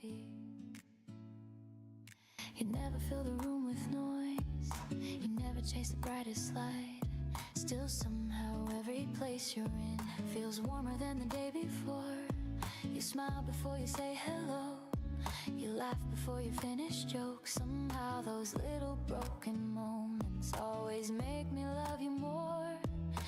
happy. You never fill the room with noise, you never chase the brightest light. Still somehow every place you're in feels warmer than the day before. You smile before you say hello, you laugh before you finish jokes. Somehow those little broken moments always make me love you more.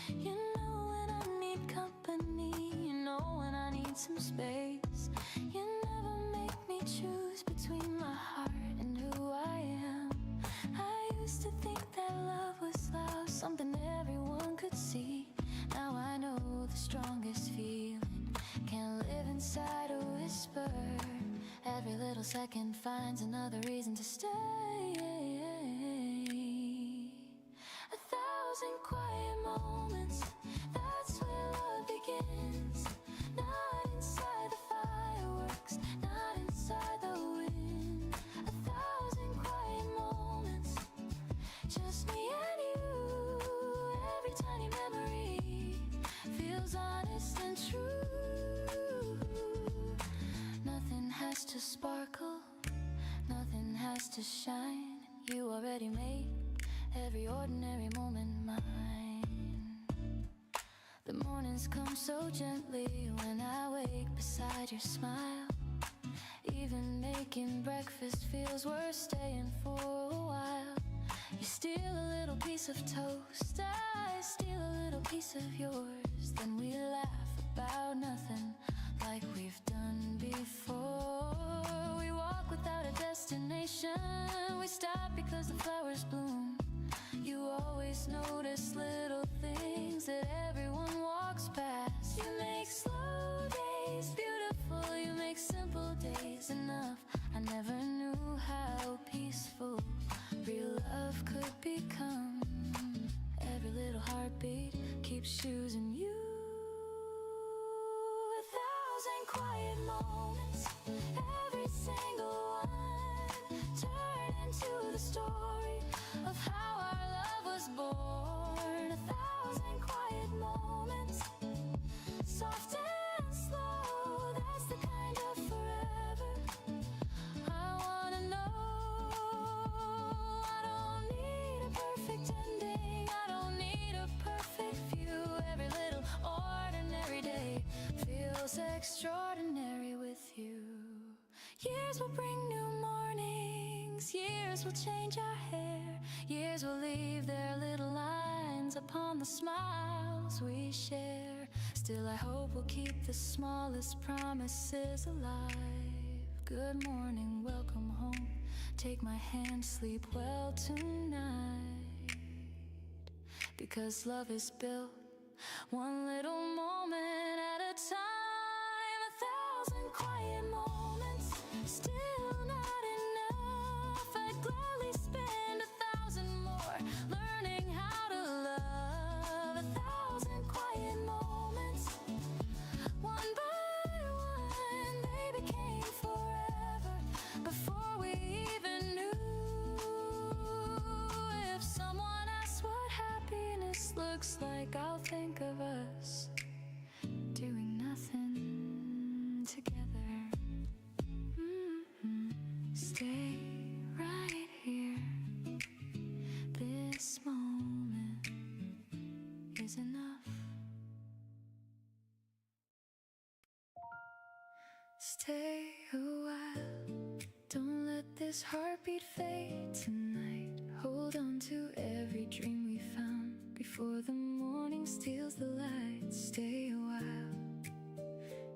You know when I need company, you know when I need some space. You never make me choose between my heart and who I am. I used to think that love was loud, something everyone could see. Now I know the strongest feeling can live inside a whisper. Every little second finds another reason to stay. 1,000 quiet moments, that's where love begins. Not inside the fireworks, not inside the wind. 1,000 quiet moments, just me and you. Every tiny memory feels honest and true. Nothing has to sparkle, nothing has to shine. You already made every ordinary moment mine. The mornings come so gently when I wake beside your smile. Even making breakfast feels worth staying for a while. You steal a little piece of toast, I steal a little piece of yours. Then we laugh about nothing like we've done before. We walk without a destination, we stop because the flowers bloom. You always notice little things that everyone walks past. You make slow days beautiful, you make simple days enough. I never knew how peaceful real love could become. Every little heartbeat keeps choosing you. 1,000 quiet moments, every single one turn into the story of how our love was born. 1,000 quiet moments, soft and slow, that's the kind of forever I wanna know. I don't need a perfect ending, I don't need a perfect view. Every little ordinary day feels extraordinary with you. Years will bring new mornings, years will change our hair, years will leave their little lines upon the smiles we share. Still I hope we'll keep the smallest promises alive. Good morning, welcome home, take my hand, sleep well tonight. Because love is built one little moment at a time. 1,000 quiet moments, still not enough. I'd gladly spend 1,000 more learning how to love. 1,000 quiet moments, one by one they became forever before we even knew. If someone asks what happiness looks like, I'll think of us doing nothing together. Stay right here, this moment is enough. Stay a while, don't let this heartbeat fade tonight. Hold on to every dream we found before the morning steals the light. Stay a while,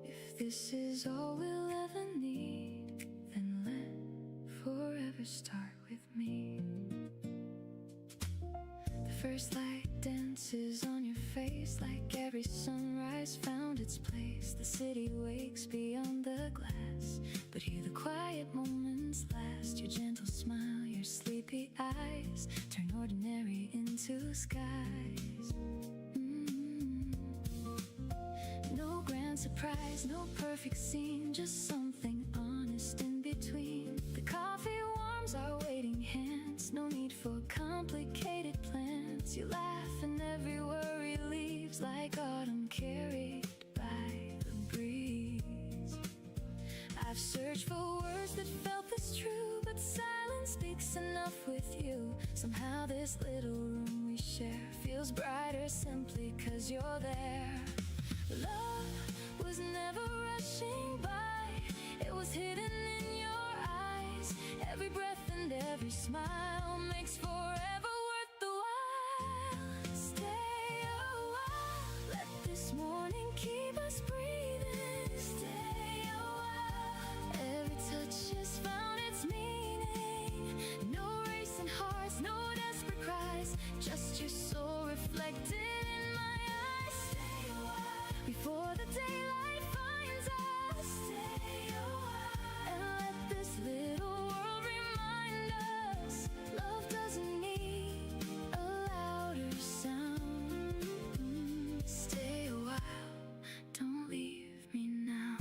if this is all we'll ever need, then let forever start with me. The first light dances on your face like every sunrise found its place. The city wakes beyond the glass, but here the quiet moments last. Your gentle smile, your sleepy eyes turn ordinary into skies. No grand surprise, no perfect scene, just something honest in between. The coffee warms our waiting hands, no need for complicated plans. You laugh and every worry leaves like autumn carried by the breeze. I've searched for words peace enough with you. Somehow this little room we share feels brighter simply 'cause you're there. Love was never rushing by, it was hidden in your eyes. Every breath and every smile makes forever worth the while. Stay a while, let this morning keep us breathing. Stay a while, every touch has found its meaning. No racing hearts, no desperate cries, just your soul reflected in my eyes. Stay a while, before the daylight finds us. Stay a while, and let this little world remind us love doesn't need a louder sound. Stay a while, don't leave me now.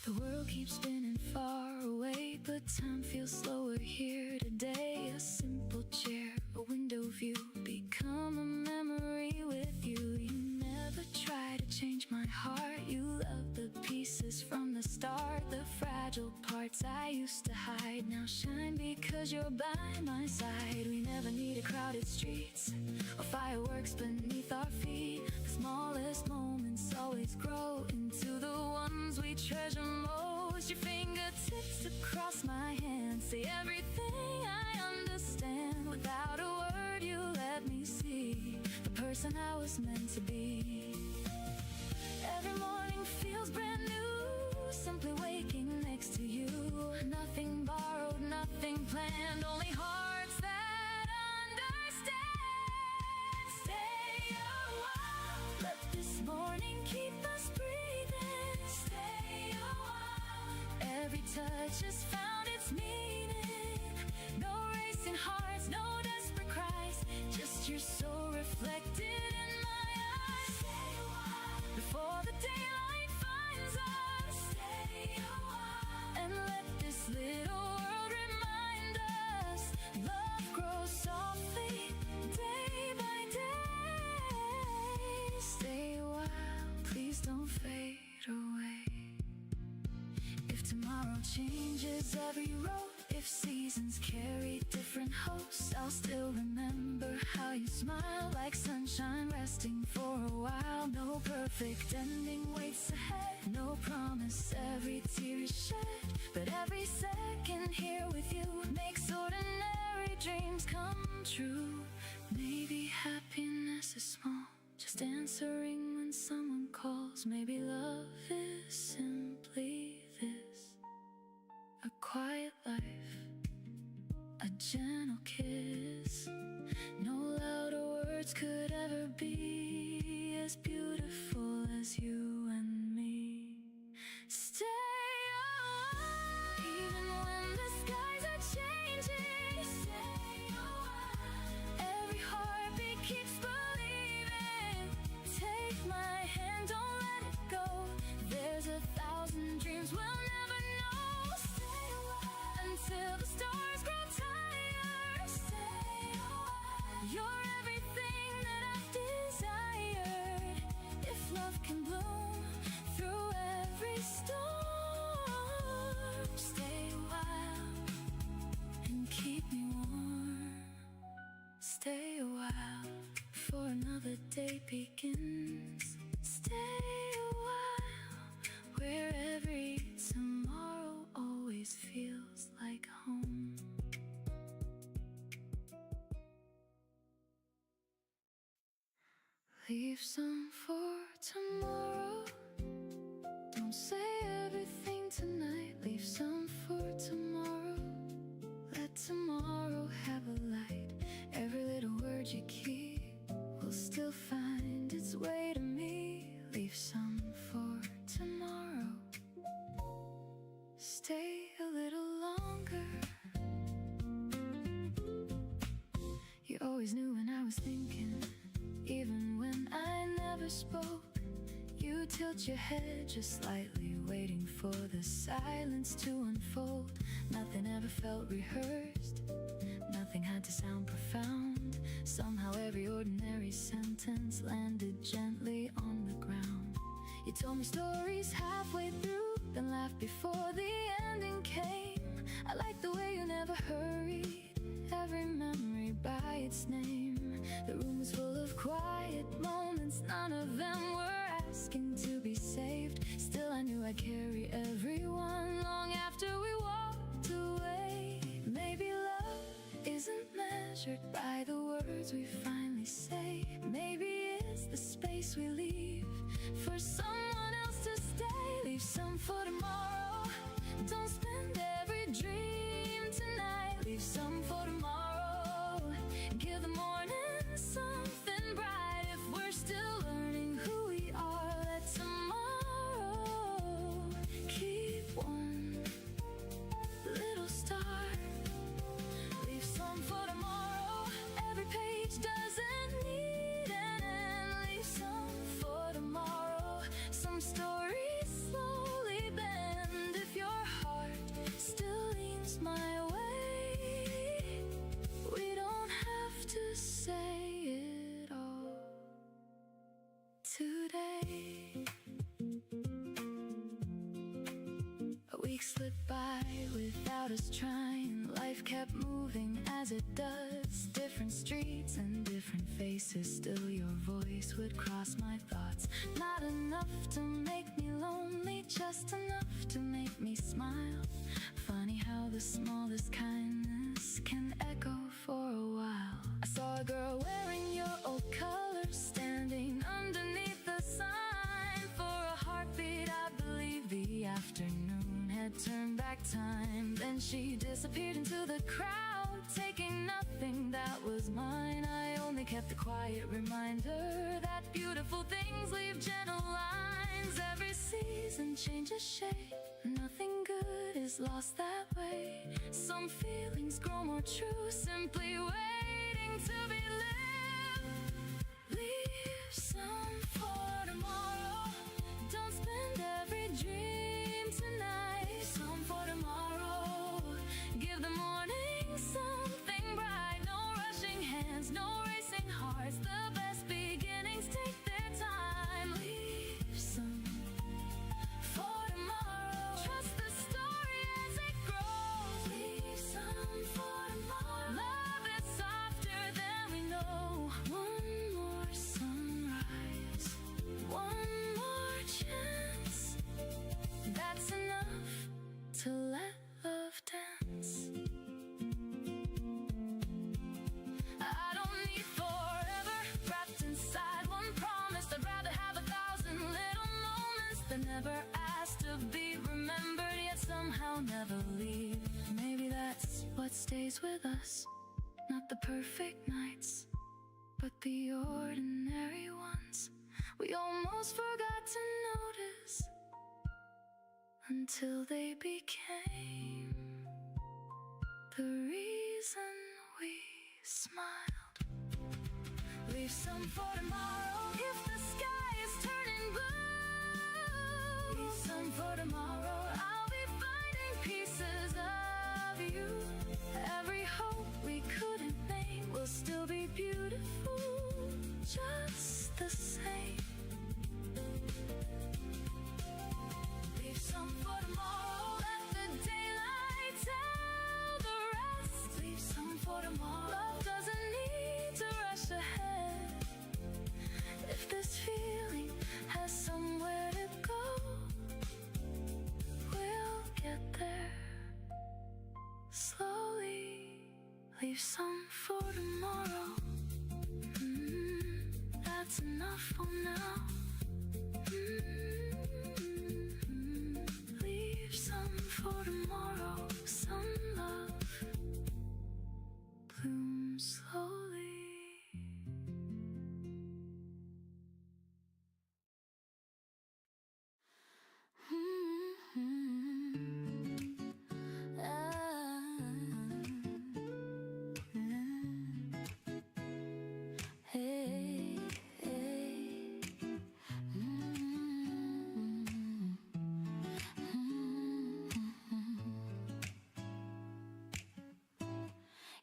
The world keeps spinning far away, but time feels slower here today. A simple chair, a window view, become a memory with you. You never try to change my heart, you love the pieces from the start. The fragile parts I used to hide now shine because you're by my side. We never needed crowded streets or fireworks beneath our feet. The smallest moments always grow into the ones we treasure most. Your fingertips across my hand say everything I understand. Without a word you let me see the person I was meant to be. Every morning feels brand new, simply waking next to you. Nothing borrowed, nothing planned, only hearts that understand. Stay a while, let this morning keep us breathing. Stay a while, every touch has found its meaning. No racing hearts, no desperate cries, just your soul reflected in my eyes. Stay a while, before the daylight finds us. Stay a while, and let this little world remind us love grows softly day by day. Stay a while, please don't fade away. If tomorrow changes every road, if seasons carry different hopes, I'll still remember how you smile like sunshine resting for a while. No perfect ending waits ahead, no promise every tear is shed, but every second here with you makes ordinary dreams come true. Maybe happiness is small, just answering when someone calls. Maybe love is simply this, a quiet life, a gentle kiss. No louder words could ever be as beautiful as you and me. Stay a while, even when the skies are changing. Stay a while, every heartbeat keeps believing. Take my hand, don't let it go. There's 1,000 dreams we'll never know. Stay a while, until the stars grow tired. Stay a while, you're everything that I've desired. If love can bloom through every storm. Stay a while and keep me warm. Stay a while before another day begins. Stay a while, where every tomorrow always feels like home. Leave some for tomorrow. Don't say everything tonight. Leave some for tomorrow. Let tomorrow have a light. Every little word you keep will still find its way to me. Leave some for tomorrow. Stay a little longer. You always knew when I was thinking, even when I never spoke. You tilt your head just slightly, waiting for the silence to unfold. Nothing ever felt rehearsed, nothing had to sound profound. Somehow every ordinary sentence landed gently on the ground. You told me stories halfway through, then laughed before the ending came. I like the way you never hurried every memory by its name. The room was full of quiet moments, none of them were asking to be saved. Still I knew I'd carry everyone long after we walked away. Maybe love isn't measured by the words we finally say. Maybe it's the space we leave for someone else to stay. Leave some for tomorrow. Don't spend every dream tonight. Leave some for tomorrow. Give the morning something bright. If we're still learning who we are, let tomorrow keep one little star. Leave some for tomorrow. Every page doesn't need an end. Leave some for tomorrow. Some stories slowly bend. If your heart still leans my way, we don't have to say it all today. A week slipped by without us trying. Life kept moving as it does. Different streets and different faces. Still your voice would cross my thoughts. Not enough to make me lonely, just enough to make me smile. Funny how the smallest kindness can echo for a while. I saw a girl wearing your old colors, standing underneath the sign. For a heartbeat I believe the afternoon had turned back time. Then she disappeared into the crowd, taking nothing that was mine. I only kept a quiet reminder that beautiful things leave gentle lines. Every season changes shape, nothing good is lost that way. Some feelings grow more true, simply waiting to be lived. Leave some for tomorrow. Don't spend every dream tonight. Leave some for tomorrow. Give the morning something bright. No rushing hands, no racing hearts. The best beginnings take their time. Leave some for tomorrow. Trust the story as it grows. Leave some for tomorrow. Love is softer than we know. One more sunrise, one more chance. That's enough to let love dance. I don't need forever wrapped inside one promise. I'd rather have 1,000 little moments that never asked to be remembered, yet somehow never leave. Maybe that's what stays with us. Not the perfect nights, but the ordinary ones we almost forgot to notice until they became the reason we smiled. Leave some for tomorrow. If the sky is turning blue, leave some for tomorrow. I'll be finding pieces of you. Every hope we couldn't name will still be beautiful, just the same. Leave some for tomorrow. Let the daylight tell the rest. Leave some for tomorrow. Love doesn't need to rush ahead. If this feeling has somewhere to go, we'll get there slowly. Leave some for tomorrow. That's enough for now. Leave some for tomorrow. Some love blooms slowly. Hey, hey.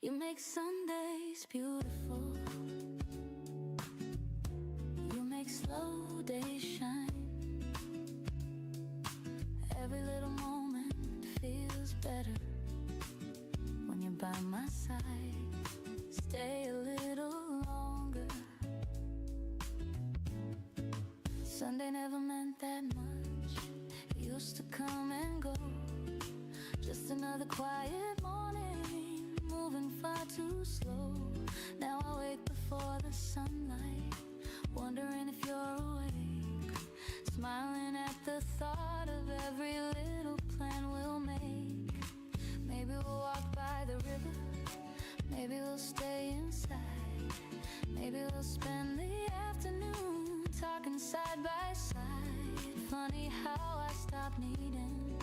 You make Sundays beautiful. You make slow days shine. Every little moment feels better by my side. Stay a little longer. Sunday never meant that much. It used to come and go. Just another quiet morning, moving far too slow. Now I wake before the sunlight, wondering if you're awake, smiling at the thought of every little plan we'll make. Maybe we'll walk by the river, maybe we'll stay inside, maybe we'll spend the afternoon talking side by side. Funny how I stopped needing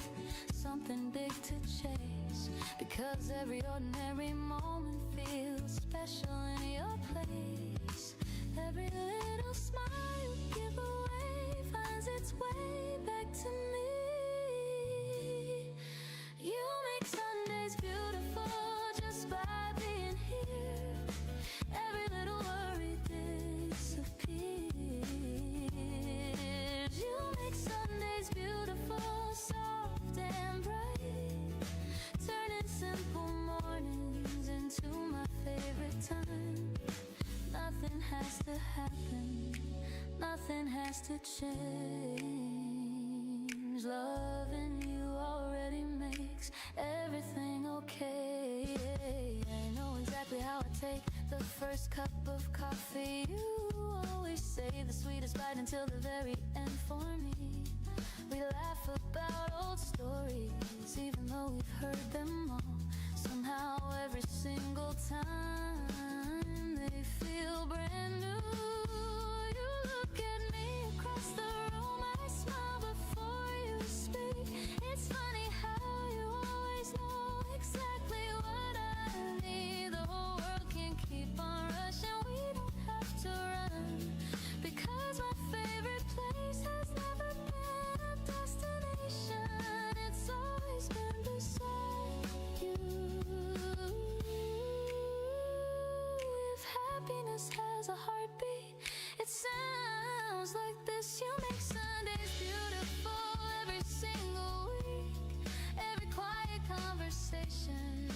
something big to chase, because every ordinary moment feels special in your place. Every little smile you give away finds its way back to me. You make Sundays beautiful just by being here. Every little worry disappears. You make Sundays beautiful, soft and bright, turning simple mornings into my favorite time. Nothing has to happen, nothing has to change. Loving you already makes everything okay. I know exactly how I take the first cup of coffee. You always say the sweetest bite until the very end for me. We laugh about old stories, even though we've heard them all. Somehow every single time they feel brand new. You look at me across the room, I smile before you speak. It's funny how you always know exactly what I need. The whole world can keep on rushing, we don't have to run, because my favorite place has never been a destination. It's always been beside you. If happiness has a heartbeat, it sounds like this. You make Sundays beautiful every single week. Every quiet conversation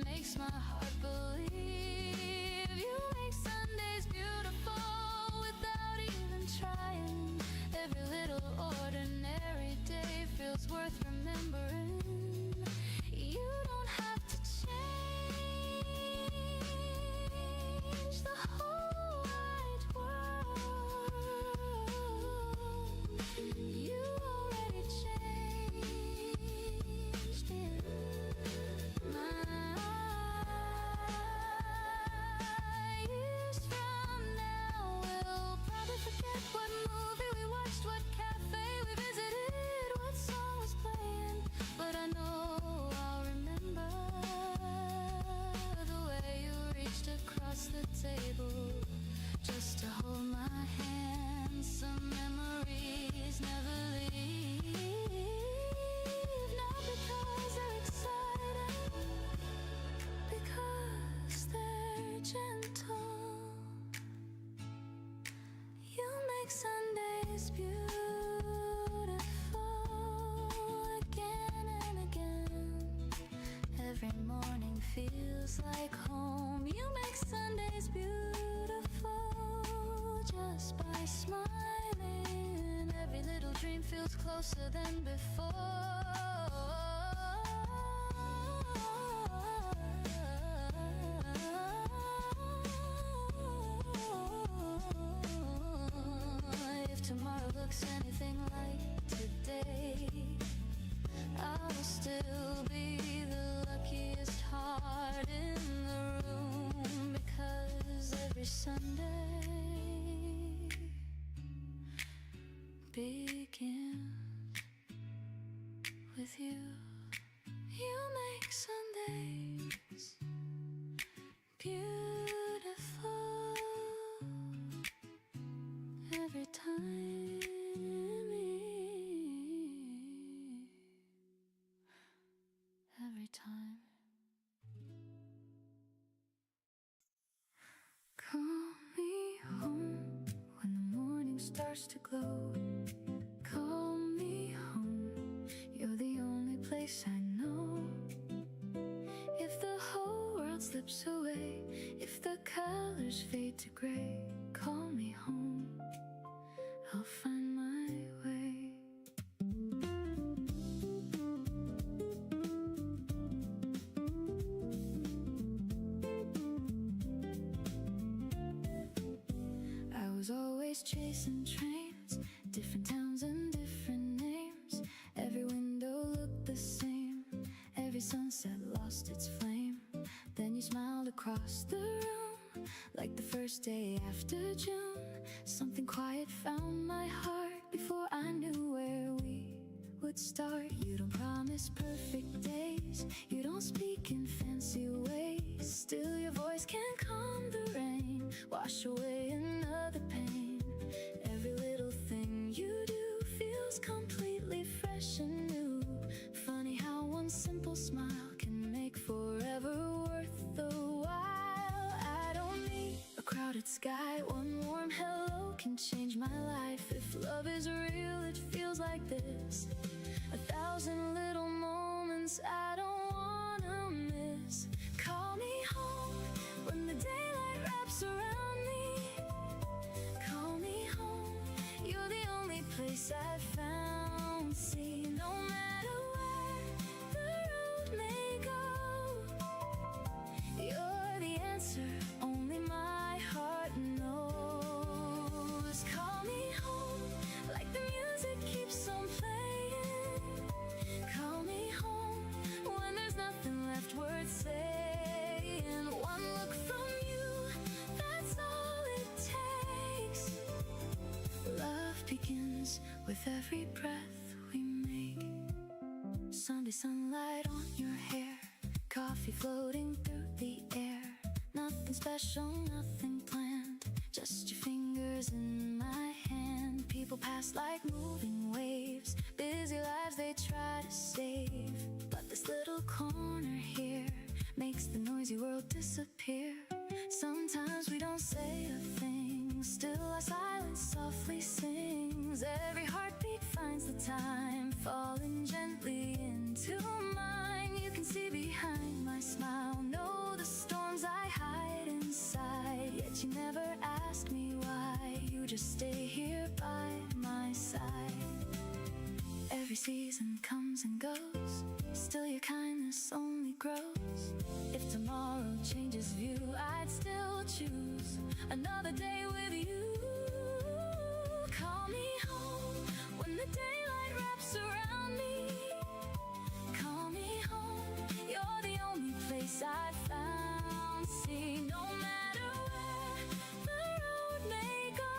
makes my heart believe. You make Sundays beautiful without even trying. Every little ordinary day feels worth remembering. You don't have to change the whole wide world. You already changed it. Years from now, we'll probably forget what movie we watched, what cafe we visited, what song was playing. But I know I'll remember the way you reached across the table just to hold my hand. Some memories never leave. Not because they're exciting, because they're gentle. You make Sundays beautiful again and again. Every morning feels like home. You make Sundays beautiful just by smiling. Every little dream feels closer than before. If tomorrow looks anything like today, I'll still be the luckiest heart in the room, because every Sunday begins with you. You make Sundays beautiful every time. Every time. Call me home when the morning starts to glow. Call me home, you're the only place I know. If the whole slips away, if the colors fade to gray, call me home, I'll find my way. I was always chasing trains, different towns and different names. Every window looked the same, every sunset lost its flame. Then you smiled across the room, like the first day after June. Something quiet found my heart before I knew where we would start. You don't promise perfect days, you don't speak in fancy ways. Still your voice can calm the rain, wash away another pain. Every little thing you do feels completely fresh and new. Funny how one simple smile can make forever worth the while. I don't need a crowded sky, one warm hello can change my life. If love is real, it feels like this. 1,000 little moments I don't wanna miss. Call me home when the daylight wraps around me. Call me home, you're the only place I've found. See, no matter where the road may go, you're the answer only my heart knows. Call me home like the music keeps on playing. Call me home when there's nothing left worth saying. One look from you, that's all it takes. Love begins with every breath we make. Sunday sunlight on your hair, coffee floating through the air. Nothing special, nothing planned, just your fingers in my hand. People pass like moving waves, busy lives they try to save. But this little corner here makes the noisy world disappear. Sometimes we don't say a thing, still our silence softly sings. Every heartbeat finds the time, falling gently into mine. You can see behind my smile, know the storms I hide inside. Yet you never ask me why, you just stay here by my side. Every season comes and goes, still your kindness only grows. If tomorrow changes view, I'd still choose another day with you. Call me home when the daylight wraps around me. Call me home, you're the only place I've found. See, no matter where the road may go,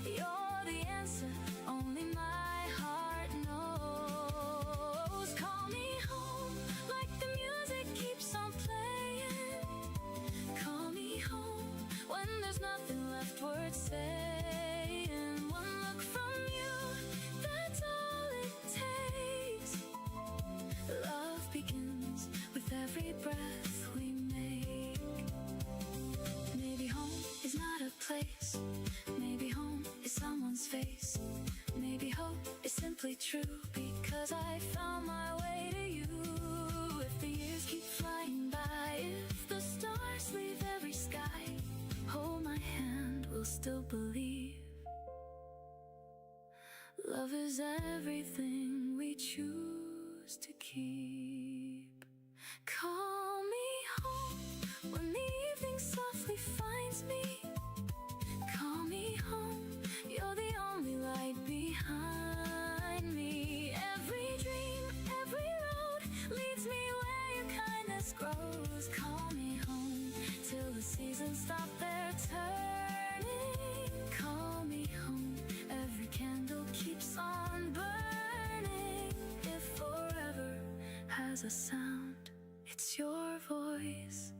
you're the answer only my heart knows. Call me home like the music keeps on playing. Call me home when there's nothing left worth saying. One look from you, that's all it takes. Love begins with every breath we make. Maybe home is not a place, maybe home is someone's face. Maybe hope is simply true because I found my way to you. If the years keep flying by, if the stars leave every sky, hold my hand, we'll still believe. Love is everything we choose to keep. Call me home when the evening softly finds me. Call me home, you're the only light behind me. Every dream, every road leads me where your kindness grows. Call me home till the seasons stop their turning. Call me home, every candle keeps on burning. If forever has a sound, it's your voice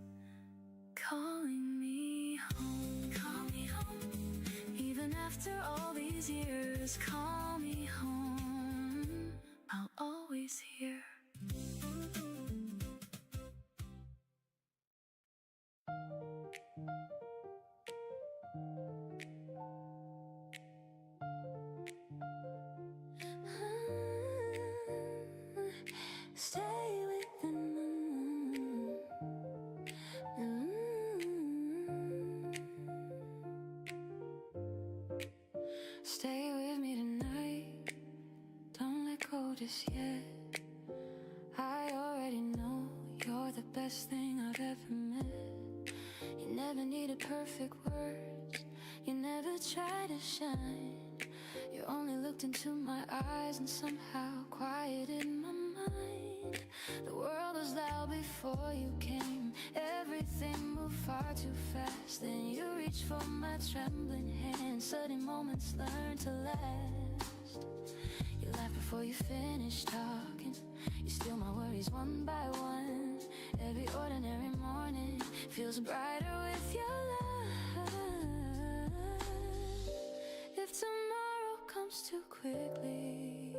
calling me home. Call me home, even after all these years. Call me home, I'll always hear. Stay with the moon. Stay with me tonight. Don't let go just yet. I already know you're the best thing I've ever met. You never needed perfect words. You never tried to shine. You only looked into my eyes and somehow quieted my mind. The world was loud before you came. Everything moved far too fast. Then you reached for my trembling hand. Sudden moments learn to last. You laughed before you finished talking. You steal my worries one by one. Every ordinary morning feels brighter with your love. If tomorrow comes too quickly,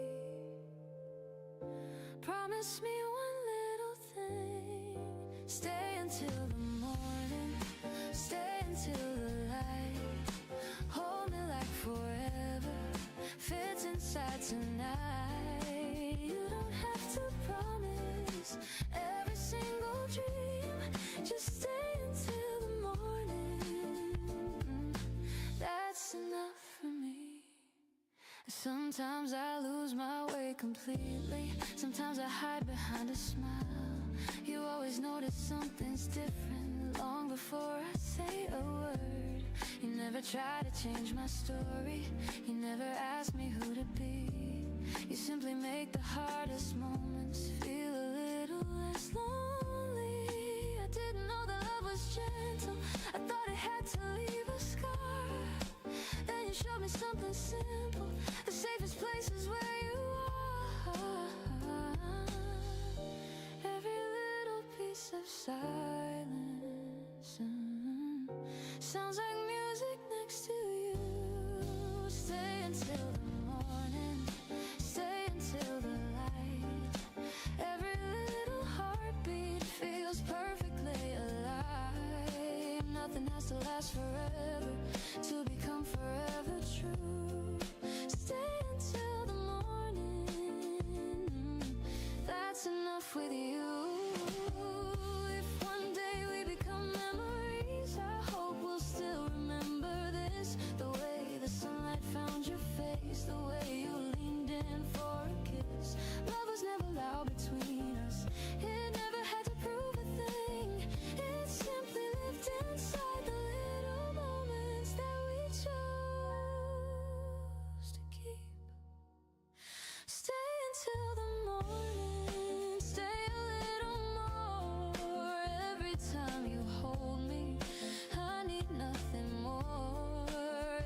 promise me one little thing. Stay until the morning. Stay until the light. Hold me like forever fits inside tonight. You don't have to promise every single dream. Just stay until the morning. That's enough for me. Sometimes I lose my way completely. Sometimes I hide behind a smile. You always notice something's different long before I say a word. You never try to change my story. You never ask me who to be. You simply make the hardest moments feel a little less lonely. I didn't know that love was gentle. I thought it had to leave a scar. Then you showed me something simple. The safest place is where you are. Every little piece of silence sounds like music next to you. Stay until the morning. Stay until the light. Every little heartbeat feels perfectly alive. Nothing has to last forever to become forever true. Stay until the morning. That's enough with you. If one day we become memories, I hope we'll still remember this. The way the sunlight found your face, the way you leaned in for a kiss. Love was never loud between us. It never had to prove a thing. It simply lived inside the little moments that we chose to keep. Stay until the morning. Stay a little more. Every time you hold me, I need nothing more.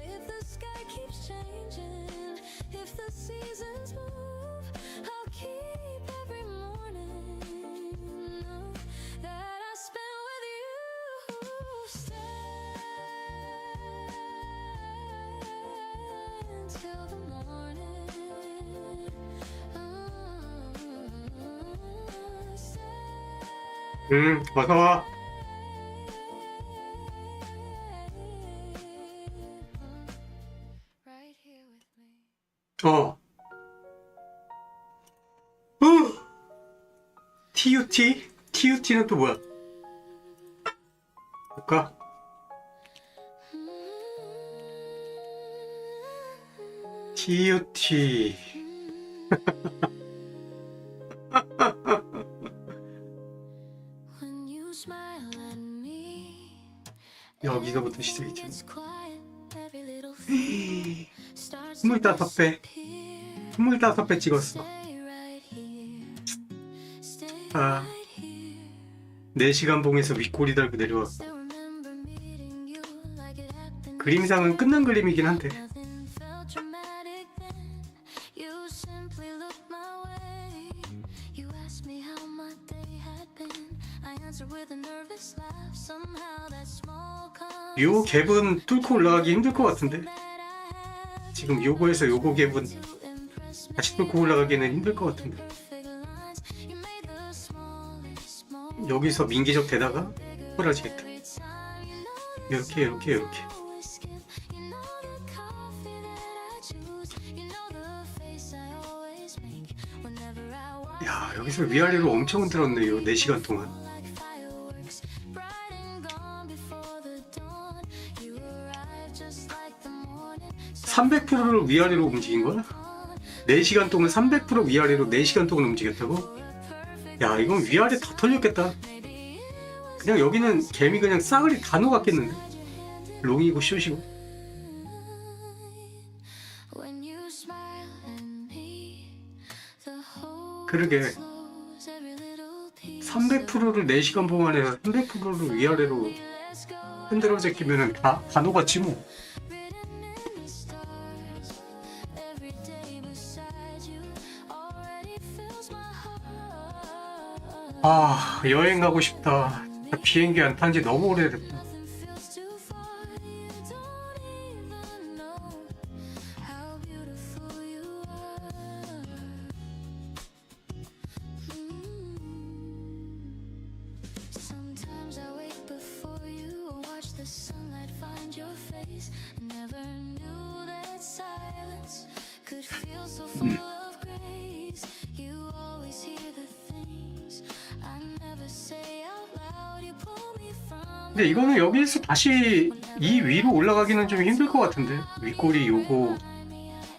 If the sky keeps changing, if the seasons move, I'll keep every morning that I spend with you. Stay until the morning. 어서 와. Right here with me. TUT? TUT는 또 뭐야? 볼까? TUT. When you smile at me, 여기서부터 시작이죠. gets quiet. Every little thing starts to 25배. disappear. 25배 찍었어. Stay right here. Stay 아, right here. 4시간 봉에서 윗꼬리 달고 내려왔고. Still remember meeting you like it happened. 그림상은 끝난 그림이긴 한데. Nothing felt dramatic then. You simply looked my way. You asked me how my day had been. I answered with a nervous laugh. Somehow that small 요 갭은 뚫고 올라가기 힘들 것 같은데. 지금 요거에서 요거 갭은 다시 뚫고 올라가기는 힘들 것 같은데. 여기서 민기적 되다가 꼬라지겠다. 이렇게. 야, 여기서 위아래로 엄청 흔들었네요. 4시간 동안. 300%를 위아래로 움직인 거야? 4시간 동안 300% 위아래로 4시간 동안 움직였다고? 야, 이건 위아래 다 털렸겠다. 그냥 여기는 개미 그냥 싸그리 다 녹았겠는데? 롱이고 숏이고. When you smile at me, the whole 그러게 flows, every little piece 300%를 4시간 동안에서 300%를 위아래로 Let's go 흔들어 제끼면은 다 녹았지 뭐. written in the stars. Every day beside you already fills my heart. 아, 여행 가고 싶다. 비행기 안 탄 지 너무 오래됐다. Nothing feels too far. You don't even know how beautiful you are. Sometimes I wake before you, watch the sunlight find your face. Never knew that silence could feel so full of grace. You always hear the things I never say out loud. You pull me from 근데 이거는 여기에서 다시 이 위로 올라가기는 좀 힘들 것 같은데. 윗골이 요거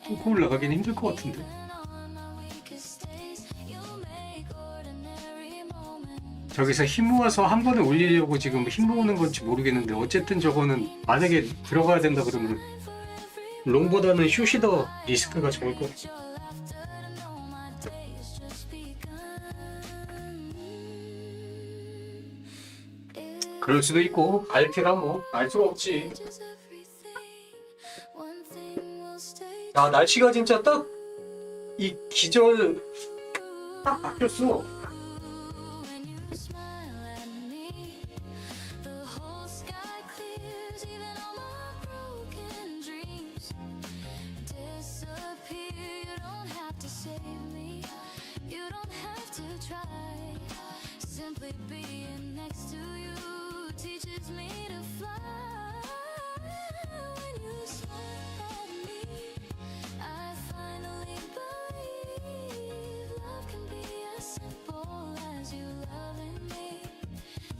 뚫고 올라가기는 힘들 것 같은데. on my weakest days. You make ordinary moments. 저기서 힘 모아서 한 번에 올리려고 지금 힘 모으는 건지 모르겠는데 어쨌든 저거는 만약에 들어가야 된다 그러면 롱보다는 숏이 더 리스크가 적을 것 같아. Your laughter to know my day has just begun. 그럴 수도 있고 알테라 뭐 알 수가 없지. Just everything. One thing will stay 야, 날씨가 진짜 딱 이 기절 딱 바뀌었어. when you smile at me. The whole sky clears, even all my broken dreams disappear. You don't have to save me. You don't have to try. Simply being next to you teaches me to fly. When you smile at me, I finally believe love can be as simple as you loving me.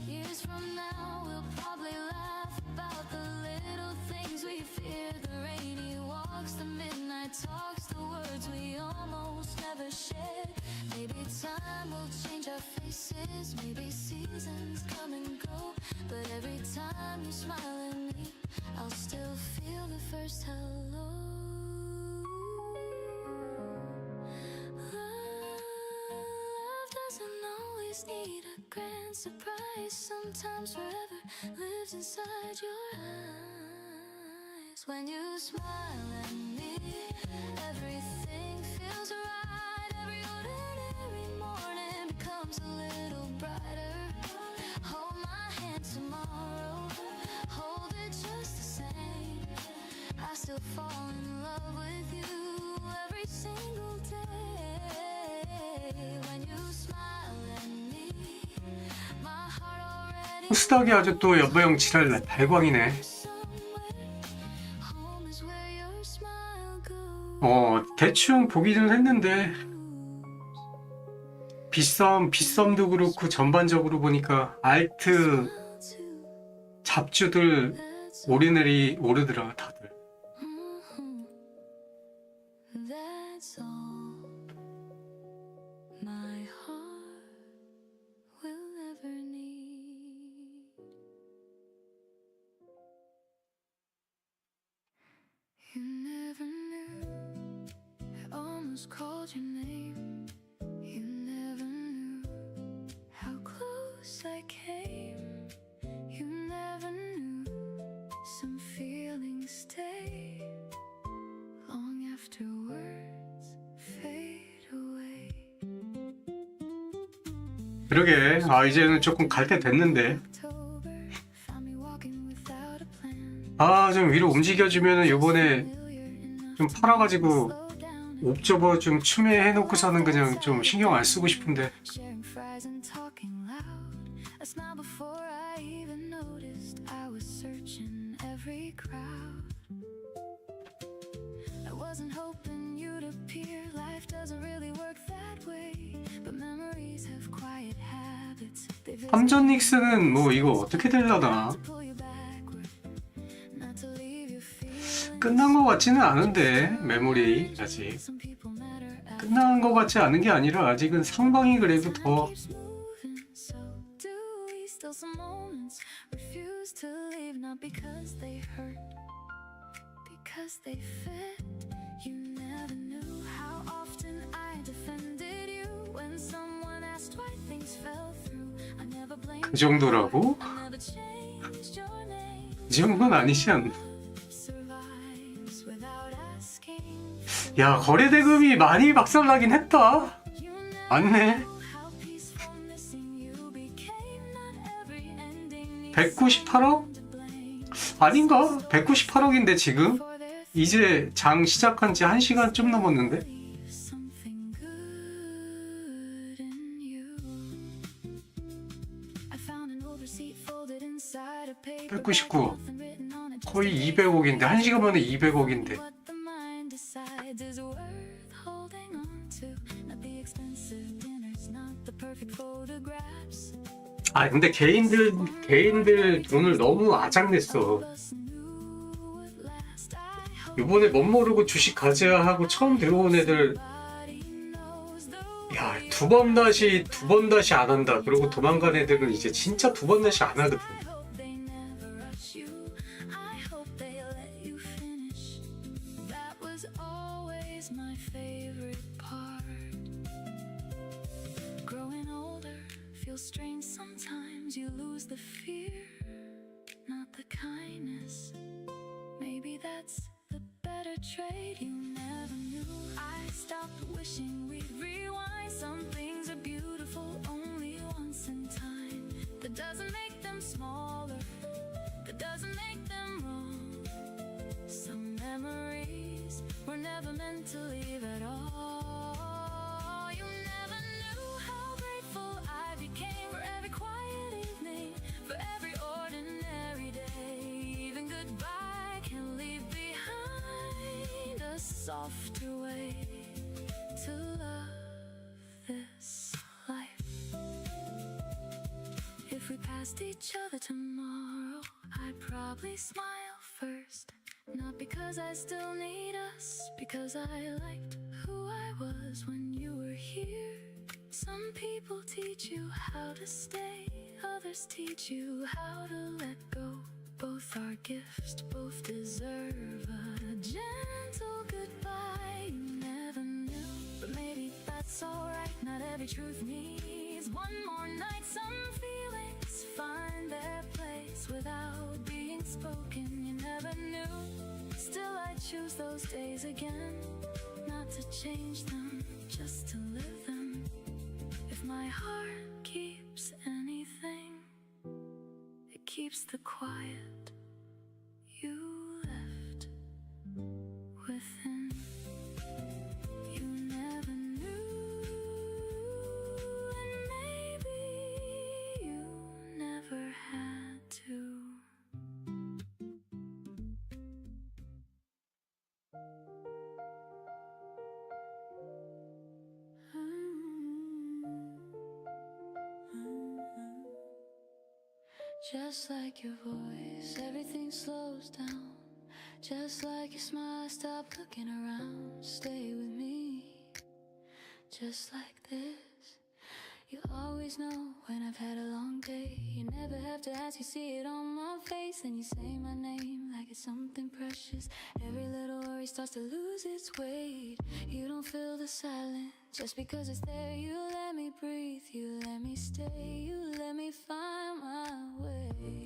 Years from now, we'll probably laugh about the little things we fear, the rainy walks, the midnight talks, the words we almost never shared. Maybe time will change our faces, maybe seasons come and go, but every time you smile at me, I'll still feel the first hello. Love doesn't always need a grand surprise. Sometimes forever lives inside your eyes. When you smile at me, everything feels right. Every ordinary morning becomes a little brighter. Hold my hand tomorrow, hold it just the same. I still fall in love with you every single day. When you smile at me, my heart already 후스닥이 아주 또 연보영 칠할 발광이네. somewhere. Home is where your smile goes. 대충 보기는 했는데 빗썸도 그렇고 전반적으로 보니까 알트 잡주들 오르내리 오르더라 다들. That's all my heart will ever need. You never knew, I almost called your name. You never knew how close I came. You never knew some feelings stay long after words fade away. 그러게 이제는 조금 갈 때 됐는데 October found me walking without a plan. 좀 위로 움직여주면은 요번에 Familiar enough 좀 팔아가지고 slow down and 옵저버 좀 추매해놓고서는 그냥 좀 신경 안 쓰고 싶은데 sharing fries and talking loud. I smiled before I even noticed I was searching every crowd. I wasn't hoping you'd appear. Life doesn't really work that way. But memories have quiet habits. They visit 함전 닉스는 뭐 이거 어떻게 되려나. to pull you backward, not to leave you feeling 끝난 것 같지는 않은데 메모리 아직 끝난 것 같지 않은 게 아니라 아직은 상방이 그래도 더 그 정도라고? 그 정도는 아니지 않나? 야, 거래대금이 많이 박살나긴 했다. 맞네. 198억? 아닌가? 198억인데 지금? 이제 장 시작한 지 1시간 좀 넘었는데? 199억. 거의 200억인데 1시간 만에 200억인데. 아 근데 개인들 돈을 너무 아작냈어. 요번에 멋모르고 주식 가져야 하고 처음 들어온 애들 야, 두 번 다시 안 한다. 그러고 도망간 애들은 이제 진짜 두 번 다시 안 하거든. Strange sometimes you lose the fear, not the kindness. Maybe that's the better trade you never knew. I stopped wishing we'd rewind. Some things are beautiful only once in time. That doesn't make them smaller, that doesn't make them wrong. Some memories were never meant to leave at all. You never knew how grateful I became for every quiet evening, for every ordinary day. Even goodbye can leave behind a softer way to love this life. If we passed each other tomorrow, I'd probably smile first. Not because I still need us, because I liked who I was when you were here. Some people teach you how to stay, others teach you how to let go. Both are gifts, both deserve a gentle goodbye. You never knew, but maybe that's alright. Not every truth needs one more night. Some feelings find their place without being spoken. You never knew, still I choose those days again. Not to change them, just to live them. If my heart keeps anything, it keeps the quiet you left within. You never knew, and maybe you never had to. Just like your voice, everything slows down. Just like your smile, stop looking around. Stay with me, just like this. You always know when I've had a long day. You never have to ask, you see it on my face. And you say my name like it's something precious. Every little worry starts to lose its weight. You don't feel the silence just because it's there. You let me breathe, you let me stay, you let me find my way.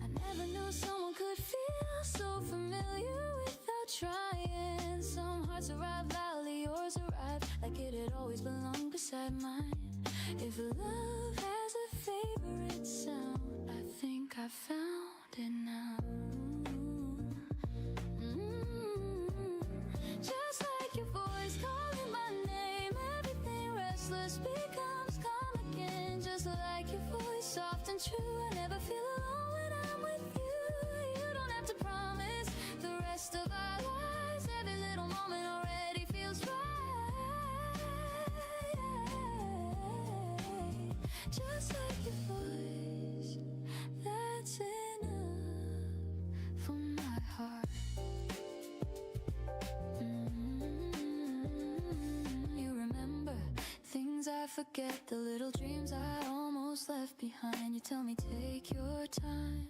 I never knew someone could feel so familiar without trying. Some hearts arrive loudly, yours arrived like it had always belonged beside mine. If love has a favorite sound, I think I found it now. Just like your voice calling my name, everything restless becomes calm again. Just like your voice, soft and true, I never feel alone when I'm with you. You don't have to promise the rest of our lives. Every little moment already feels right. Just like your voice, that's enough for my forget the little dreams I almost left behind. You tell me take your time,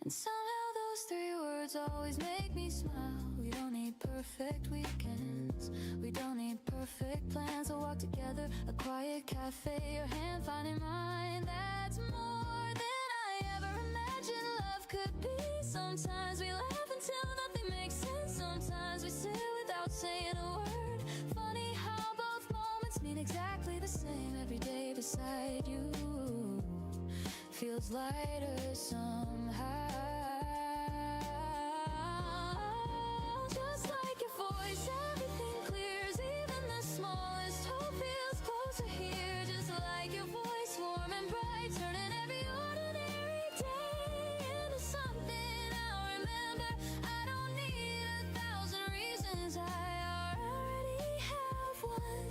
and somehow those three words always make me smile. We don't need perfect weekends, we don't need perfect plans. We'll walk together, a quiet cafe, your hand finding mine. That's more than I ever imagined love could be. Sometimes we laugh until nothing makes sense. Sometimes we sit without saying a word. Funny how both moments mean exactly the same. Every day beside you feels lighter somehow. Just like your voice, everything clears. Even the smallest hope feels closer here. Just like your voice, warm and bright, turning every ordinary day into something I'll remember. I don't need 1,000 reasons, I already have one.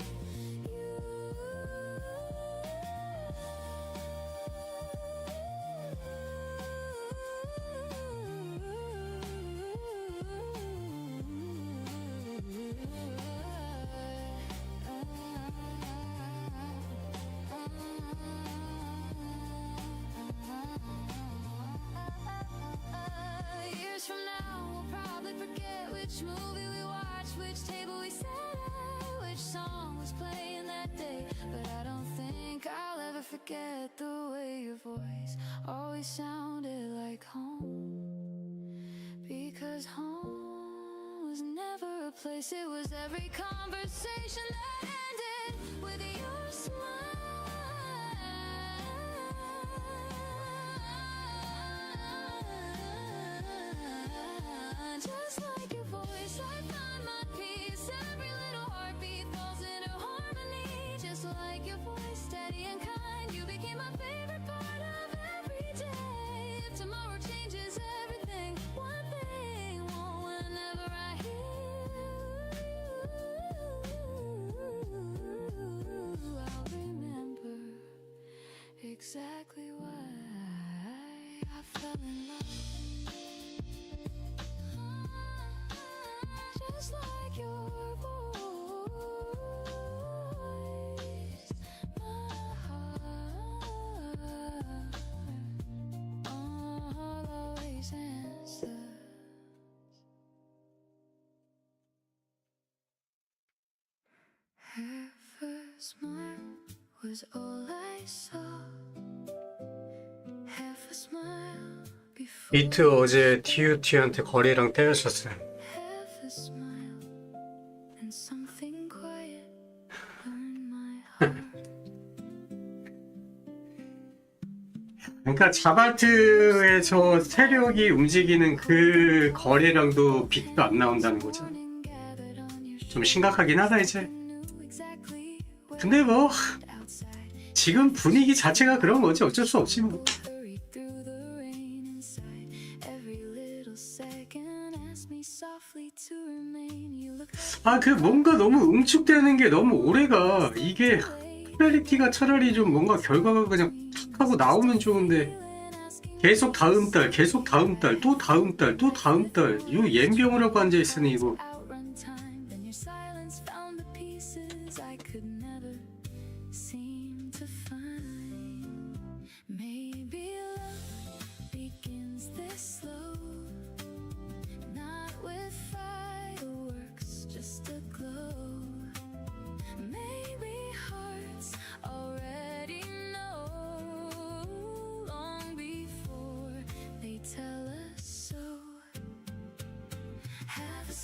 Years from now, we'll probably forget which movie we watched, which table we sat at, which song was playing that day. But I don't think I'll ever forget the way your voice always sounded like home. Because home was never a place, it was every conversation that ended with your smile. Just like your voice, I find my peace. Every little heartbeat falls into harmony. Just like your voice, steady and kind. You became my favorite part of every day. If tomorrow changes everything, one thing won't whenever I hear you, I'll remember exactly why I fell in love. Just like your voice, my heart always answers. Her first smile was all I saw. Half a smile before. 비트 어제 TUT한테 거리랑 때려쳤어요. Half a smile and something quiet burned my heart. 그러니까 자바트의 저 세력이 움직이는 그 거리랑도 비트도 안 나온다는 거죠. 좀 심각하긴 하다 이제. 근데 뭐 지금 분위기 자체가 그런 거지 어쩔 수 없지 뭐. 아, 그 뭔가 너무 응축되는 게 너무 오래가. 이게 플레리티가 차라리 좀 뭔가 결과가 그냥 탁 하고 나오면 좋은데 계속 다음 달, 계속 다음 달, 또 다음 달, 또 다음 달. 이 옌병을 하고 앉아 있으니 이거.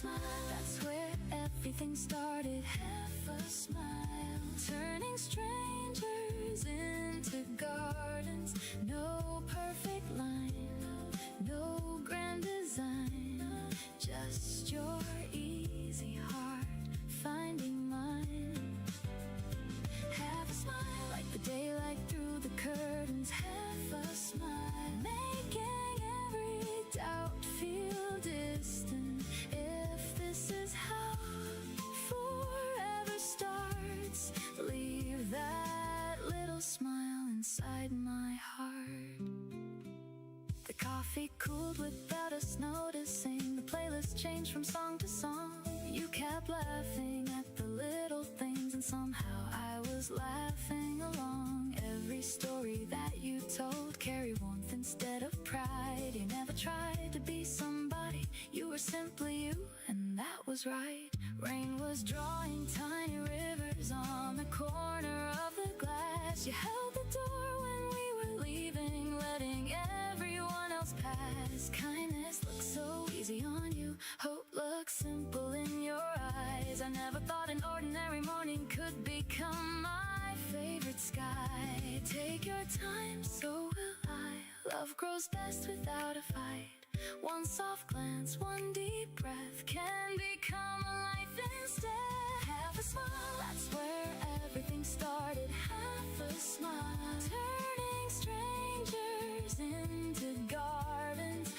That's where everything started. Half a smile, turning strangers into gardens. No perfect line, no grand design, just your easy heart finding mine. Half a smile, like the daylight through the curtains. Half a smile, making every doubt feel distant. If this is how forever starts, leave that little smile inside my heart. The coffee cooled without us noticing. The playlist changed from song to song. You kept laughing at the little things, and somehow I was was laughing along. Every story that you told carried warmth instead of pride. You never tried to be somebody, you were simply you, and that was right. Rain was drawing tiny rivers on the corner of the glass. You held the door when we were leaving, letting everyone else pass. Kindness looked so easy on you, hope looked simple in your eyes. I never thought an ordinary morning could become my favorite sky. Take your time, so will I. Love grows best without a fight. One soft glance, one deep breath can become a life instead. Half a smile, that's where everything started. Half a smile, turning strangers into gardens.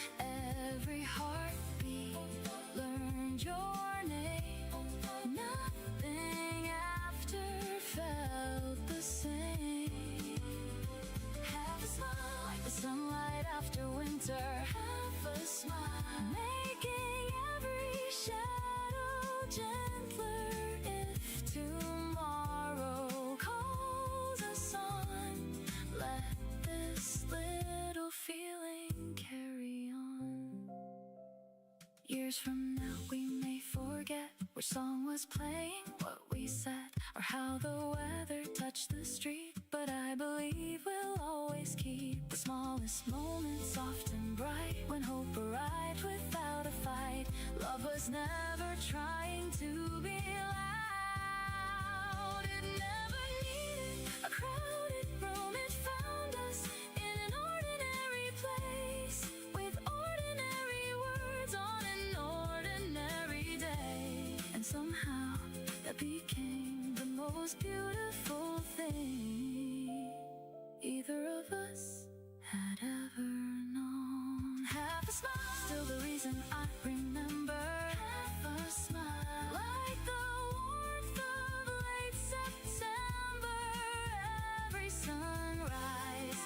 Every heartbeat learned your name. Nothing after felt the same. Half a smile, like the sunlight after winter. Half a smile, making every shadow gentler. If tomorrow calls us on, let this little feeling carry on. Years from now we may forget which song was playing, what we said, or how the weather touched the street. But I believe we'll always keep the smallest moments soft and bright. When hope arrived without a fight, love was never trying to be loud. It never needed a crowded room. It found us in an ordinary place, with ordinary words on an ordinary day. And somehow that became the most beautiful thing either of us had ever known. Half a smile, still the reason I remember. Half a smile, like the warmth of late September. Every sunrise,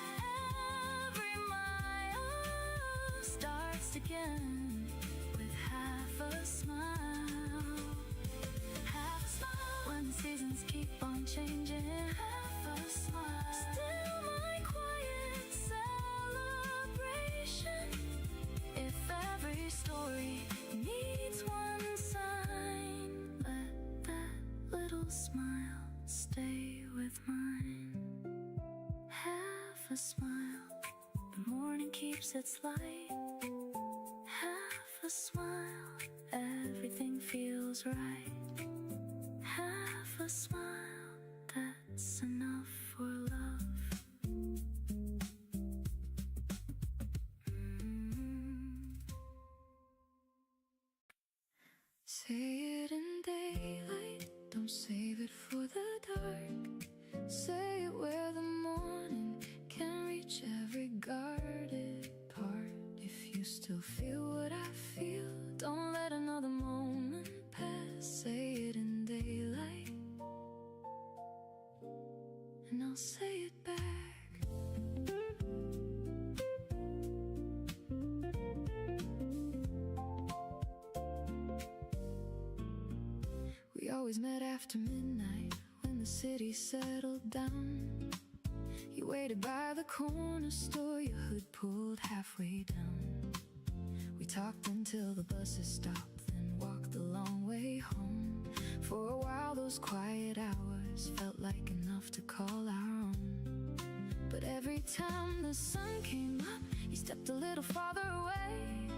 every mile starts again with half a smile. Half a smile, when the seasons keep on changing. Half a smile, still my quiet celebration. If every story needs one sign, let that little smile stay with mine. Half a smile, the morning keeps its light. Half a smile, everything feels right. Half a smile, that's enough for love. Say it in daylight, don't save it for the dark. Say it where the morning can reach every guarded part. If you still feel what I feel, don't let another moment pass. Say it in daylight, and I'll say it back. We always met after midnight when the city settled down. You waited by the corner store, your hood pulled halfway down. We talked until the buses stopped, then walked the long way home. For a while those quiet hours felt like enough to call our own. But every time the sun came up, you stepped a little farther away.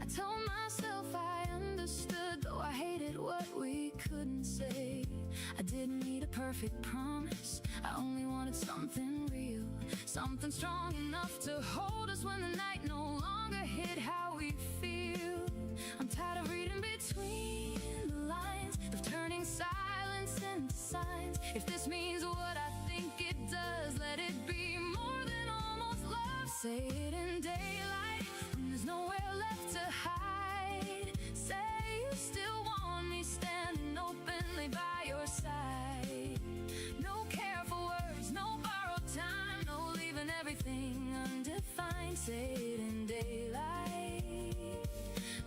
I told myself I understood, though I hated what we couldn't say. I didn't need a perfect promise, I only wanted something real, something strong enough to hold us when the night no longer hid how we feel. I'm tired of reading between the lines, of turning silence into signs. If this means what I think it does, let it be more than almost love. Say it in daylight, when there's nowhere left to hide. Say you still want me standing openly by your side. No careful words, no borrowed time, no leaving everything undefined. Say it in daylight,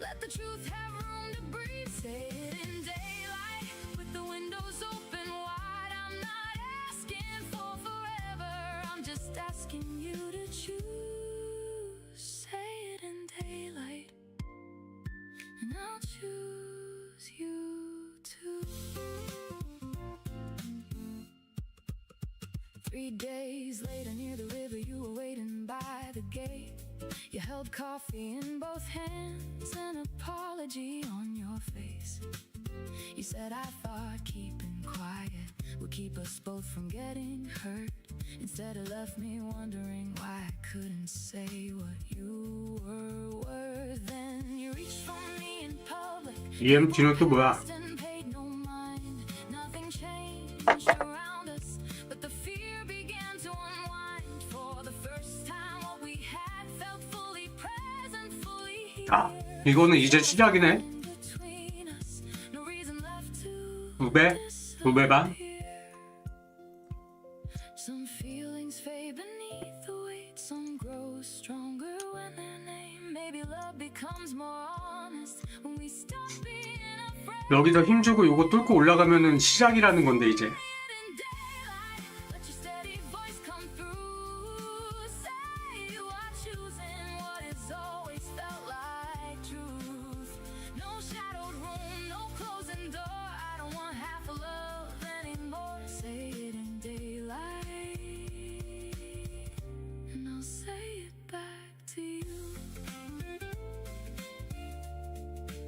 let the truth have room to breathe. Say it in daylight, with the windows open wide. I'm not asking asking you to choose. Say it in daylight, and I'll choose you too. 3 days later, near the river, you were waiting by the gate. You held coffee in both hands, an apology on your face. You said, I thought keeping quiet would keep us both from getting hurt. Instead, it left me wondering why I couldn't say what you were worth. Then you reached for me in public. EM 뒤는 또 뭐야? And paid no mind. Nothing changed around us, but the fear began to unwind. For the first time, what we had felt fully present, fully here. 아, 이거는 이제 시작이네. Between us, no reason left to 2배 반. Some feelings fade beneath the weight, some grow stronger when they're named. Maybe love becomes more honest when we stop being afraid. 여기서 힘주고 요거 뚫고 올라가면은 시작이라는 건데 이제. In daylight, let your steady voice come through. Say you are choosing what has always felt like truth. No shadowed room, no closing door. I don't want half a love anymore. Say it in daylight, and I'll say it back to you.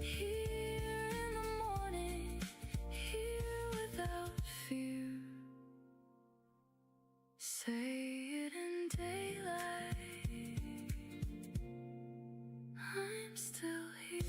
Here in the morning, here without fear. Say it in daylight, I'm still here.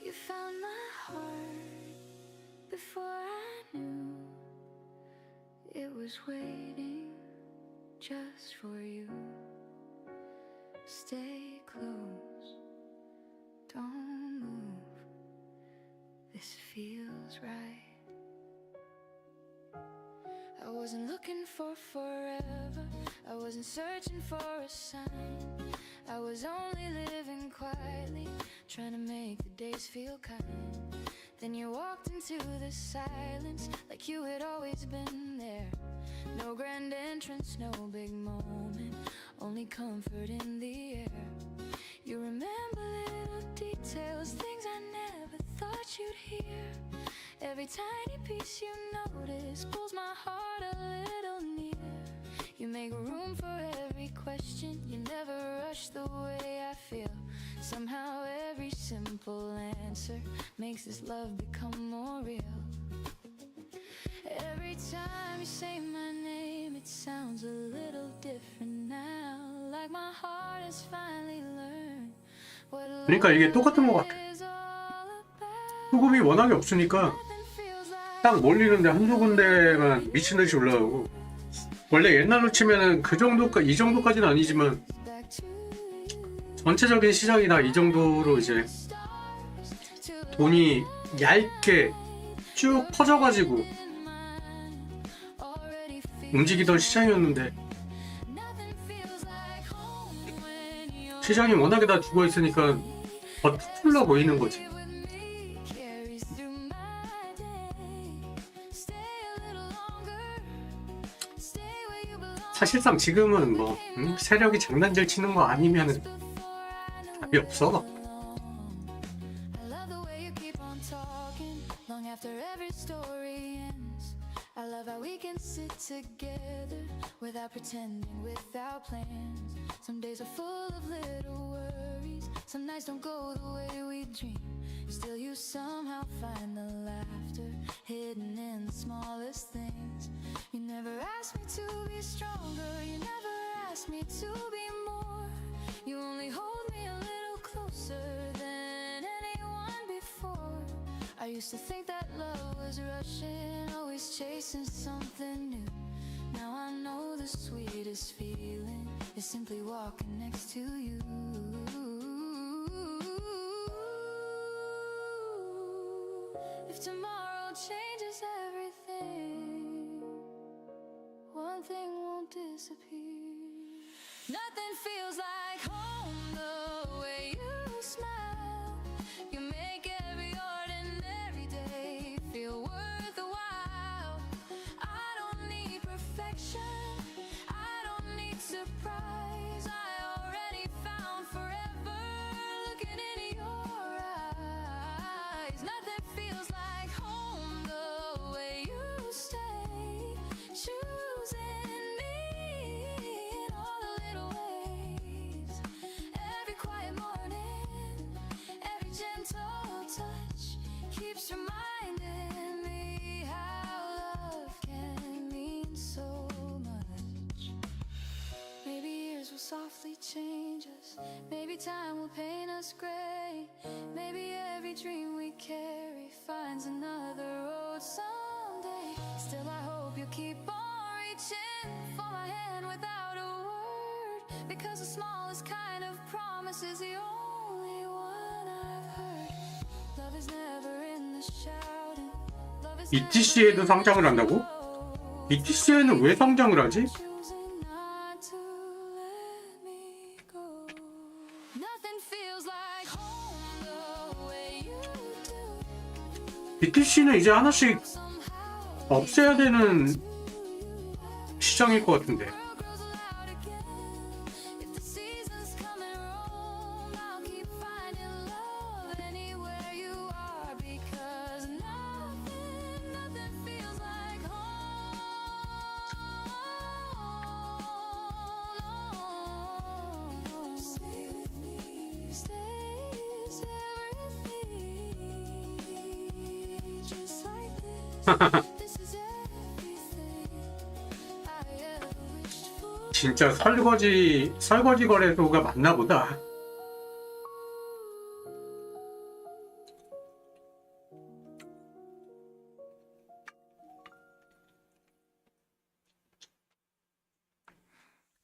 You found my heart before I knew it was waiting just for you. Stay close, don't move. This feels right. I wasn't looking for forever, I wasn't searching for a sign. I was only living quietly, trying to make the days feel kind. Then you walked into the silence like you had always been there. No grand entrance, no big moment, only comfort in the air. You remember little details, things I never thought you'd hear. Every tiny piece you notice pulls my heart a little near. You make room for every question, you never rush the way I feel. Somehow every simple answer makes this love become more real. Every time you say my name, it sounds a little different now. Like my heart has finally learned what 그러니까 이게 똑같은 것 같아. love is all about. 소금이 워낙에 없으니까 Nothing feels like 딱 몰리는데 한두 군데만 미친 듯이 올라가고. 원래 옛날로 치면은 그 정도까지, 이 정도까지는 아니지만 back to you. 전체적인 시장이 다 이 정도로 이제 돈이 얇게 쭉 퍼져가지고 Already feel 움직이던 시장이었는데 nothing feels like home when you're 시장이 워낙에 다 죽어 있으니까 더 풀러 보이는 거지. with me. Carries through my day. Stay a little longer. Stay where you belong. 사실상 지금은 뭐 세력이 장난질 치는 거 아니면은 답이 없어. I love the way you keep on talking long after every story ends. I love how we can sit together without pretending, without plans. Some days are full of little worries, some nights don't go the way we dream. Still you somehow find the laughter hidden in the smallest things. You never asked me to be stronger, you never asked me to be more. You only hold me a little closer than anyone before. I used to think that love was rushing, always chasing something new. Now I know the sweetest feeling is simply walking next to you. If tomorrow changes everything, one thing won't disappear. Nothing feels like home the way you smile. You make every ordinary day feel worth a while. I don't need perfection, I don't need surprise. I already found forever looking into your eyes. Nothing feels like home the way you stay, choosing me in all the little ways. Every quiet morning, every gentle touch keeps reminding me how love can mean so much. Maybe years will softly change us, maybe time will paint us gray, maybe every dream we carry finds another road someday. Still I hope you'll keep on reaching for my hand without a word, because the smallest kind of promise is the only one I've heard. Love is never in the shouting, love is ETC에도 성장을 한다고? ETC에는 왜 성장을 하지? choosing not to let me go. Nothing feels like home the way you do. ETC는 이제 하나씩 Somehow 없애야 되는 시장일 것 같은데. world grows loud again. If the seasons come and roam, I'll keep finding love anywhere you are, because nothing feels like home. Stay with me, stay with me, just like this. This is everything I ever wished for. 진짜 설거지 거래소가 맞나 보다.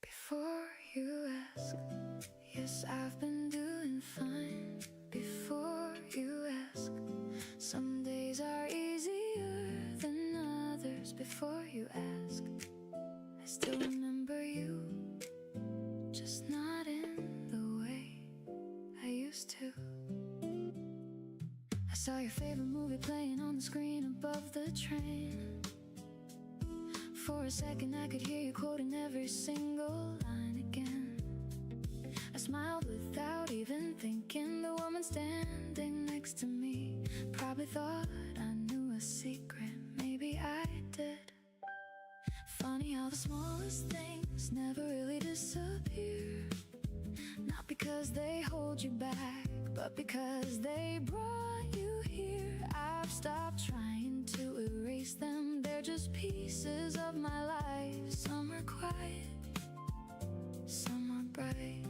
Before you ask, yes, I've been doing fine. Before you ask, some days are easier than others. Before you ask, I still remember you, just not in the way I used to. I saw your favorite movie playing on the screen above the train. For a second I could hear you quoting every single line again. I smiled without even thinking. The woman standing next to me probably thought I knew a secret. Maybe I did. Funny how the smallest things never really disappear. Not because they hold you back, but because they brought you here. I've stopped trying to erase them. They're just pieces of my life. Some are quiet, some are bright.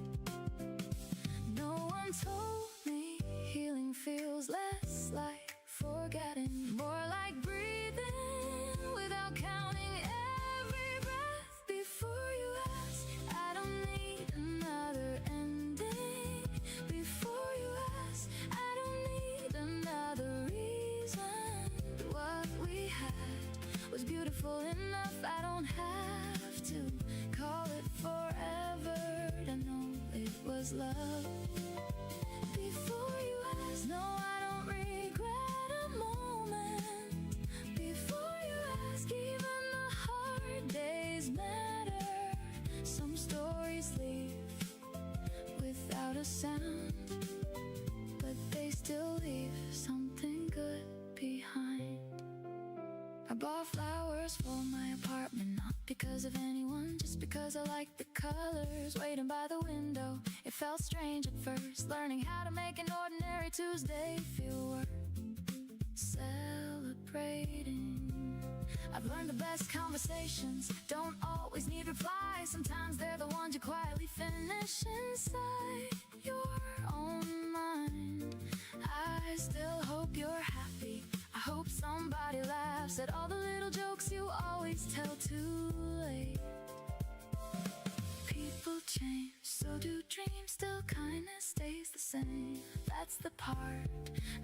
No one told me healing feels less like forgetting, more like breathing without counting every breath. Before you ask, I don't need another ending. Before you ask, I don't need another reason. What we had was beautiful enough. I don't have to call it forever to know it was love. Before you ask, no, I don't regret a moment. Before you ask, even the hard days matter. Some stories leave without a sound, but they still leave something good behind. I bought flowers for my apartment, not because of anyone, just because I liked the colors. Waiting by the window, it felt strange at first, learning how to make an ordinary Tuesday feel worth celebrating. I've learned the best conversations don't always need replies. Sometimes they're the ones you quietly finish inside your own mind. I still hope you're happy. I hope somebody laughs at all the little jokes you always tell too late. People change, so do dreams. Still kindness stays the same. That's the part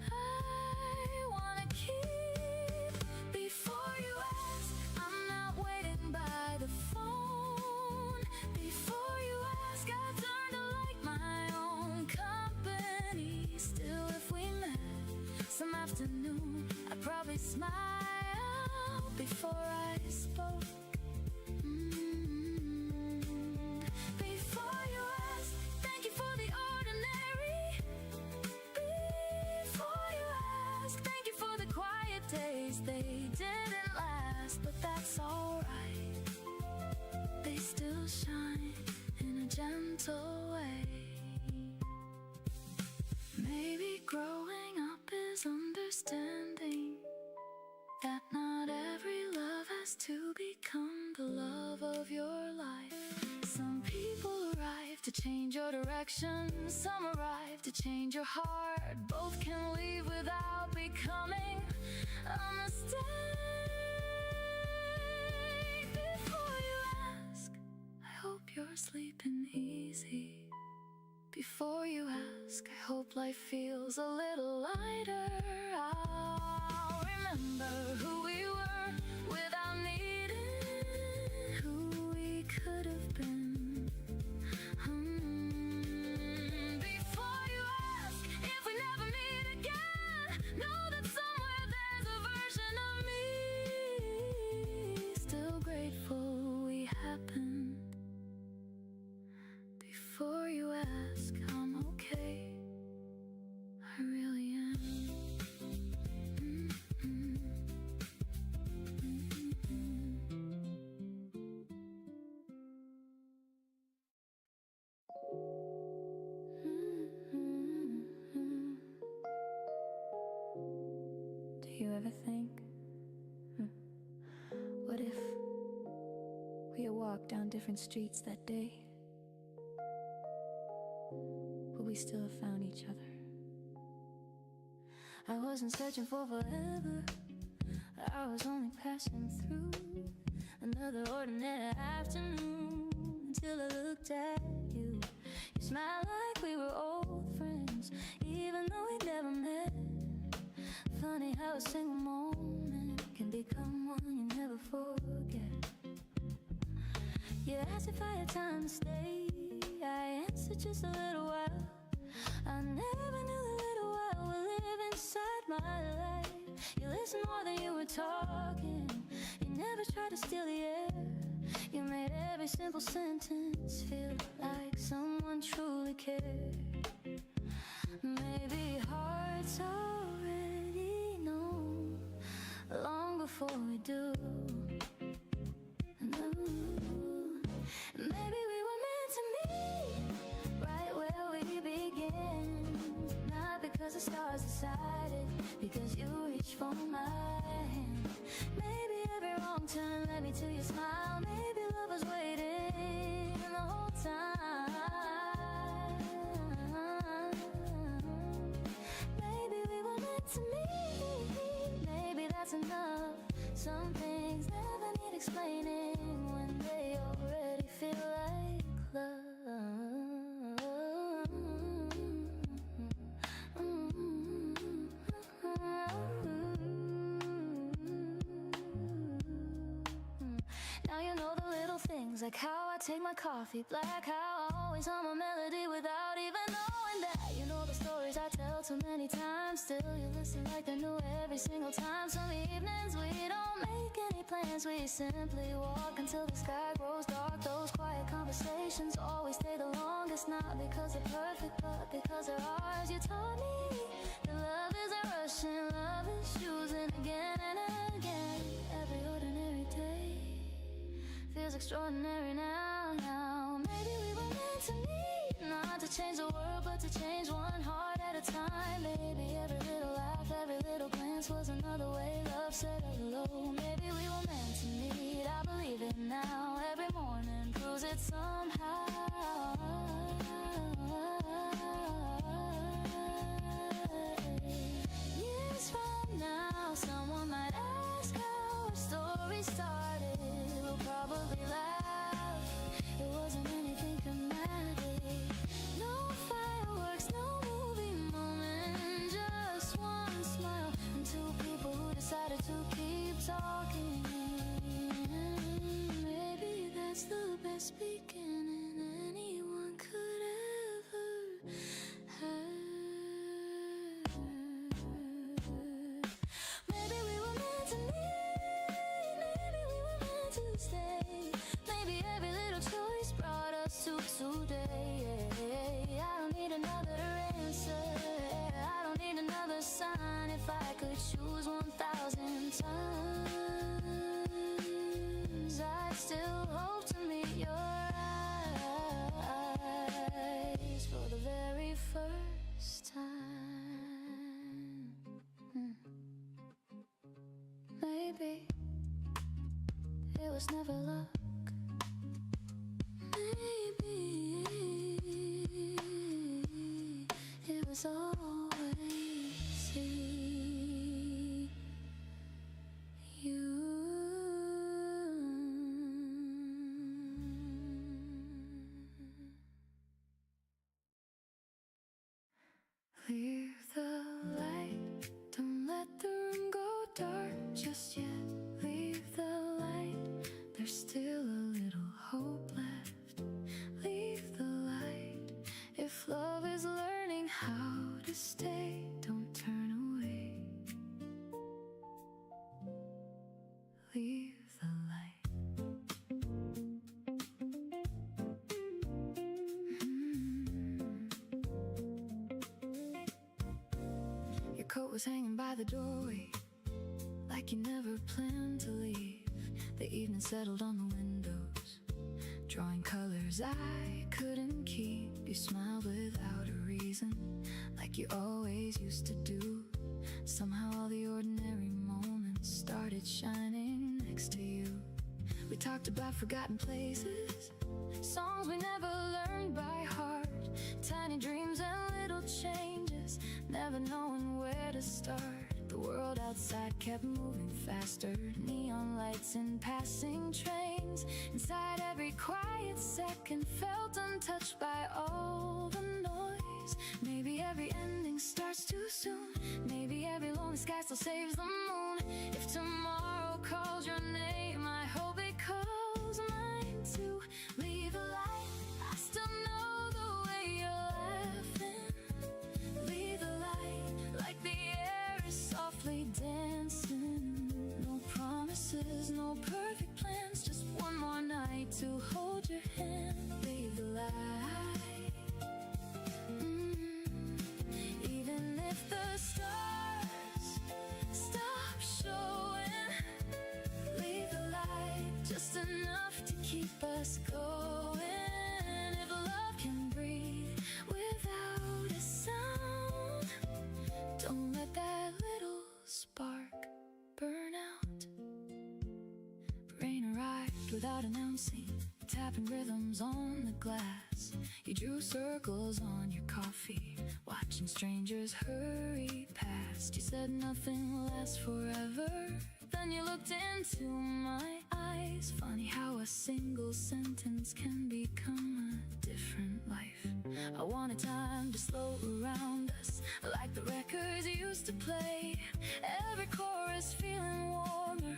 I wanna keep. Before you ask, I'm not waiting by the phone. Before you ask, I've learned to like my own company. Still, if we met some afternoon, I'd probably smile before I spoke. Before you ask, thank you for the ordinary. Before you ask, thank you for the quiet days. They didn't last, but that's alright. They still shine in a gentle way. Maybe growing up is understanding that not every love has to become the love of your life. Some people arrive to change your direction, some arrive to change your heart. Both can leave without becoming a mistake. Before you ask, I hope you're sleeping easy. Before you ask, I hope life feels a little lighter. I'll remember who we were without needing who we could have been. Before you ask if we never meet again, know that somewhere there's a version of me still grateful we happened. Before you ask, I'm okay. I really am. Do you ever think, what if we had walked down different streets that day? But we still have found each other. I wasn't searching for forever, I was only passing through another ordinary afternoon until I looked at you. You smiled like we were old friends, even though we never met. Funny how a single moment can become one you never forget. You asked if I had time to stay, I answered just a little while. I never knew the little while would live inside my life. You listened more than you were talking, you never tried to steal the air. You made every simple sentence feel like someone truly cared. Maybe hearts already know long before we do. Maybe we were meant to meet right where we began. Not because the stars decided, because you reached for my hand. Maybe every wrong turn led me to your smile. Maybe love was waiting the whole time. Maybe we were meant to meet. Maybe that's enough. Some things never need explaining when they already feel like love. Now you know the little things, like how I take my coffee black, how I always hum a melody without even knowing that. You know the stories I tell too many times, still you listen like they're new every single time. Some evenings we don't make any plans, we simply walk until the sky grows dark. Those quiet conversations always stay the longest, not because they're perfect, but because they're ours. You taught me that love isn't rushing, love is choosing again and again. Every ordinary day feels extraordinary now. Maybe we were meant to meet, not to change the world, but to change one heart at a time. Maybe every little laugh, every little glance was another way love said hello. Maybe we were meant to meet, I believe it now. Every morning proves it somehow. Years from now, someone might ask how our story started. We'll probably laugh, it wasn't anything dramatic. No fireworks, no movie moment, just one smile and two people last beginning anyone could ever have. Maybe we were meant to meet, maybe we were meant to stay. Maybe every little choice brought us to today. I don't need another answer, I don't need another sign. If I could choose 1,000 times, I'd still hope to meet your eyes for the very first time. Maybe it was never luck. Maybe it was always you. Leave the light, don't let the room go dark just yet. Leave the light, there's still a little hope left. Leave the light, if love is learning how to stay, don't turn away. Leave the light. Your coat was hanging by the doorway, like you never planned to leave. The evening settled on the windows, drawing colors I couldn't keep. You smiled without a reason, like you always used to do. Somehow all the ordinary moments started shining next to you. We talked about forgotten places, songs we never learned by heart, tiny dreams and little changes, never knowing where to start. The world outside kept moving faster, neon lights and passing trains. Inside every quiet second felt untouched by all the noise. Maybe every ending starts too soon, maybe every lonely sky still saves the moon. If tomorrow calls your name, I hope it calls mine too. Leave a light, I still know the way you're laughing. Leave the light, like the air is softly dancing. No promises, no perfect plans, just one more night to hold your hand. Leave the light. Even if the stars stop showing, leave the light, just enough to keep us going. If love can breathe without a sound, don't let that little spark burn out. Rain arrived without announcing, tapping rhythms on the glass. You drew circles on your coffee, watching strangers hurry past. You said nothing will last forever, then you looked into my eyes. Funny how a single sentence can become a different life. I wanted time to slow around us, like the records you used to play. Every chorus feeling warmer,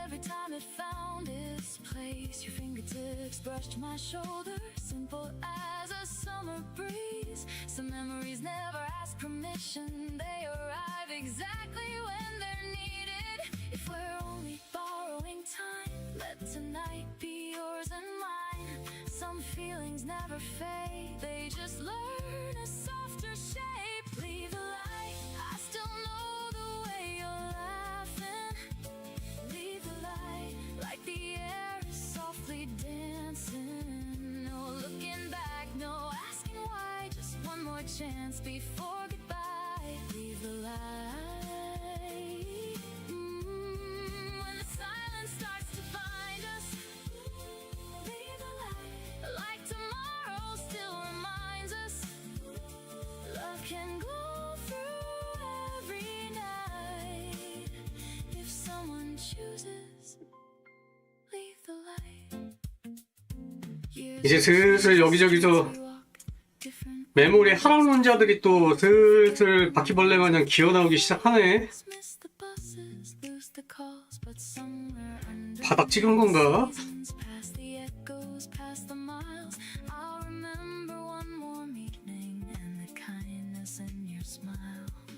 every time it found its place. Your fingertips brushed my shoulder, simple as a summer breeze. Some memories never ask permission, they arrive exactly when they're needed. If we're only borrowing time, let tonight be yours and mine. Some feelings never fade, they just learn a softer shape. Leave the light, I still know the way you're laughing. Leave the light, like the air is softly dancing. No looking back, no asking why, just one more chance before goodbye. Leave the light. When the silence starts to find us, leave the light, like tomorrow still reminds us. Love can go through every night if someone chooses. Leave the light. 이제 슬슬 여기저기서 메모리 할아론자들이 또 슬슬 바퀴벌레 마냥 기어나오기 시작하네. 바닥 찍은 건가? miles past the miles. I'll remember one more meeting and the kindness in your smile.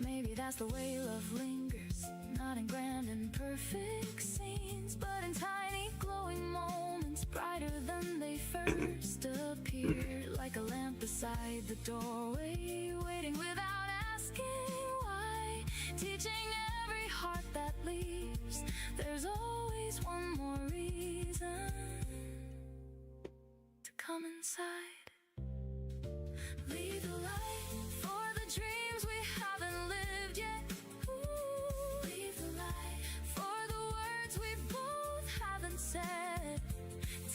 Maybe that's the way love lingers, not in grand and perfect scenes, but in tiny glowing moments, brighter than they first appeared. Like a lamp beside the doorway, waiting without asking why, teaching every heart that leaves there's always one more reason to come inside. Leave the light for the dreams we haven't lived yet. Ooh, leave the light for the words we both haven't said.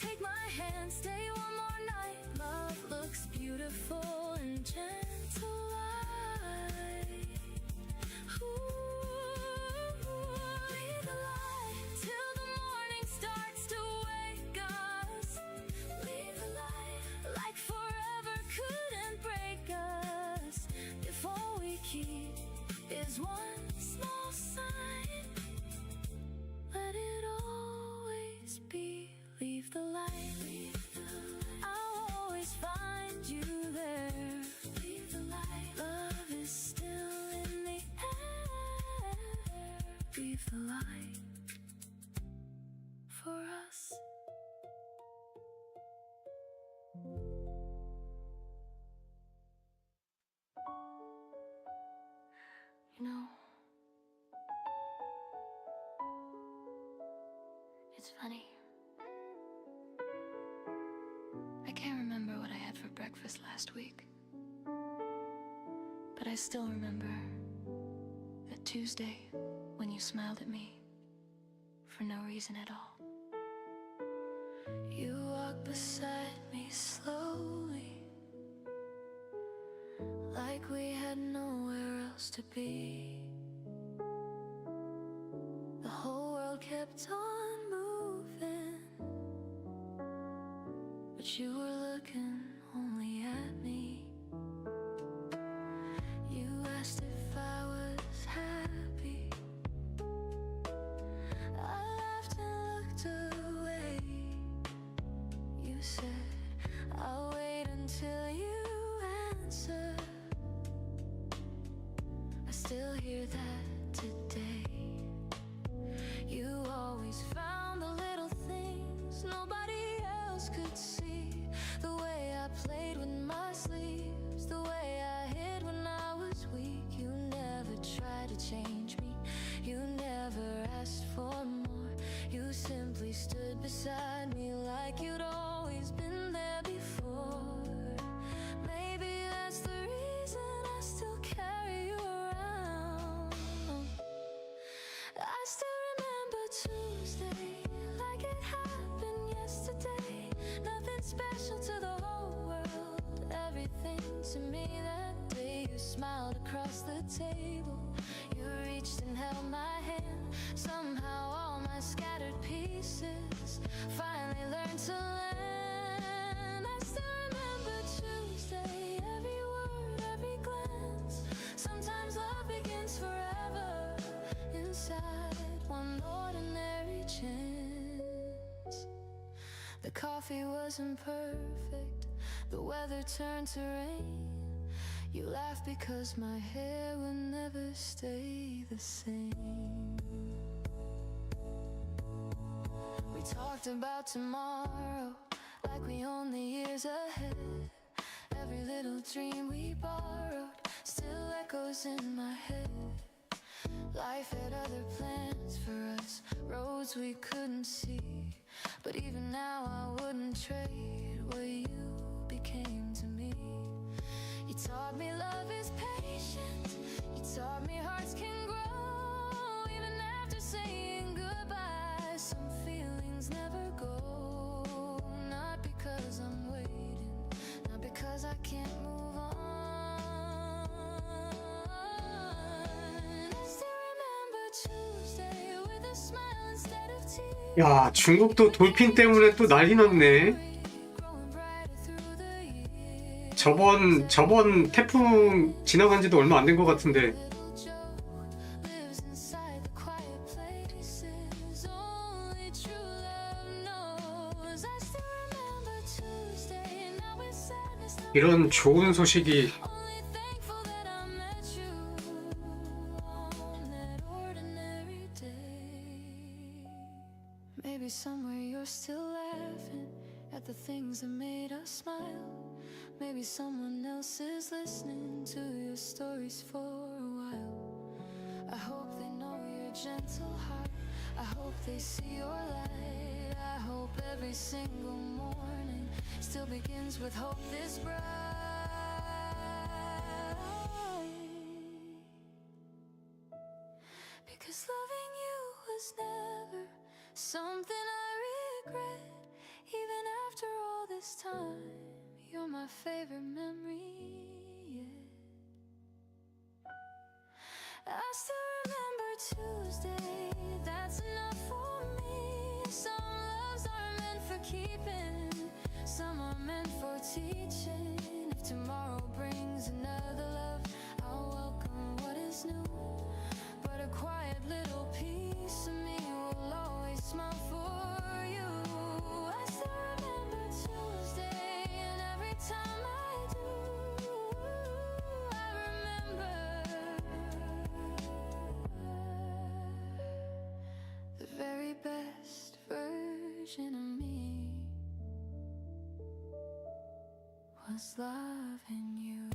Take my hand, stay one more night. Love looks beautiful in gentle light. Ooh, leave the light till the morning starts to wake us. Leave the light like forever couldn't break us. If all we keep is one small sign, let it always be. Leave the light. I'll always find you there. Leave the light. Love is still in the air. Leave the light for us. You know, it's funny. I can't remember what I had for breakfast last week, but I still remember that Tuesday when you smiled at me for no reason at all. You walked beside me slowly, like we had nowhere else to be. The whole world kept on moving, but you were looking only at me. You asked if I was happy. I laughed and looked away. You said, I'll wait until you answer. I still hear that today. You always found the little things nobody else could see. The way I played with my sleeves, the way I hid when I was weak. You never tried to change me, you never asked for more. You simply stood beside me like you'd always been there before. Maybe that's the reason I still carry you around. I still remember Tuesday like it happened yesterday. Nothing special to the whole world, everything to me that day. You smiled across the table, you reached and held my hand. Somehow all my scattered pieces finally learned to land. I still remember Tuesday, every word, every glance. Sometimes love begins forever inside one ordinary chance. The coffee wasn't perfect, the weather turned to rain. You laughed because my hair would never stay the same. We talked about tomorrow like we own the years ahead. Every little dream we borrowed still echoes in my head. Life had other plans for us, roads we couldn't see. But even now I wouldn't trade what you became to me. You taught me love is patient, you taught me hearts can grow. Even after saying goodbye, some feelings never go. Not because I'm waiting, not because I can't move on. I still remember Tuesday with a smile instead of tears. 야, 중국도 돌핀 때문에 또 난리 났네. 저번 태풍 지나간 지도 얼마 안 된 것 같은데. 이런 좋은 소식이 Only thankful that I met you on that ordinary day. Maybe somewhere you're still laughing at the things that made us smile. Maybe someone else is listening to your stories for a while. I hope they know your gentle heart. I hope they see your light. I hope every single morning still begins with hope this bright. Because loving you was never something I regret. Even after all this time, you're my favorite memory, yeah. I still remember Tuesday, that's enough for me. Some loves are meant for keeping, some are meant for teaching. If tomorrow brings another love, I'll welcome what is new. But a quiet little piece of me will always smile for you. I still remember Tuesday, and every time I do, I remember the very best version of me was loving you.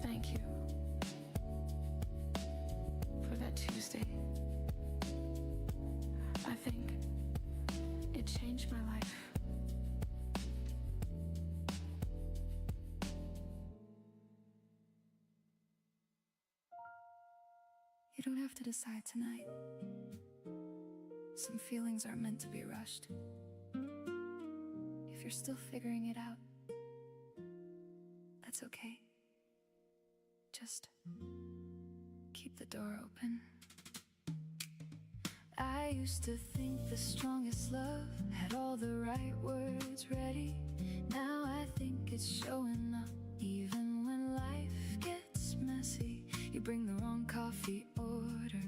Thank you for that Tuesday. I think it changed my life. You don't have to decide tonight. Some feelings aren't meant to be rushed. If you're still figuring it out, that's okay. Just keep the door open. I used to think the strongest love had all the right words ready. Now I think it's showing up even when life gets messy. You bring the wrong coffee order,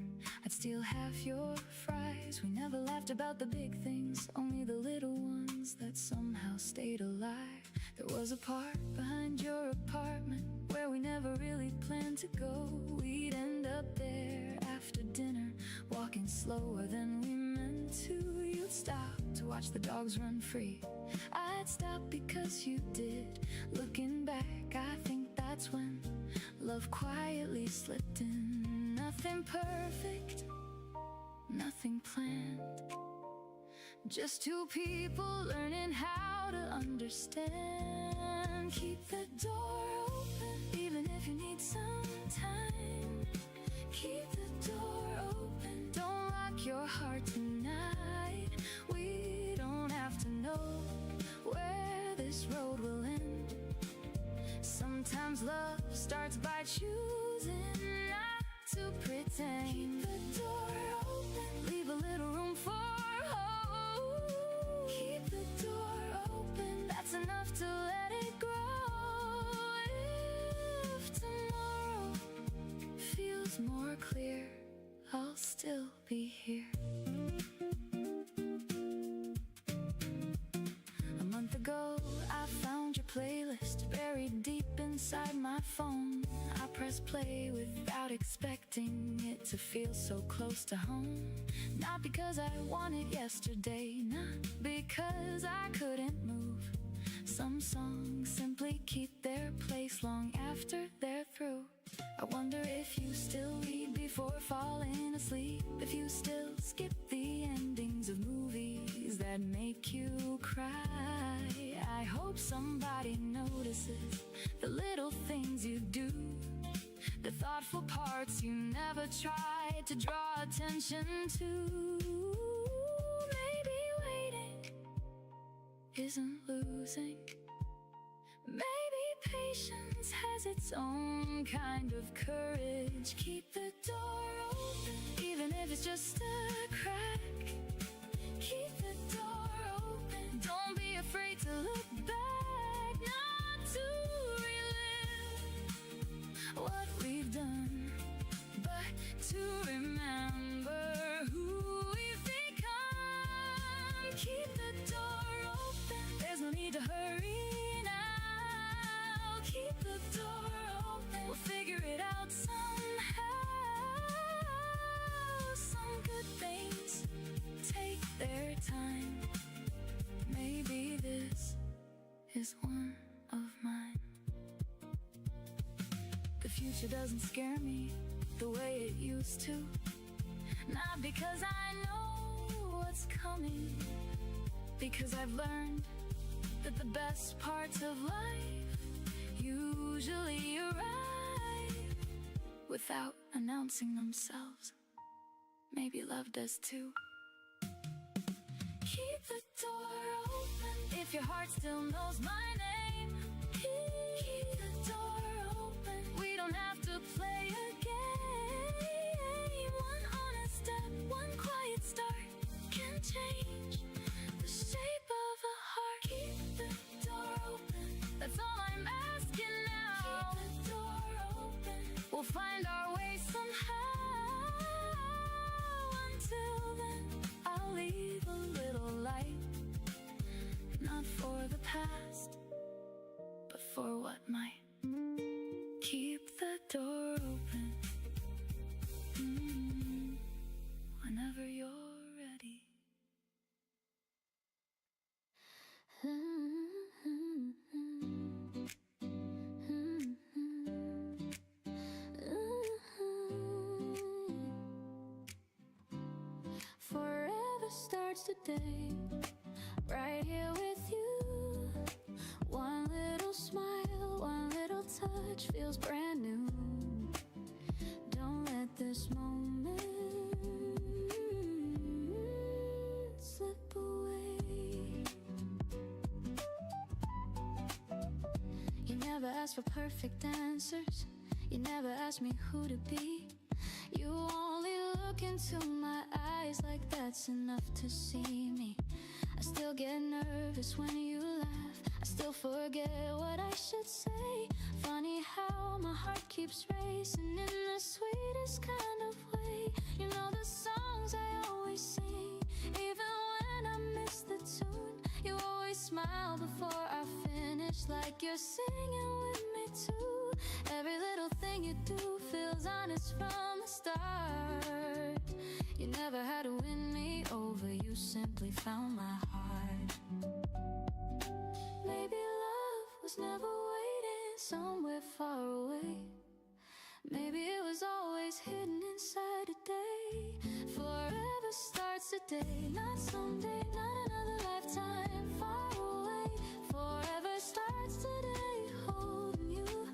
I'd steal half your fries. We never laughed about the big things, only the little ones that somehow stayed alive. There was a park behind your apartment where we never really planned to go. We'd end up there after dinner, walking slower than we meant to. You'd stop to watch the dogs run free. I'd stop because you did. Looking back, I think that's when love quietly slipped in. Nothing perfect, nothing planned, just two people learning how to understand. Keep the door open, even if you need some time. Keep the door open, don't lock your heart tonight. We don't have to know where this road will end. Sometimes love starts by choosing not to pretend. Keep the door open, leave a little room for hope. Keep the door open, that's enough to let it grow. If tomorrow feels more clear, I'll still be here. A month ago, I found your playlist buried deep inside my phone. I pressed play without expecting it to feel so close to home. Not because I wanted yesterday, not because I couldn't move. Some songs simply keep their place long after they're through. I wonder if you still read before falling asleep, if you still skip the endings of movies that make you cry. I hope somebody notices the little things you do, the thoughtful parts you never tried to draw attention to. Maybe waiting isn't losing. Maybe patience has its own kind of courage. Keep the door open, even if it's just a crack. Keep the door open, don't be afraid to look back. Not to relive what we've done, but to remember who we've become. Keep the door open. There's no need to hurry now. Keep the door open. We'll figure it out somehow. Some good things take their time. Maybe this is one of mine. The future doesn't scare me the way it used to. Not because I know what's coming, because I've learned that the best parts of life usually arrive without announcing themselves. Maybe love does too. Keep the door open if your heart still knows my name. Keep the door open. We don't have to play a game. One honest step, one quiet start can change the shape of a heart. Keep the door open. That's all I'm asking now. Keep the door open. We'll find our way somehow. Until then, I'll leave a little light, not for the past, but for what might. Keep the door open. Whenever you're ready. Forever starts today, right here with you. One little smile, one little touch feels brand new. Don't let this moment slip away. You never asked for perfect answers. You never asked me who to be. You only look into my eyes like that's enough to see me. I still get nervous when you laugh. I still forget what I should say. Funny how my heart keeps racing in the sweetest kind of way. You know the songs I always sing, even when I miss the tune. You always smile before I finish, like you're singing with me too. Every little thing you do feels honest from the start. You never had to win me over, you simply found my heart. Maybe love was never waiting somewhere far away. Maybe it was always hidden inside a day. Forever starts today, not someday, not another lifetime far away. Forever starts today, holding you.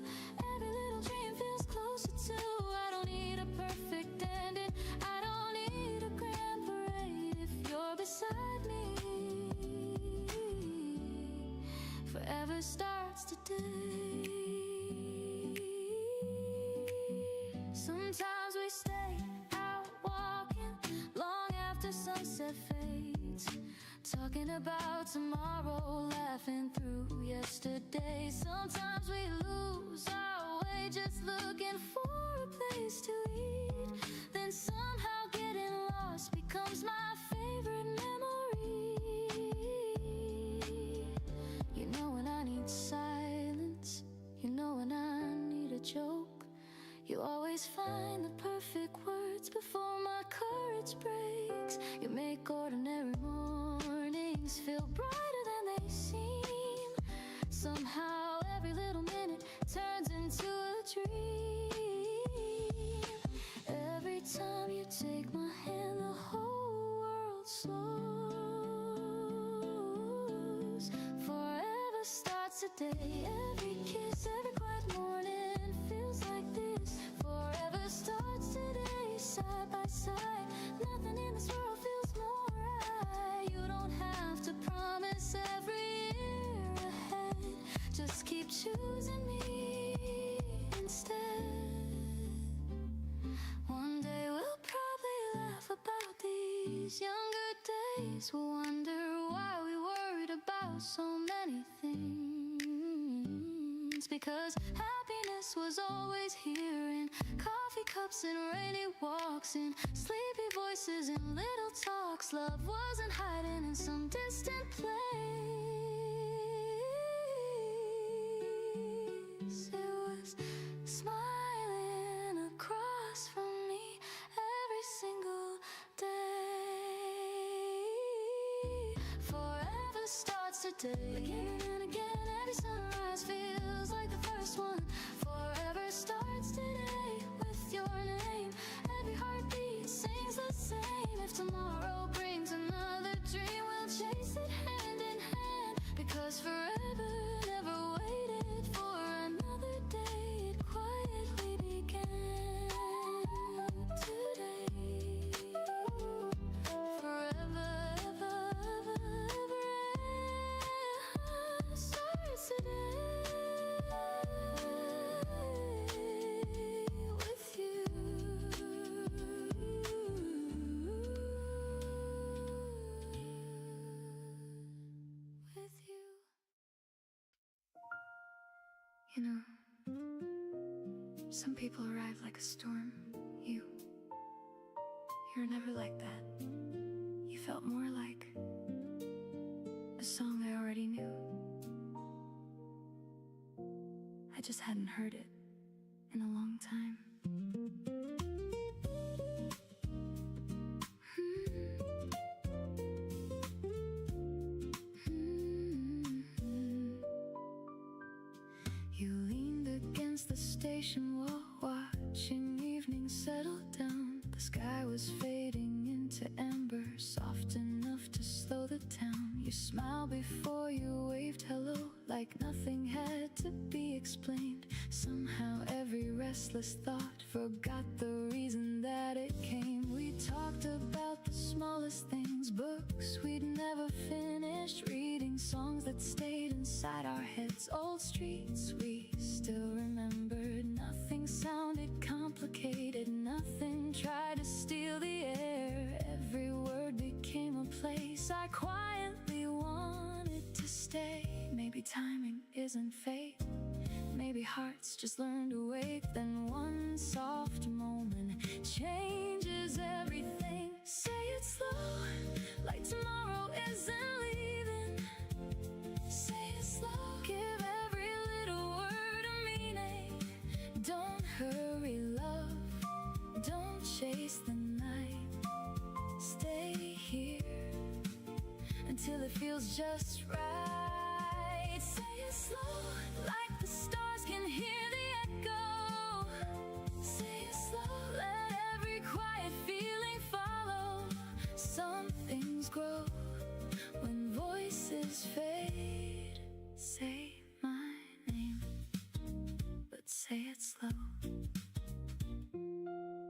Every little dream feels closer to. I don't need a perfect ending, I don't need a grand parade if you're beside me. Forever starts today. Sometimes we stay out walking long after sunset fades, talking about tomorrow, laughing through yesterday. Sometimes we lose our way just looking for a place to eat. Then somehow getting lost becomes my favorite memory. You know when I need silence, you know when I need a joke. You always find the perfect words before my courage breaks. You make ordinary mornings feel brighter than they seem. Somehow every little minute turns into a dream. Every time you take my hand, the whole world slows. Forever starts today. Every kiss, every quiet morning feels like this. Forever starts today, side by side. Nothing in this world feels more right. You don't have to promise every year ahead. Just keep choosing me instead. One day we'll probably laugh about these younger days. We'll wonder why we worried about so many things. Because happiness was always here in coffee cups and rainy walks, and sleepy voices and little talk. talks. Love wasn't hiding in some distant place. It was smiling across from me every single day. Forever starts today. Again and again, every sunrise feels like the first one. Forever starts today with your name. Every heartbeat sings the same. If tomorrow brings another dream, we'll chase it hand in hand. Because forever never waited for another day. It quietly began today. Forever, ever, ever, ever starts today with you. With you. You know, some people arrive like a storm. You're never like that. You felt more like a song I already knew. I just hadn't heard it in a long time. You leaned against the station wall, watching evening settle down. The sky was fading into amber, soft enough to slow the town. You smiled before you waved hello, like nothing had to be explained. Somehow every restless thought forgot the reason that it came. We talked about the smallest things, books we'd never finished reading, songs that stayed inside our heads, old streets we still remembered. Nothing sounded complicated, nothing tried to steal the air. Every word became a place I quietly wanted to stay. Maybe timing isn't fate, maybe hearts just learn to wait. Then one soft moment changes everything. Say it slow, like tomorrow isn't leaving. Say it slow, give every little word a meaning. Don't hurry, love, don't chase the night. Stay here until it feels just right. Say it slow, like the stars can hear the echo. Say it slow, let every quiet feeling follow. Some things grow when voices fade. Say my name, but say it slow.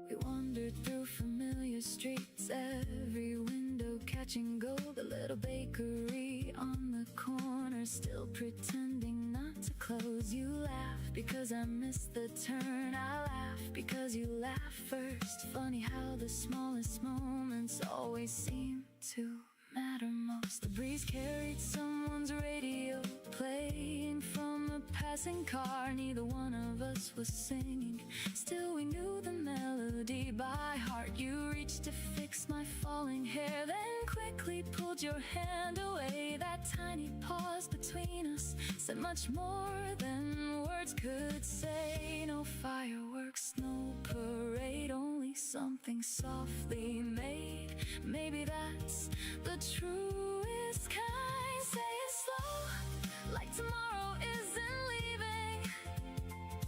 We wandered through familiar streets, every window catching gold. The little bakery on the corner, still pretending not to close. You laugh because I missed the turn, I laugh because you laugh first. Funny how the smallest moments always seem to matter most. The breeze carried someone's radio, playing from a passing car. Neither one of us was singing, still we knew the melody by heart. You reached to fix my falling hair, then quickly pulled your hand away. That tiny pause between us said much more than words could say. No fireworks, no parade, only something softly made. Maybe that's the truest kind. Say it slow, like tomorrow isn't leaving.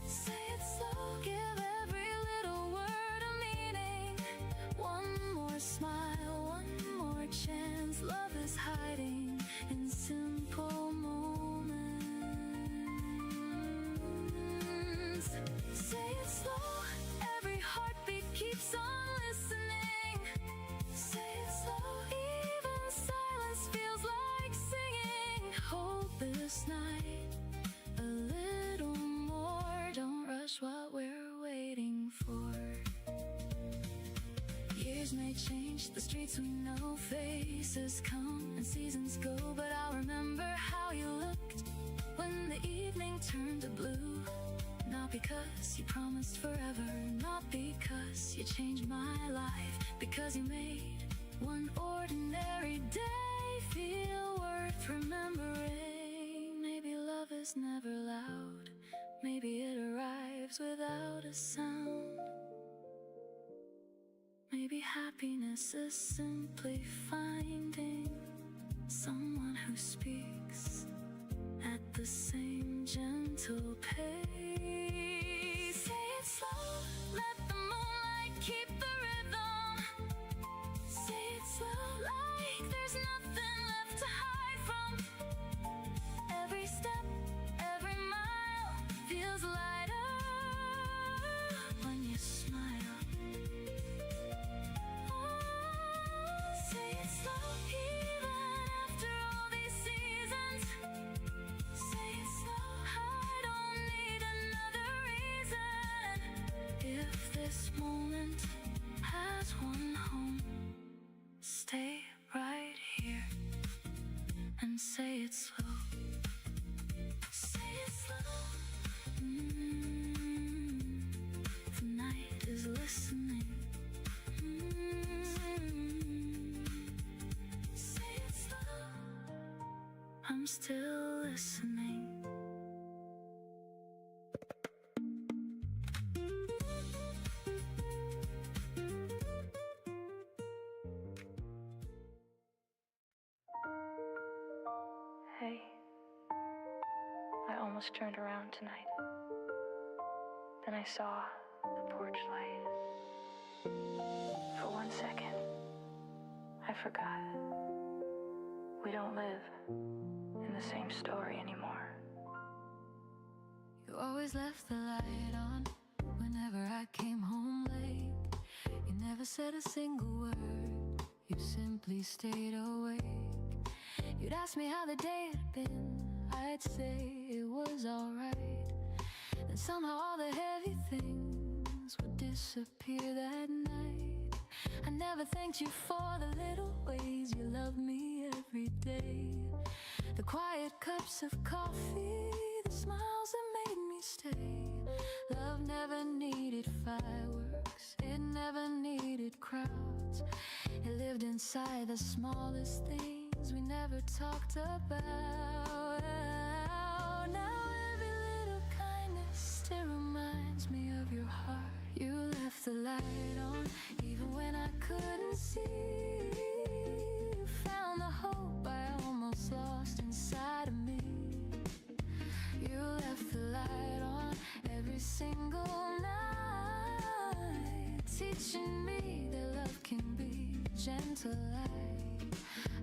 Say it slow, give every little word a meaning. One more smile, one more chance. Love is hiding in simple moments. Say it slow, every heartbeat keeps on listening. Say it slow, even silence feels like singing. Hold this night a little more, don't rush what we're waiting for. Years may change, the streets we know, faces come and seasons go, but I'll remember how you looked when the evening turned to blue. Not because you promised forever, not because you changed my life, because you made One ordinary day feel worth remembering. Maybe love is never loud. Maybe it arrives without a sound. Maybe happiness is simply finding someone who speaks at the same gentle pace. Say it slow, let the moonlight keep the rhythm. Say it slow, like there's nothing left to hide from. Every step, every mile feels lighter when you smile. Say it slow, even after all these seasons. Say it slow, I don't need another reason. If this moment has one home, stay right here and say it slow. Say it slow. The night is listening. Say it slow. I'm still listening. Hey, I almost turned around tonight. Then I saw the porch light. For 1 second, I forgot. We don't live in the same story anymore. You always left the light on whenever I came home late. You never said a single word, you simply stayed awake. You'd ask me how the day had been, I'd say it was alright. Then somehow all the heavy things would disappear that night. I never thanked you for the little ways you loved me every day. The quiet cups of coffee, the smiles that made me stay. Love never needed fireworks, it never needed crowds. It lived inside the smallest things we never talked about. Now every little kindness still reminds me of your heart. You left the light on even when I couldn't see. You found the hope I almost lost inside of me. You left the light on every single night, teaching me that love can be gentle light.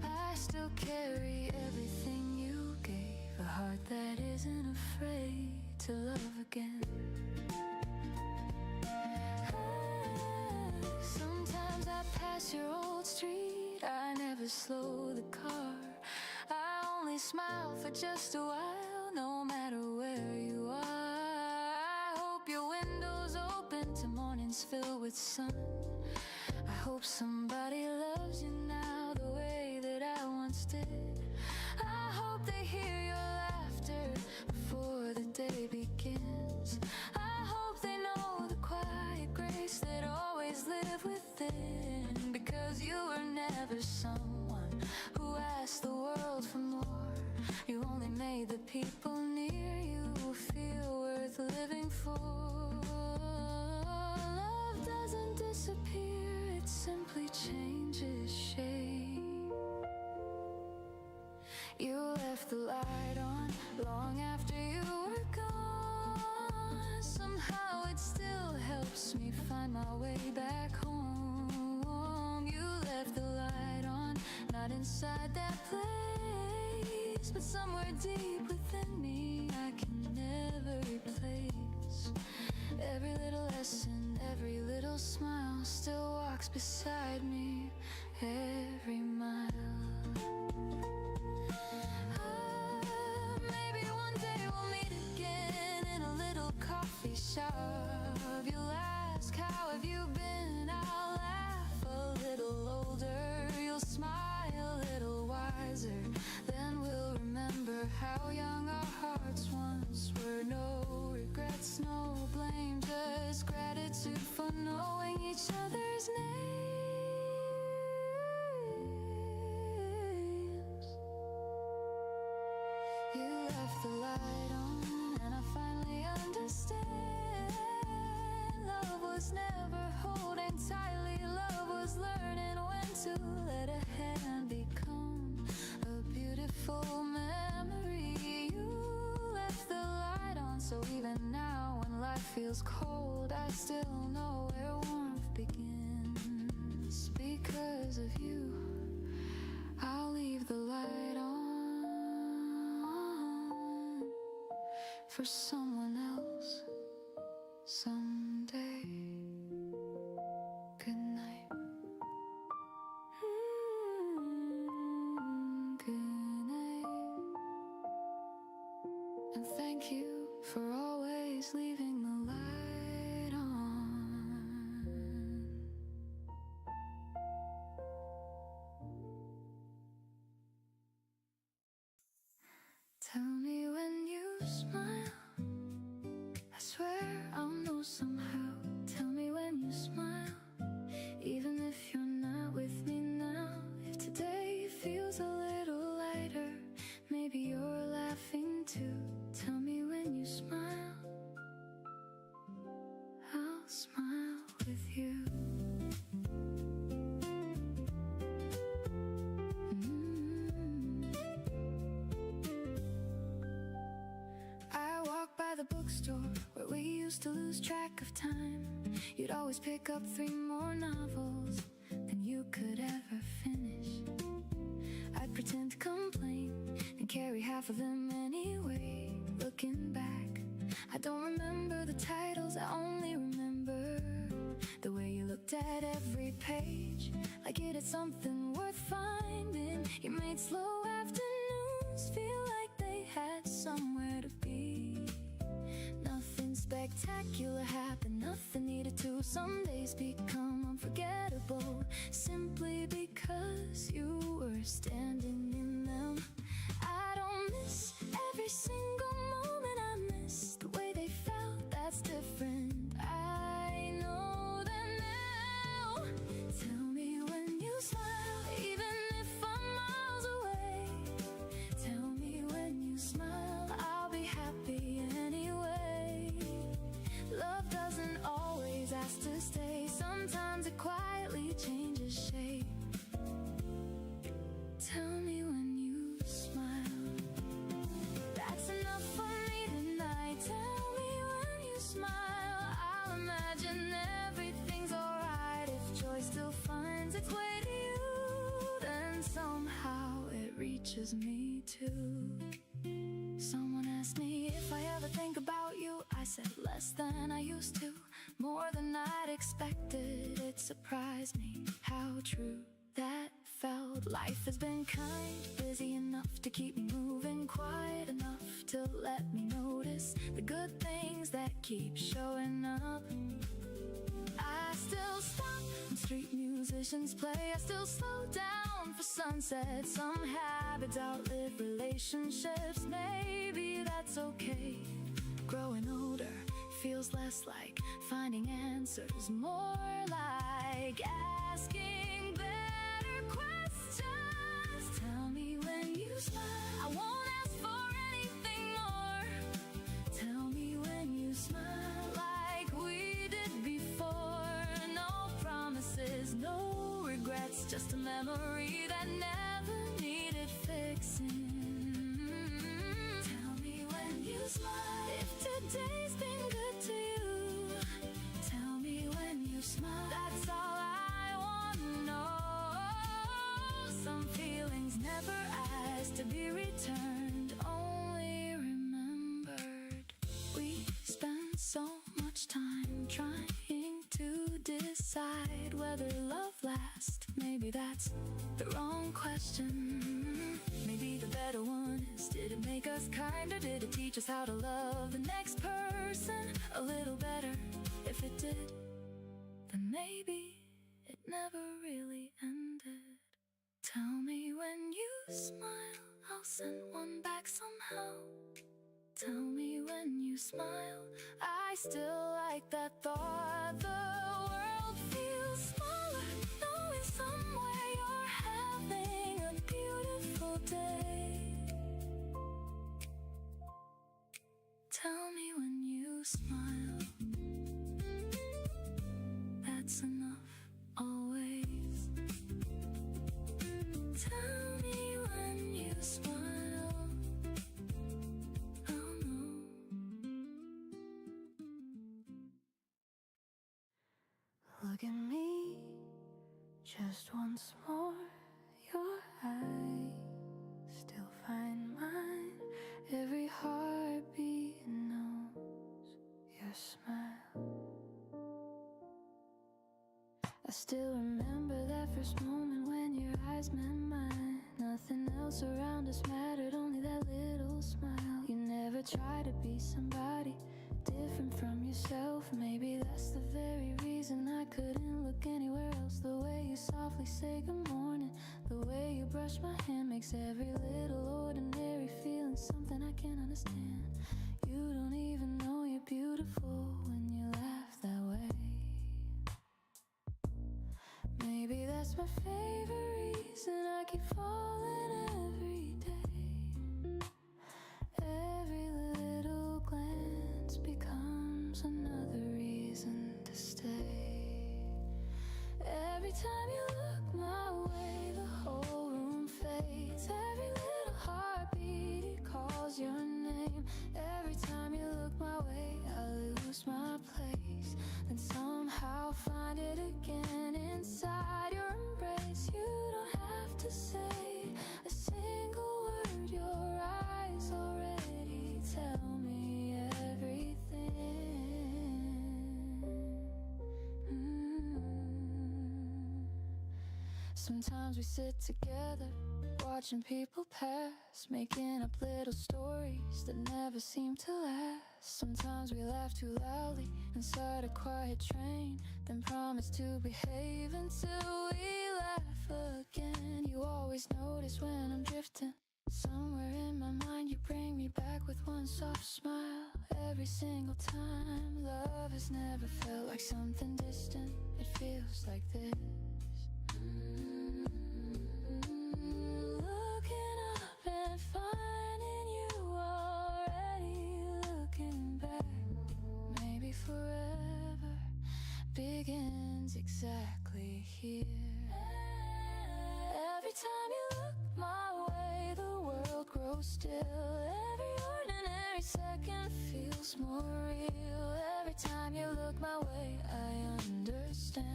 I still carry everything you gave, a heart that isn't afraid to love again. Sometimes I pass your old street, I never slow the car. I only smile for just a while, no matter where you are. I hope your window's open to mornings filled with sun. I hope somebody loves you now the way that I once did. I hope they hear your laughter before the day begins. I hope they know the quiet grace that always lived within. Because you were never someone who asked the world for more. You only made the people near you feel worth living for. Love doesn't disappear, it simply changes shape. You left the light on long after you were gone. Somehow it still helps me find my way back home. You left the light on, not inside that place, but somewhere deep within me I can never replace. Every little lesson, every little smile still walks beside me every mile. Maybe one day we'll meet again in a little coffee shop. You'll ask, how have you been? I'll laugh a little older. You'll smile a little wiser. Then we'll remember how young our hearts once were. No regrets, no blame, just gratitude for knowing each other's name. left the light on, and I finally understand. Love was never holding tightly, love was learning when to let a hand become a beautiful memory. You left the light on, so even now when life feels cold, I still know where warmth begins. Because of you, I'll leave the light on for someone else someday. Good night. Good night. And thank you for always leaving the light on. Tell me when you smile, I swear I'll know somehow. Tell me when you smile, even if you're not with me now. If today feels a little lighter, maybe you're laughing too. Tell me when you smile, I'll smile with you. I walk by the bookstore where we used to lose track of time. You'd always pick up 3 more novels than you could ever finish. I'd pretend to complain and carry half of them anyway. Looking back, I don't remember the titles, I only remember the way you looked at every page, like it had something worth finding. You made slow afternoons feel like they had somewhere to be. Nothing spectacular happened, nothing needed to. Some days become unforgettable simply because you were standing in them. I don't miss every single moment, I miss the way they felt. That's different, I know that now. Tell me when you smile, even if I'm miles away. Tell me when you smile, I'll be happy anyway. Love doesn't always ask to stay, sometimes it quietly changes shape. Tell me when you smile, that's enough for me tonight. Tell me when you smile, I'll imagine everything's alright. If joy still finds its way to you, then somehow it reaches me too. Someone asked me if I ever think about you. I said less than I used to, more than I'd expected. It surprised me how true that felt. Life has been kind, busy enough to keep me moving, quiet enough to let me notice the good things that keep showing up. I still stop when street musicians play, I still slow down for sunset. Some habits outlive relationships, maybe that's okay. Growing older feels less like finding answers, more like asking better questions. Tell me when you smile, I won't ask for anything more. Tell me when you smile like we did before. No promises, no regrets, just a memory that never needed fixing. Tell me when you smile, if today's been good to you. Tell me when you smile, that's all I wanna know. Some feelings never asked to be returned, only remembered. We spend so much time trying to decide whether love lasts. Maybe that's the wrong question. Maybe the better one is, did it make us kinder? Did it teach us how to love the next person a little better? If it did, then maybe it never really ended. Tell me when you smile, I'll send one back somehow. Tell me when you smile, I still like that thought. The world feels smaller, knowing somewhere you're having a beautiful day. Just once more, your eyes still find mine. Every heartbeat knows your smile. I still remember that first moment when your eyes met mine. Nothing else around us mattered, only that little smile. You never tried to be somebody different from yourself. Maybe that's the very reason I couldn't look anywhere else. The way you softly say good morning, the way you brush my hand, makes every little ordinary feeling something I can't understand. You don't even know you're beautiful when you laugh that way. Maybe that's my favorite reason I keep falling every day. Every little glance becomes another reason to stay. Every time you look my way, the whole room fades. Every little heartbeat calls your name. Every time you look my way, I lose my place, then somehow find it again inside your embrace. You don't have to say a single word, your eyes already tell me everything. Sometimes we sit together, watching people pass, making up little stories that never seem to last. Sometimes we laugh too loudly inside a quiet train, then promise to behave until we laugh again. You always notice when I'm drifting. Somewhere in my mind you bring me back with one soft smile. Every single time, love has never felt like something distant. It feels like this. Looking up and finding you already looking back. Maybe forever begins exactly here. Every time you look my way, the world grows still. Every ordinary second feels more real. Every time you look my way, I understand.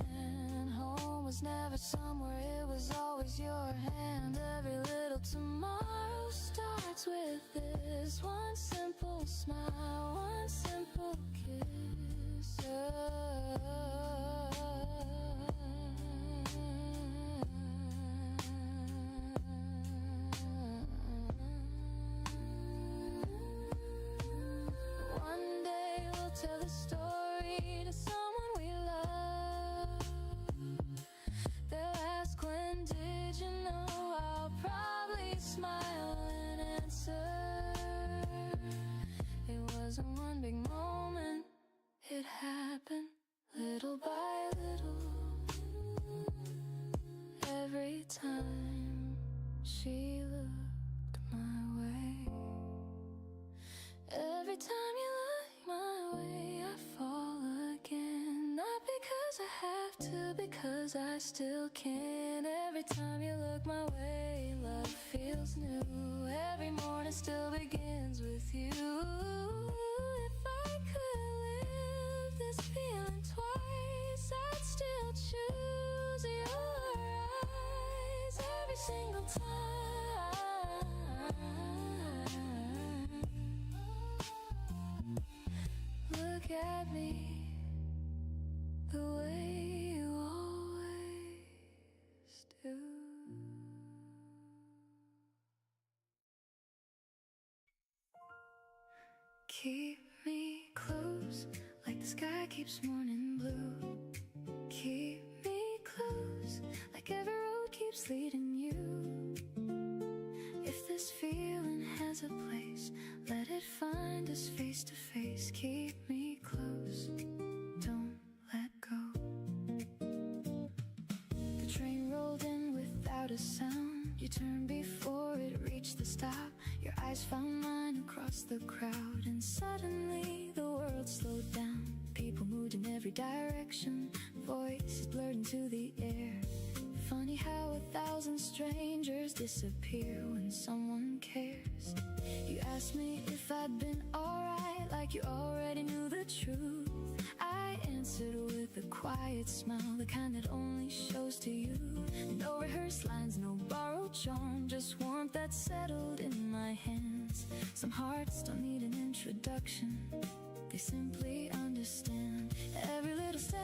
Home was never somewhere, it was always your hand. Every little tomorrow starts with this one simple smile, one simple kiss. One day we'll tell the story to someone we love. They'll ask, when did you know? I'll probably smile and answer, it wasn't one big moment, it happened little by little. Every time she looked my way, every time you look my way, I fall again. Not because I have to, because I still can. Every time you look my way, love feels new. Every morning still begins with you. If I could live this feeling twice, I'd still choose your eyes every single time. Look at me the way you always do. Keep me close, like the sky keeps morning blue. Keep me close, like every road keeps leading you. If this feeling has a place, let it find us face to face. Keep me close, don't let go. The train rolled in without a sound. You turned before it reached the stop. Your eyes found mine across the crowd, and suddenly the world slowed down. People moved in every direction, voices blurred into the air. Funny how 1,000 strangers disappear when someone cares. You asked me if I'd been alright, like you already knew the truth. I I answered with a quiet smile, the kind that only shows to you. No rehearsed lines, no borrowed charm, just warmth that settled in my hands. Some hearts don't need an introduction, they simply understand. Every little step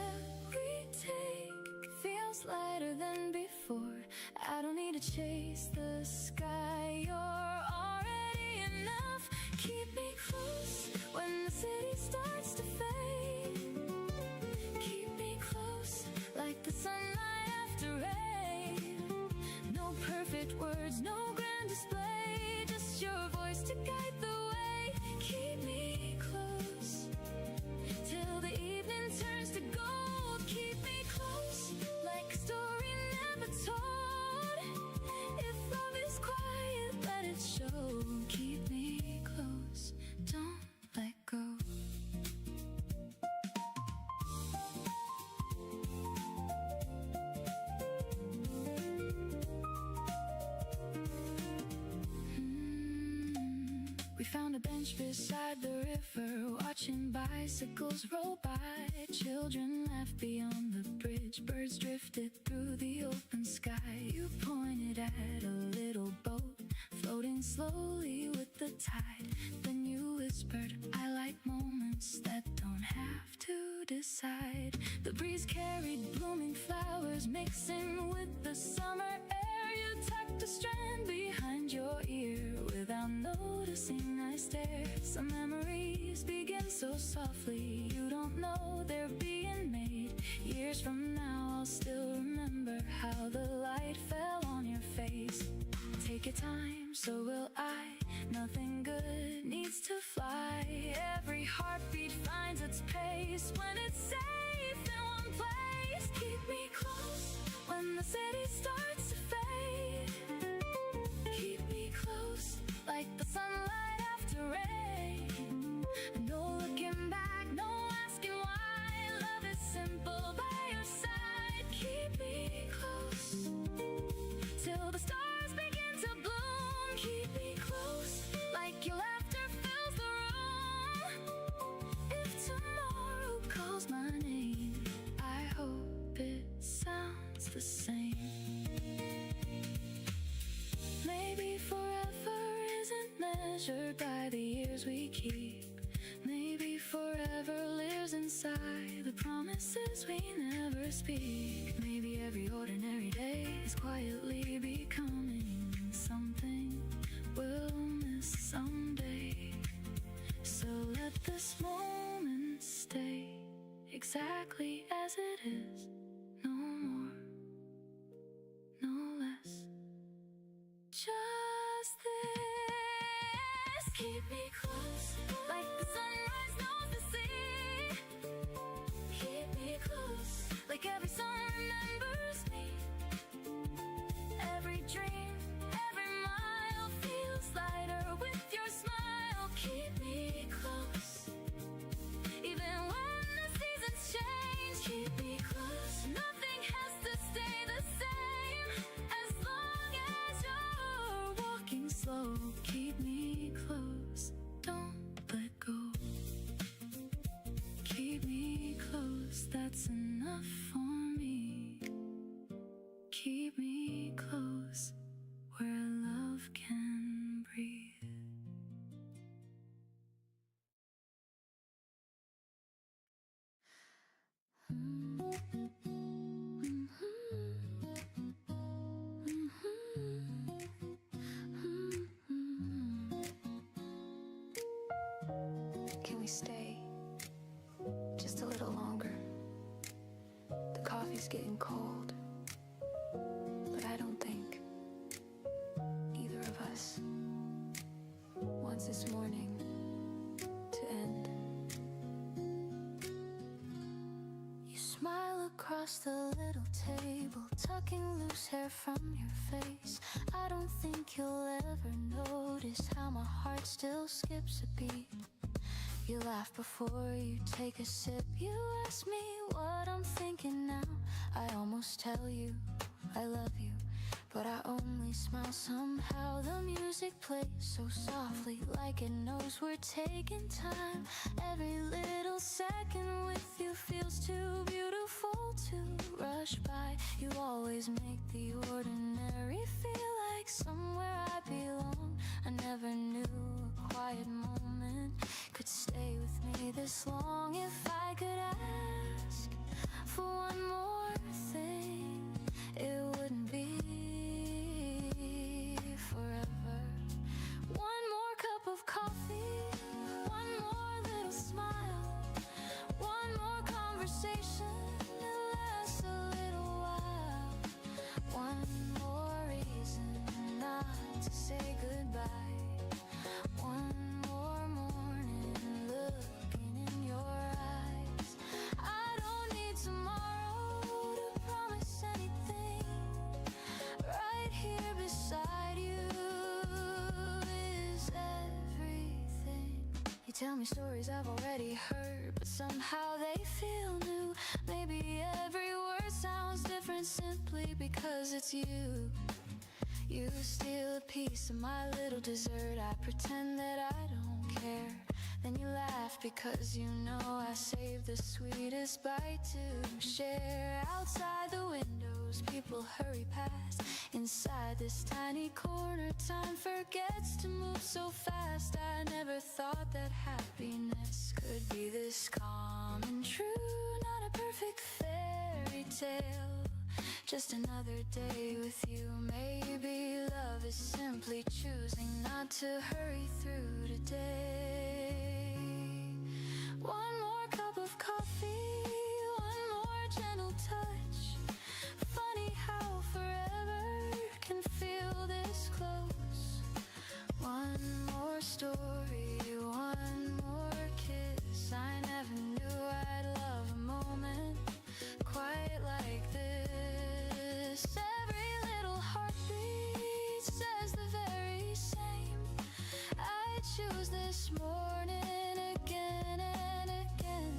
we take feels lighter than before. I don't need to chase the sky, you're already enough. Keep me close when the city starts to fade. Keep me close like the sunlight after rain. No perfect words, no grand display, just your voice to guide the way. Keep me close till the evening turns to gold. Keep me close like a story never told. If love is quiet, let it show. Keep me close, don't let go. We found a bench beside the river, watching bicycles roll by. Children laughed beyond the bridge, birds drifted through the open sky. You pointed at a little boat, floating slowly with the tide. Then you whispered, I like moments that don't have to decide. The breeze carried blooming flowers, mixing with the summer air. You tucked a strand behind your ear, without noticing I stare. Some memories begin so softly, you don't know they're being made. Years from now I'll still remember how the light fell on your face. Take your time, so will I. Nothing good needs to fly. Every heartbeat finds its pace when it's safe in one place. Keep me close when the city starts to fade. Keep me close like the sunlight after rain. No looking back, no asking why. Love is simple by your side. Keep me close till the stars begin to bloom. Keep me close like your laughter fills the room. If tomorrow calls my name, I hope it sounds the same. Maybe forever isn't measured by the years we keep. Maybe forever lives inside the promises we never speak. Maybe every ordinary day is quietly becoming something we'll miss someday. So let this moment stay exactly as it is. No more, no less. Just this. Keep me close like the sunrise knows the sea. Keep me close like every song remembers me. Every dream, every mile feels lighter with your smile. Keep me close even when the seasons change. Keep me close, nothing has to stay the same. As long as you're walking slow, keep me close, don't let go. Keep me close, that's enough for me. Keep me close where love can breathe. Can we stay just a little longer? The coffee's getting cold, but I don't think either of us wants this morning to end. You smile across the little table, tucking loose hair from your face. I don't think you'll ever notice how my heart still skips a beat. You laugh before you take a sip. You ask me what I'm thinking now. I almost tell you I love you, but I only smile somehow. The music plays so softly, like it knows we're taking time. Every little second with you feels too beautiful to rush by. You always make the ordinary feel like somewhere I belong. I never knew a quiet moment could stay with me this long. If I could ask for one more thing, it wouldn't be forever. One more cup of coffee, one more little smile, one more conversation that lasts a little while, one more reason not to say goodbye, one more morning looking in your eyes. I don't need tomorrow to promise anything. Right here beside you is everything. You tell me stories I've already heard, but somehow they feel new. Maybe every word sounds different simply because it's you. You steal a piece of my little dessert. I pretend that I don't care. Then you laugh because you know I saved the sweetest bite to share. Outside the windows, people hurry past. Inside this tiny corner, time forgets to move so fast. I never thought that happiness could be this calm and true. Not a perfect fairy tale, just another day with you. Maybe love is simply choosing not to hurry through today. One more cup of coffee, one more gentle touch. Funny how forever can feel this close. One more story, one more kiss. I never knew I'd love a moment quite like this. Every little heartbeat says the very same. I choose this morning again and again.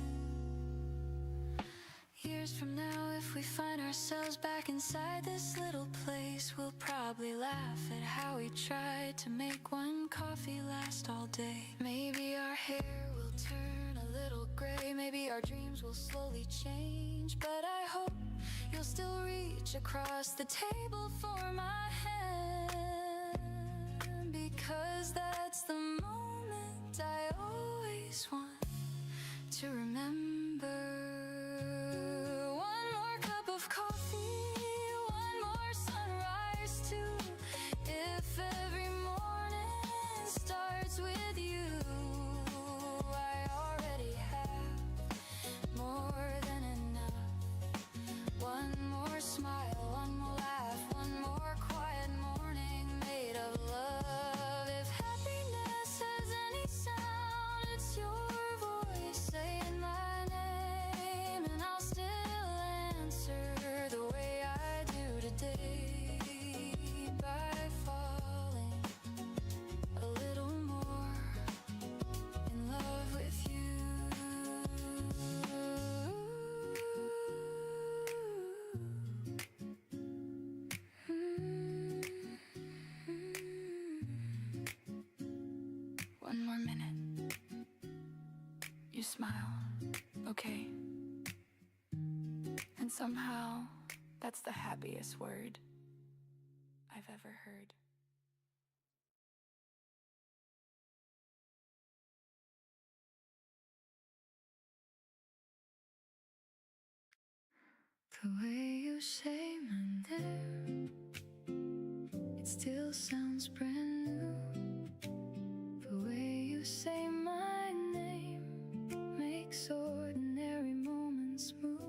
Years from now, if we find ourselves back inside this little place, we'll probably laugh at how we tried to make one coffee last all day. Maybe our hair will turn a little gray, maybe our dreams will slowly change, but I hope you'll still reach across the table for my hand, because that's the moment I always want to remember. One more cup of coffee, one more sunrise too. If every morning starts with you, I already have more than enough. One more smile, one more laugh, one more quiet morning made of love. If happiness has any sound, it's your voice saying my name, and I'll still answer the way I do today, by falling a little more in love with you. One more minute. You smile, okay? And somehow, that's the happiest word I've ever heard. The way you say my name, it still sounds brand new. The way you say my name makes ordinary moments move.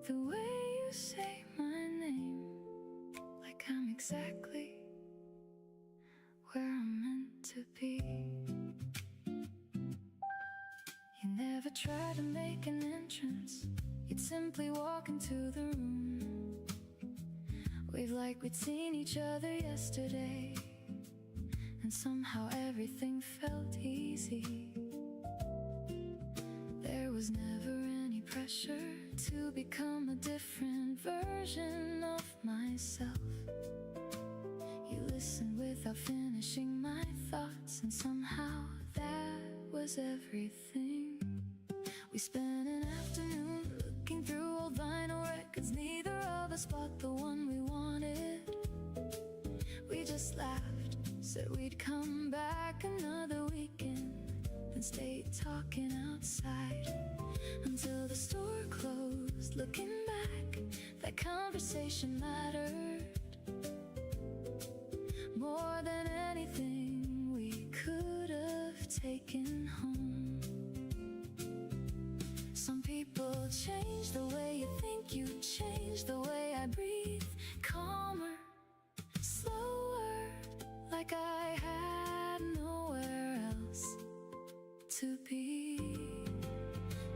The way you say my name, like I'm exactly where I'm meant to be. You never try to make an entrance, you'd simply walk into the room. Wave like we'd seen each other yesterday, and somehow everything felt easy. There was never any pressure to become a different version of myself. You listened without finishing my thoughts, and somehow that was everything. We spent an afternoon looking through old vinyl records. Neither of us bought the one we wanted. We just laughed, said we'd come back another weekend, then stayed talking outside until the store closed. Looking back, that conversation mattered more than anything we could have taken home. Some people change the way you think, you change the way I breathe. Calmer, slower, like I had nowhere else to be.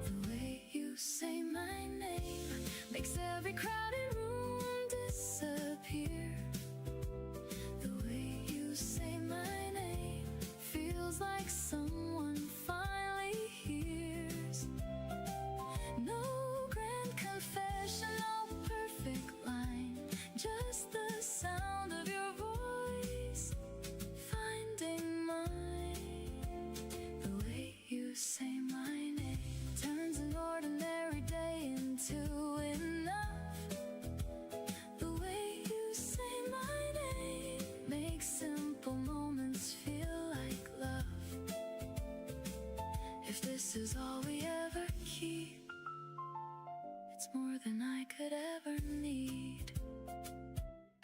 The way you say my name makes every crowded room disappear. The way you say my name feels like someone finally hears. No grand confession, no perfect line, just the sound of your voice finding mine. The way you say my name turns an ordinary day into enough. The way you say my name makes simple moments feel like love. If this is all we ever keep, it's more than I could ever need.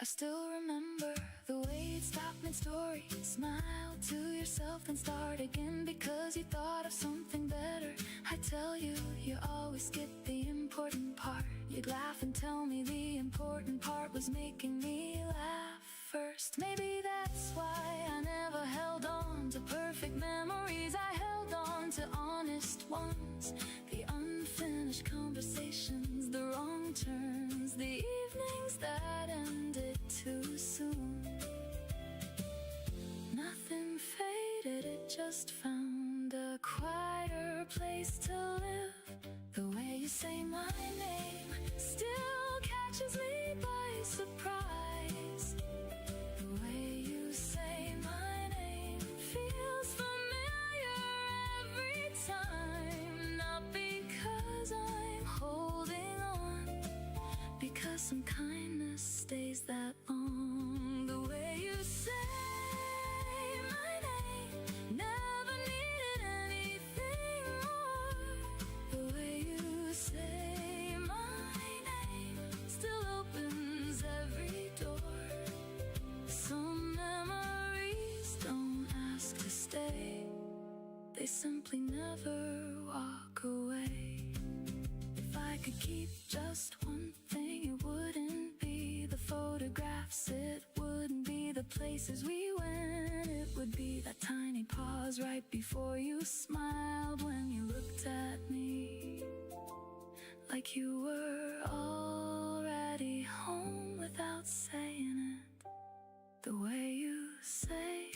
I still remember the way you'd stop mid-story, smile to yourself, then start again because you thought of something better. I tell you, you always skip the important part. You'd laugh and tell me the important part was making me laugh first. Maybe that's why I never held on to perfect memories. I held on to honest ones, the unfinished conversations, the wrong turns, the evenings that ended too soon. Nothing faded, it just found a quieter place to live. The way you say my name still catches me by surprise. The way you say my name feels familiar every time. Not because I'm holding on, because some kindness stays that long. The way you say my name never needed anything more. The way you say my name still opens every door. Some memories don't ask to stay, they simply never walk away. If I could keep just one thing, it wouldn't be the photographs, it wouldn't be the places we went. It would be that tiny pause right before you smiled when you looked at me, like you were already home without saying it. The way you say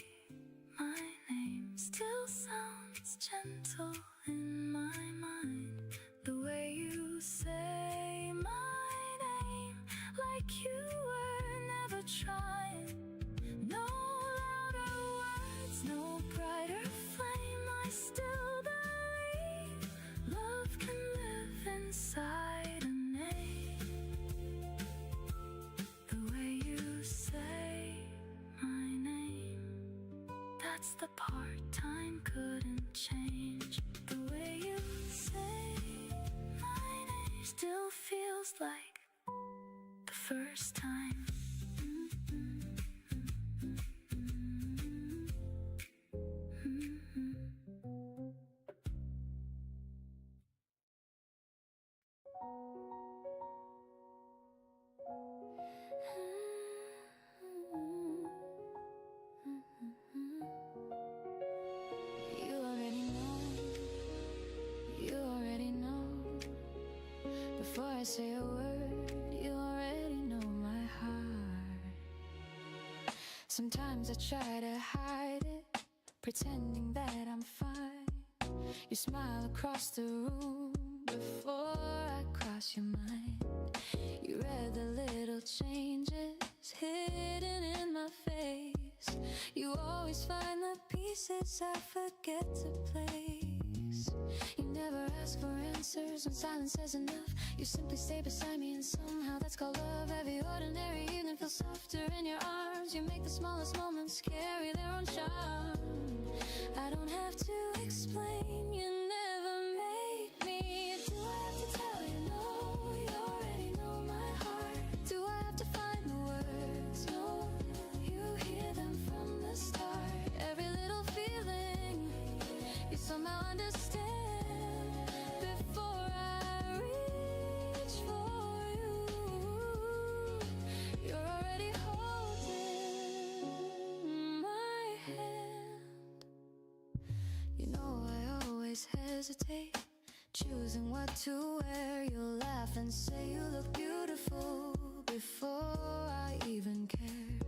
my name still sounds gentle in my mind. The way you say my name, like you were never trying. No louder words, no brighter flame. I still believe love can live inside a name. The way you say my name, that's the part time couldn't change. The way you say my name still feels like the first time. You already know, you already know. Before I say a word, you already know my heart. Sometimes I try to hide it, pretending that I'm fine. You smile across the room, before I cross your mind. You read the little changes hidden in my face. You always find the pieces I forget to place. You never ask for answers when silence says enough. You simply stay beside me, and somehow that's called love. Every ordinary evening feels softer in your arms. You make the smallest moments carry their own charm. I don't have to explain, you never make me. Do I have to tell you? No, you already know my heart. Do I have to find the words? No, you hear them from the start. Every little feeling you somehow understand. Before I reach for you, you're already holding my hand. You know I always hesitate, choosing what to wear. You'll laugh and say you look beautiful before I even care.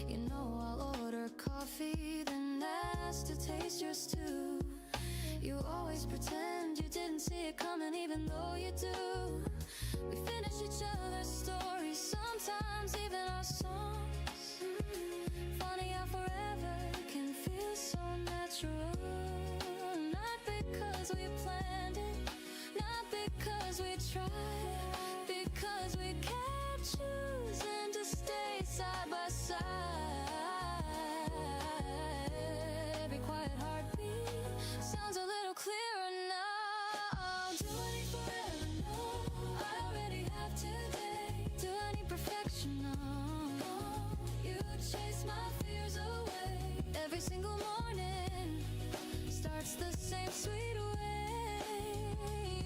You know I'll order coffee, then ask to taste yours too. You always pretend you didn't see it coming, even though you do. We finish each other's stories, sometimes even our songs. Funny how forever can feel so natural. Not because we planned it, not because we tried, because we kept choosing to stay side by side. Every quiet heartbeat sounds a little clearer now. Do I need forever? No, I already have today. Do I need perfection? No, you chase my fears away. Every single morning starts the same sweet way.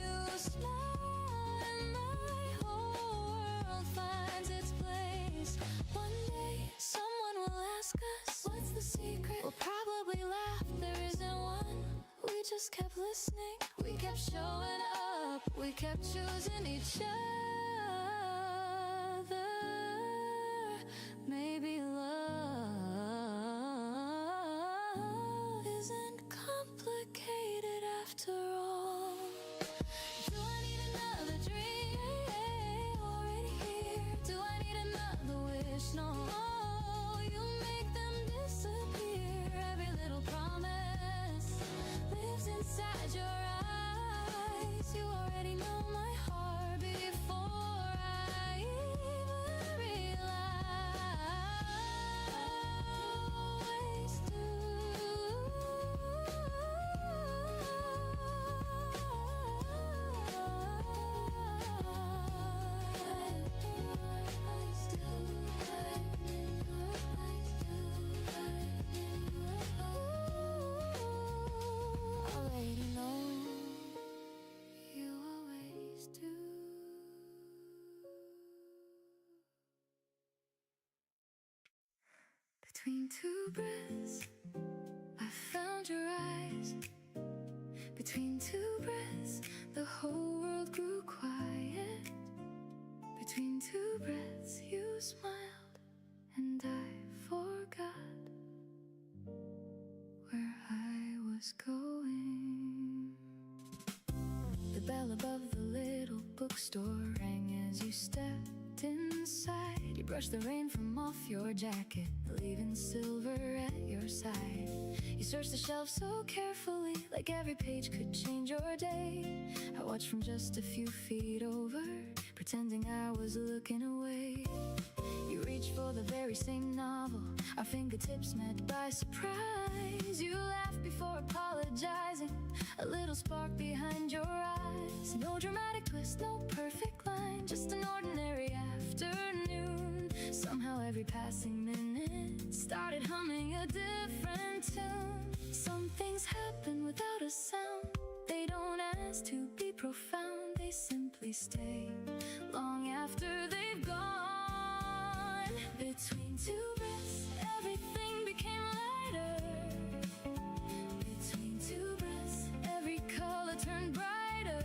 You smile and my whole world finds its place. One day someone will ask us, what's the secret? We'll probably laugh, there isn't one. We just kept listening, we kept showing up, we kept choosing each other. Maybe love isn't complicated after all. Do I need another dream already here? Do I need another wish? No, you make them disappear. Every little promise lives inside your eyes. You already know my heart before I even realize. Already know, you always do. Between two breaths, I found your eyes. Between two breaths, the whole world grew quiet. Between two breaths, you smiled, and I forgot where I was going. The bell above the little bookstore rang as you stepped inside. You brushed the rain from off your jacket, leaving silver at your side. You searched the shelf so carefully, like every page could change your day. I watched from just a few feet over, pretending I was looking away. You reached for the very same novel, our fingertips met by surprise. You laughed before apologizing, a little spark behind your eyes. No dramatic twist, no perfect line, just an ordinary afternoon. Somehow every passing minute started humming a different tune. Some things happen without a sound, they don't ask to be profound, they simply stay long after they've gone. Between two breaths, everything became lighter. Between two breaths, every color turned brighter.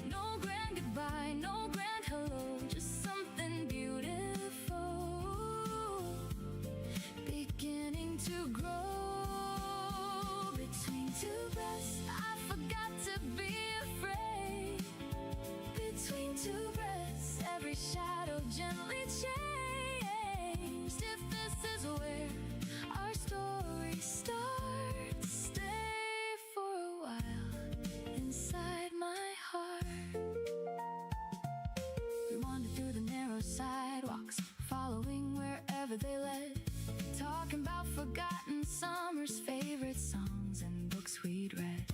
No grand goodbye, no grand hello, just something beautiful beginning to grow. Between two breaths, I forgot to be afraid. shadow gently changed. If this is where our story starts, stay for a while inside my heart. We wandered through the narrow sidewalks, following wherever they led, talking about forgotten summers, favorite songs, and books we'd read.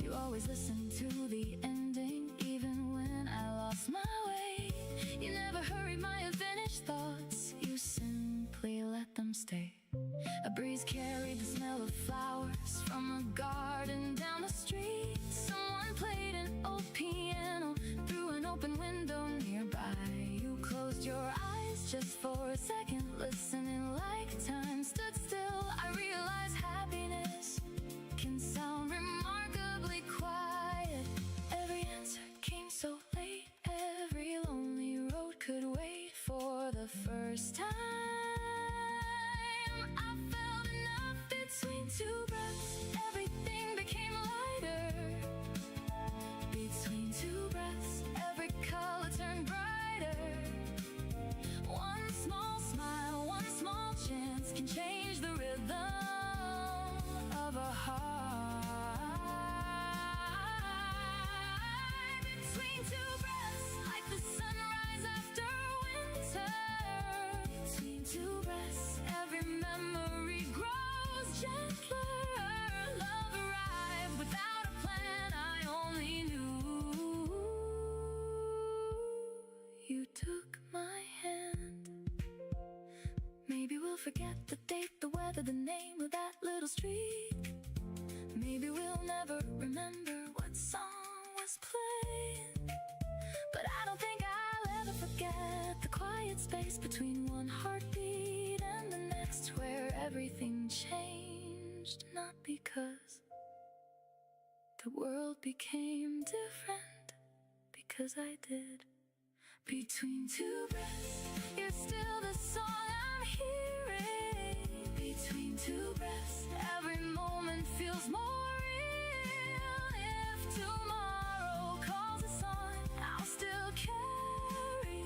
You always listened to the ending, even when I lost my way. You never hurried my unfinished thoughts, you simply let them stay. A breeze carried the smell of flowers from a garden down the street. Someone played an old piano through an open window nearby. You closed your eyes just for a second, listening like time stood still. I realized happiness can sound remarkably quiet. Every answer came so late, every lonely road could wait. For the first time, I felt enough between two breaths. Everything became lighter. Between two breaths, every color turned brighter. One small smile, one small chance can change the rhythm of a heart. Between two breaths, like the sunrise after winter. Between two breaths, every memory grows gentler. Love arrived without a plan, I only knew you took my hand. Maybe we'll forget the date, the weather, the name of that little street. Maybe we'll never remember what song was playing. But I don't think I'll ever forget the quiet space between one heartbeat and the next, where everything changed. Not because the world became different, because I did. Between two breaths, you're still the song I'm hearing. Between two breaths, every moment feels more real. If tomorrow calls us on, I'll still carry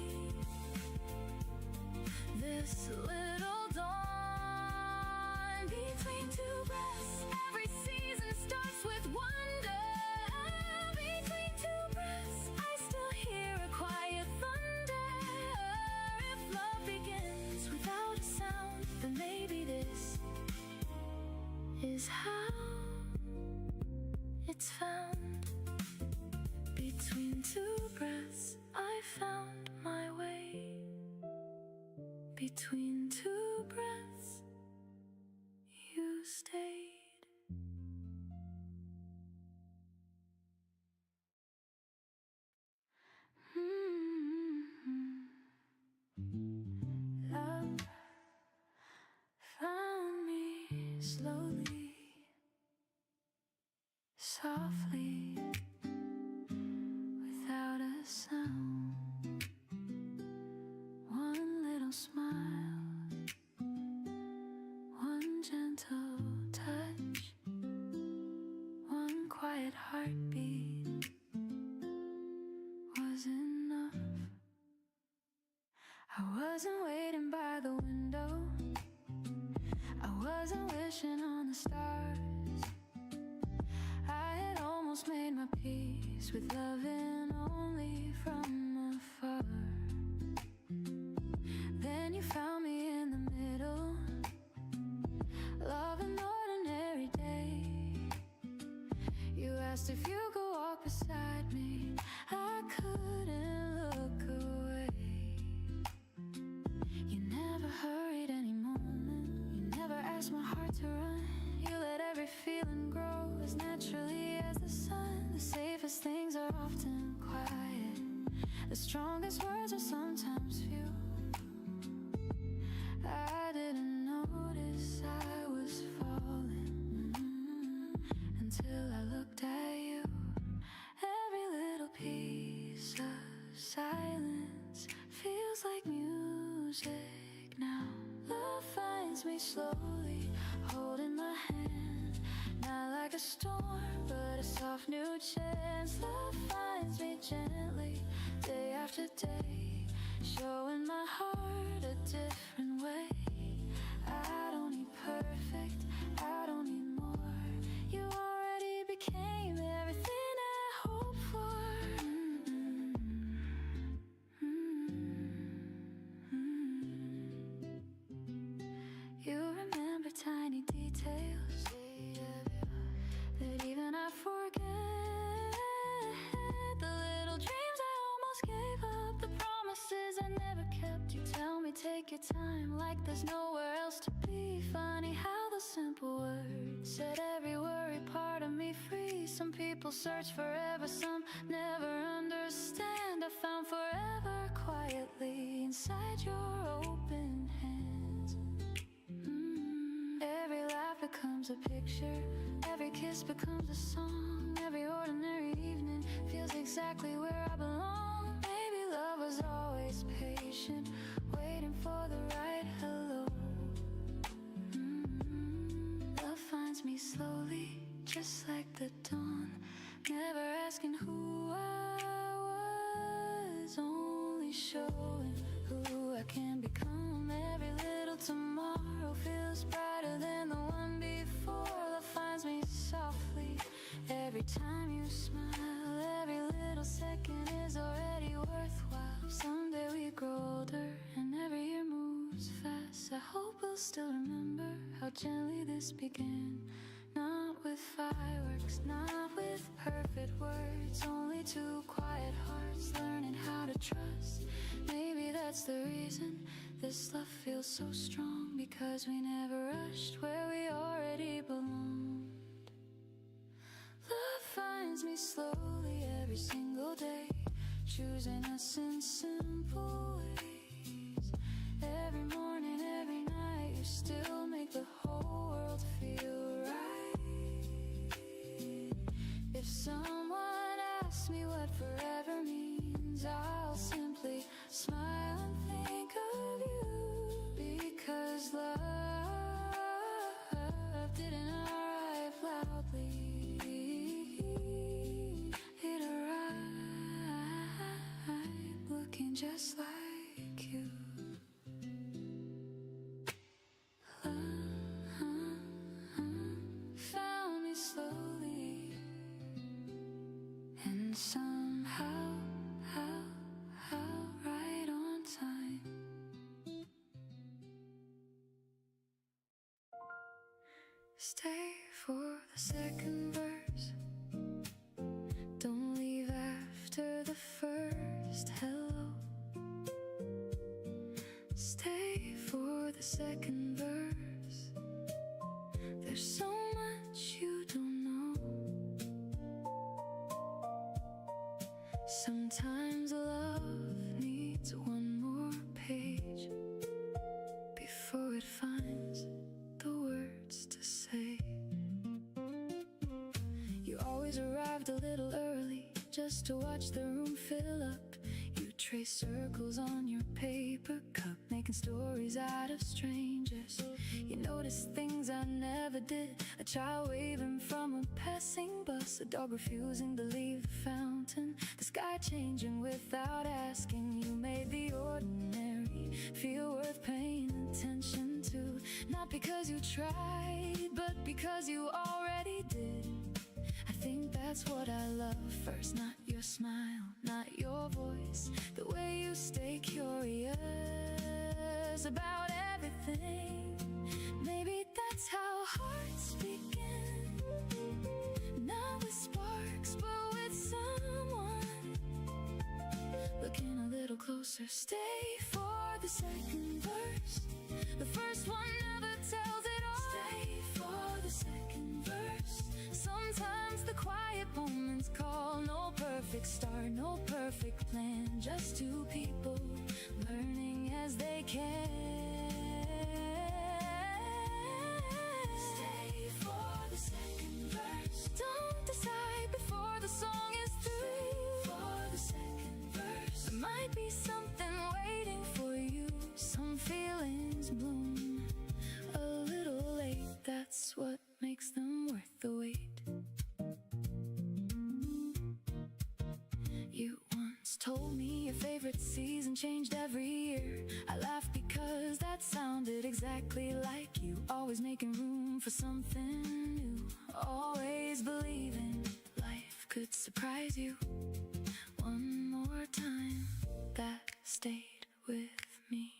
this little dawn. Between two breaths, every season starts with wonder. Between two breaths, I still hear a quiet thunder. If love begins without a sound, then maybe this is how it's found. Between two breaths, I found my way. Between two breaths, you stayed. Love found me slowly, softly, without a sound. One little smile, one gentle touch, one quiet heartbeat was enough. I wasn't waiting by the window, I wasn't wishing on the stars. I had almost made my peace with loving only from afar. Then you found me in the middle, love an ordinary day. You asked if you could walk beside me, I couldn't look away. You never hurried any moment, you never asked my heart to run. You let every feeling grow as naturally as the sun. The safest things are often quiet, the strongest words are sometimes few. I didn't notice I was falling until I looked at you. Every little piece of silence feels like music now. Love finds me slowly, holding my hand, not like a storm, but a soft new chance. Love finds me gently, day after day, showing my heart a different way. I don't need perfect, I don't need more. You already became everything I hoped for. You remember tiny details that even I forget. The little dreams I almost gave up, the promises I never kept. You tell me take your time, like there's nowhere else to be. Funny how the simple words set every worry part of me free. Some people search forever, some never understand. I found forever quietly inside your open hands. Every laugh becomes a picture, every kiss becomes a song. Every ordinary evening feels exactly where I belong. Maybe love was always patient, waiting for the right hello. Love finds me slowly, just like the dawn. Never asking who I was, only showing who I can become. Every little tomorrow feels brighter than the one before. Love finds me softly every time you smile. Every little second is already worthwhile. Someday we grow older and every year moves fast. I hope we'll still remember how gently this began. Not with fireworks, not with perfect words, only two quiet hearts learning how to trust. Maybe that's the reason this love feels so strong, because we never rushed where we already belonged. Love finds me slowly every single day, choosing us in simple ways. Every morning, every night, you still make the whole world feel right. If someone asks me what forever means, I'll simply smile and think of you. Because love didn't arrive loudly, it arrived looking just like you. Found me slowly, and somehow, right on time. Stay for the second verse. Don't leave after the first hello. Stay for the second verse. There's so much you don't know. Sometimes love needs one more page before it finds the words to say. You always arrived a little early just to watch the room fill up. You trace circles on your paper cup, making stories out of strangers. You notice things I never did, a child waving from a passing bus, a dog refusing to leave the fountain, the sky changing without asking. You made the ordinary feel worth paying attention to, not because you tried, but because you already did. I think that's what I love first, not your smile, not your voice, the way you stay curious about everything. Maybe that's how hearts begin, not with sparks, but with someone looking a little closer. Stay for the second verse, the first one never tells it all. Stay for the second verse. Sometimes the quiet moments call. No perfect start, no perfect plan, just two people learning as they can. Stay for the second verse. Don't decide before the song is through. Stay for the second verse. There might be something waiting for you, some feelings bloom a little late. That's what makes them worth the wait. You once told me your favorite season changed every year. I laughed because that sounded exactly like you. Always making room for something new. Always believing life could surprise you. One more time, that stayed with me.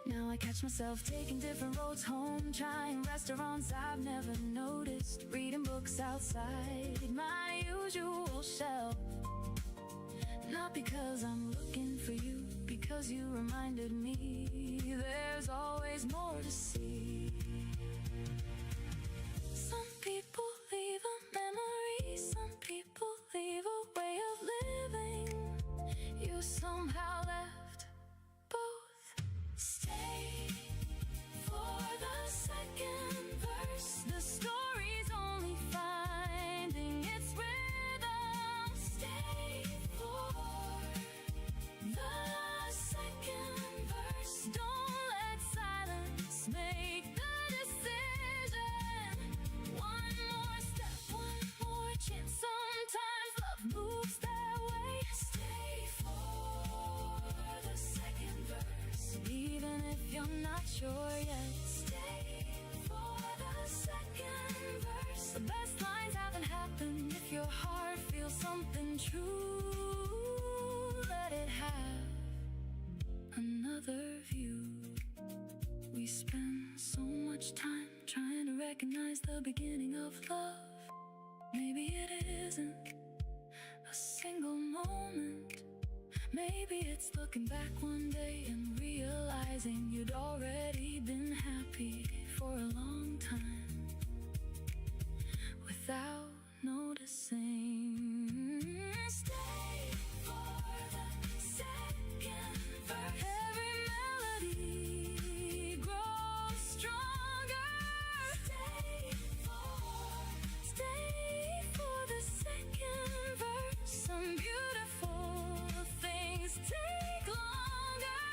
Now I catch myself taking different roads home, trying restaurants I've never noticed, reading books outside my usual shelf. Not because I'm looking for you, because you reminded me there's always more to see. Some people leave a memory, some people leave a way of living. You somehow left both. Stay for the second verse. The story's only finding its rhythm. Stay for the second verse. Don't let silence make the decision. One more step, one more chance. Sometimes love moves that way. Stay for the second verse. Even if you're not sure yet, stay for the second verse. The best lines haven't happened. If your heart feels something true, let it have another view. We spend so much time trying to recognize the beginning of love. Maybe it isn't a single moment. Maybe it's looking back one day and realizing you'd already been happy for a long time without noticing. Stay for the second verse. Every melody grows stronger. Stay for the second verse. Some beautiful things take longer.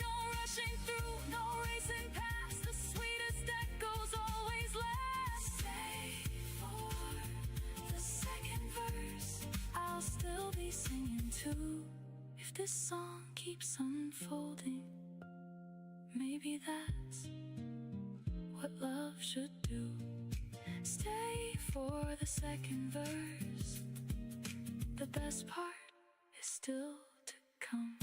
No rushing through, no racing past. The sweetest echoes always last. Stay for the second verse. I'll still be singing too if this song keeps unfolding. Maybe that's what love should do. Stay for the second verse. The best part is still to come.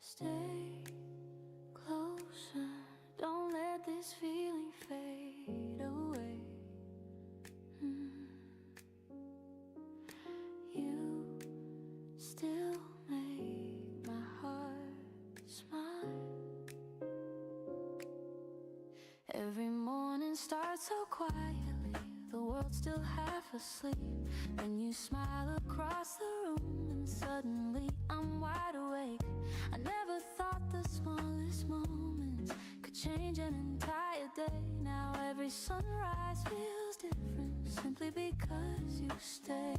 Stay closer, don't let this feeling fade away. You still make my heart smile. Every morning starts so quietly, the world's still half asleep. Then you smile across the room and suddenly I'm wide awake. I never thought the smallest moments could change an entire day. Now every sunrise feels different simply because you stay.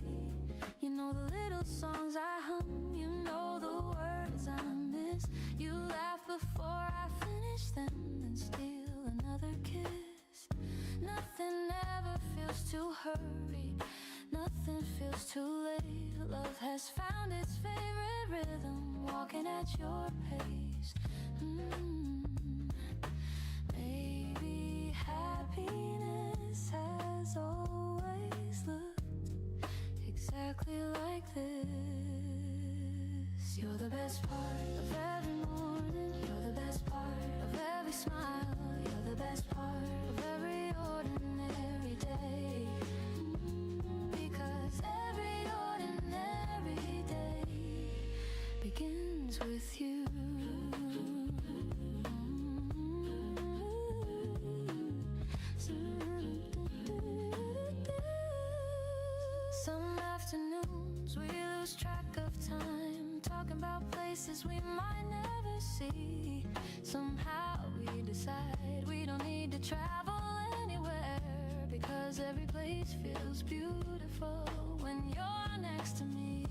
You know the little songs I hum, you know the words I miss. You laugh before I finish them, then steal another kiss. Nothing ever feels too hurried, nothing feels too late. Love has found its favorite rhythm, walking at your pace. Maybe happiness has always looked exactly like this. You're the best part of every morning, you're the best part of every smile, you're the best part of every ordinary day. Because every ordinary day begins with you. Some afternoons we lose track of time, talking about places we might never see. Somehow we decide we don't need to travel anywhere, because every place feels beautiful when you're next to me.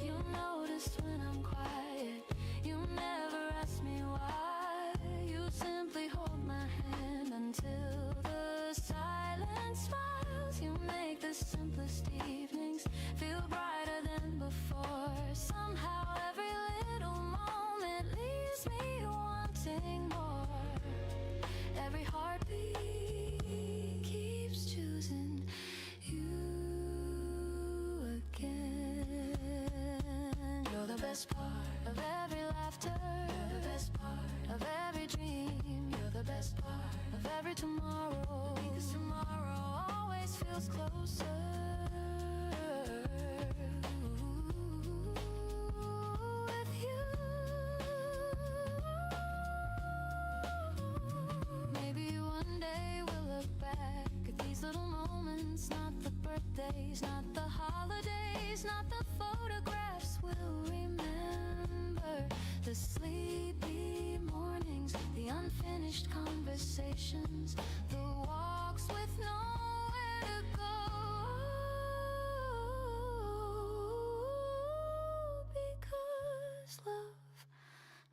You notice when I'm quiet. You never ask me why. You simply hold my hand until the silence smiles. You make the simplest evenings feel brighter than before. Somehow every little moment leaves me wanting more. Every heartbeat keeps choosing you again. You're the best part of every laughter. You're the best part of every dream. You're the best part of every tomorrow. Because tomorrow always feels closer. With you. Maybe one day we'll look back at these little moments. Not the birthdays, not the holidays, not the photographs. We'll remember the sleepy mornings, the unfinished conversations, the walks with nowhere to go. Because love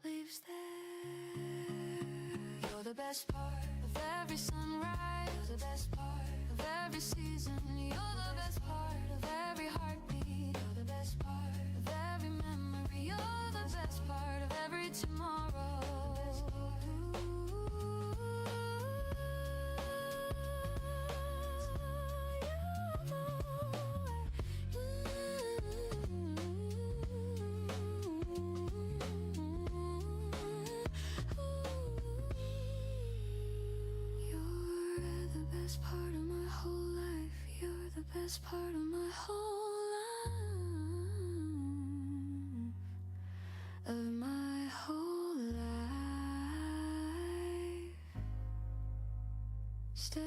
lives there. You're the best part of every sunrise. You're the best part of every season. You're the best part of every heartbeat. You're the best part of every memory. You're the best part of every tomorrow. You're the best part of my whole life. You're the best part of my whole life. Of my whole life. Stay.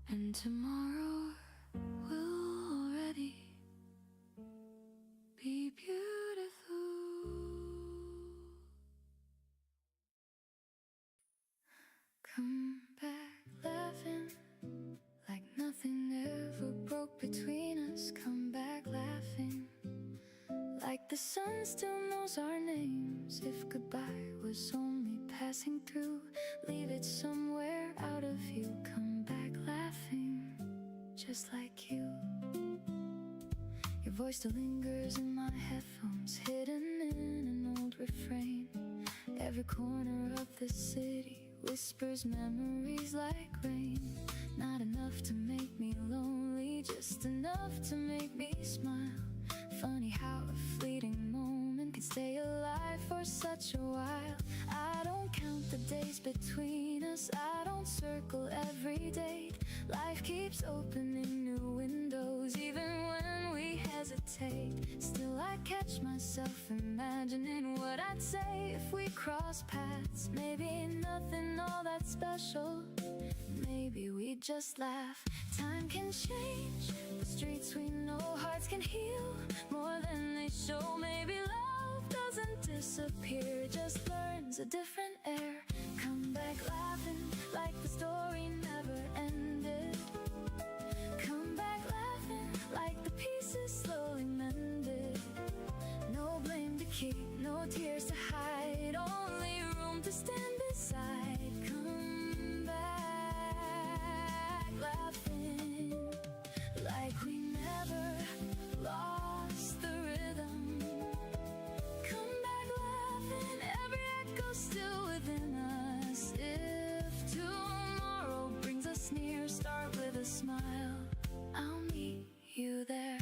And tomorrow will already be beautiful. Come back laughing like nothing ever broke between us. Come back laughing like the sun still knows our names. If goodbye was only passing through, leave it somewhere out of view. Come back laughing just like you. Your voice still lingers in my headphones, hidden in an old refrain. Every corner of the city whispers memories like rain. Not enough to make me lonely, just enough to make me smile. Funny how a fleeting moment can stay alive for such a while. I don't count the days between us, I don't circle every date. Life keeps opening new windows even when we hesitate. Still I catch myself imagining what I'd say if we cross paths. Maybe nothing all that special, maybe we just laugh. Time can change the streets we know, hearts can heal more than they show. Maybe love doesn't disappear, it just learns a different air. Come back laughing like the story never ended. Come back laughing like the pieces slowly mended. No blame to keep, no tears to hide, only room to stand beside. Come back laughing like we never lost the rhythm. Come back laughing, every echo still within us. If tomorrow brings us near, start with a smile, I'll meet you there.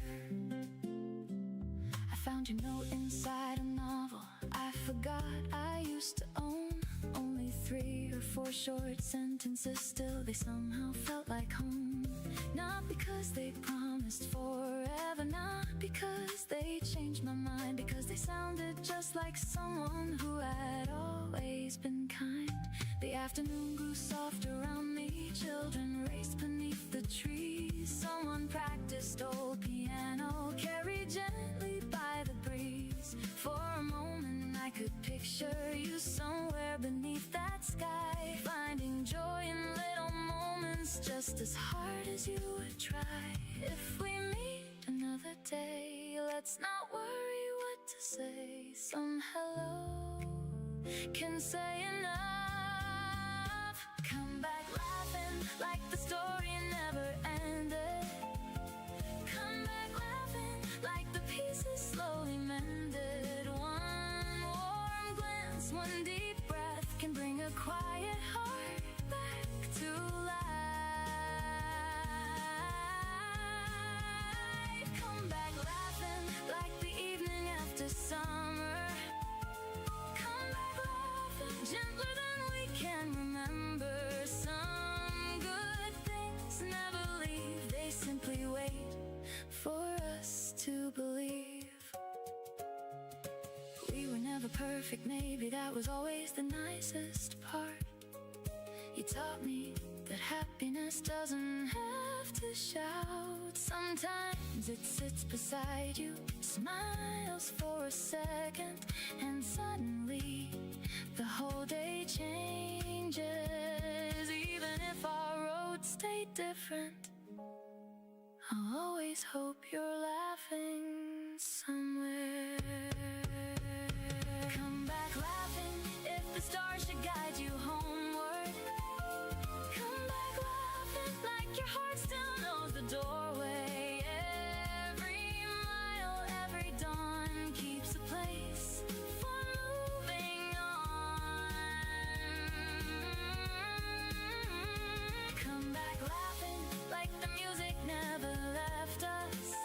I found your note inside a novel I forgot I used to own. Only 3 or 4 short sentences, still they somehow felt like home. Not because they promised forever, not because they changed my mind, because they sounded just like someone who had always been kind. The afternoon grew soft around me, children raced beneath the trees. Someone practiced old piano, carried gently by the breeze. For a moment I could picture picture you somewhere beneath that sky, finding joy in little moments just as hard as you would try. If we meet another day, let's not worry what to say. Some hello can say enough. Come back laughing like the story never ended. Come back laughing like the pieces slowly mended. One warm glance, one deep breath can bring a quiet heart back to life. Come back laughing like the evening after summer. Come back laughing gentler than we can remember. Some good things never leave, they simply wait for us to believe. We were never perfect, maybe that was always the nicest part. You taught me that happiness doesn't have to shout. Sometimes it sits beside you, smiles for a second, and suddenly the whole day changes. Even if our roads stay different, I'll always hope you're laughing somewhere. Come back laughing if the stars should guide you homeward. Come back laughing like your heart still knows the doorway. Every mile, every dawn keeps a place for moving on. Come back laughing like the music never left us.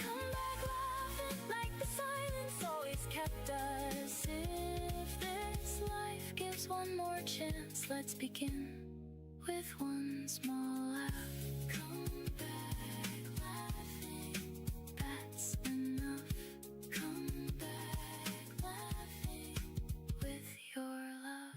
Come back laughing like the silence always kept us. If this life gives one more chance, let's begin with one small laugh. Come back laughing, that's enough. Come back laughing with your love.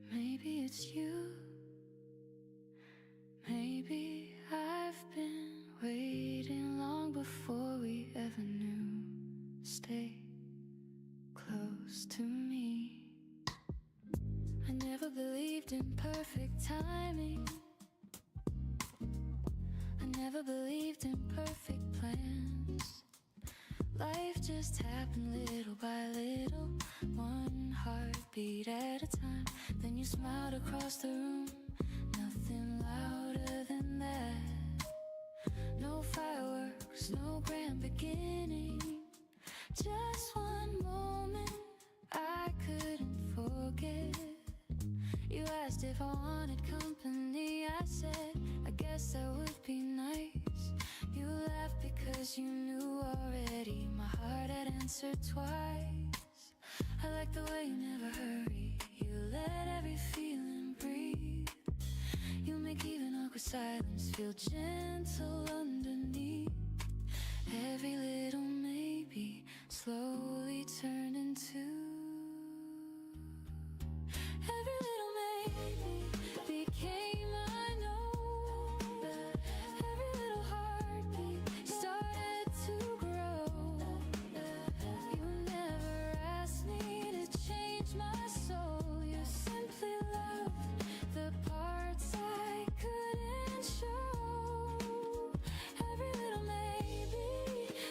Maybe it's you. Maybe I've been waiting long before we ever knew. Stay close to me. I never believed in perfect timing. I never believed in perfect plans. Life just happened little by little, one heartbeat at a time. Then you smiled across the room, nothing louder than that. No fireworks, no grand beginning, just one moment I couldn't forget. You asked if I wanted company, I said, I guess that would be nice. You laughed because you knew already my heart had answered twice. I like the way you never hurry, you let every feeling breathe. You make even awkward silence feel gentle underneath. Every little maybe slowly turned into every little maybe became I know. Every little heartbeat started to grow. You never asked me to change my soul. You simply loved the parts I couldn't show. Every little maybe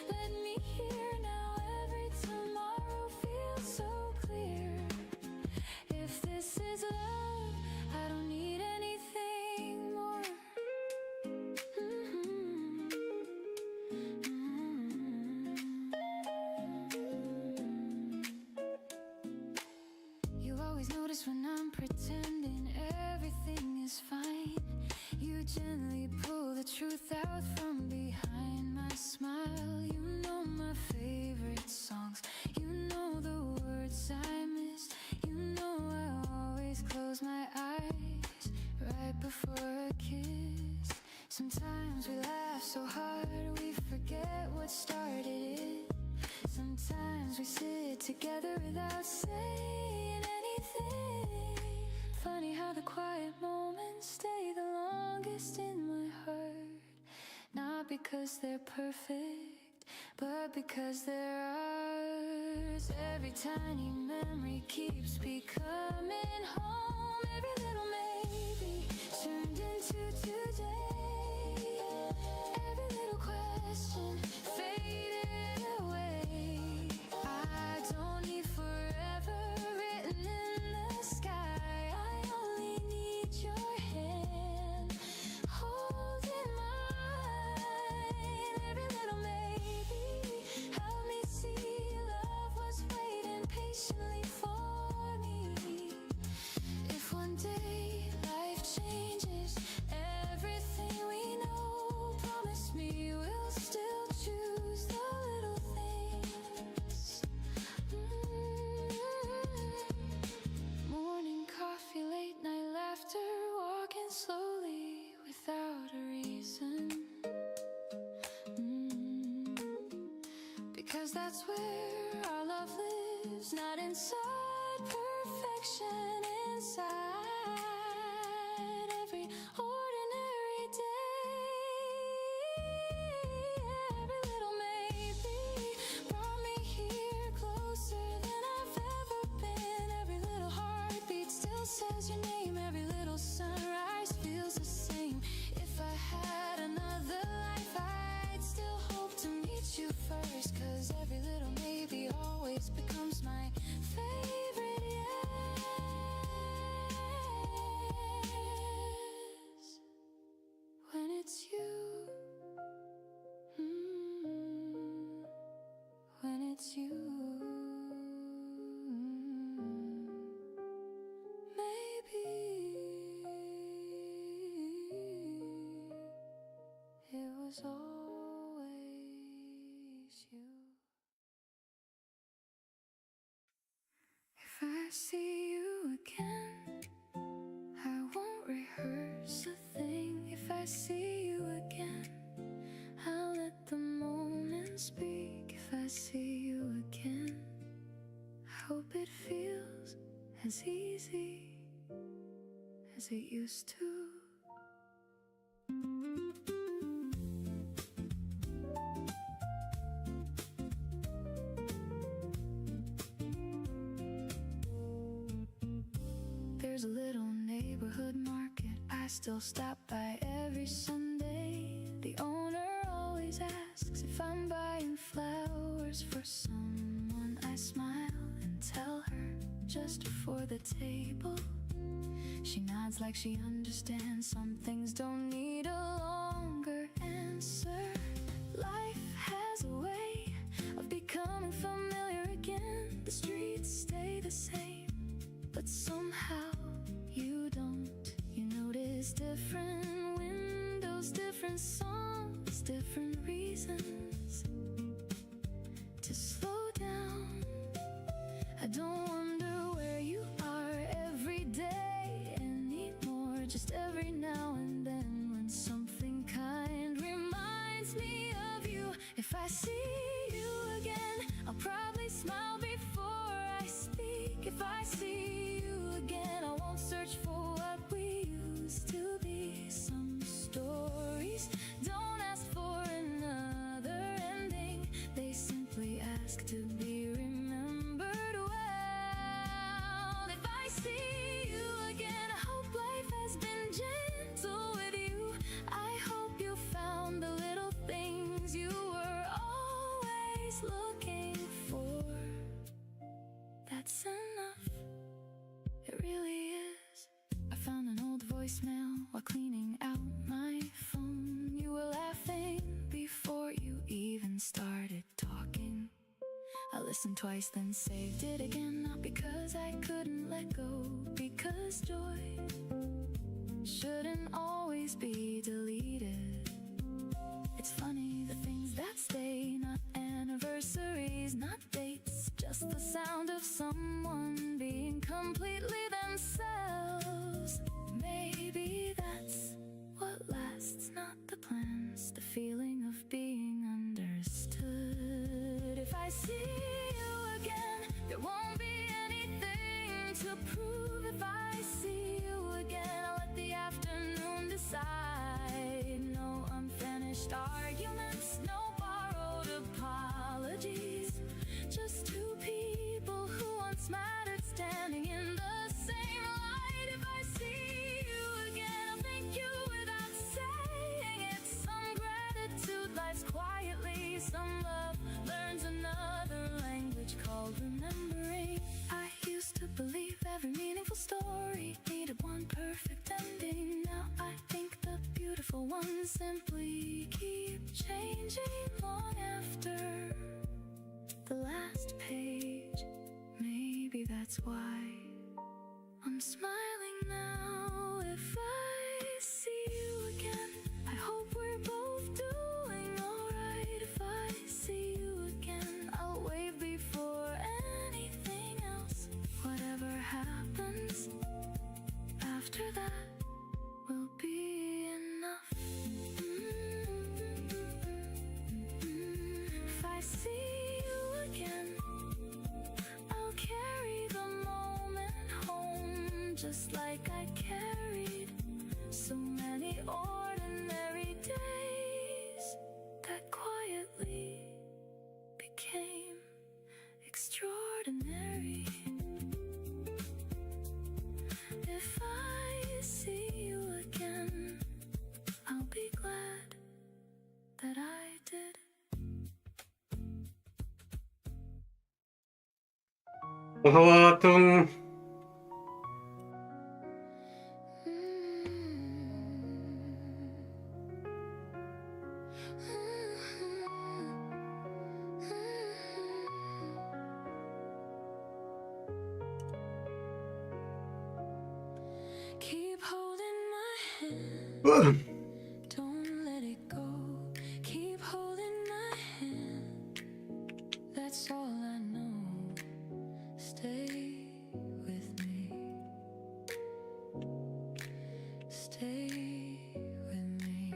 led me here. Now every tomorrow feels so clear. If this is love, I don't need anything more. You always notice when I'm pretending everything is fine. You gently pull the truth out from behind my smile. You know my favorite songs, you know the words I miss. You know I always close my eyes right before a kiss. Sometimes we laugh so hard we forget what started it. Sometimes we sit together without saying anything. Funny how the quiet moments stay the longest in my heart. Not because they're perfect, but because they're ours. Every tiny memory keeps becoming home. Every little maybe turned into today. Every little question faded away. I don't need forever written in the sky. I only need your hand holding mine. Every little maybe help me see love was waiting patiently for me. If one day life changes everything we know, promise me we'll still choose the little things. Morning coffee, late night laughter, walking slowly without a reason. Because that's where our love lives, not inside perfection, inside every ordinary day. Every little maybe brought me here closer than I've ever been. Every little heartbeat still says your name. Every little sunrise feels the same. If I had another life, I'd still hope to meet you first. 'Cause every little maybe always becomes my favorite yes. When it's you, when it's you, maybe it was always you. If I see you again, I won't rehearse a thing. If I see you again, I'll let the moment speak. If I see you again, I hope it feels as easy as it used to. There's a little neighborhood market I still stop by every Sunday. The owner always asks if I'm buying flowers for someone. I smile and tell her just for the table. She nods like she understands. Some things don't need a longer answer. Life has a way of becoming familiar again. The streets stay the same, but somehow you don't. You notice different windows, different songs, different reasons to slow down. I don't wonder where you are every day anymore. Just every now and then, when something kind reminds me of you. If I see you again, I'll probably smile before I speak. If I see you again, I won't search for what we used to be. Some stories don't ask for another ending. They simply ask to be remembered well. If I see you again, I hope life has been gentle with you. I hope you found the little things you were always looking for. That's enough, it really is. I found an old voicemail while cleaning out my phone. You were laughing before you even started talking. I listened twice, then saved it again. Not because I couldn't let go, because joy shouldn't always be deleted. It's funny, the things that stay, not anniversaries, not dates, just the sound of someone being completely themselves. Maybe that's what lasts, not the plans, the feeling of being understood. If I see you again, There won't be anything to prove if I see you again. I'll let the afternoon decide. No unfinished arguments, no borrowed apologies. Just two people who once mattered standing in the same light. If I see you again, I'll thank you without saying it. Some gratitude lies quietly, some love learns another language called remembering. I used to believe every meaningful story needed one perfect ending. Now I think the beautiful ones simply keep changing long after the last page. Maybe that's why I'm smiling now. If I see you again, I hope we're both doing alright. If I see you again, I'll wave before anything else. Whatever happens after that will be enough. If I see you again, I'll carry the moment home, just like I carried so many ordinary days that quietly became extraordinary. If I see you again, I'll be glad that I did. 홍하와tung. Keep holding my hand, don't let it go. Keep holding my hand, that's all I know. Stay with me, stay with me.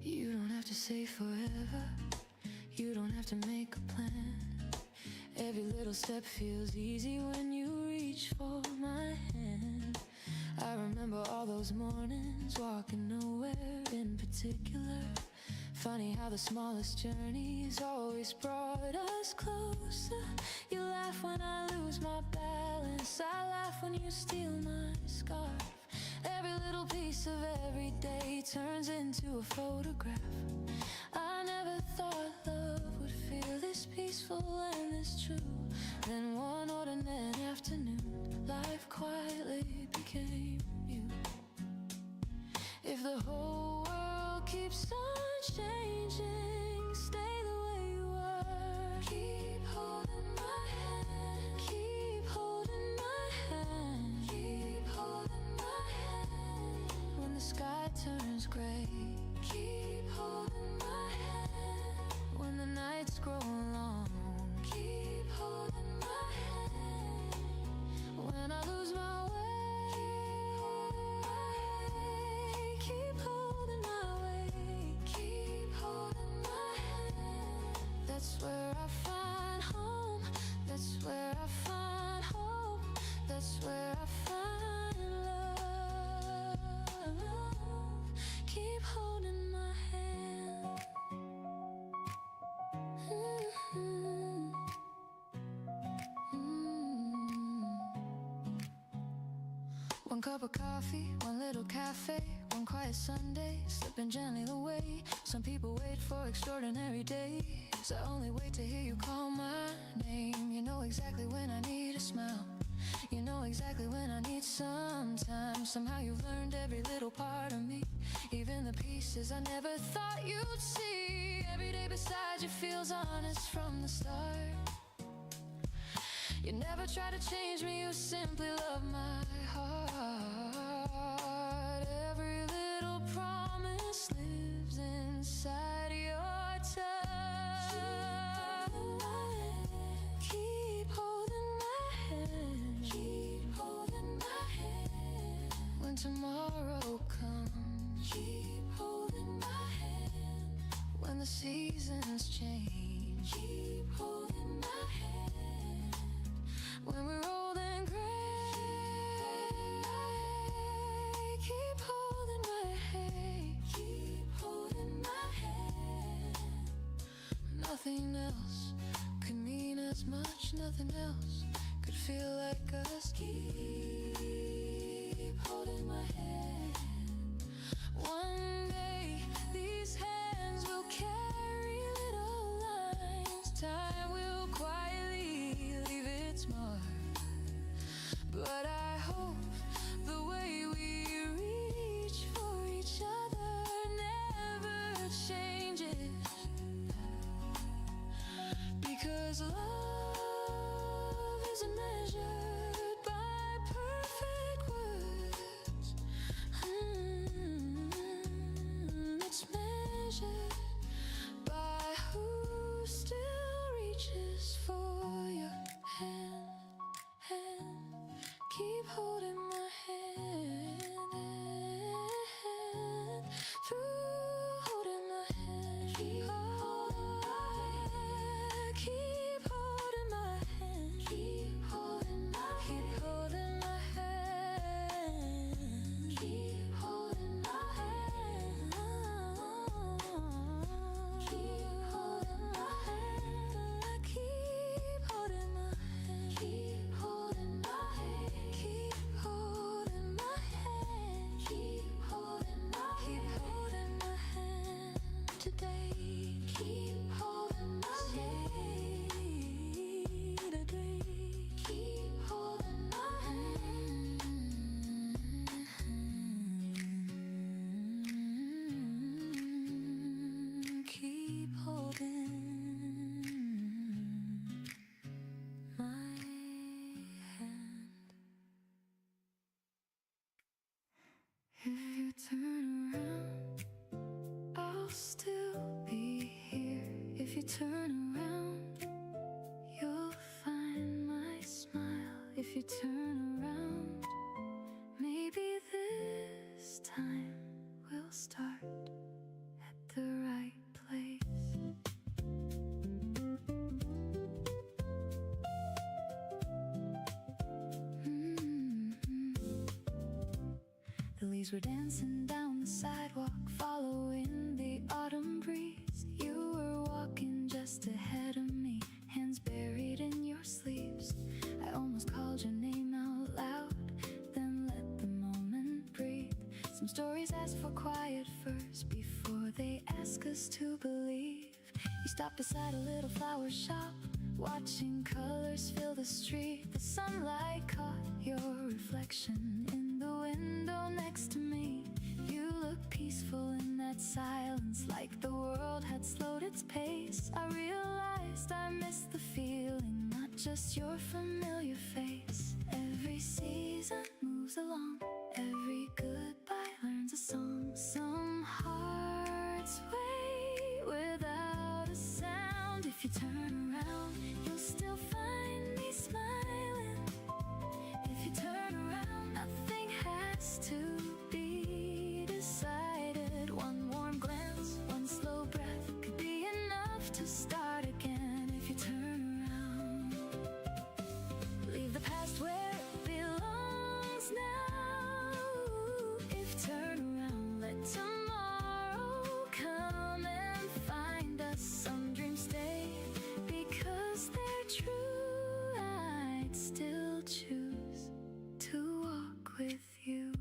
You don't have to say forever, you don't have to make a plan. Every little step feels easy when you reach for my hand. I remember all those mornings, walking nowhere in particular. Funny how the smallest journeys always brought us closer. You laugh when I lose my balance, I laugh when you steal my scarf. Every little piece of every day turns into a photograph. I never thought love would feel this peaceful and this true. Then one ordinary afternoon, life quietly became you. If the whole world keeps on changing, stay the way you are. Keep holding my hand, keep holding my hand, keep holding my hand. When the sky turns gray, keep holding my hand. When the nights grow long, keep holding my hand. When I lose my way, keep holding my way, keep holding my hand. That's where I find home, that's where I find hope, that's where I find love. Keep holding my hand. One cup of coffee, one little cafe, one quiet Sunday, slipping gently away. Some people wait for extraordinary days. I only wait to hear you call my name. You know exactly when I need a smile, you know exactly when I need some time. Somehow you've learned every little part of me, even the pieces I never thought you'd see. Every day beside you feels honest from the start. You never try to change me, you simply love my heart. Every little promise lives inside your touch. Keep holding my hand, keep holding my hand. When tomorrow comes, keep holding my hand. When the seasons change, keep holding my hand. when we're old and gray. Keep holding my hand, keep holding my hand. Nothing else could mean as much, nothing else could feel like us. Keep holding my hand. One day these hands will carry little lines. Time will quietly leave its mark. But I hope the way we reach for each other never changes. Because love isn't measured by perfect words. It's measured by who still reaches for your hand. Keep holding my hand. Through holding my hand. Keep holding my hand. Keep holding my hand. Keep holding my hand. Keep holding my hand. Keep holding my hand. Keep holding my hand. Keep holding my hand. Keep holding my hand. Keep holding my hand today. Keep holding my hand today. Keep holding my hand. Keep holding my hand. If you turn around, I'll still be here. If you turn around, you'll find my smile. If you turn around, maybe this time we'll start at the right place. The leaves were dancing down the sidewalk, following the autumn breeze. You were walking just ahead of me, hands buried in your sleeves. I almost called your name out loud, then let the moment breathe. Some stories ask for quiet first before they ask us to believe. You stopped beside a little flower shop, watching colors fill the street. The sunlight caught your reflection in the window next to me. You looked peaceful in that silence, like the world had slowed its pace. I realized I missed the feeling, not just your familiar face. Every season moves along, every goodbye learns a song. Some hearts wait without a sound. If you turn around, you'll still find me smiling. If you turn around, nothing has to be decided. One warm glance, one slow breath could be enough to start again. If you turn around, leave the past where it belongs now. If you turn around, let tomorrow come and find us. Some dreams stay because they're true. I'd still choose to walk with you.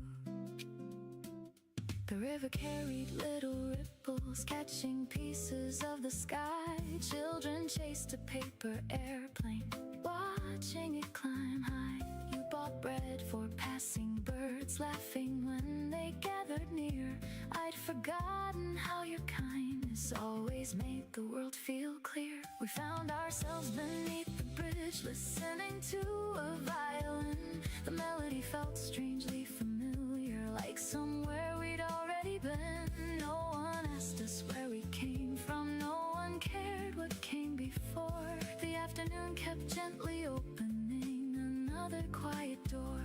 The river carried little ripples, catching pieces of the sky. Children chased a paper airplane, watching it climb high. You bought bread for passing birds, laughing when they gathered near. I'd forgotten how your kindness always made the world feel clear. We found ourselves beneath the bridge, listening to a violin. The melody felt strangely familiar, like somewhere we'd already been. No one asked us where we came from, no one cared what came before. The afternoon kept gently opening another quiet door.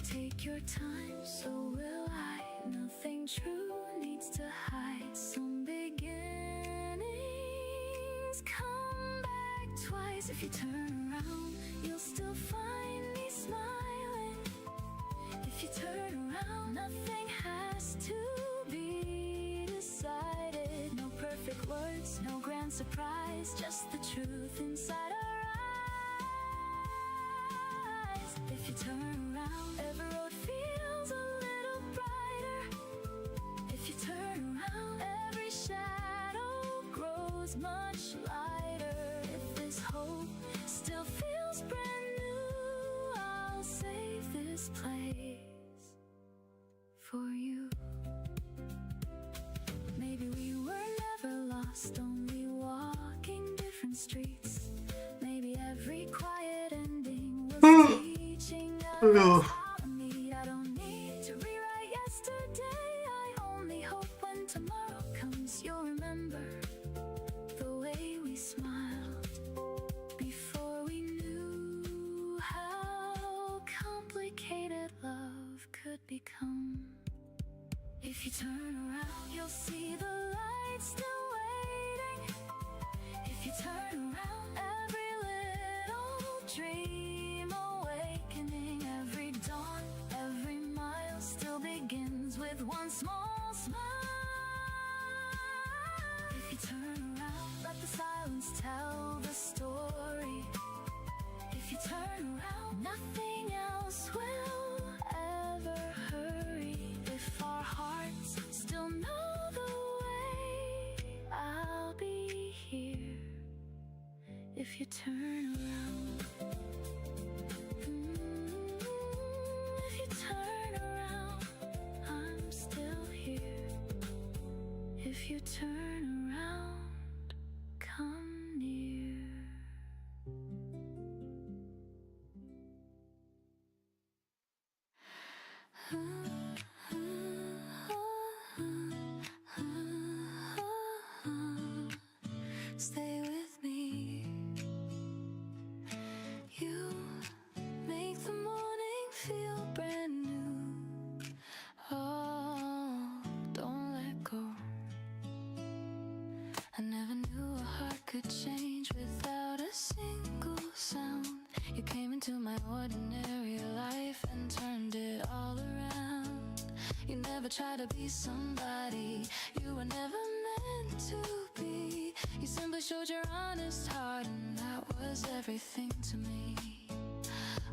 Take your time, so will I. Nothing true needs to hide. Some beginnings come back twice. If you turn around, you'll still find smiling. If you turn around, nothing has to be decided. No perfect words, no grand surprise, just the truth inside our eyes. If you turn around, every road feels a little brighter. If you turn around, every shadow grows much lighter. If this hope still feels brand new, I'll save this place for you. Maybe we were never lost, only walking different streets. Maybe every quiet ending was teaching us 아유. how to meet. I don't need to rewrite yesterday. I only hope when tomorrow comes, you'll remember the way we smiled before we knew how complicated love could become. If you turn around, you'll see the light still waiting. If you turn around, every little dream awakening, every dawn, every mile still begins with one small smile. If you turn around, let the silence tell the story. If you turn around, nothing else will ever hurry. If our hearts still know the way, I'll be here. If you turn around, if you turn around, I'm still here. If you turn around, come near. Stay with me. You make the morning feel brand new. Oh, don't let go. I never knew a heart could change without a single sound. You came into my ordinary life and turned it all around. You never tried to be somebody you were never meant to be. You simply showed your honest heart, and that was everything to me.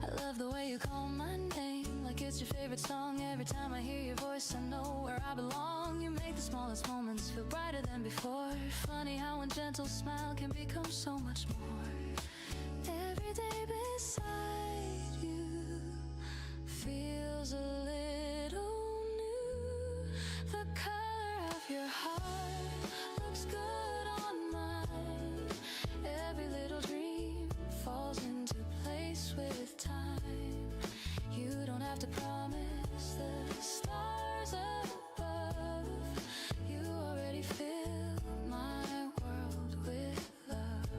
I love the way you call my name like it's your favorite song. Every time I hear your voice, I know where I belong. You make the smallest moments feel brighter than before. Funny how a gentle smile can become so much more. Every day beside you feels a little new. The color of your heart looks good on mine. Every little dream falls into place with time. You don't have to promise the stars above. You already fill my world with love.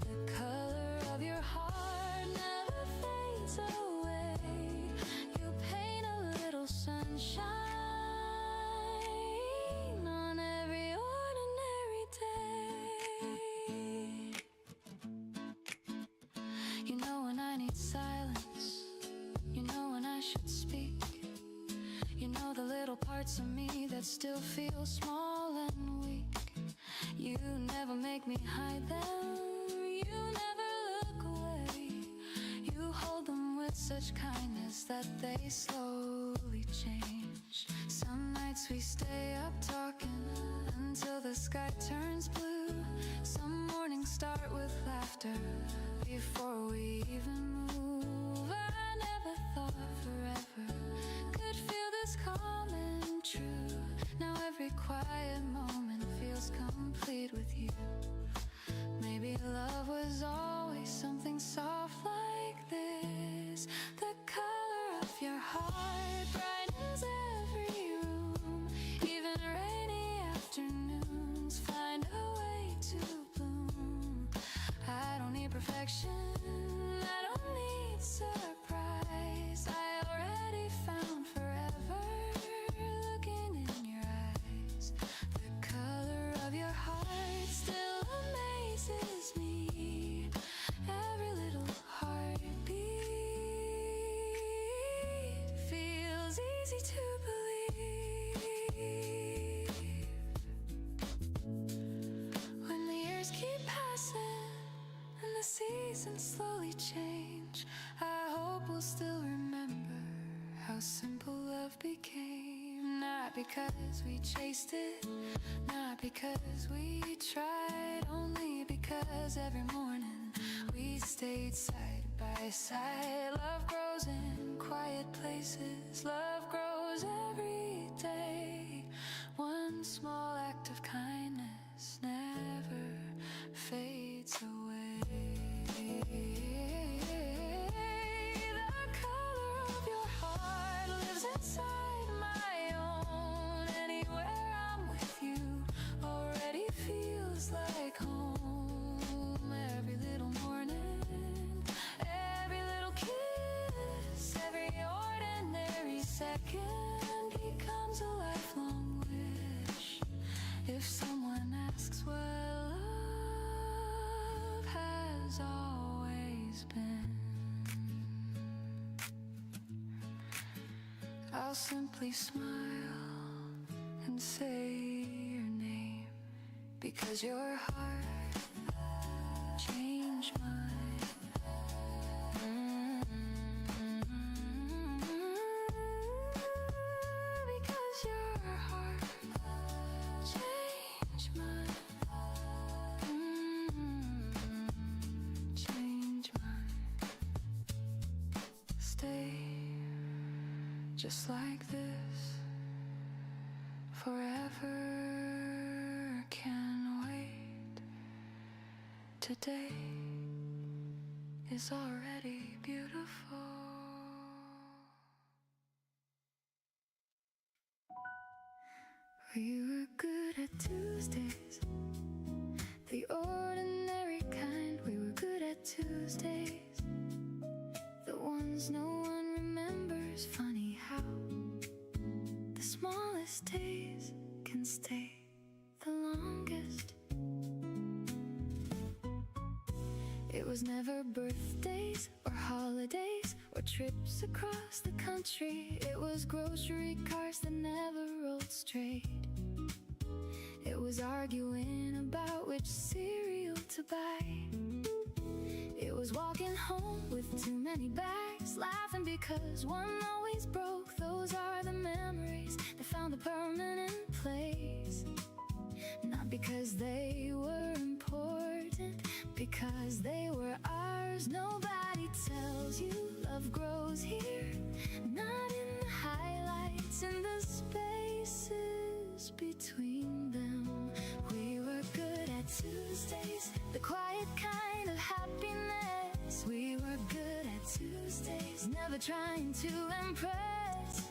The color of your heart never fades away. You paint a little sunshine on every ordinary day. You know when I need silence. You know when I should speak. You know the little parts of me that still feel small and weak. You never make me hide them. You never look away. You hold them with such kindness that they slowly change. Some nights we stay up talking until the sky turns blue. Some mornings start with laughter before we even move. I never thought forever could feel this calm and true. Now every quiet moment feels complete with you. Maybe love was always something soft like this. The color of your heart brightens every room. Even rainy afternoons find a way to bloom. I don't need perfection, I don't need surprise. I already found forever looking in your eyes. The color of your heart still amazes me. Every little heartbeat the seasons slowly change, I hope we'll still remember how simple love became. Not because we chased it, not because we tried, only because every morning we stayed side by side. Love grows in quiet places, love grows every day. One small act of kindness never fades away. The color of your heart lives inside my own. Anywhere I'm with you already feels like home. Every little morning, every little kiss, every ordinary second becomes a lifelong wish. If someone asks what love has always been, I'll simply smile and say your name, because your heart changed mine. Because your heart changed mine. Change mine. Stay just like this forever. Can wait. Today is already beautiful. We were good at Tuesdays, the ordinary kind. We were good at Tuesdays, the ones no one remembers. Funny how the smallest days can stay the longest. It was never birthdays or holidays or trips across the country. It was grocery carts that never rolled straight. It was arguing about which cereal to buy. It was walking home with too many bags, laughing because one always broke. Those are the memories that found a permanent place. Not because they were important, because they were ours. Nobody tells you love grows here, not in the highlights, in the spaces between them. We were good at Tuesdays, the quiet kind of happiness. We were good at Tuesdays, never trying to impress.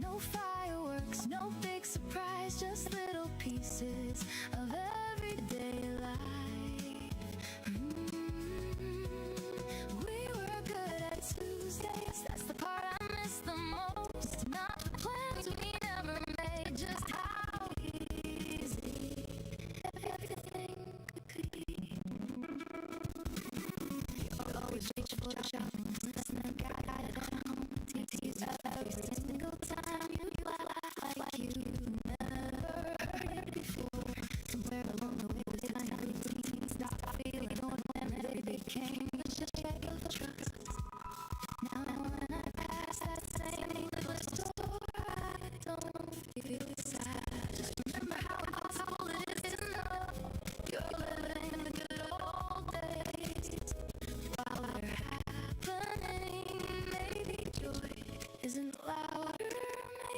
No fireworks, no big surprise, just little pieces of everyday life. We were good at Tuesdays, that's the part I miss the most. Not the plans we never made, just how easy everything could be. You always reach for the shopping list and got it at home. Tease every single time you laugh like you never heard it before. Somewhere along the way, the tiny routines stopped feeling ordinary. They became just regular trust. Now when I pass that same little store, I don't feel sad. Just remember how impossible it is to know you're living the good old days while they're happening. Maybe joy isn't louder,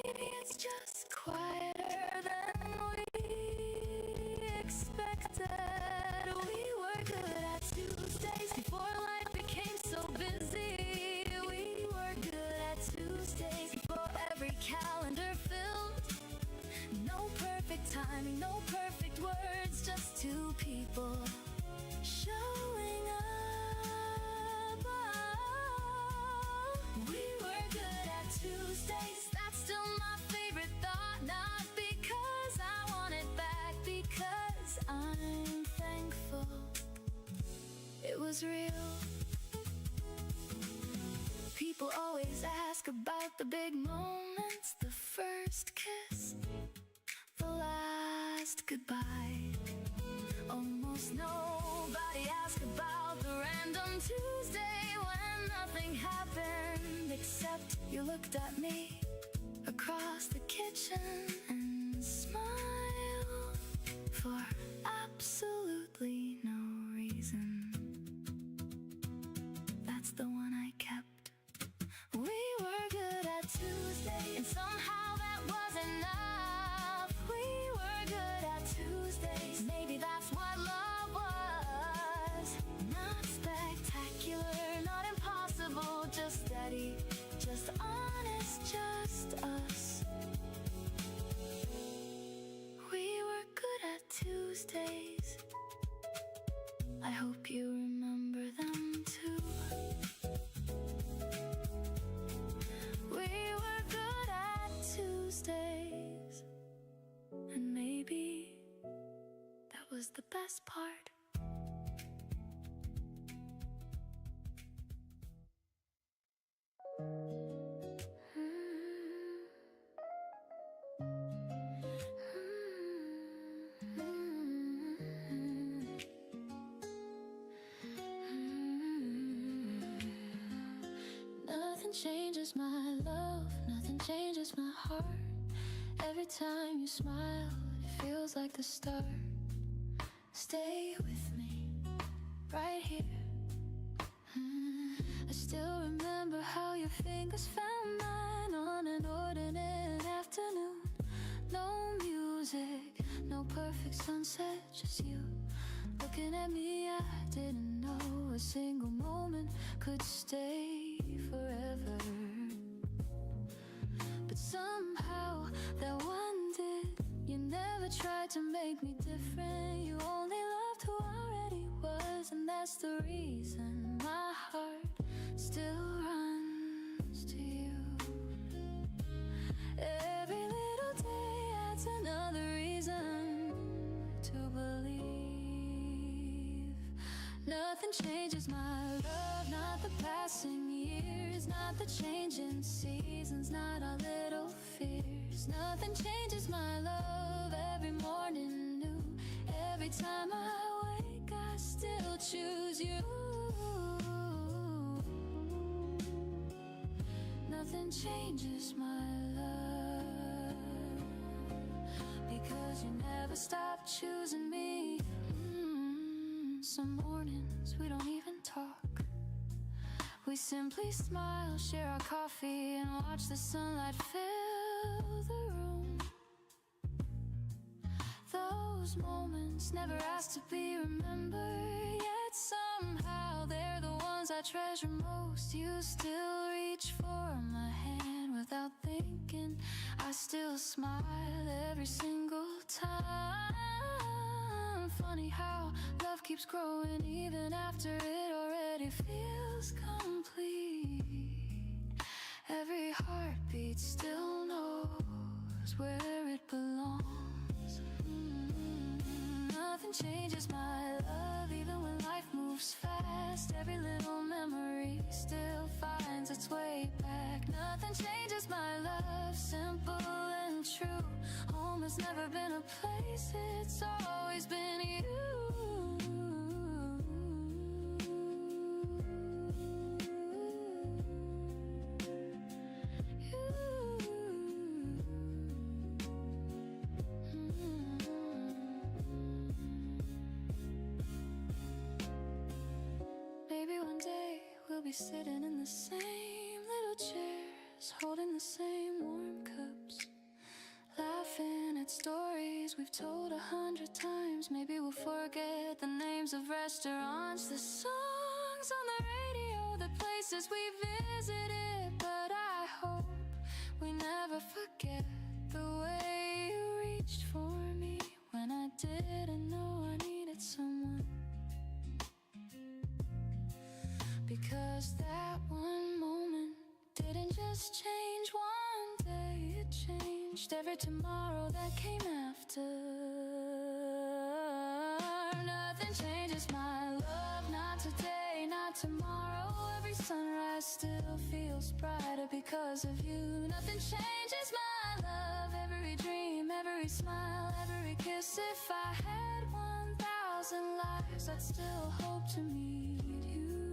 maybe it's just quieter than we expected. We were good at Tuesdays before life became so busy. We were good at Tuesdays before every calendar filled. No perfect timing, no perfect words, just two people showing up. We were good at Tuesdays, that's still my favorite thought. Not because I want it back, because I'm thankful it was real. People always ask about the big moments, the first kiss, the last goodbye. Almost nobody asks about the random Tuesday when nothing happened except you looked at me across the kitchen and smiled for absolutely no reason. That's the one I kept. We were good at Tuesday, and somehow that was enough. We were good at Tuesdays, maybe that's what love was. Not spectacular, not impossible, just steady, just honest, just us. We were good at Tuesdays. I hope you remember them too. We were good at Tuesdays, and maybe that was the best part. Nothing changes my love, nothing changes my heart. Every time you smile, it feels like the start. Stay with me, right here. I still remember how your fingers found mine on an ordinary afternoon. No music, no perfect sunset, just you looking at me. I didn't know a single moment could stay forever, but somehow that one did. You never tried to make me different. You only loved who I already was, and that's the reason my heart still runs to you. Every little day adds another reason to believe. Nothing changes my love, not the passing years, not the changing seasons, not our little fears. Nothing changes my love, every morning new. Every time I wake, I still choose you. Nothing changes my love, because you never stop choosing me. Some mornings we don't even talk. We simply smile, share our coffee, and watch the sunlight fill the room. Those moments never asked to be remembered, yet somehow they're the ones I treasure most. You still reach for my hand without thinking. I still smile every single time. Funny how love keeps growing even after it already feels complete. Every heartbeat still knows where it belongs. Nothing changes my love, even when life moves fast. Every little memory still finds its way back. Nothing changes my love, simple and true. Home has never been a place, it's always been you. Maybe one day we'll be sitting in the same little chairs, holding the same warm cups, laughing at stories we've told 100 times. Maybe we'll forget the names of restaurants, the songs on the radio, the places we visited. But I hope we never forget the way you reached for me when I didn't know I needed someone. Because that one moment didn't just change one day, it changed every tomorrow that came after. Nothing changes my love, not today, not tomorrow. Every sunrise still feels brighter because of you. Nothing changes my love, every dream, every smile, every kiss. If I had 1,000 lives, I'd still hope to meet you.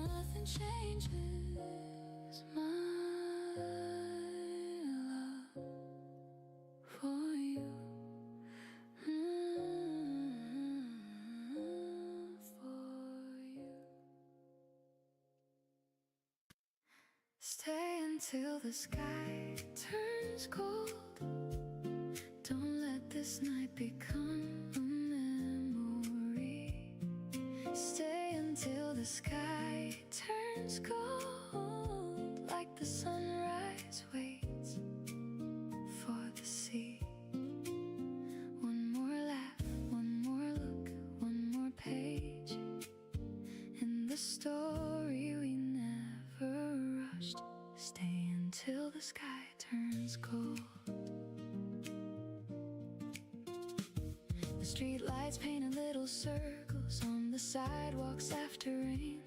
nothing changes my love for you. For you. Stay until the sky turns gold. Don't let this night become a memory. Stay until the sky turns gold, like the sunrise waits for the sea. One more laugh, one more look, one more page in the story we never rushed. Stay until the sky turns gold. The street lights painted little circles on the sidewalks after rain.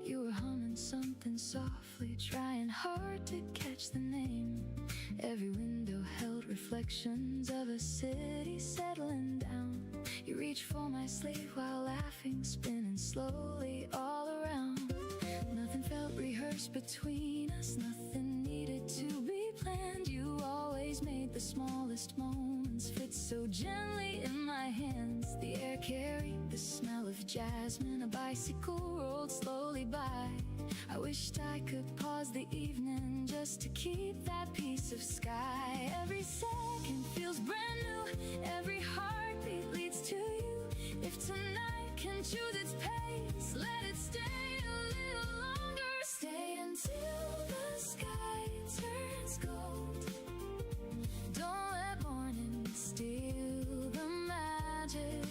You were humming something softly, trying hard to catch the name. Every window held reflections of a city settling down. You reached for my sleeve while laughing, spinning slowly all around. Nothing felt rehearsed between us, nothing needed to be planned. You always made the smallest moments fit so gently in my hands. The air carried the smell of jasmine, a bicycle rolled slowly by. I wished I could pause the evening just to keep that piece of sky. Every second feels brand new, every heartbeat leads to you. If tonight can choose its pace, let it stay a little longer. Stay until the sky turns gold. Don't let morning steal the magic.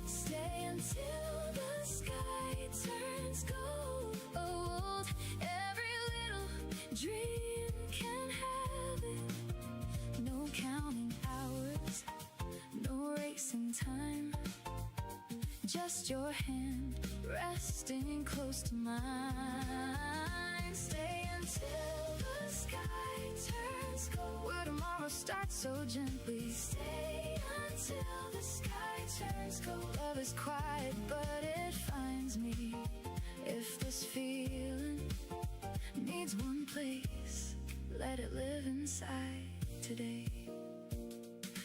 Stay until the sky turns gold. Every little dream can have it. No counting hours, no racing time. Just your hand resting close to mine. Stay until the sky turns gold. Where tomorrow starts so gently. Stay until the sky turns gold. Love is quiet, but it finds me. If this feeling needs one place, let it live inside today.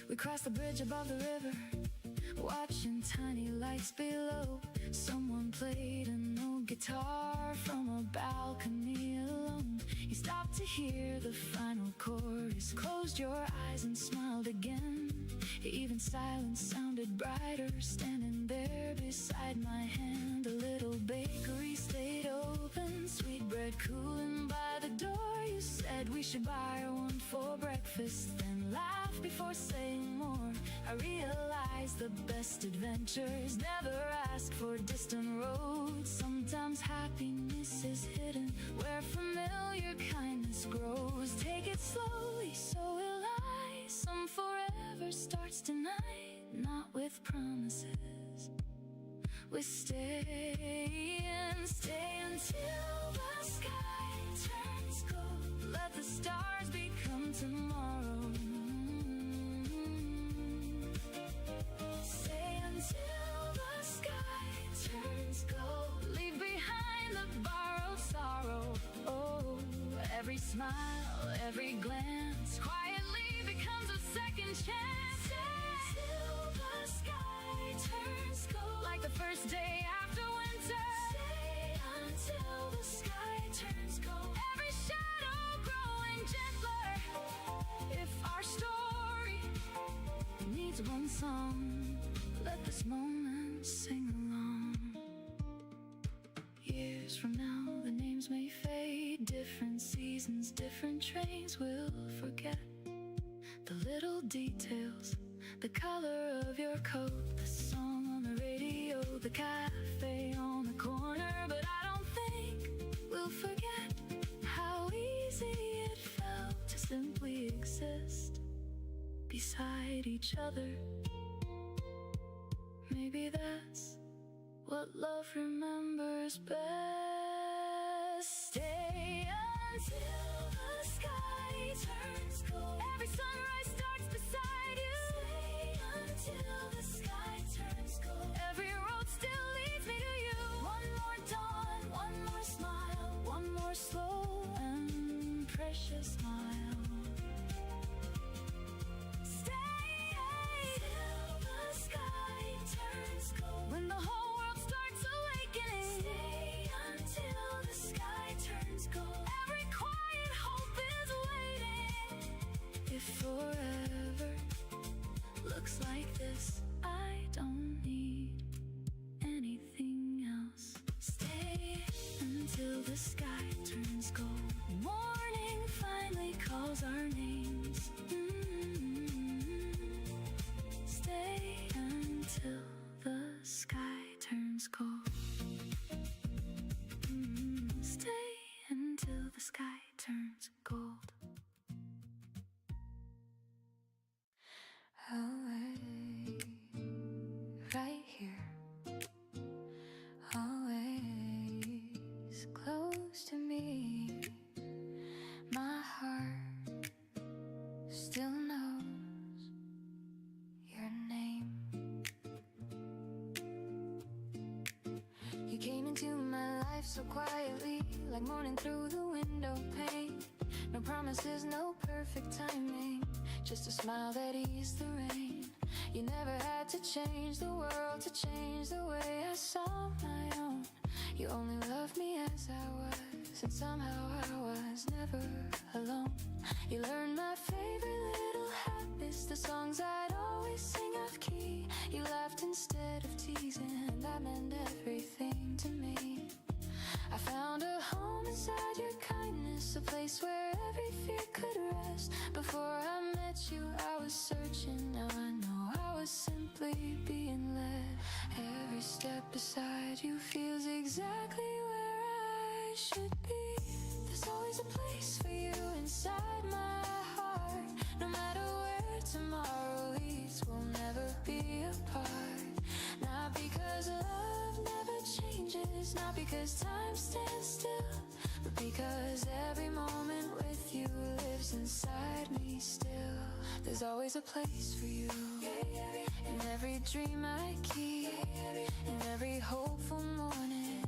We crossed the bridge above the river, watching tiny lights below. Someone played an old guitar from a balcony alone. You stopped to hear the final chorus, closed your eyes and smiled again. Even silence sounded brighter, standing there beside my hand. A little bakery stayed open, sweet bread cooling by the door. You said we should buy one for breakfast, then laugh before saying more. I realized the best adventures never ask for distant roads. Sometimes happiness is hidden where familiar kindness grows. Take it slowly, so will I. Some forever starts tonight, not with promises. We stay until the sky turns gold. Let the stars become tomorrow. Stay until the sky turns gold. Leave behind the borrowed sorrow. Oh, every smile, every glance quietly becomes a second chance. Till the sky turns gold, like the first day after winter. Stay until the sky turns gold. Every shadow growing gentler. If our story needs one song, let this moment sing along. Years from now, the names may fade. Different seasons, different trains will forget the little details. The color of your coat, the song on the radio, the cafe on the corner. But I don't think we'll forget how easy it felt to simply exist beside each other. Maybe that's what love remembers best. Stay until the sky turns gold. Every sunrise starts beside you. Stay until the sky turns gold. Every road still leads me to you. One more dawn, one calls our names. Stay until the sky turns cold. Stay until the sky turns gold. Away, right here. Always close to me. My heart still knows your name. You came into my life so quietly, like morning through the window pane. No promises, no perfect timing, just a smile that eased the rain. You never had to change the world to change the way I saw my own. You only loved me as I was, and somehow I was never alone. You learned my favorite little habits, the songs I'd always sing off key. You laughed instead of teasing, and that meant everything to me. I found a home inside your kindness, a place where every fear could rest. Before I met you, I was searching, now I know I was simply being led. Every step beside you feels exactly where I should be. There's always a place for you inside my heart. No matter where tomorrow leads, we'll never be apart. Not because love never changes, not because time stands still, but because every moment with you lives inside me still. There's always a place for you in every dream I keep, in every hopeful morning,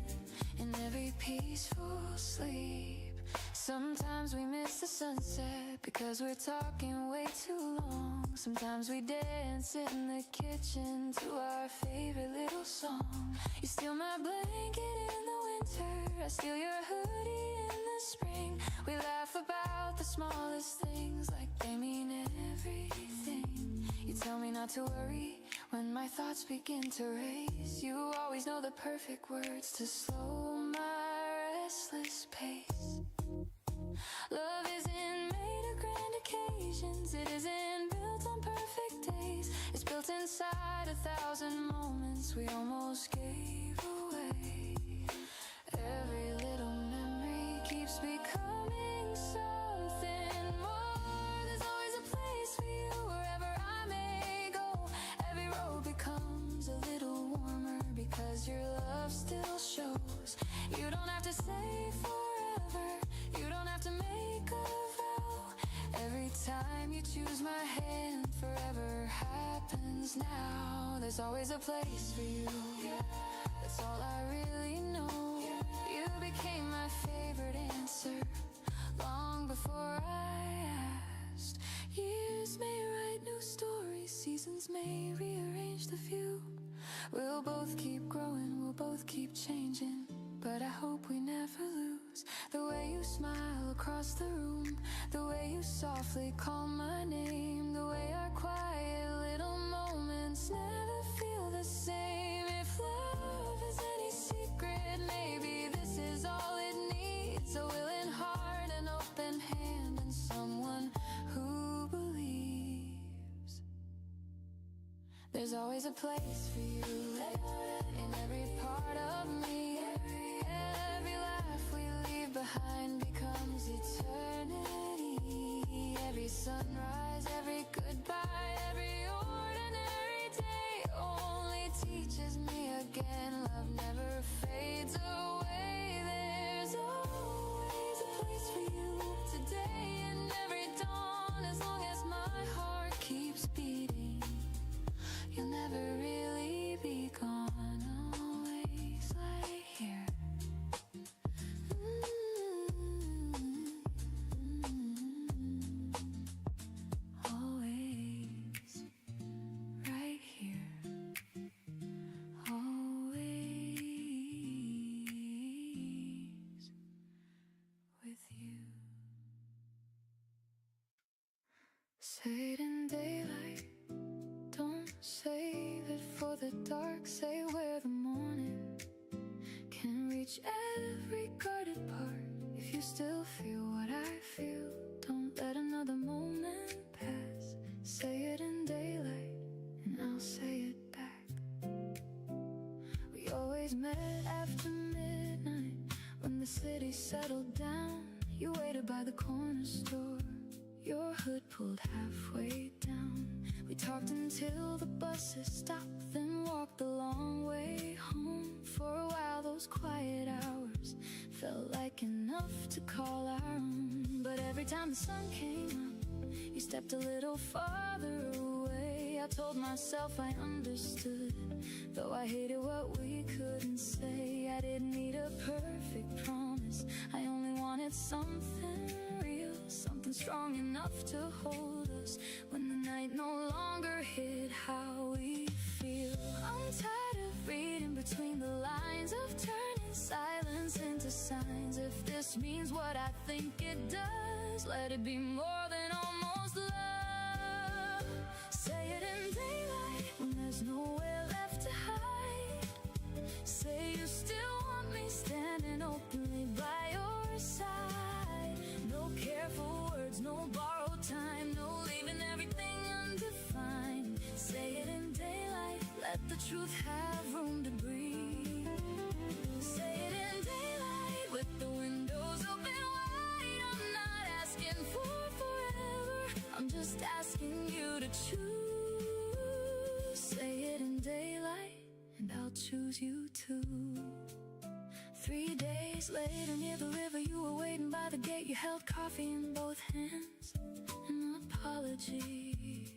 in every peaceful sleep. Sometimes we miss the sunset because we're talking way too long. Sometimes we dance in the kitchen to our favorite little song. You steal my blanket in the winter, I steal your hoodie in the spring. We laugh about the smallest things like they mean everything. You tell me not to worry when my thoughts begin to race. You always know the perfect words to slow my restless pace. Love isn't made of grand occasions, it isn't built on perfect days. It's built inside 1,000 moments we almost gave away. Every little memory keeps becoming something more. There's always a place for you wherever I may go. Every road becomes a little warmer because your love still shows. You don't have to say forever, you don't have to make a vow. Every time you choose my hand, forever happens now. There's always a place for you, that's all I really know. You became my favorite answer long before I asked. Years may write new stories, seasons may rearrange the view. We'll both keep growing, we'll both keep changing, but I hope we never lose the way you smile across the room, the way you softly call my name, the way our quiet little moments never feel the same. If love is any secret, maybe this is all it needs. A willing heart, an open hand, and someone who believes. There's always a place for you in every part of me. Every laugh we leave behind becomes eternity. Every sunrise, every goodbye, every ordinary day only teaches me again. Love never fades away. There's always a place for you today and every dawn. As long as my heart keeps beating, you'll never really be gone. Always lie here. Always right here. Always with you. Say it in daylight, don't save it for the dark. Say where the morning can reach every guarded part. If you still feel what I feel, don't let another city settled down, you waited by the corner store, your hood pulled halfway down. We talked until the buses stopped, then walked a long way home. For a while those quiet hours felt like enough to call our own. But every time the sun came up, you stepped a little farther away. I told myself I understood, though I hated what we couldn't say. I didn't need a perfect promise, I only wanted something real, something strong enough to hold us when the night no longer hid how we feel. I'm tired of reading between the lines, of turning silence into signs. If this means what I think it does, let it be more than almost love. Say it in daylight when there's nowhere left to hide. Say you still want me standing openly by your side. No careful words, no borrowed time, no leaving everything undefined. Say it in daylight, let the truth have room to breathe. Say it in daylight with the windows open wide. I'm not asking for forever, I'm just asking you to choose. Say it in daylight and I'll choose you too. 3 days later near the river, you were waiting by the gate. You held coffee in both hands, an apology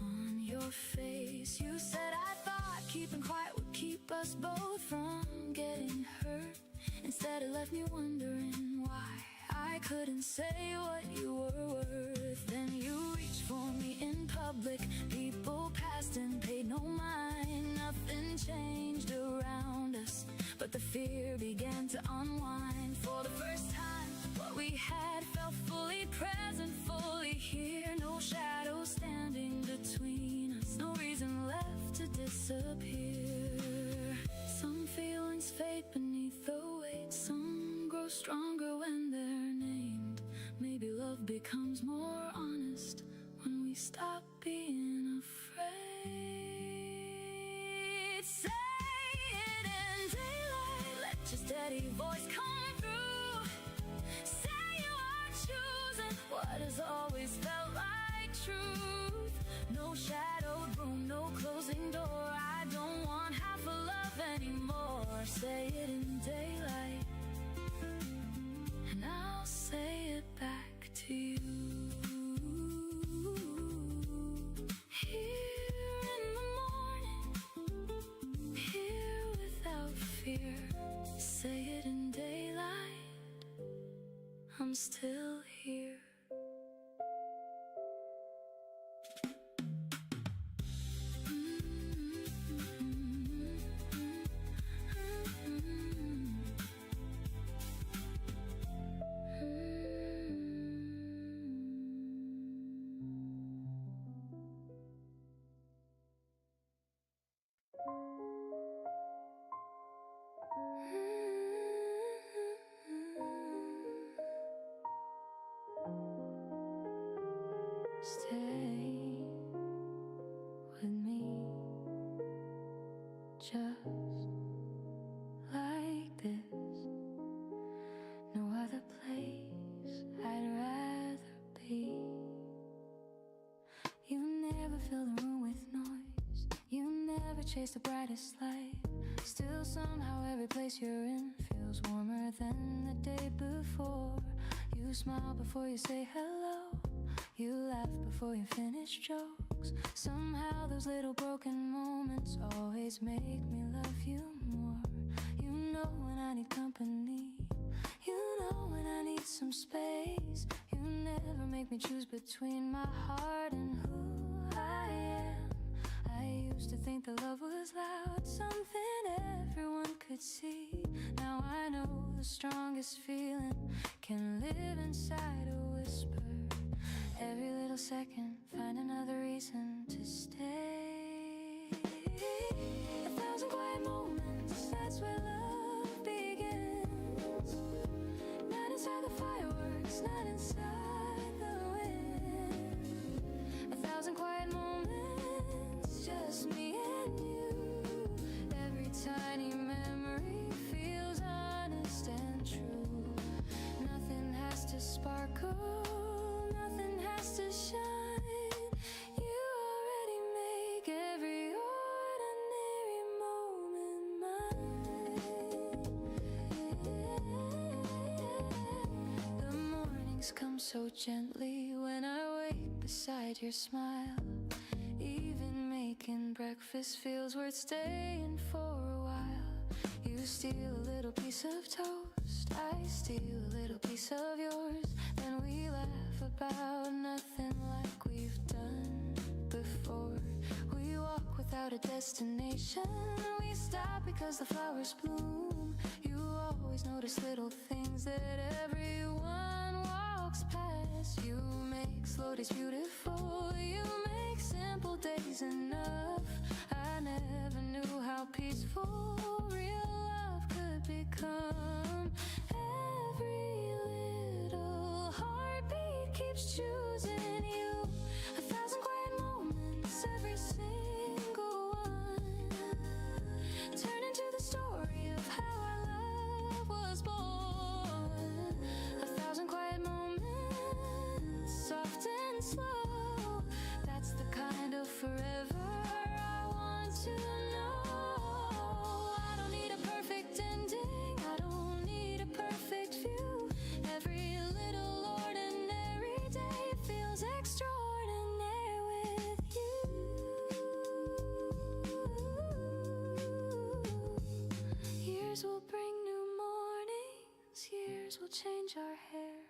on your face. You said I thought keeping quiet would keep us both from getting hurt. Instead it left me wondering why I couldn't say what you were worth. Then you reached for me in public, people passed and paid no mind. Nothing changed around us, but the fear began to unwind. For the first time, what we had felt fully present, fully here. No shadows standing between us, no reason left to disappear. Some feelings fade beneath the weight, some grow stronger when they're named. Maybe love becomes more honest when we stop being afraid. Say it in daylight, let your steady voice come through. Say you are choosing what has always felt like truth. No shadowed room, no closing door, I don't want half a love anymore. Say it in daylight and I'll say it back to you. Here in the morning, here without fear. Say it in daylight, I'm still here. Stay with me, just like this. No other place I'd rather be. You never fill the room with noise, you never chase the brightest light. Still somehow every place you're in feels warmer than the day before. You smile before you say hello, you laugh before you finish jokes. Somehow those little broken moments always make me love you more. You know when I need company, you know when I need some space. You never make me choose between my heart and who I am. I used to think that love was loud, something everyone could see. Now I know the strongest feeling can live inside a whisper. Every little second, find another reason to stay. 1,000 quiet moments, that's where love begins. Not inside the fireworks, not inside the wind. 1,000 quiet moments, just me and you. Every tiny memory feels honest and miracle, nothing has to shine. You already make every ordinary moment mine. The mornings come so gently when I wake beside your smile. Even making breakfast feels worth staying for a while. You steal a little piece of toast, I steal a little piece of yours. Then we laugh about nothing like we've done before. We walk without a destination, we stop because the flowers bloom. You always notice little things that everyone walks past. You make slow days beautiful, you make simple days enough. I never knew how peaceful real love could become. Every little heartbeat keeps choosing you. 1,000 quiet moments, every single one turn into the story of how our love was born. 1,000 quiet moments, soft and slow. That's the kind of forever I want to know. I don't need a perfect ending, I don't need a perfect view. Every little ordinary day feels extraordinary with you. Years will bring new mornings, years will change our hair.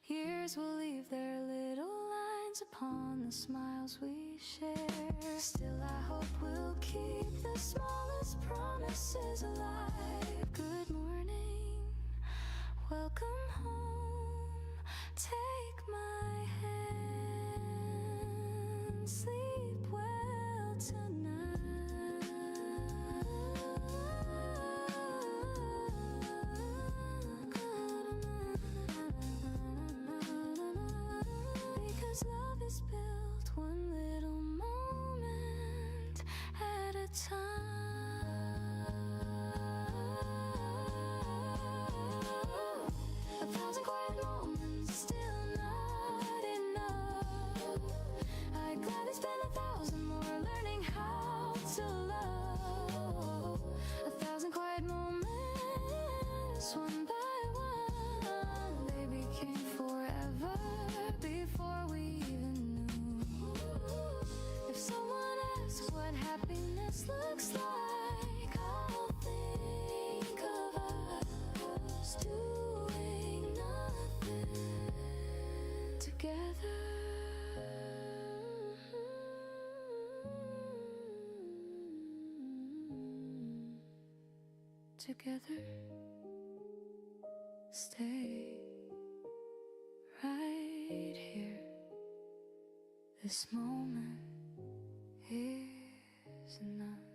Years will leave their little lines upon the smiles we share. Still I hope we'll keep the smallest promises alive. Good morning, welcome home, take my hand, sleep well tonight. Because love is built one little moment at a time. 1,000 quiet moments, still not enough. I'd gladly spend 1,000 more learning how to love. 1,000 quiet moments, one by one, they became forever before we even knew. If someone asks what happiness looks like, I'll think of us doing nothing together. Together, stay right here. This moment is enough.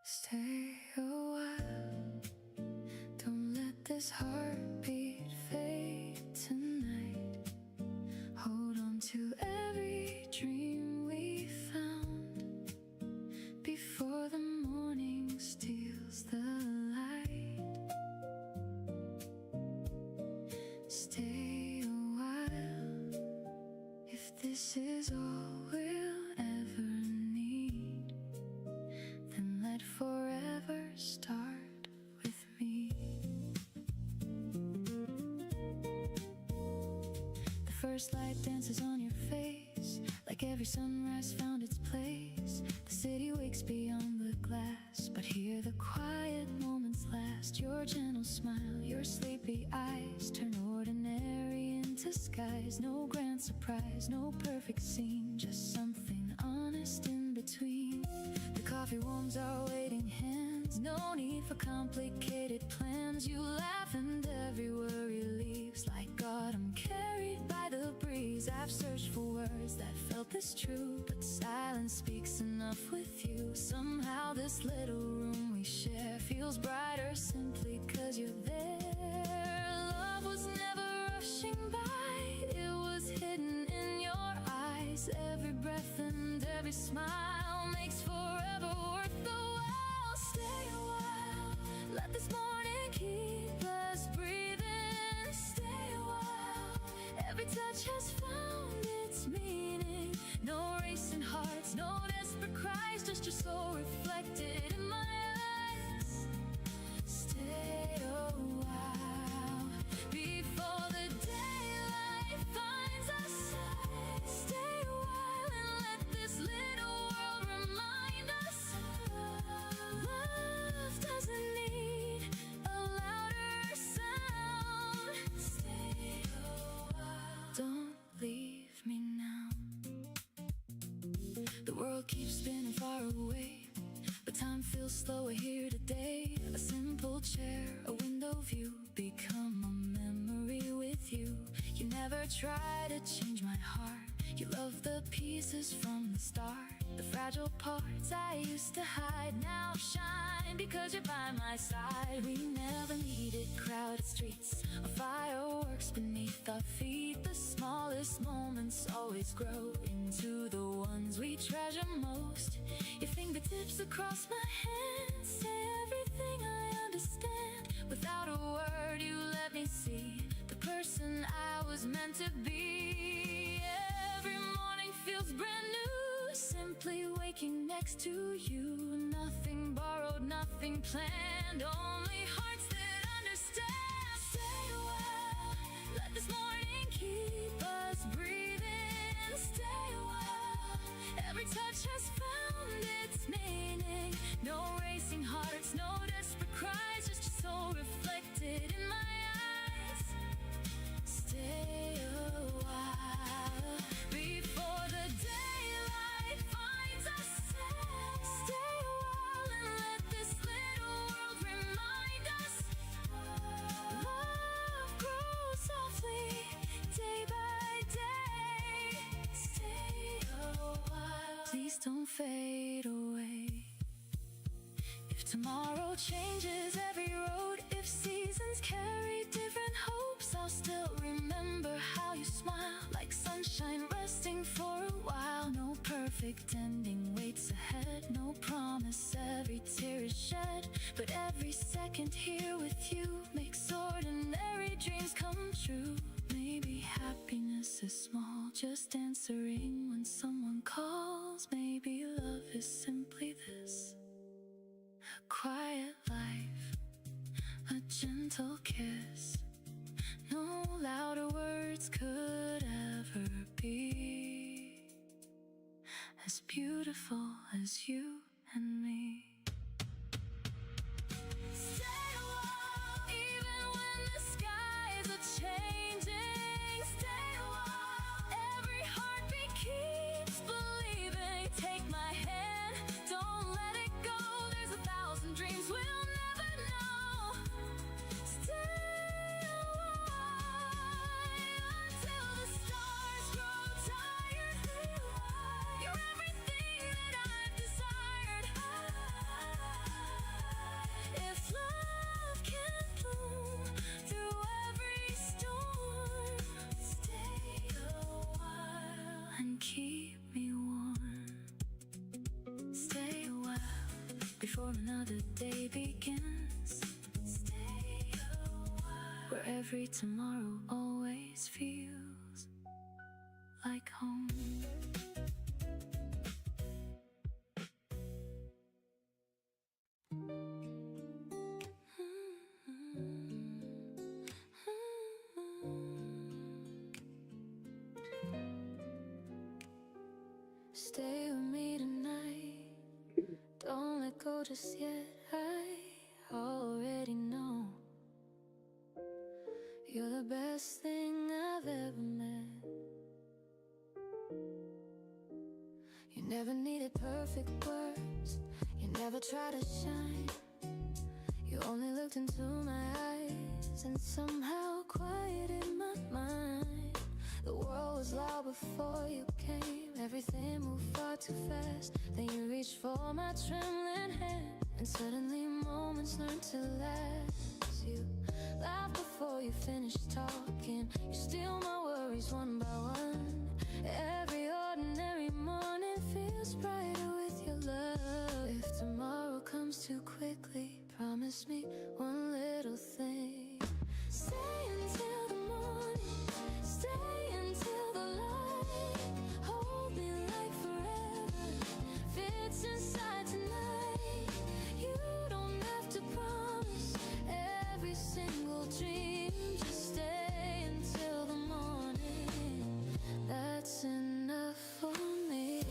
Stay a while, don't let this heartbeat fade tonight. Hold on to every dream we found before the morning steals the light. Stay a while, if this is all we'll ever need, then let forever start with me. The first light dances on your face, like every sunrise found its place. The city wakes beyond the glass, but here the quiet moments last. Your gentle smile, your sleepy eyes turn ordinary into skies. No grand surprise, no perfect scene, just something honest in between. The coffee warms our waiting hands, no need for complicated plans. You laugh and every worry leaves like autumn carried by the breeze. I've searched for words that felt this true, but silence speaks enough with you. Somehow this little room we share feels brighter simply 'cause you're there. Love was never rushing by, it was hidden in your eyes. Every breath and every smile makes forever worth the while. Stay a while, let this keep spinning far away, but time feels slower here today. A simple chair, a window view, become a memory with you. You never try to change my heart. You love the pieces from the start. The fragile parts I used to hide now shine because you're by my side. We never needed crowded streets or fireworks beneath our feet. The smallest moments always grow into the ones we treasure most. Your fingertips across my hands say everything I understand. Without a word you let me see the person I was meant to be. Every morning feels brand new, simply waking next to you. Nothing borrowed, nothing planned, only hearts that understand. Stay a while, let this morning keep us breathing. Stay a while, every touch has found its meaning. No racing hearts, no desperate cries, just your soul reflected in my eyes. Stay a while before the daylight finds us. Stay a while and let this little world remind us. Love grows softly day by day. Stay a while, please don't fade away. If tomorrow changes every road, if seasons carry different hopes, I'll still remember how you smile, like sunshine resting for a while. No perfect ending waits ahead, no promise every tear is shed, but every second here with you makes ordinary dreams come true. Maybe happiness is small, just answering when someone calls. Maybe love is simply this, a quiet life, a gentle kiss. No louder words could ever be as beautiful as you and me. Stay a while, even when the skies are changing. Stay a while, every heartbeat keeps believing. Take my hand, don't let it go. There's 1,000 dreams we'll never know. Stay a while until the stars grow tired. You're everything that I've desired. If love can bloom through every storm, stay a while and keep me warm. Stay a while before another day begins. Stay a while where every tomorrow always feels like home. Stay with me tonight, don't let go just yet. I already know you're the best thing I've ever met. You never needed perfect words, you never tried to shine. You only looked into my eyes and somehow quieted my mind. The world was loud before you came, everything moved far too fast. Then you reached for my trembling hand, and suddenly moments learned to last. You laughed before you finished talking, you steal my worries one by one. Every ordinary morning feels brighter with your love. If tomorrow comes too quickly, promise me one little thing. Stay until the morning, stay until the light. Hold me like forever fits inside tonight. You don't have to promise every single dream, just stay until the morning. That's enough for me.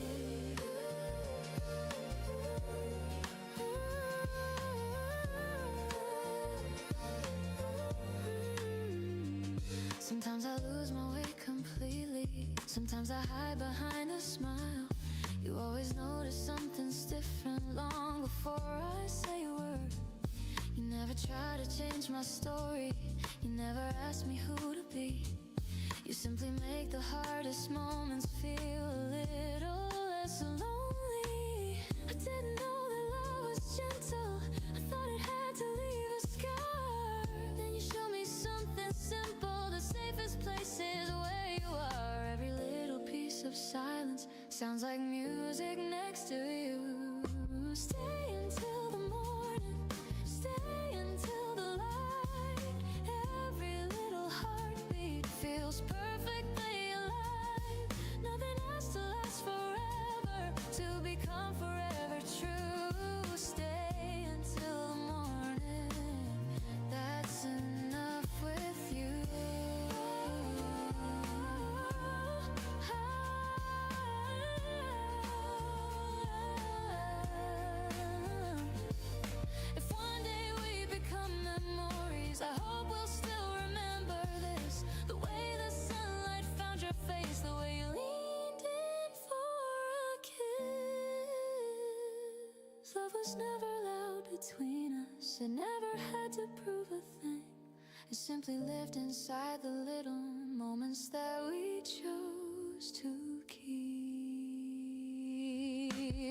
Sometimes I lose my way completely, sometimes I hide behind a smile. You always notice change my story. You never asked me who to be. You simply make the hardest moments feel a little less lonely. I didn't know that love was gentle. I thought it had to leave a scar. Then you showed me something simple. The safest place is where you are. Every little piece of silence sounds like music next to you. Stay until the morning. Stay until the light. Every little heartbeat feels perfectly alive. Nothing has to last forever to become forever true. Stay until the morning. That's enough with you. If one day we become memories, I hope we'll still remember this. The way the sunlight found your face, the way you leaned in for a kiss. Love was never loud between us, it never had to prove a thing. It simply lived inside the little moments that we chose to keep.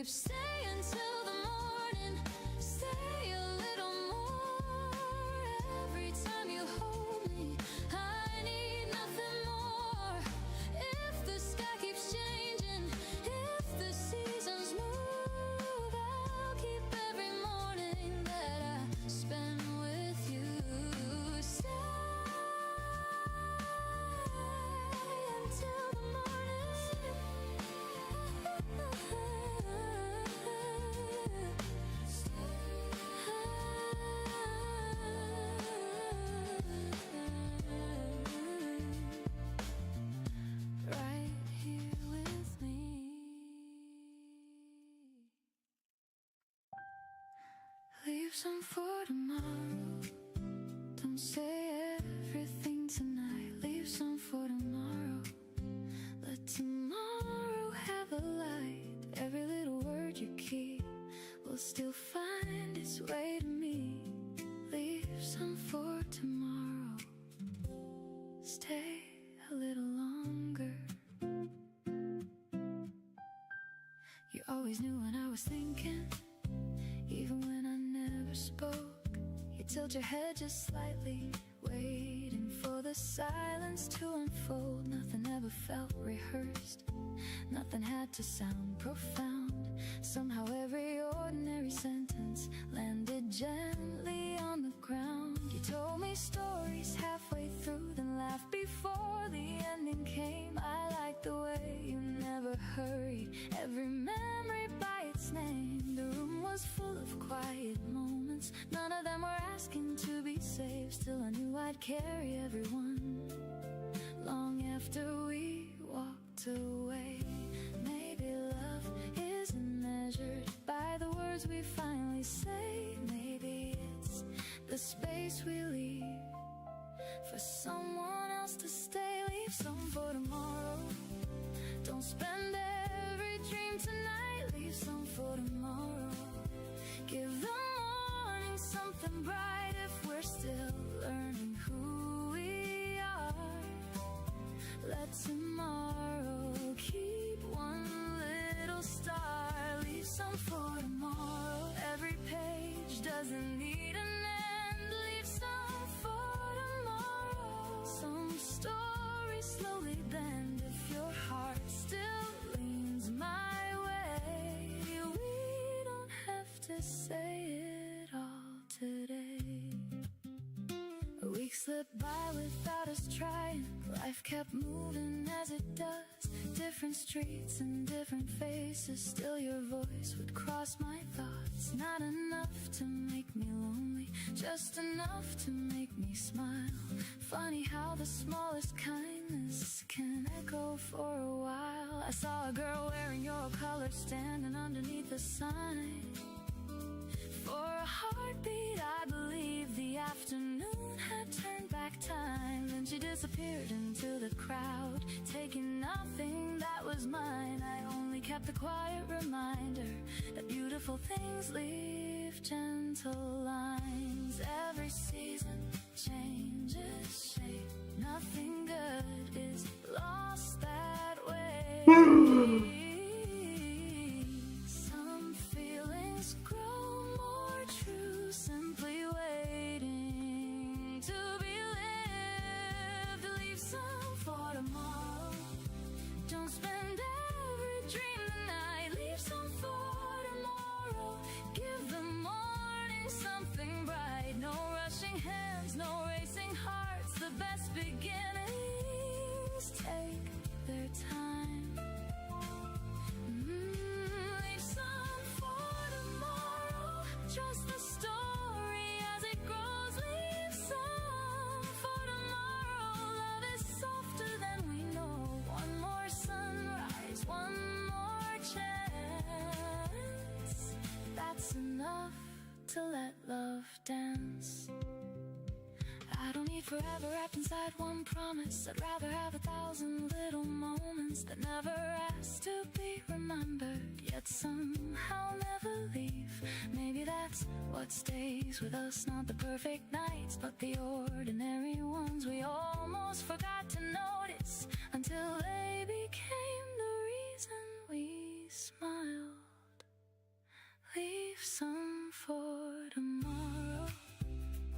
Stay until the morning, stay a little more. Every time you hold me, I need nothing more. If the sky keeps changing, if the seasons move, I'll keep every morning that I spend with you. Stay until the morning. Right here with me. Leave some for tomorrow. Don't say everything tonight. Leave some for tomorrow. Let tomorrow have a light. Every little word you keep will still find its way to me. Leave some for tomorrow. Stay a little longer. You always knew what I was thinking, even when I never spoke. You tilt your head just slightly, waiting for the silence to unfold. Nothing ever felt rehearsed, nothing had to sound profound. Somehow every ordinary sentence landed gently on the ground. You told me stories halfway through, then laughed before the ending came. I liked the way you never hurried, every memory by its name. The room was full of quiet moments, none of them were asking to be saved. Still I knew I'd carry everyone long after we walked away. Maybe love isn't measured by the words we finally say. Maybe it's the space we leave for someone else to stay. Leave some for tomorrow. Don't spend every dream tonight. Leave some for tomorrow. Give the morning something bright if we're still learning who we are. Let tomorrow keep one little star. Leave some for tomorrow. Every page doesn't need an end. Leave some for tomorrow. Some stories slowly bend if your heart still leans my way. We don't have to say it all today. A week slipped by without us trying. Life kept moving as it does. Different streets and different faces. Still your voice would cross my thoughts. Not enough to make me lonely, just enough to make me smile. Funny how the smallest kindness can echo for a while. I saw a girl wearing your colors standing underneath the sign. For a heartbeat I believed the afternoon had turned back time. Then she disappeared into the crowd, taking nothing that was mine. I only kept the quiet reminder that beautiful things leave leave gentle lines. Every season changes shape. Nothing good is lost that way. Some feelings grow more true, simply waiting to be lived. Leave some for tomorrow. Don't spend every dream tonight. Leave some for tomorrow. Give the morning something bright. No rushing hands, no racing hearts. The best beginnings take their time. Leave some for tomorrow. Trust the story as it grows. Leave some for tomorrow. Love is softer than we know. One more sunrise, one more chance. That's enough to let love dance. I don't need forever wrapped inside one promise. I'd rather have 1,000 little moments that never ask to be remembered, yet somehow never leave. Maybe that's what stays with us. Not the perfect nights, but the ordinary ones we almost forgot to notice until they became the reason we smiled. Leave some for tomorrow.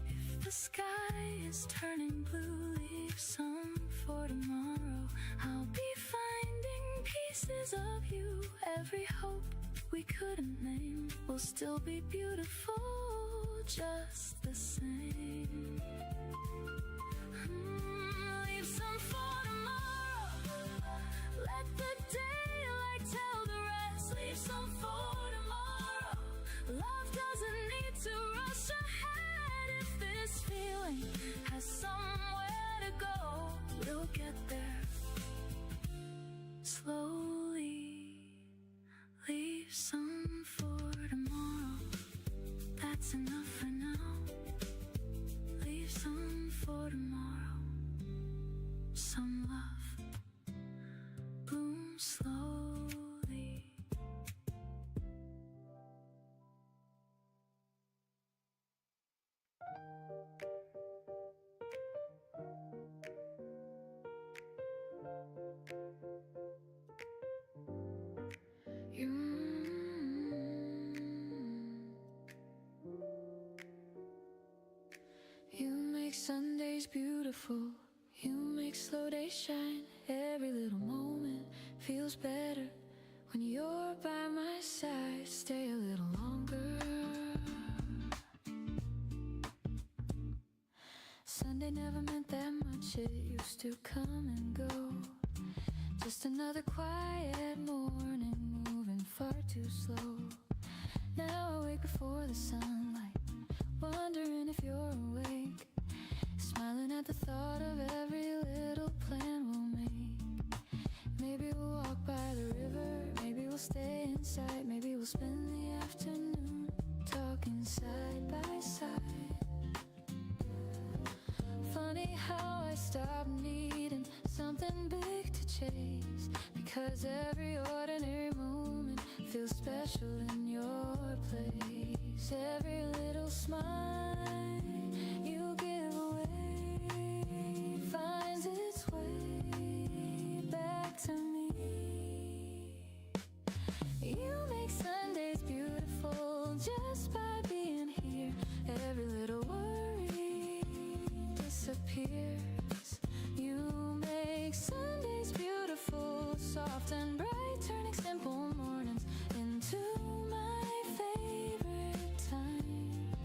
If the sky is turning blue, leave some for tomorrow. I'll be finding pieces of you. Every hope we couldn't name will still be beautiful just the same. Leave some for tomorrow. Let the daylight tell the rest. Leave some for tomorrow. Love doesn't need to rush ahead. If this feeling has somewhere to go, we'll get there slowly. Leave some for tomorrow. That's enough for now. Leave some for tomorrow. Some love blooms slowly. You make Sundays beautiful. You make slow days shine. Every little moment feels better when you're by my side. Stay a little longer. Sunday never meant that much. It used to come and go. Just another quiet morning, moving far too slow. Now I wake before the sunlight, wondering if you're awake, smiling at the thought of every little plan we'll make. Maybe we'll walk by the river, maybe we'll stay inside, maybe we'll spend the afternoon talking side by side. Funny how I stopped needing something big to chase, because every ordinary moment feels special in your place. Every little smile you give away finds its way back to me. You make Sundays beautiful just by being here. Every little worry disappears. You make Sundays beautiful, soft and bright, turning simple mornings into my favorite time.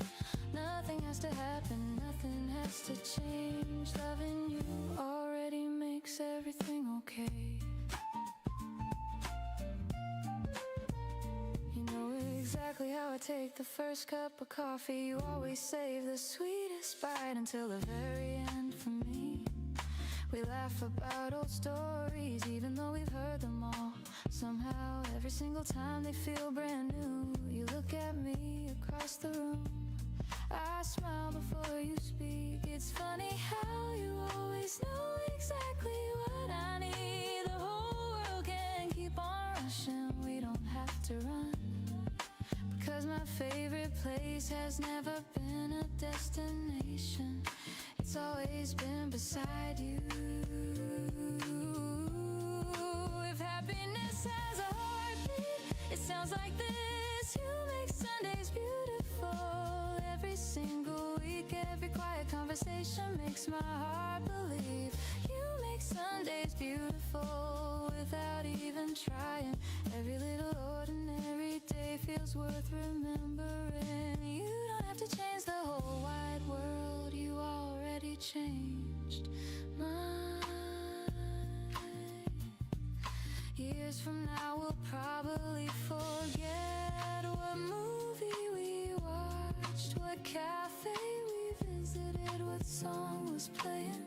Nothing has to happen, nothing has to change. Loving you already makes everything okay. You know exactly how I take the first cup of coffee. You always save the sweetest bite until the very end for me. We laugh about old stories, even though we've heard them all. Somehow, every single time they feel brand new. You look at me across the room, I smile before you speak. It's funny how you always know exactly what I need. The whole world can keep on rushing, we don't have to run, because Cause my favorite place has never been a destination. It's always been beside you. If happiness has a heartbeat, it sounds like this. You make Sundays beautiful. Every single week, every quiet conversation makes my heart believe. You make Sundays beautiful without even trying. Every little ordinary day feels worth remembering. You don't have to change the whole wide world, you already changed mine. Years from now we'll probably forget what movie we watched, what cafe we visited, what song was playing.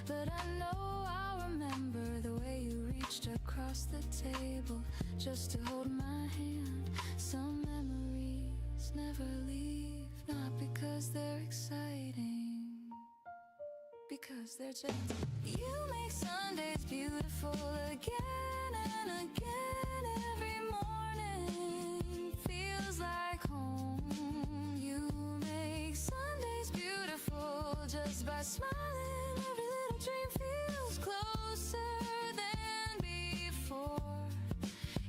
But I know I'll remember the way you reached across the table just to hold my hand. Some memories never leave, not because they're exciting, because they're just. You make Sundays beautiful again and again. Every morning feels like home. You make Sundays beautiful just by smiling. Every little dream feels closer than before.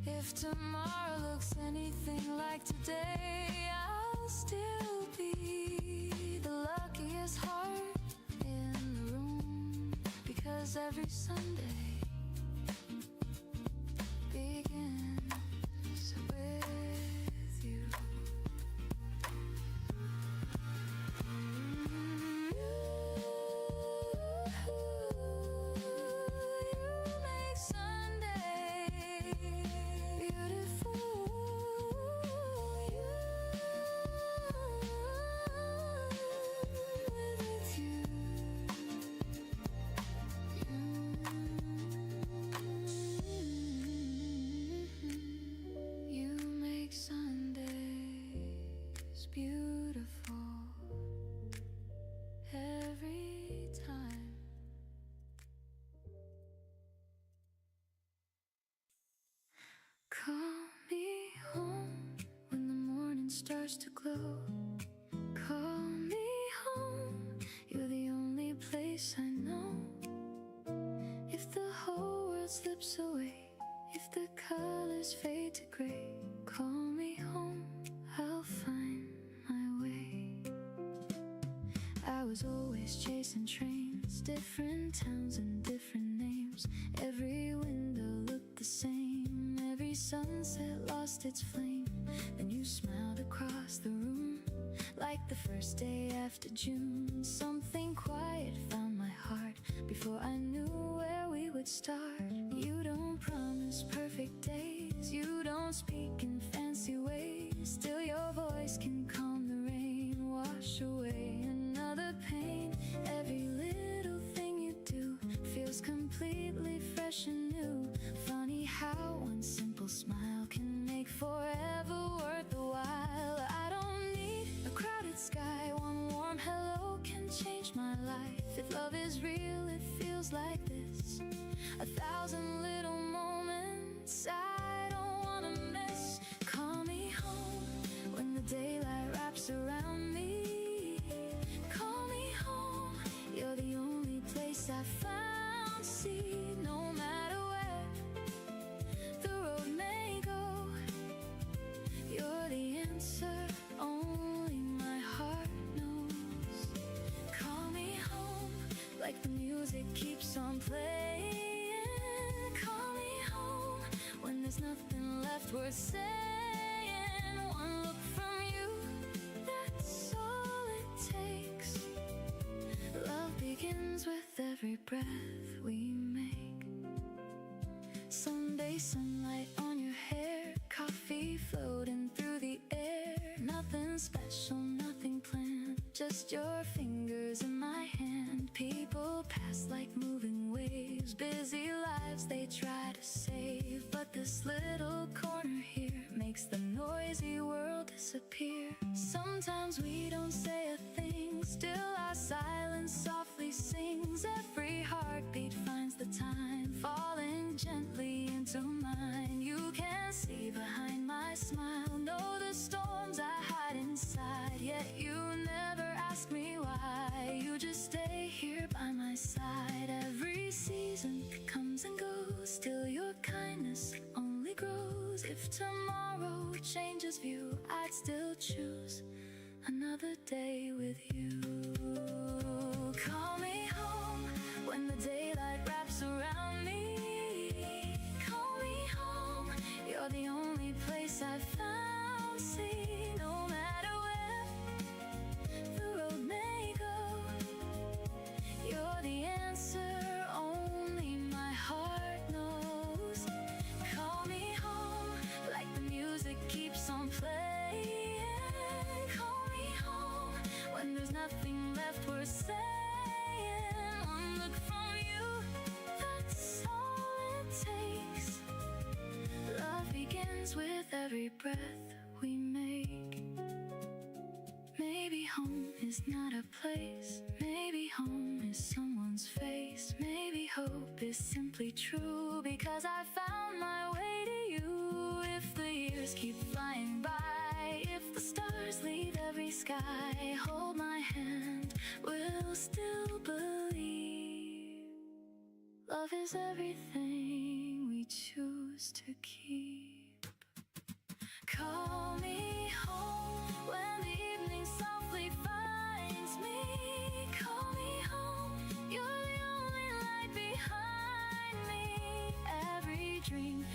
If tomorrow looks anything like today, I'll still be the luckiest heart in the room. Because every Sunday begins with you. You make Sunday beautiful. With you. You make Sundays beautiful every time. Call me home when the morning starts to glow. Call me home, you're the only place I know. If the whole world slips away, if the colors fade to gray, call me home, I'll find my way. I was always chasing trains, different towns and different names. Every window looked the same, every sunset lost its flame. Then you smiled across the room, like the first day after June. Something quiet found my heart before I knew where we would start. You don't promise perfect days, you don't speak in fancy ways. Still your voice can calm the rain, wash away another pain. Every little thing you do feels completely fresh and new. Funny how one simple smile can make forever worth the while. I don't need a crowded sky, one warm hello can change my life. If love is real, it feels like this. 1,000 little moments I don't wanna miss. Call me home when the daylight wraps around me. Call me home, you're the only place I found. See, no matter where the road may go, you're the answer only my heart knows. Call me home like the music keeps on playing. Call me home when there's nothing left worth saying. One look from you, that's all it takes. Love begins with every breath we make. Sunday sunlight on your hair, coffee floating through the air. Nothing special, nothing planned, just your fingers in my hand. People pass like moving waves, busy lives they try to save. But this little corner here makes the noisy world disappear. Sometimes we don't say a thing, still our silence softly sings. Every heartbeat finds the time, falling gently into mine. You can see behind my smile, know the storms I if tomorrow changes view, I'd still choose another day with you. Call me home when the daylight wraps around me. Call me home, you're the only place I've found. See, no matter where the road may go, you're the answer only my heart knows. Call me home like the music keeps on playing. Call me home when there's nothing left worth saying. One look from you, that's all it takes. Love begins with every breath we make. Maybe home is not a place. Maybe home is someone's face. Maybe hope is simply true because I found my way to you. If the years keep flying by, if the stars leave every sky, hold my hand, we'll still believe. Love is everything we choose to keep. Call me home when the evening softly finds me. Call me home, you're the only light behind me. Every dream,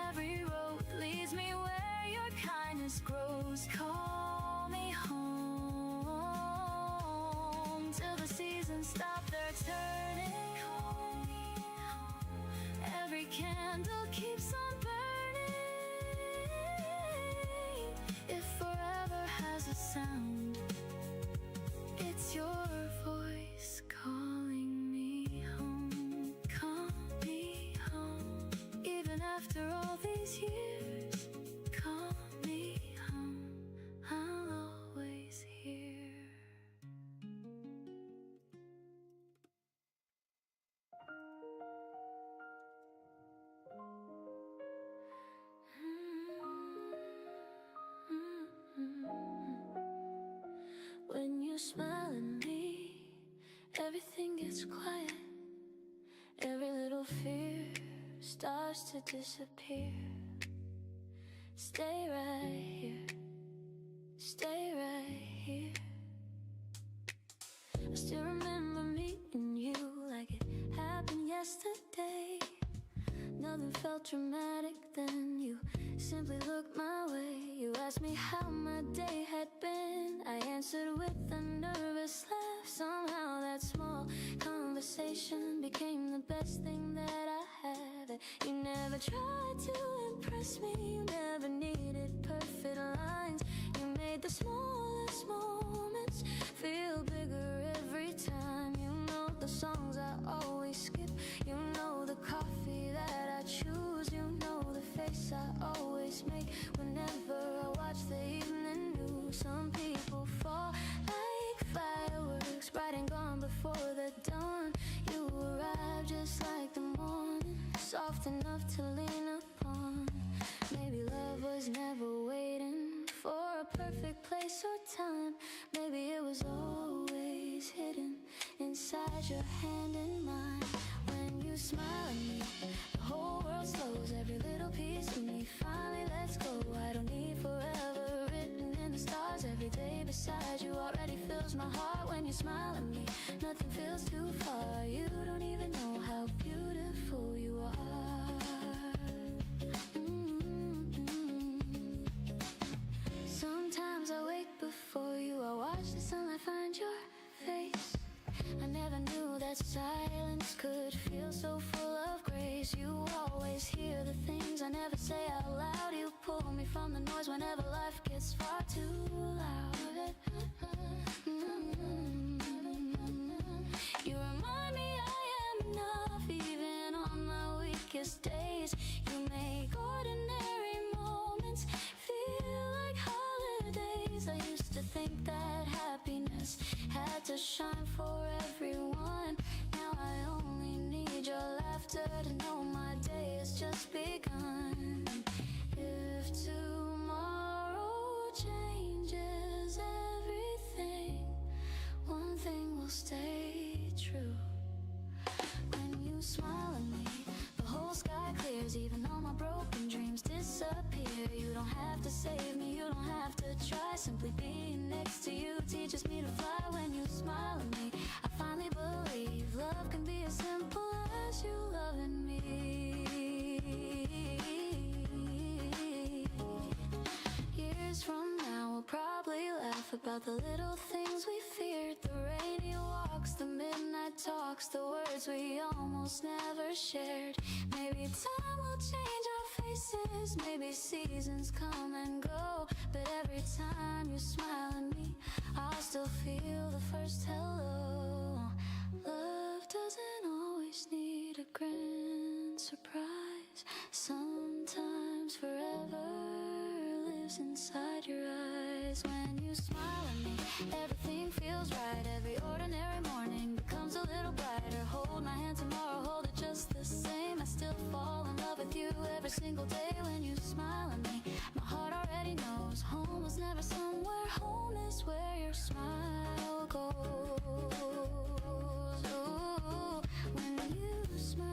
every road leads me where your kindness grows. Call me home till the seasons stop their turning. Call me home, every candle keeps on burning. If forever has a sound, it's your voice calling me home. Call me home, even after all these years. Call me home, I'll always hear. When you smile at me, everything gets quiet. Every little fear starts to disappear. Stay right here, stay right here. I still remember meeting you like it happened yesterday. Nothing felt dramatic then. You simply looked my way. You asked me how my day had been. I answered with a nervous laugh. Somehow that small conversation became the best thing that I had. And you never tried to impress me. You never needed perfect lines. You made the smallest moments feel bigger every time. You know the songs I always skip. You know the coffee that I choose. You know the face I always make whenever I watch the evening news. Some people fall like fireworks, bright and gone before the dawn. You arrive just like the morning, soft enough to lean upon. Maybe love was never waiting for a perfect place or time. Maybe it was always hidden inside your hand in mine. When you smile at me, the whole world slows. Every little piece of me finally lets go. I don't need forever written in the stars. Every day beside you already fills my heart. When you smile at me, nothing feels too far. You don't even know how beautiful you are. Sometimes I wake before you. I watch the sunlight find your face. I never knew that silence could feel so full of grace. You always hear the things I never say out loud. You pull me from the noise whenever life gets far too loud. You remind me I am enough even on my weakest days. You make ordinary moments feel like holidays. I used to think that happiness had to shine for everyone. Now I only need your laughter to know my day has just begun. If tomorrow changes everything, one thing will stay true. When you smile at me, the whole sky clears. Even all my broken dreams disappear. disappear. You don't have to save me, you don't have to try. Simply being next to you teaches me to fly. When you smile at me, I finally believe love can be as simple as you loving me. Years from now we'll probably laugh about the little things we feared. The rainy walks, the midnight talks, the words we almost never shared. Maybe time will change our faces, maybe seasons come and go, but every time you smile at me, I'll still feel the first hello. Love doesn't always need a grand surprise. Sometimes forever lives inside your eyes. When you smile at me, everything feels right. Every ordinary morning becomes a little brighter. Hold my hand tomorrow, hold it just the same. I still fall in love with you every single day. When you smile at me, my heart already knows home was never somewhere. Home is where your smile goes. Ooh, when you smile,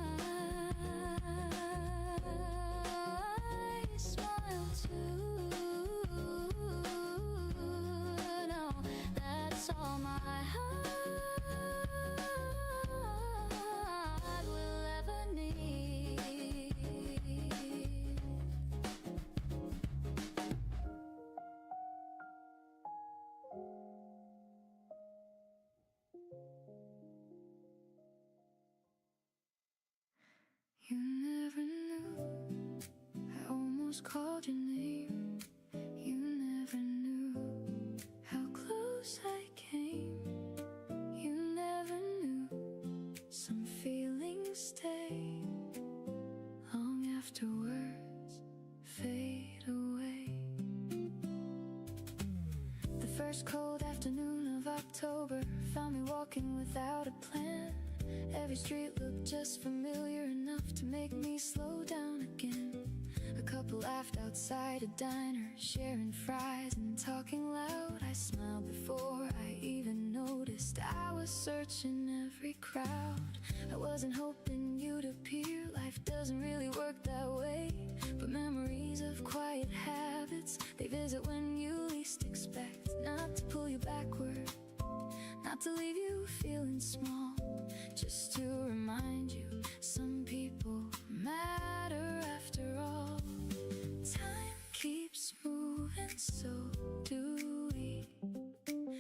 I smile too. No, that's all my heart will ever need. You never knew, I almost called your name. You never knew how close I came. You never knew some feelings stay long after words fade away. The first cold afternoon of October found me walking without a plan. Every street looked just familiar enough to make me slow down again. A couple laughed outside a diner, sharing fries and talking loud. I smiled before I even noticed I was searching every crowd. I wasn't hoping you'd appear, life doesn't really work that way. But memories of quiet habits, they visit when you least expect. Not to pull you backward, not to leave you feeling small, just to remind you some people matter after all. Time keeps moving, so do we.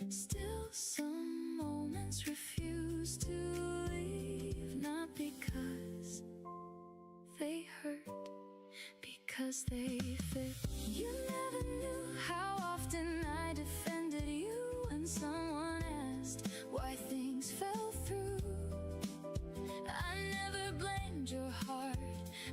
Still some moments refuse to leave, not because they hurt, because they fit. You never knew how often I defended you when someone asked why things fell through. I never blamed your heart,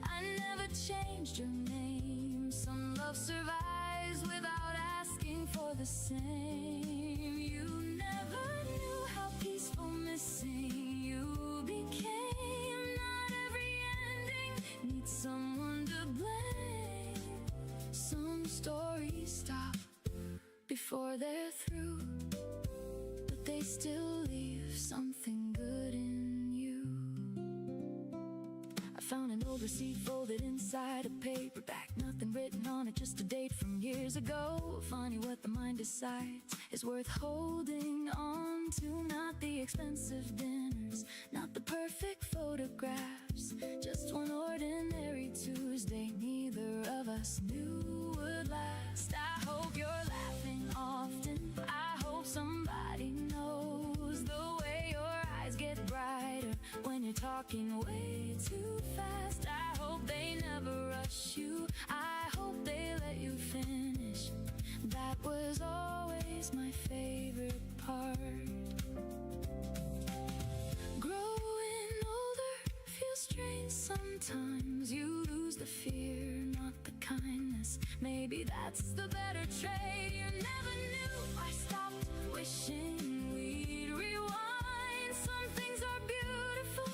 I never changed your name. Some love survives without asking for the same. You never knew how peaceful missing you became. Not every ending needs someone to blame. Some stories stop before they're through, but they still leave something good in you. I found an old receipt folded inside a paperback. Nothing written on it, just a date from years ago. Funny what the mind decides is worth holding on to. Not the expensive dinners, not the perfect photographs, just one ordinary Tuesday neither of us knew would last. I hope you're laughing often, I hope somebody knows the way your eyes get brighter when you're talking way too fast. I hope they never rush you, I hope they let you finish. That was always my favorite part. Growing older feels strange sometimes. You lose the fear, not the kindness. Maybe that's the better trade. You never knew I stopped wishing we'd rewind. Some things are beautiful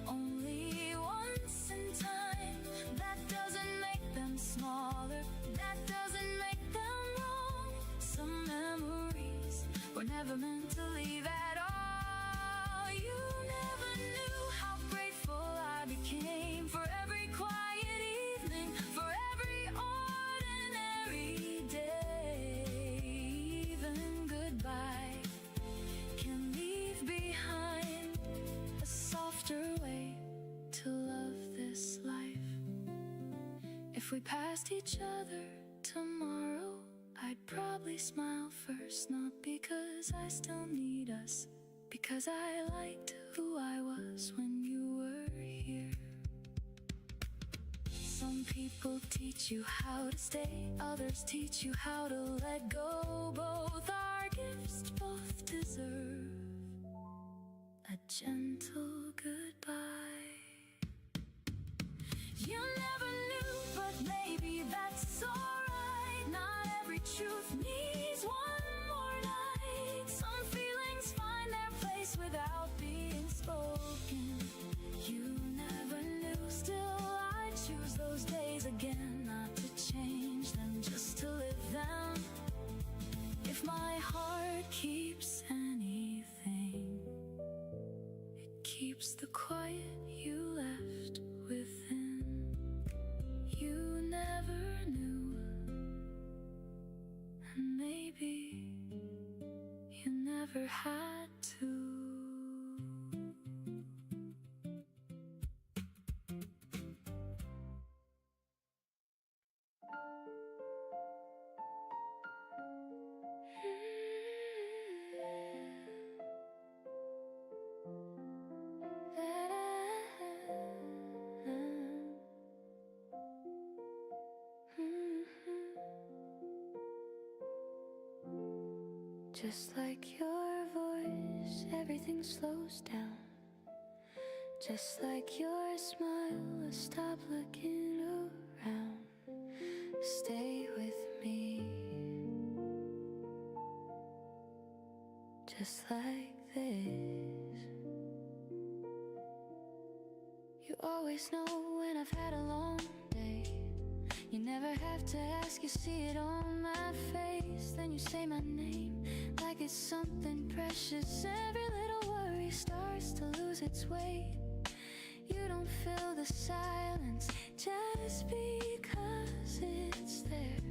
only once in time. That doesn't make them smaller, that doesn't make them wrong. Some memories were never meant to leave at all. You never knew how grateful I became for every quiet evening, for every by can leave behind a softer way to love this life. If we passed each other tomorrow, I'd probably smile first, not because I still need us, because I liked who I was when you were here. Some people teach you how to stay, others teach you how to let go. Both are gifts, both deserve a gentle goodbye. You never knew, but maybe that's alright. Not every truth needs one more night. Some feelings find their place without being spoken. You never knew, still I choose those days again. Not to change them, just to live them. If my heart keeps anything, it keeps the quiet you left within. You never knew, and maybe you never had to. Just like your voice, everything slows down. Just like your smile, I stop looking around. Stay with me, just like this. You always know when I've had a long day. You never have to ask, you see it on my face. Then you say my name like it's something precious. Every little worry starts to lose its weight. You don't feel the silence just because it's there.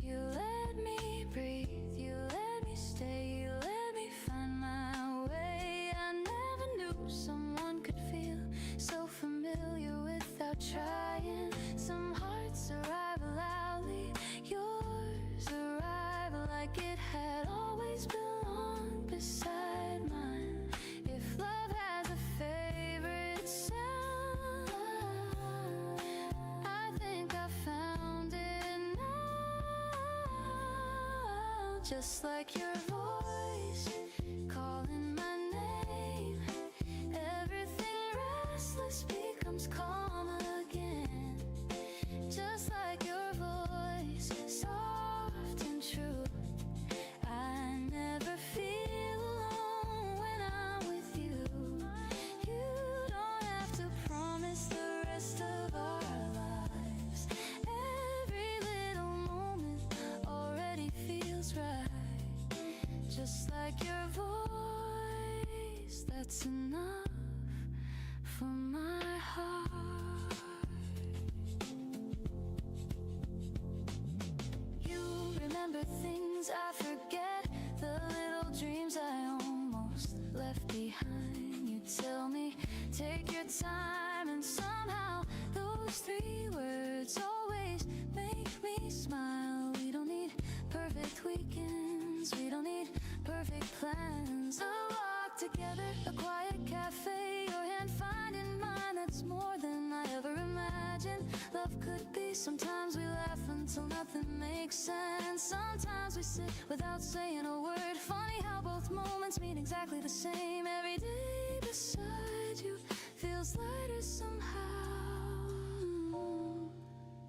You let me breathe, you let me stay, you let me find my way. I never knew someone could feel so familiar without trying. Some hearts arrive loudly, yours arrive like it had always belonged beside mine. If love has a favorite sound, I think I found it now. Just like your voice calling my name, everything restless becomes calm again. Just like your voice, soft and true. I never feel alone when I'm with you. You don't have to promise the rest of our lives. Every little moment already feels right. Just like your voice, that's enough for my heart. You remember things I forget, the little dreams I almost left behind. You tell me, take your time, and somehow those three words always make me smile. We don't need perfect weekends, we don't need perfect plans. A walk together, a quiet cafe, your hand finding mine, that's more than I ever imagined love could be. Sometimes we laugh until nothing makes sense. Sometimes we sit without saying a word. Funny how both moments mean exactly the same. Every day beside you feels lighter somehow.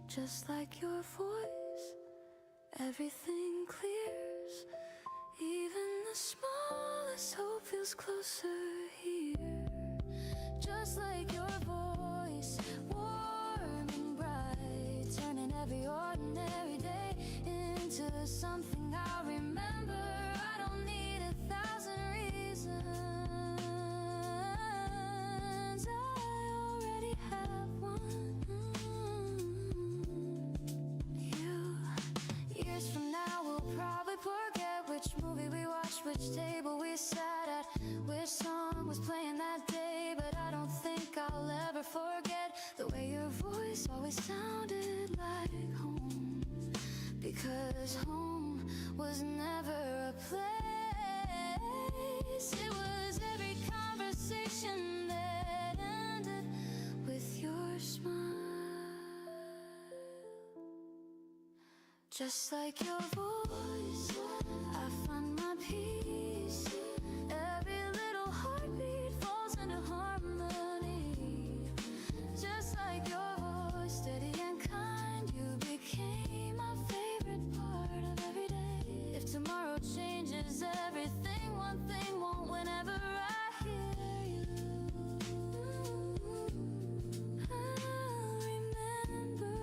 Just like your voice, everything clears. Even the smallest hope feels closer here. Just like your voice, warm and bright, turning every ordinary day into something I'll remember. I don't need 1,000 reasons, I already have one. Years from now we'll probably put forget which movie we watched, which table we sat at, which song was playing that day. But I don't think I'll ever forget the way your voice always sounded like home. Because home was never a place. It was every conversation that ended with your smile. Just like your voice, I find my peace. Every little heartbeat falls into harmony. Just like your voice, steady and kind, you became my favorite part of every day. If tomorrow changes everything, one thing won't whenever I hear you. I'll remember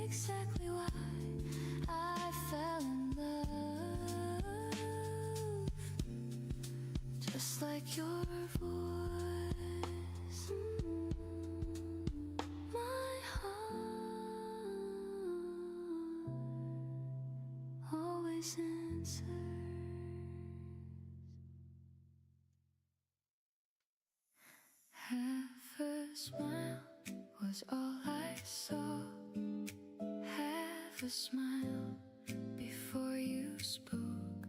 exactly why I fell in love, just like your voice. My heart always answers. Half a smile was all I saw. Half a smile before you spoke.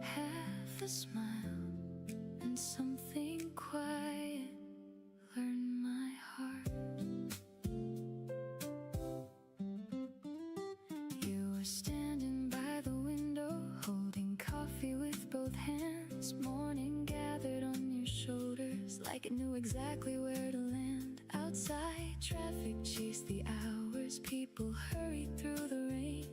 Half a smile and something quiet learned my heart. You were standing by the window, holding coffee with both hands. Morning gathered on your shoulders like it knew exactly where to land. Outside, traffic chased the hours, people hurried through the rain.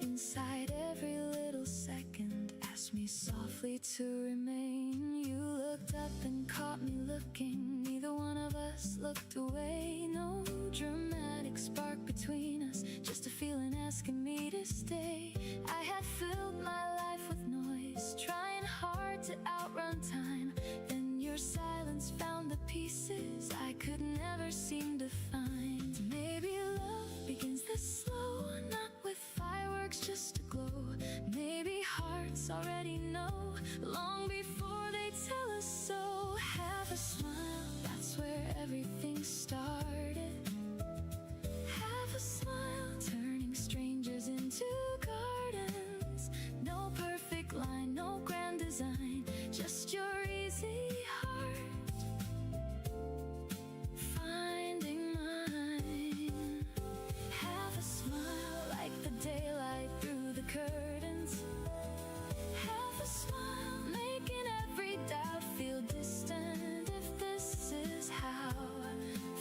Inside, every little second asked me softly to remain. You looked up and caught me looking. Neither one of us looked away. No dramatic spark between us, just a feeling asking me to stay. I had filled my life with noise, trying hard to outrun time. Then your silence found the pieces I could never seem to find. Maybe love begins this slow, not with fireworks, just a glow. Maybe hearts already know long before they tell us so. Have a smile, that's where everything started. Have a smile, turning strangers into gardens. No perfect line, no grand design, just your easy heart finding mine. Have a smile like the daylight through the curtains. Have a smile, making every doubt feel distant. If this is how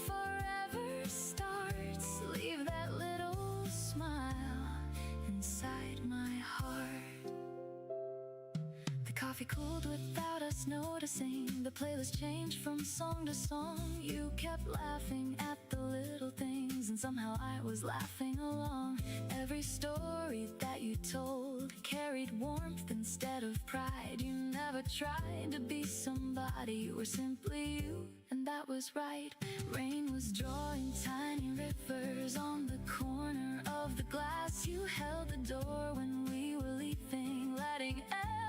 forever starts, leave that little smile inside my heart. The coffee cooled without us noticing. The playlist changed from song to song. You kept laughing at the little things, and somehow I was laughing along. Every story that you told carried warmth instead of pride. You never tried to be somebody, you were simply you, and that was right. Rain was drawing tiny rivers on the corner of the glass. You held the door when we were leaving, letting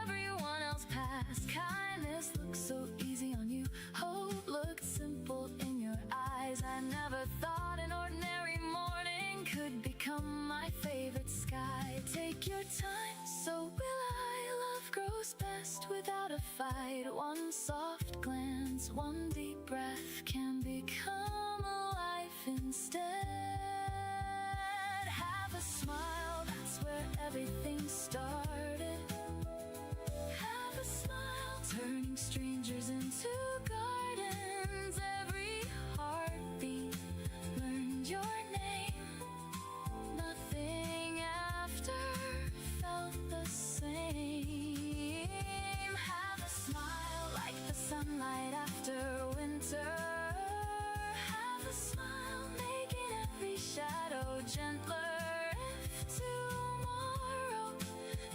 everyone else pass. Kindness looked so easy on you, hope looked simple in your eyes. I never thought an ordinary morning could become my favorite sky. Take your time, so will I. Love grows best without a fight. One soft glance, one deep breath can become a life instead. Have a smile, that's where everything started. Have a smile, turning strangers into gardens. Every heartbeat learned your name. Nothing after felt the same. Have a smile like the sunlight after winter. Have a smile, making every shadow gentler. If tomorrow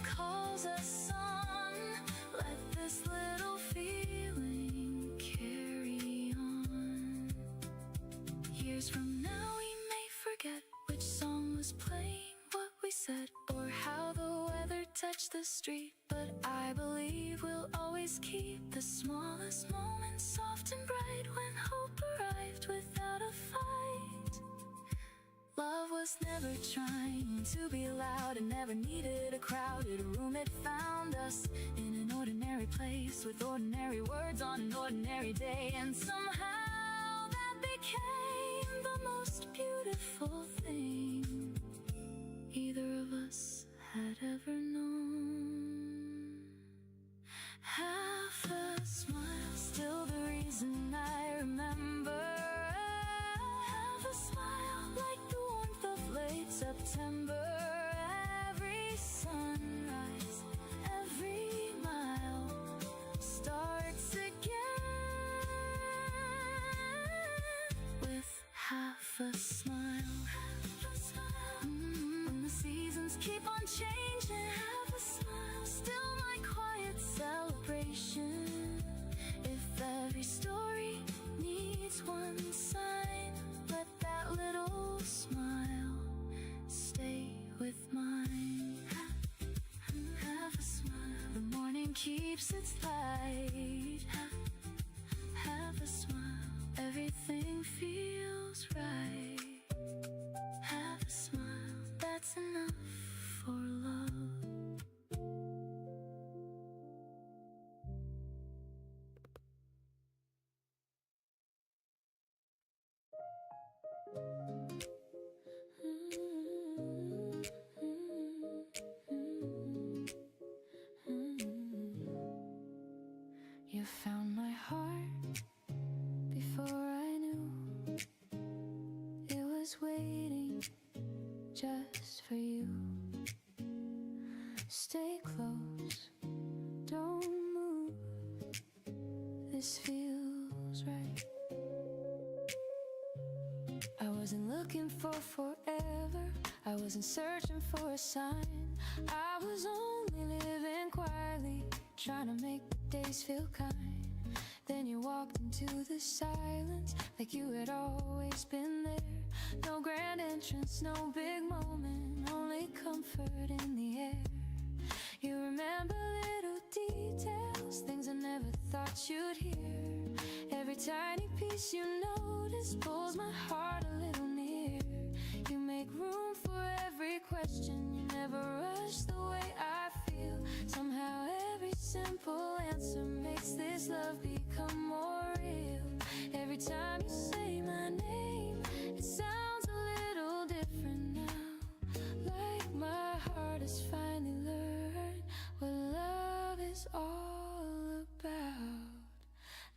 calls us on, let this little feeling carry on. Years from now we may forget which song was playing, what we said, or how the weather touch the street, but I believe we'll always keep the smallest moments soft and bright when hope arrived without a fight. Love was never trying to be loud and never needed a crowded room. It found us in an ordinary place with ordinary words on an ordinary day, and somehow that became the most beautiful thing either of us had ever known. Half a smile, still the reason I remember. Half a smile, like the warmth of late September. Every sunrise, every mile starts again with half a smile. When the seasons keep on changing, half a smile, still my quiet celebration. If every story needs one sign, let that little smile stay with mine. Half a smile, the morning keeps its light. Half a smile, everything feels right. Half a smile, that's enough for love. You found my heart before I knew it was waiting just for you. Stay close, don't move. This feels right. I wasn't looking for forever, I wasn't searching for a sign. I was only living quietly, trying to make the days feel kind. Then you walked into the silence like you had always been there. No grand entrance, no big moment, only comfort in the air. You remember little details, things I never thought you'd hear. Every tiny piece you notice pulls my heart a little near. You make room for every question, you never rush the way I feel. Somehow every simple answer makes this love become more real. Every time you say my name, it sounds a little different now. Like my heart has finally learned what love is all about.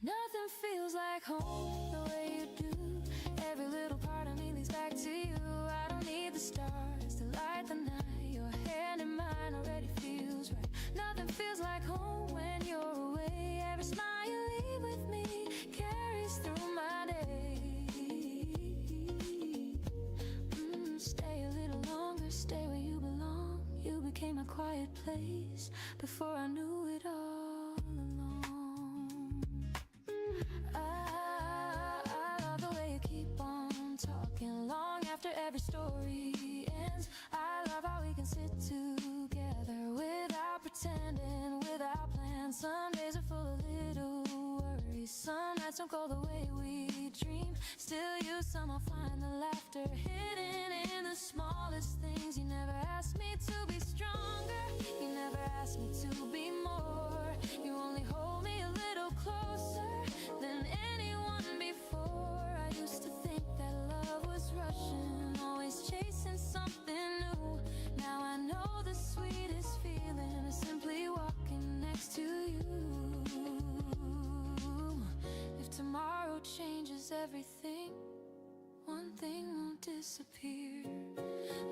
Nothing feels like home the way you do. Every little part of me leads back to you. I don't need the stars to light the night. Your hand in mine already feels right. Nothing feels like home when you're away. Every smile you leave with me carries through my day. Stay a little longer, stay where you belong. You became a quiet place before I knew it all along. I love the way you keep on talking long after every story ends. I love how we can sit together without pretending, without plans. Some days are full of little worries, some nights don't go the way we dream. Still you somehow find the laughter hidden in the smallest things. You never asked me to be stronger, you never asked me to be more. You only hold me a little closer than anyone before. I used to think that love was rushing, always chasing something new. Now I know the sweetest feeling is simply walking next to you. If tomorrow changes everything, one thing won't disappear.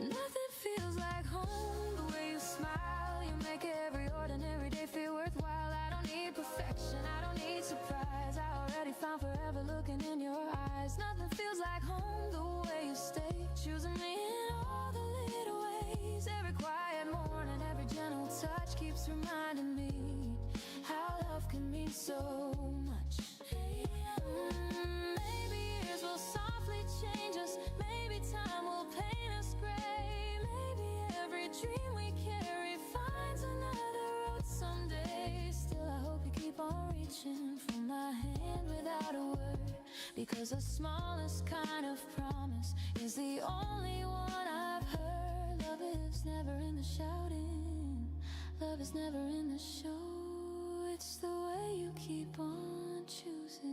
Nothing feels like home the way you smile. You make every ordinary day feel worthwhile. I don't need perfection, I don't need surprise. I already found forever looking in your eyes. Nothing feels like home the way you stay, choosing me in all the little ways. Every quiet morning, every gentle touch keeps reminding me how love can mean so much. Maybe years will softly change us, maybe time will paint us gray. Maybe every dream we carry finds another road someday. Still, I hope you keep on reaching for my hand without a word, because the smallest kind of promise is the only one I've heard. Love is never in the shouting, love is never in the show. It's the way you keep on choosing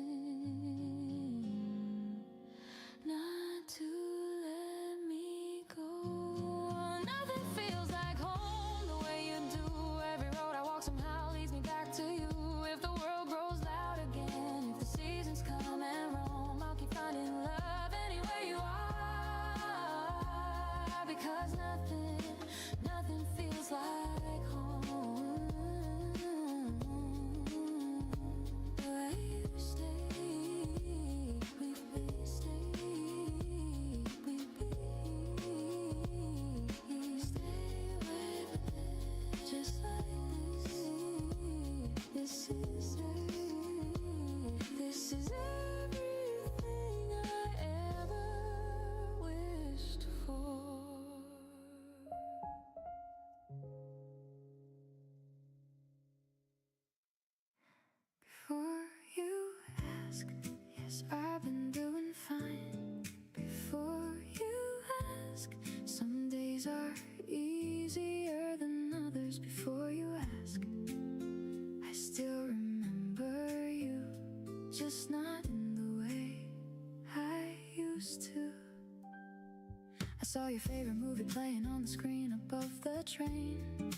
not to let me go. Nothing feels like home the way you do. Every road I walk somehow leads me back to you. If the world grows loud again, if the seasons come and roam, I'll keep finding love anywhere you are, because nothing feels like home. The way you stay, we stay, we stay with it, just like this. This is everything I ever wished for. Before you ask, yes, I've been doing fine. Before you ask, some days are easier than others. Before you ask, I still remember you, just not in the way I used to. I saw your favorite movie playing on the screen above the train.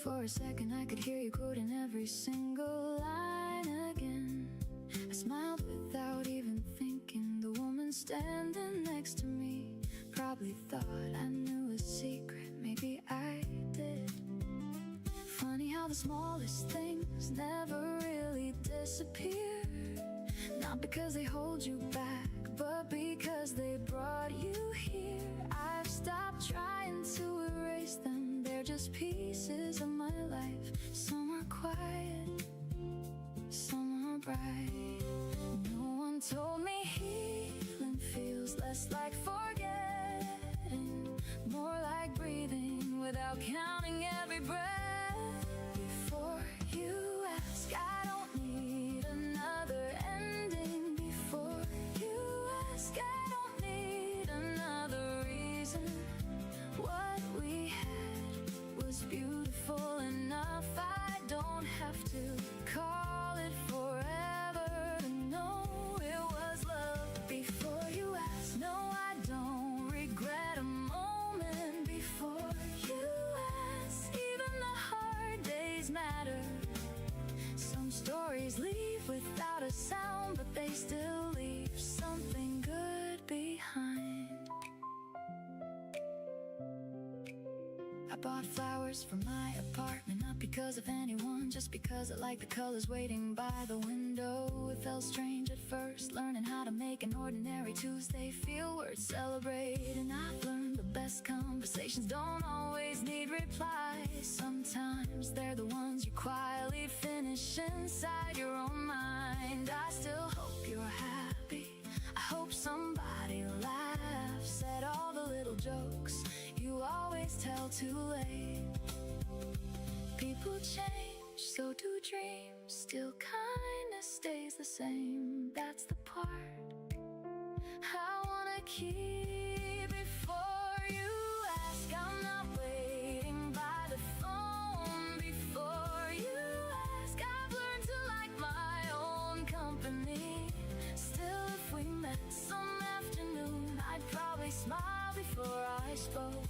For a second I could hear you quoting every single line again. I smiled without even thinking. The woman standing next to me probably thought I knew a secret, maybe I did. Funny how the smallest things never really disappear. Not because they hold you back, but because they brought you here. I've stopped trying to erase them, they're just pieces of my life. Some are quiet, some are bright. No one told me healing feels less like forgetting, more like breathing without counting every breath. Before you ask, I don't need another ending. Before you ask, I don't need another reason. What we had was beautiful enough. I don't have to call it forever to know it was love. Before you ask, no, I don't regret a moment. Before you ask, even the hard days matter. Some stories leave without a sound, but they still leave something good behind. I bought flowers for my apartment, not because of anyone, just because I like the colors waiting by the window. It felt strange at first, learning how to make an ordinary Tuesday feel worth celebrating. I've learned the best conversations don't always need replies. Sometimes they're the ones you quietly finish inside your own mind. I still hope you're happy. I hope somebody laughs at all the little jokes you always tell too late. People change, so do dreams. Still kindness stays the same. That's the part I wanna keep. Before you ask, I'm not waiting by the phone. Before you ask, I've learned to like my own company. Still, if we met some afternoon, I'd probably smile before I spoke.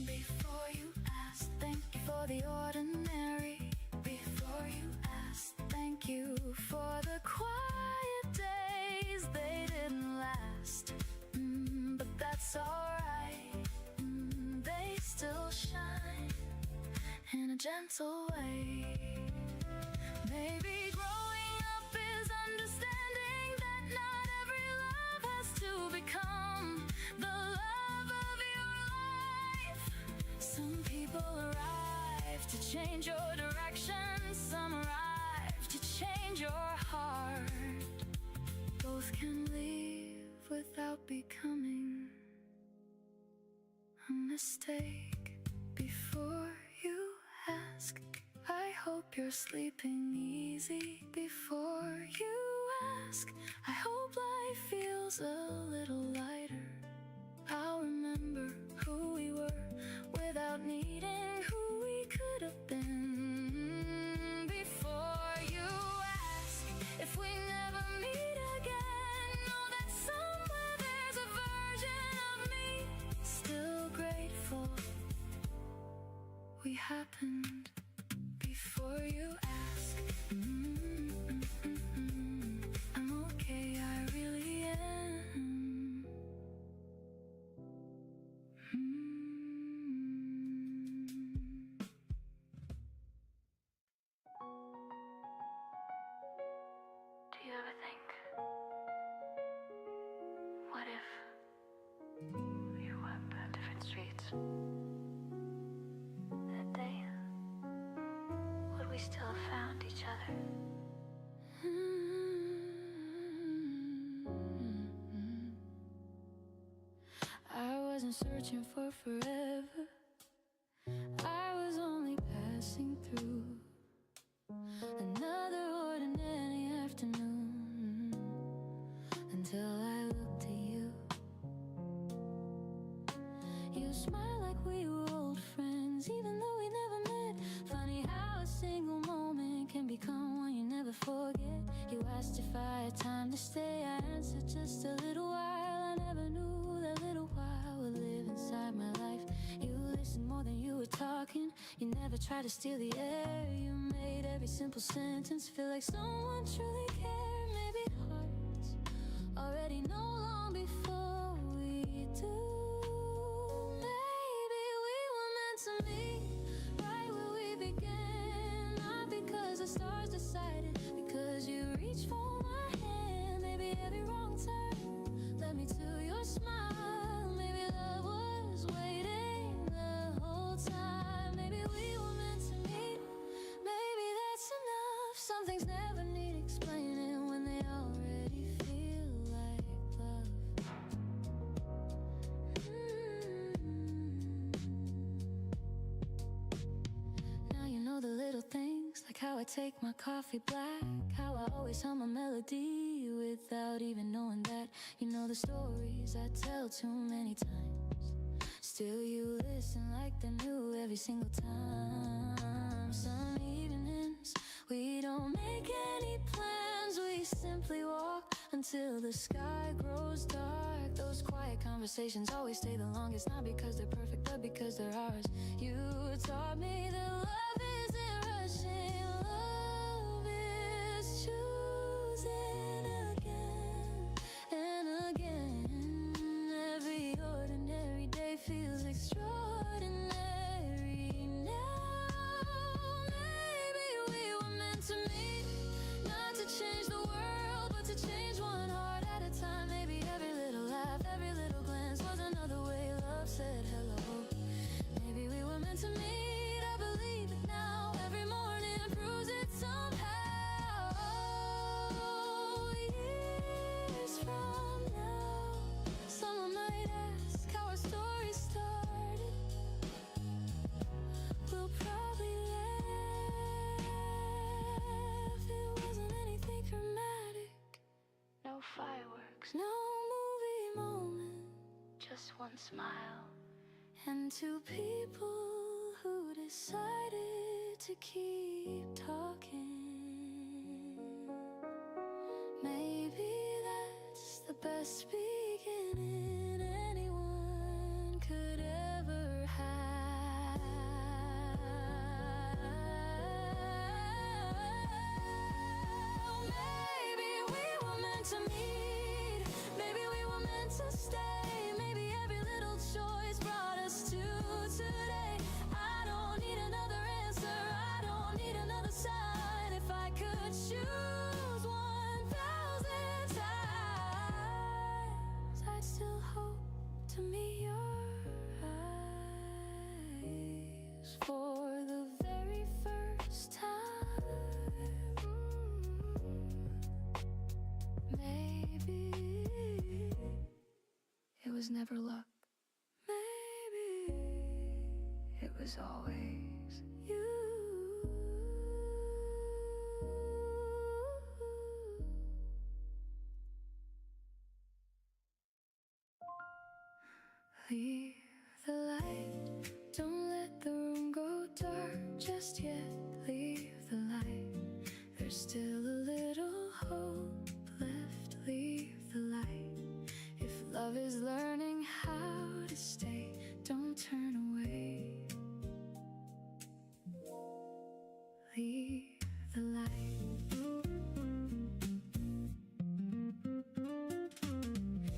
Before you ask, thank you for the ordinary. Before you ask, thank you for the quiet days. They didn't last, but that's alright. They still shine in a gentle way. Maybe growing up is understanding that not every love has to become the love of your life. Some people arrive to change your direction, some arrive to change your heart. Both can leave love without becoming a mistake. Before you ask, I hope you're sleeping easy. Before you ask, I hope life feels a little lighter. I'll remember who we were without needing who we could have been. Before you ask if we never meet again, know that somewhere there's a version of me still grateful we happened. Before you ask, I'm okay, I really am. Do you ever think, what if we walked on different streets? That day, would we still have found each other? I wasn't searching for forever, I was only passing through. Another ordinary afternoon, until I looked at you. You smiled like we were old friends, even though we never met. Funny how a single moment can become one you never forget. You asked if I had time to stay, I answered just a little while. I never knew that little while would live inside my life. You listened more than you were talking, you never tried to steal the air. You made every simple sentence feel like someone truly cared. Maybe hearts already know long before we do. Maybe we were meant to meet right where we began, not because the stars decided, because you reached for my hand. Maybe every wrong turn led me to your smile. Maybe love was waiting the whole time. Maybe we were meant to meet, maybe that's enough. Some things never need explaining when they already feel like love. Now you know the little things, like how I take my coffee black, how I always hum a melody without even knowing that. You know the stories I tell too many times, still you listen like they're new every single time. Some evenings we don't make any plans, we simply walk until the sky grows dark. Those quiet conversations always stay the longest, not because they're perfect, but because they're ours. You taught me that love isn't rushing, love is choosing again and again. Every ordinary day feels extraordinary now. Maybe we were meant to meet, not to change the world, but to change one heart at a time. Maybe every little laugh, every little glance was another way love said hello. Maybe we were meant to meet, I believe it now. Every morning proves it somehow. Years from now, someone might ask how our story started. We'll probably laugh, it wasn't anything dramatic. No fireworks, No movie moment, just one smile. and two people who decided to keep talking. Maybe that's the best beginning anyone could ever have. Maybe we were meant to meet, maybe we were meant to stay. Maybe every little choice brought us to today. I don't need another answer, I don't need another sign. If I could choose 1,000 times, I'd still hope to meet your eyes for the very first time. Maybe was never luck. Maybe it was always you. Leave the light, don't let the room go dark just yet. Leave the light, there's still a little hope left. Leave the light, if love is learning how to stay, don't turn away. Leave the light.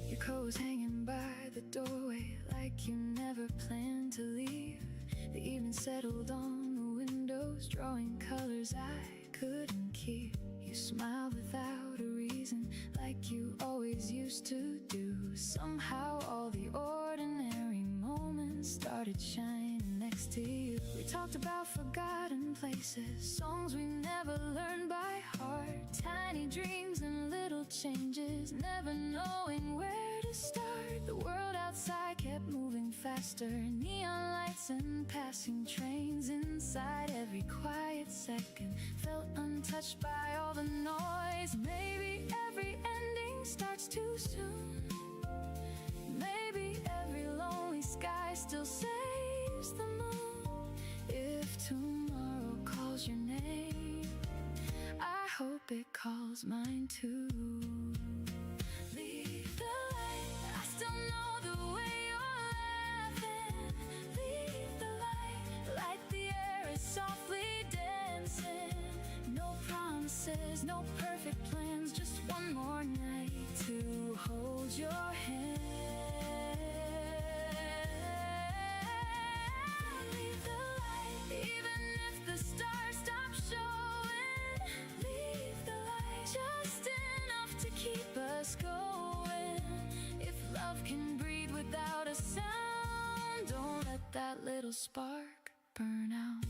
Your coat was hanging by the doorway like you never planned to leave. The evening settled on the windows, drawing colors I couldn't keep. You smiled without a reason, like you always used to do. Somehow all the ordinary moments started shining next to you. We talked about forgotten places, songs we never learned by heart, tiny dreams and little changes, never knowing where to start. The world outside kept moving faster, neon lights and passing trains. Inside every quiet second felt untouched by all the noise. Maybe every ending starts too soon. Maybe every lonely sky still saves the moon. If tomorrow calls your name, I hope it calls mine too. Leave the light, I still know the way you're laughing. Leave the light, light the air is softly dancing. No promises, no perfect plans, just one more night to hold your hand. Leave the light, even if the stars stop showing. Leave the light, just enough to keep us going. If love can breathe without a sound, don't let that little spark burn out.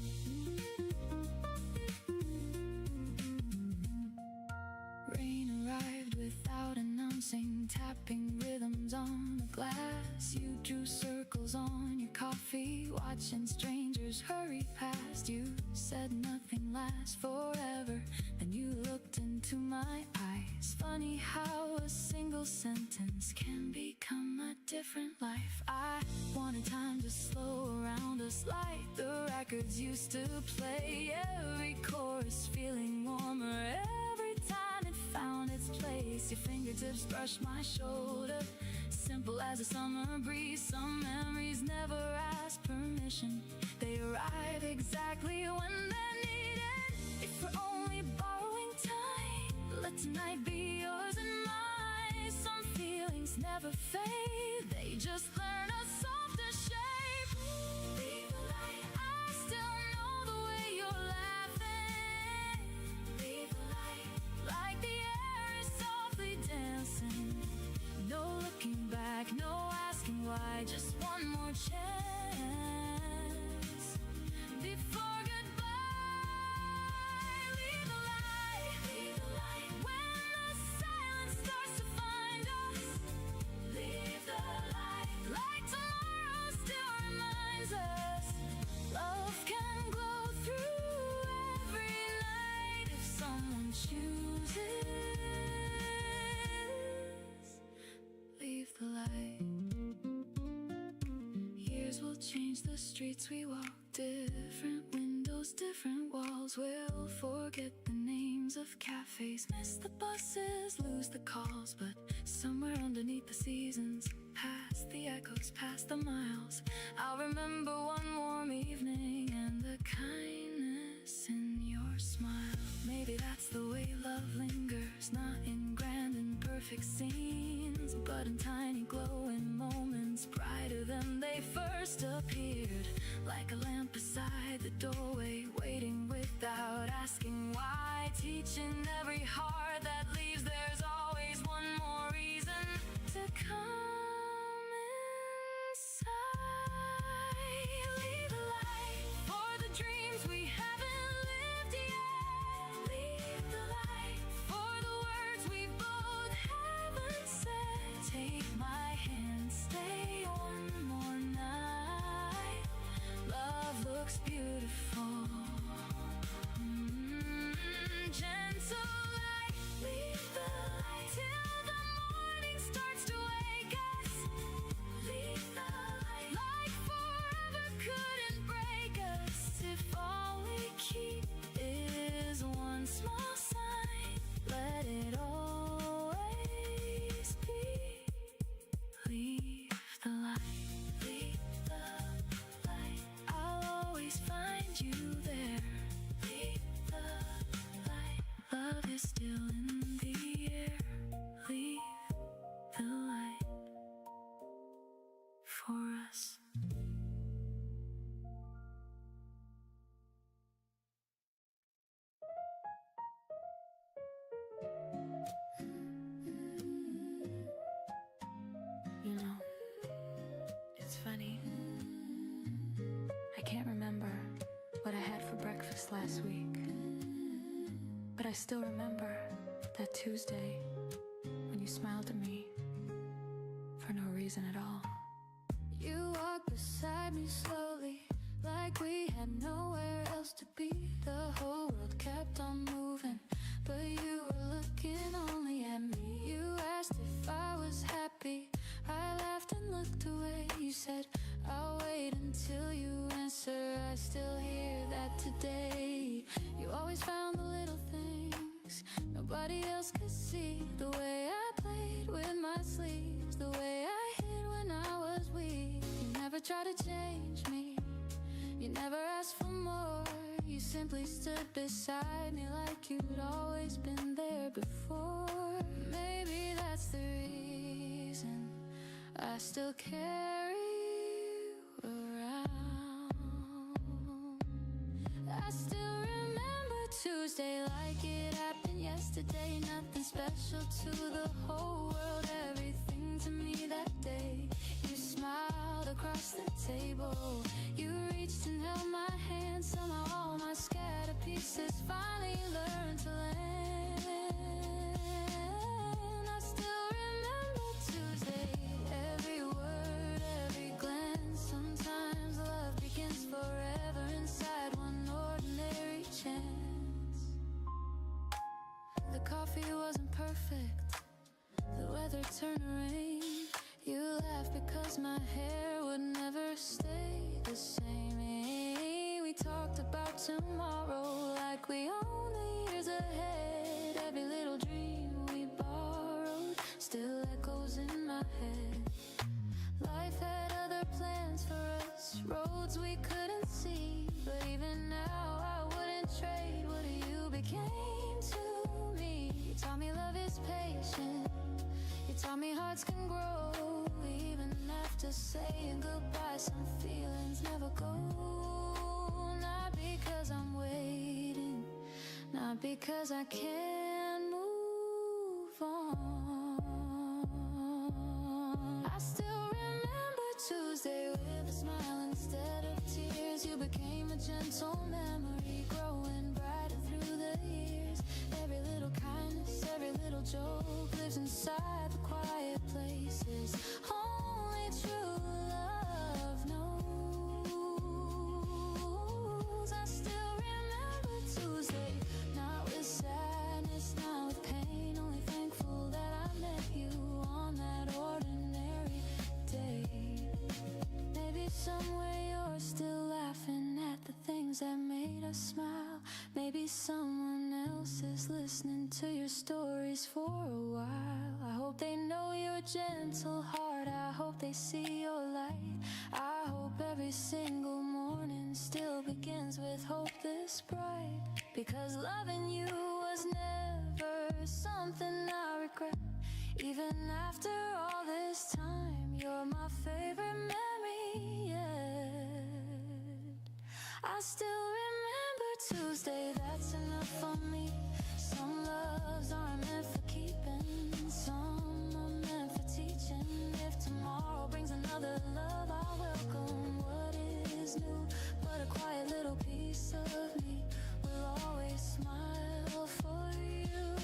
Rain arrived without announcing, tapping rhythms on the glass. You drew circles on your coffee, watching strangers hurry past. You said nothing lasts forever, then you looked into my eyes. Funny how a single sentence can become a different life. I wanted time to slow around us like the records used to play. Every chorus feeling warmer every time it found its place. Your fingertips brushed my shoulder, simple as a summer breeze. Some memories never ask permission, they arrive exactly when they're needed. If we're only borrowing time, let tonight be yours and mine. Some feelings never fade, they just learn a softer shape. Leave the light, I still know the way you're laughing. Leave the light, like the air is softly dancing. No looking back, no asking why, just one more chance before goodbye. Leave the light, leave the light. When the silence starts to find us, leave the light, like tomorrow still reminds us. Love can glow through every night if someone chooses. Leave the light. Years will change the streets we walk, different windows, different walls. We'll forget the names of cafes, miss the buses, lose the calls, but somewhere underneath the seasons, past the echoes, past the miles, I'll remember one warm evening and the kindness in your smile. Maybe that's the way love lingers, not in grand and perfect scenes, but in tiny glowing moments, brighter than they first appeared. Like a lamp beside the doorway, waiting without asking why. Teaching every heart that leaves, there's always one more reason to come inside. Leave the light for the dreams we haven't lived yet. Leave the light for the words we both haven't said. Take my hand, stay looks beautiful. Gentle light, lead the light till the morning starts to wake us. Lead the light like forever couldn't break us. If all we keep is one small sign, let it always be. Leave the light, leave the light. I'll always find you there. Leave the light. Love is still in the air. Leave the light for us. You know, it's funny. I can't remember what I had for breakfast last week, but I still remember that Tuesday when you smiled at me for no reason at all. You walked beside me slowly, like we had nowhere else to be. The whole world kept on moving, but you were looking only at me. You asked if I was happy. I laughed and looked away. You said, I'll wait until you answer. I still hear that today. You always found the little things nobody else could see. The way I played with my sleeves, the way I hid when I was weak. You never tried to change me, you never asked for more. You simply stood beside me like you'd always been there before. Maybe that's the reason I still carry you around. I still remember Tuesday like it happened yesterday. Nothing special to the whole world, everything to me that day. You smiled across the table, you reached and held my hand. Somehow all my scattered pieces finally learned to land. I still remember Tuesday, every word, every glance. Sometimes love begins forever inside one ordinary chance. The coffee wasn't perfect, the weather turned to rain. You laughed because my hair would never stay the same. We talked about tomorrow like we own the years ahead. Every little dream we borrowed still echoes in my head. Life had other plans for us, roads we couldn't see. But even now I wouldn't trade what you became to me. You taught me love is patient, you taught me hearts can grow. Even after saying goodbye, some feelings never go. Not because I'm waiting, not because I can't move on. I still remember Tuesday with a smile instead of tears. You became a gentle memory, growing brighter through the years. Every little kindness, every little joke lives inside the quiet places only true love knows. I still remember Tuesday, not with sadness, not with pain. Only thankful that I met you on that ordinary day. Maybe somewhere you're still laughing at the things that made us smile. Maybe someone else is listening to your stories for a while. I hope they know your gentle heart, I hope they see your light. I hope every single morning still begins with hope this bright. Because loving you was never something I regret. Even after all this time, you're my favorite memory yet. I still remember Tuesday, that's enough for me. Some loves aren't meant for keeping, some are meant for teaching. If tomorrow brings another love, I'll welcome what is new. But a quiet little piece of me will always smile for you.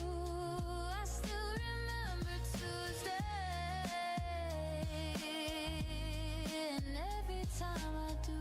I still remember Tuesday, and every time I do,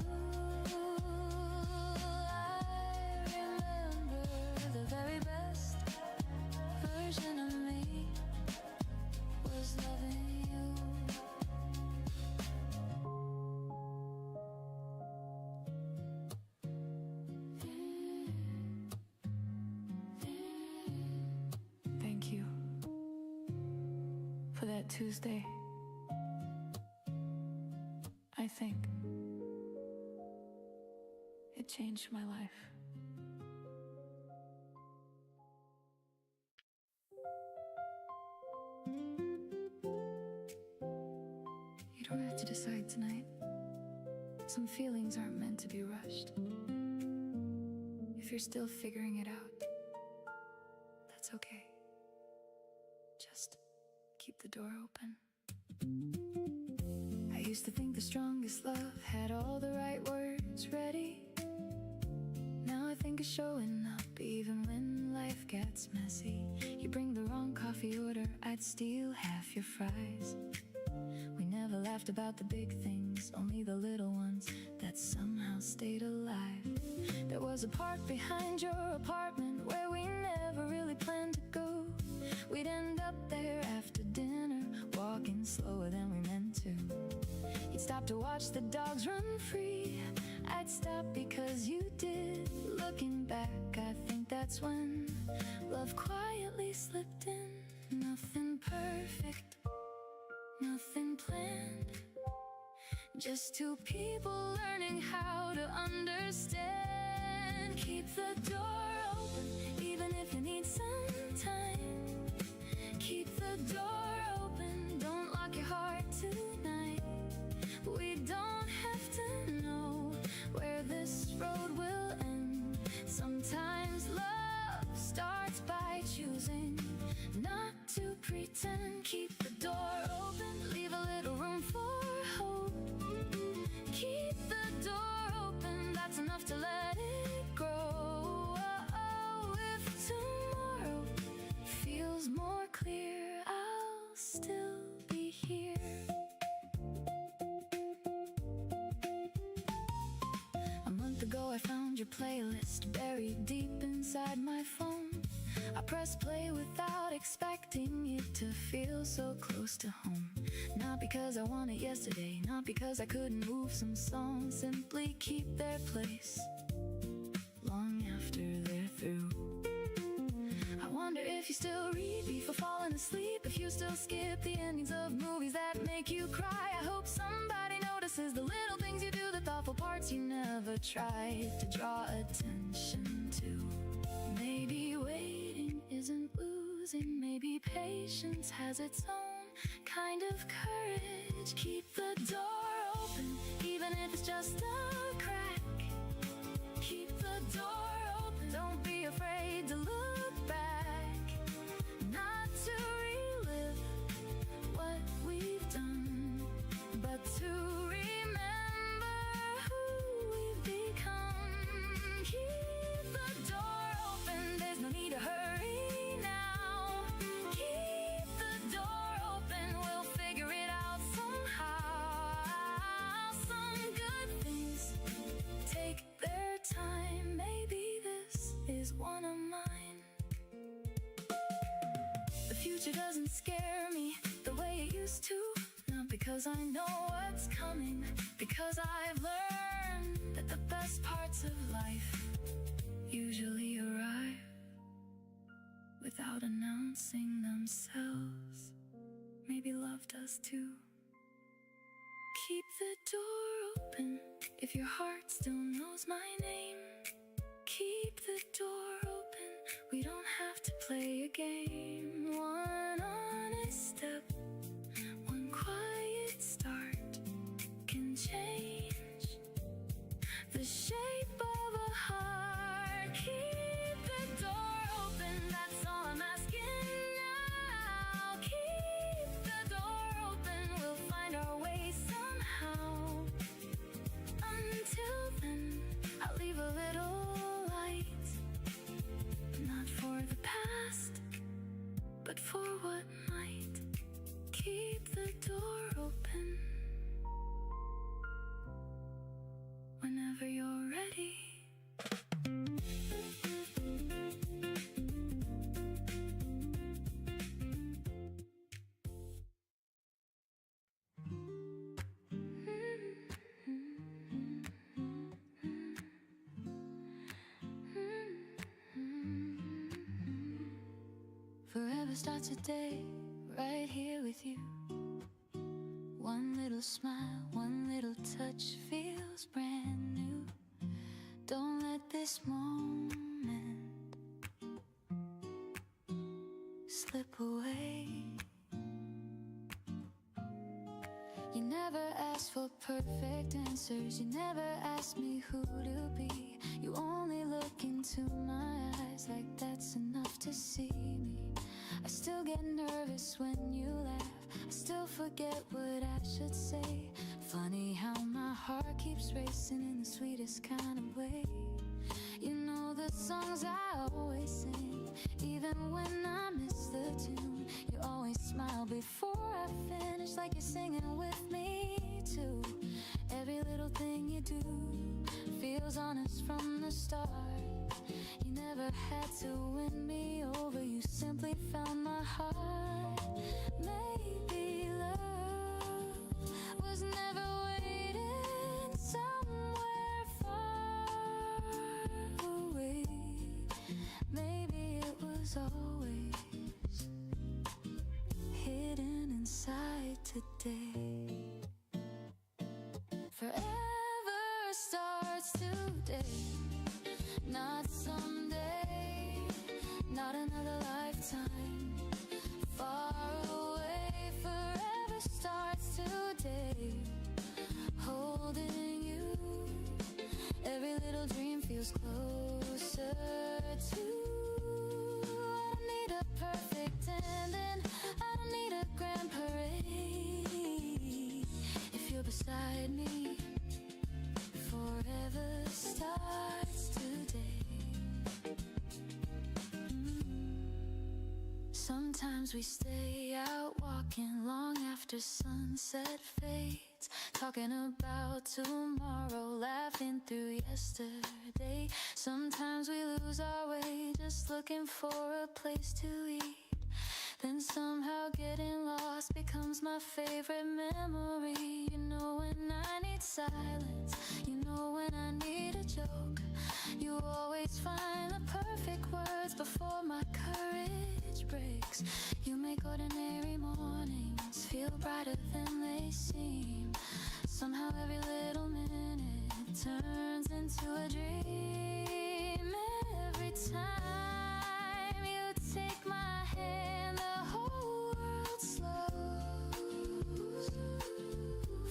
that Tuesday, I think it changed my life. You don't have to decide tonight. Some feelings aren't meant to be rushed. If you're still figuring it out, that's okay. Just keep the door open. I used to think the strongest love had all the right words ready. Now I think of showing up even when life gets messy. You bring the wrong coffee order, I'd steal half your fries. We never laughed about the big things, only the little ones that somehow stayed alive. There was a park behind your apartment where we never really planned to go. We'd end up there after dinner, walking slower than we meant to. You'd stop to watch the dogs run free, I'd stop because you did. Looking back, I think that's when love quietly slipped in. Nothing perfect, nothing planned, just two people learning how to understand. Keep the door open, even if you need some time. Keep the door open, don't lock your heart tonight. We don't have to know where this road will end. Sometimes love starts by choosing not to pretend. Keep the door open, leave a little room for hope. Keep the door open, that's enough to let it grow. If tomorrow feels more clear, I'll still be here. A month ago I found your playlist buried deep inside my phone. I pressed play without expecting it to feel so close to home. Not because I want it yesterday, not because I couldn't move some songs. Simply keep their place long after they're through. I wonder if you still read before falling asleep, if you still skip the endings of movies that make you cry. I hope somebody notices the little things you do, the thoughtful parts you never tried to draw attention to. Maybe waiting isn't losing, maybe patience has its own kind of courage. Keep the door open, even if it's just a crack. Keep the door open, don't be afraid to look back. Not to relive what we've done, but to remember who we've become. Keep the door open, there's no need to hurry now. Keep the door open, we'll figure it out somehow. Some good things take their time, maybe this is one of mine. The future doesn't scare me the way it used to, not because I know what's coming, because I've learned that the best parts of life usually arrive without announcing themselves. Maybe love does too. Keep the door open if your heart still knows my name. Keep the door open, we don't have to play a game. One honest step, one quiet start can change the shape of a heart. Keep the door open, that's all I'm asking now. Keep the door open, we'll find our way somehow. Until then, I'll leave a little light, not for the past, but for what might. Keep the door open whenever you're ready. Forever starts a day right here with you. One little smile, one little touch feels brand new. Don't let this moment slip away. You never asked for perfect answers. You never asked me who to be. You only look into my eyes like that's enough to see me. I still get nervous when you laugh. I still forget what I should say. Funny how my heart keeps racing in the sweetest kind of way. You know the songs I always sing, even when I miss the tune. You always smile before I finish, like you're singing with me too. Every little thing you do feels honest from the start. You never had to win me over, you simply found my heart. Maybe love was never waiting somewhere far away. Maybe it was always hidden inside today. Forever starts today, not someday, not another lifetime. Far away, forever starts today. Holding you, every little dream feels closer to. I don't need a perfect ending, I don't need a grand parade. If you're beside me, forever starts today. Sometimes we stay out walking long after sunset fades, talking about tomorrow, laughing through yesterday. Sometimes we lose our way, just looking for a place to eat. Then somehow getting lost becomes my favorite memory. You know when I need silence, you know when I need a joke. You always find the perfect words before my courage breaks. You make ordinary mornings feel brighter than they seem. Somehow every little minute turns into a dream. Every time you take my hand, the whole world slows.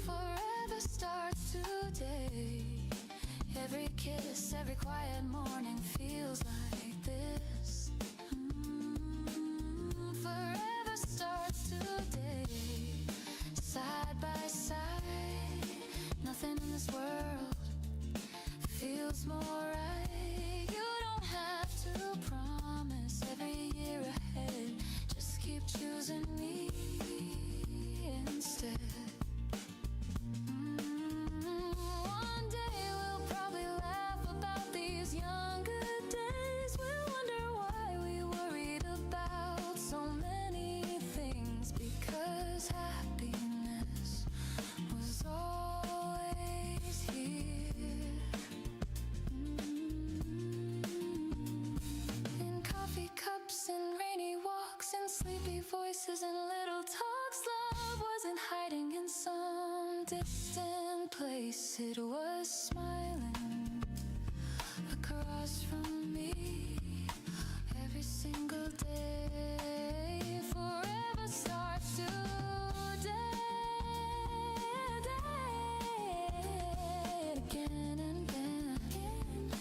Forever starts today. Every kiss, every quiet morning feels like this. Forever starts today. Side by side, nothing in this world feels more right. You don't have to promise every year ahead. Just keep choosing me instead. One day we'll probably laugh about these younger days. We'll wonder why we worried about so many things, because happiness was always here. In coffee cups and rainy walks and sleepy voices and little talks, love wasn't hiding in some distant place. It was smiling across from me every single day. Forever starts today. Again and again,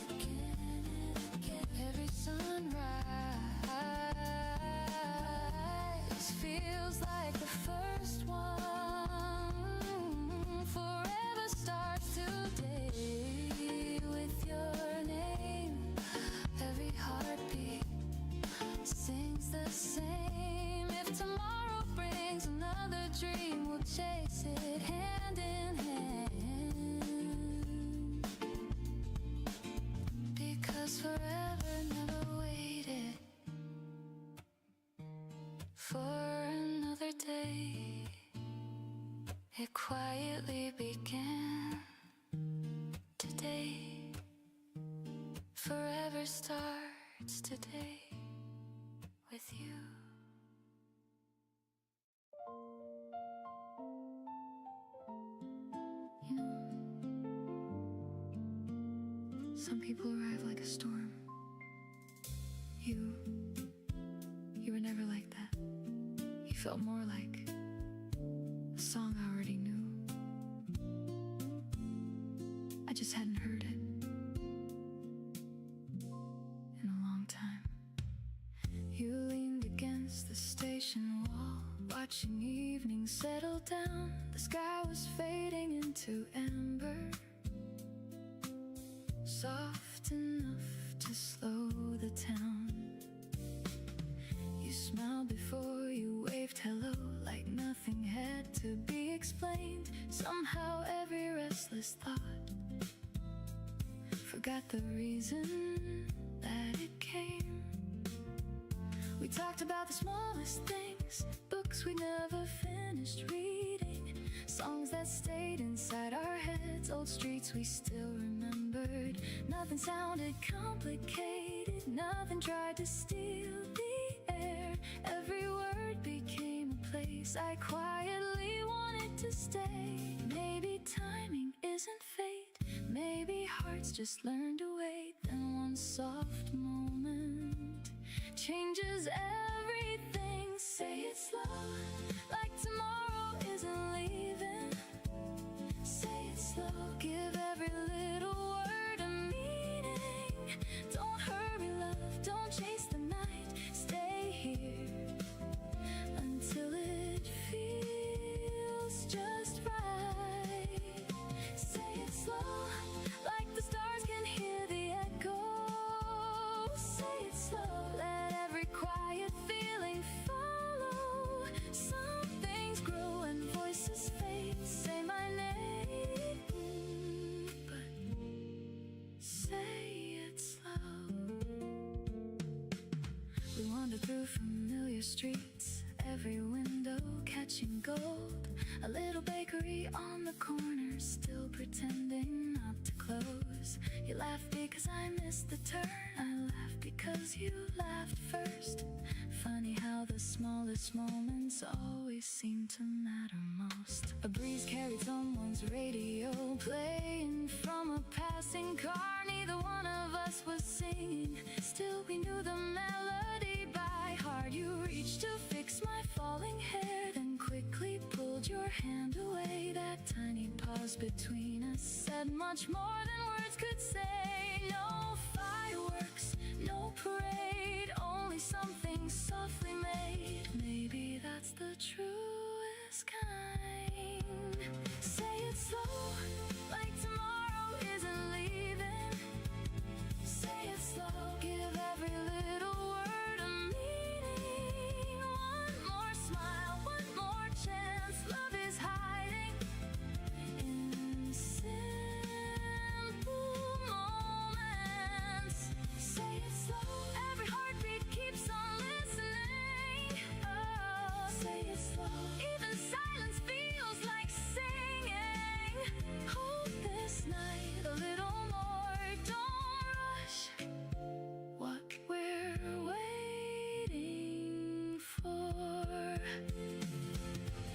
again and again. Every sunrise feels like the first one. Forever starts today with your name. Every heartbeat sings the same. If tomorrow brings another dream, we'll chase it hand in hand. Because forever never waited for another day. It quietly began today. Forever starts today with you. Some people arrive like a storm. You were never like that. You felt more like a song I already knew. I just hadn't heard it in a long time. You leaned against the station wall, watching evening settle down. The sky was fading into amber, soft enough to slow the town. You smiled before you waved hello, like nothing had to be explained. Somehow every restless thought forgot the reason that it came. We talked about the smallest things, books we never finished reading, songs that stayed inside our heads, old streets we still remembered. Nothing sounded complicated, nothing tried to steal the air. Every word became a place I quietly wanted to stay. Maybe timing isn't fate, maybe hearts just learn to wait. Then one soft moment changes everything. Say it slow, like tomorrow isn't leaving. Say it slow, give every little word a meaning. Don't hurry, love, don't chase the night. Stay here until it feels just right. Say it slow, like the stars can hear the echo. Say it slow, let every quiet feeling follow. Some things grow and voices fade. Say my name, but say it slow. We wander through familiar streets, every window catching gold. A little bakery on the corner, still pretending not to close. You laughed because I missed the turn, I laughed because you laughed first. Funny how the smallest moments always seem to matter most. A breeze carried someone's radio, playing from a passing car. Neither one of us was singing, still we knew the melody by heart. You reached to fix my falling hair, then quickly pulled your hand away. That tiny pause between us said much more than words could say. No fireworks, no parade, only something softly made. Maybe that's the truest kind. Say it slow, like tomorrow isn't leaving. Say it slow, give every little word a meaning. One more smile, one more chance. Love is hiding in simple moments. Say it slow, every heartbeat keeps on listening. Oh, say it slow, even silence feels like singing. Hold this night a little more, don't rush what we're waiting for.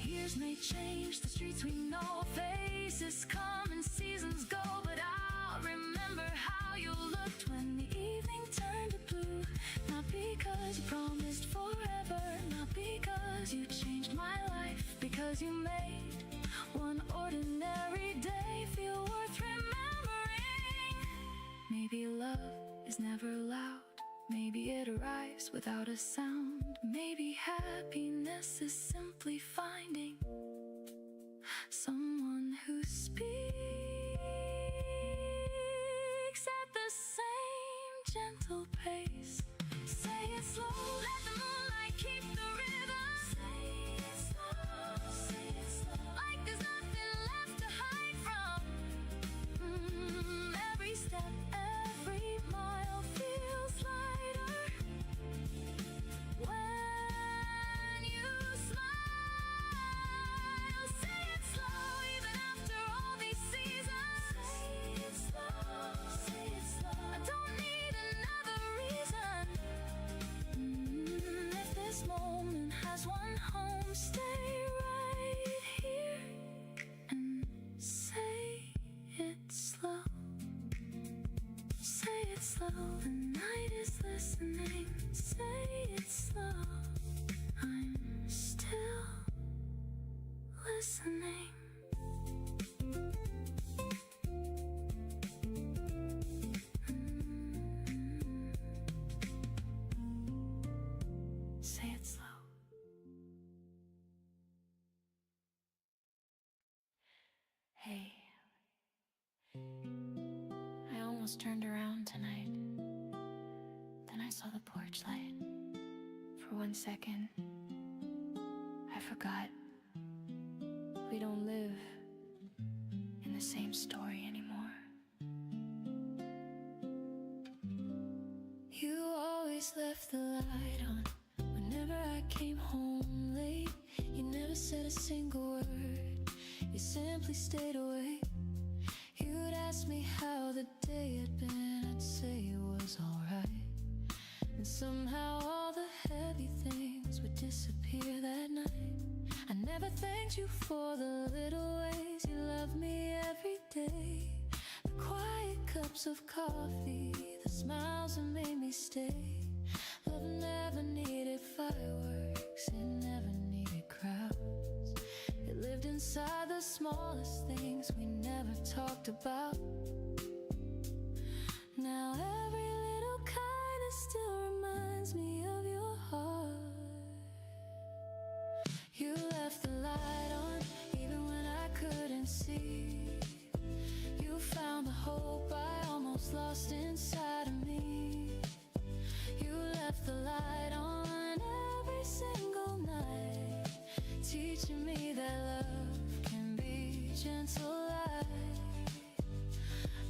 Years may change, the streets we know, faces come and seasons go, but I'll remember how you looked when the evening turned to blue. Not because you promised forever, not because you changed my life, because you made one ordinary day feel worth remembering. Maybe love is never loud, maybe it arrives without a sound. Maybe happiness is simply finding someone who speaks at the same gentle pace. Say it slow, let the moonlight keep the rhythm. Say it slow, like there's nothing left to hide from. Every step, every mile feels lighter when you smile. Say it slow, even after all these Say it slow, the night is listening. Say it slow, I'm still listening. Say it slow. Hey, I almost turned around tonight. Then I saw the porch light. For 1 second, I forgot we don't live in the same story anymore. You always left the light on whenever I came home late. You never said a single word, you simply stayed away. You'd ask me how the day had been, I'd say it was alright. And somehow all the heavy things would disappear that night. I never thanked you for the little ways you loved me every day. The quiet cups of coffee, the smiles that made me stay. Love never needed fireworks, it never needed crowds. It lived inside the smallest things we never talked about. Now every little kindness still reminds me of your heart. You left the light on even when I couldn't see. You found the hope I almost lost inside of me. You left the light on every single night, teaching me that love can be gentle light.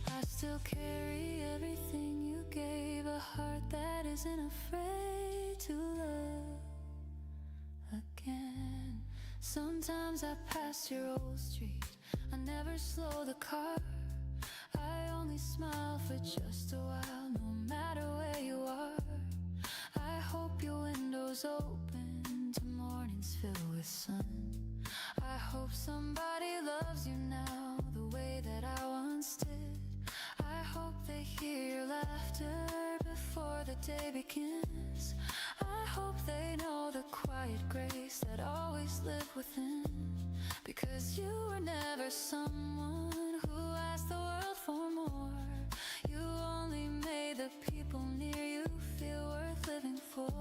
I still carry everything you gave, a heart that isn't afraid to love again. Sometimes I pass your old street, I never slow the car. I only smile for just a while, no matter where you are. I hope your window's open to mornings filled with sun. I hope somebody loves you now the way that I once did. I hope they hear your laughter before the day begins. I hope they know the quiet grace that always lived within. Because you were never someone who asked the world for more. You only made the people near you feel worth living for.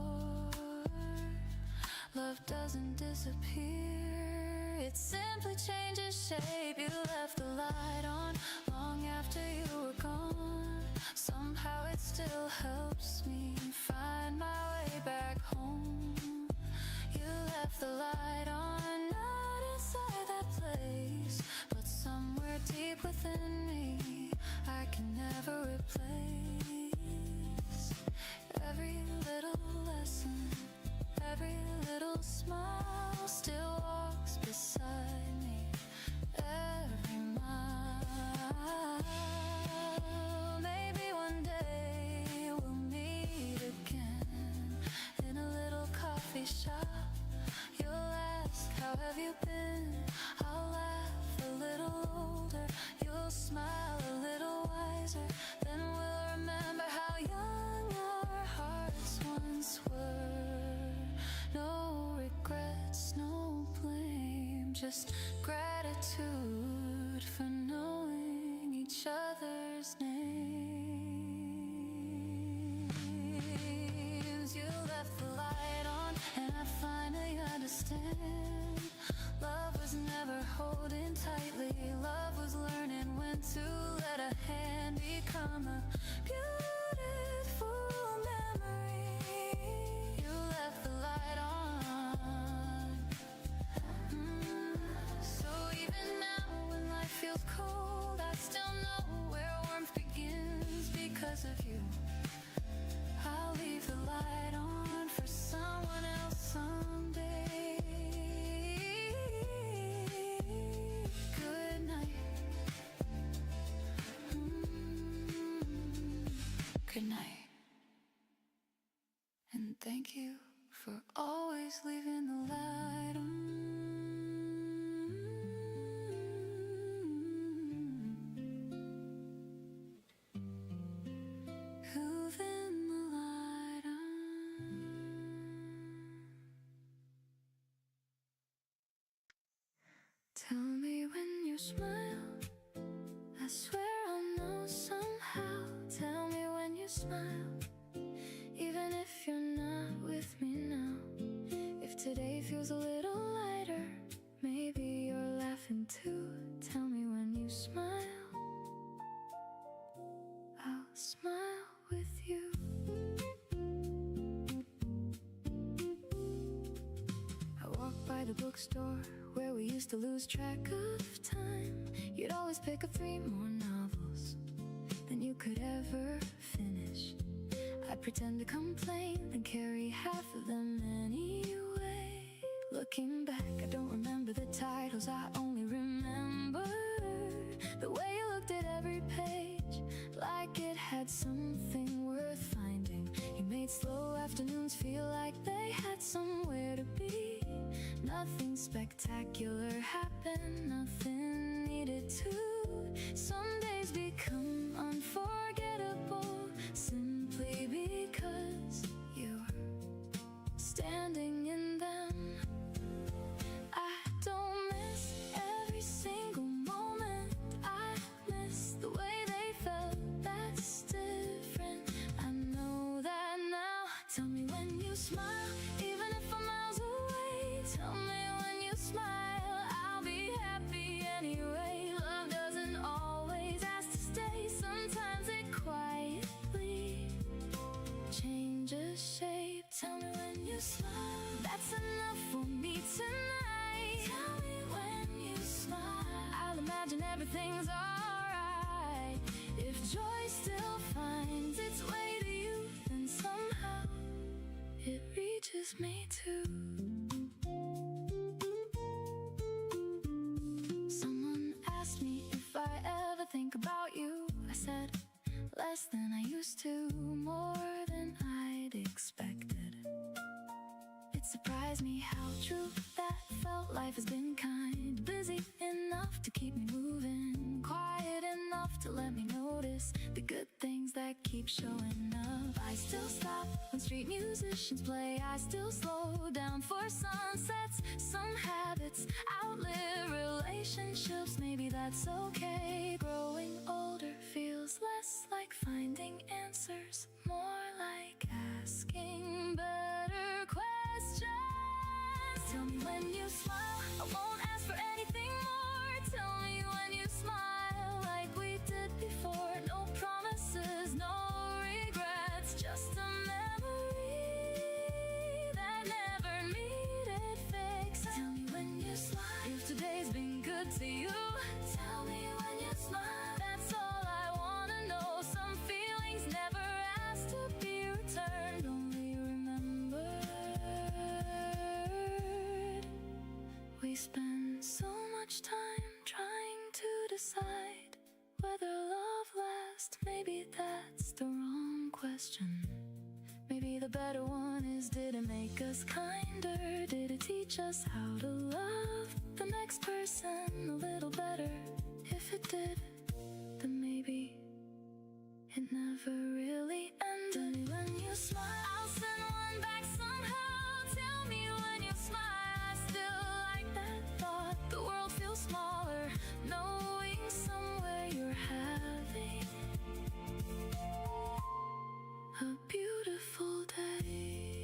Love doesn't disappear, it simply changes shape. You left the light on long after you were gone. Somehow it still helps me find my way back home. You left the light on, not inside that place, but somewhere deep within me I can never replace. Every little lesson, every little smile still walks beside me. Every mile, maybe one day we'll meet again in a little coffee shop. You'll ask, how have you been? I'll laugh a little older. You'll smile a little wiser. Then we'll remember how young our hearts once were. No regrets, no blame, just gratitude for knowing each other's names. You left the light on and I finally understand. Love was never holding tightly, love was learning when to let a hand become a beautiful memory. You left the light on. So even now when life feels cold, I still know where warmth begins because of you. I'll leave the light on for someone else someday. Good night. Good night. And thank you for always leaving the light on. move in the light. Tell me when you smile, I swear I'll know somehow. Tell me when you smile, even if you're not with me now. If today feels a little lighter, maybe you're laughing too. Tell me when you smile, I'll smile with you. I walk by the bookstore where we used to lose track of time. You'd always pick up 3 more novels than you could ever finish. I'd pretend to complain and carry half of them anyway. Looking back, I don't remember the titles, I only remember the way you looked at every page, like it had something worth finding. You made slow afternoons feel like they had somewhere to be. Nothing spectacular happened, nothing needed to. Some days become unforgettable simply because you're standing in them. I don't miss every single moment, I miss the way they felt. That's different, I know that now. Tell me when you smile, even if I'm miles away. Tell me when you smile, I'll be happy anyway. Love doesn't always ask to stay, sometimes it quietly changes shape. Tell me when you smile, that's enough for me tonight. Tell me when you smile, I'll imagine everything's alright. If joy still finds its way to you, then somehow it reaches me too. Someone asked me if I ever think about you. I said, less than I used to, more than I'd expected. It surprised me how true that felt. Life has been kind, busy enough to keep me moving, quiet enough to let me notice the good things that keep showing up. I still stop when street musicians play, I still slow down for sunsets. Some habits outlive relationships, maybe that's okay. Growing older feels less like finding answers, more like asking better questions. Tell me when you smile, I won't ask for anything more. Tell me when you smile like we did before. No promises, no regrets, just a memory that never needed fix. Tell me when you smile, if today's been good to you. Tell me when you smile, that's all I wanna know. Some feelings never asked to be returned, only remembered. We spend so much time trying to decide whether love lasts. Maybe that's the wrong question. Maybe the better one is, did it make us kinder? Did it teach us how to love the next person a little better? If it did, then maybe it never really ended. Tell me when you smile, I'll send one back somehow. Tell me when you smile, I still like that thought. The world feels smaller, knowing somewhere you're having a beautiful day.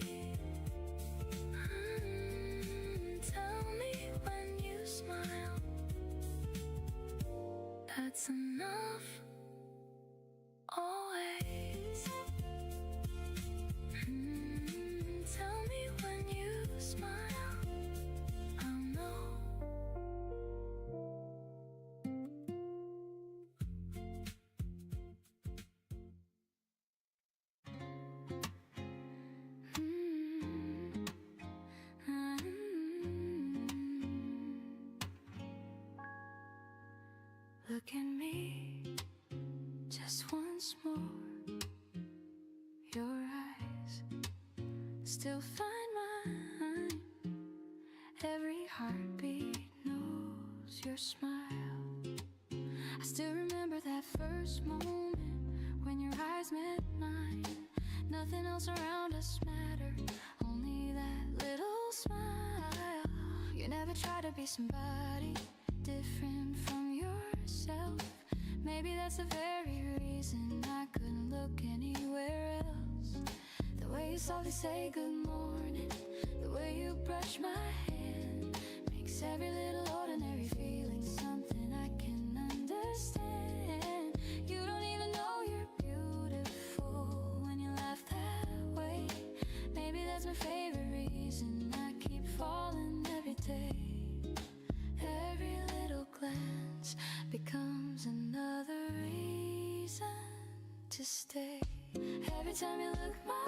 Tell me when you smile, that's enough, always. Tell me when you smile, I'll know. Look at me just once more. Your eyes still find mine. Every heartbeat knows your smile. I still remember that first moment when your eyes met mine. Nothing else around us mattered, only that little smile. You never try to be somebody different from yourself. Maybe that's the very reason I couldn't look anywhere else. The way you softly say good morning, the way you brush my hand, makes every little ordinary feeling something I can understand. You don't even know you're beautiful when you laugh that way. Maybe that's my favorite reason I keep falling every day. Every little glance becomes another reason to stay. Every time you look my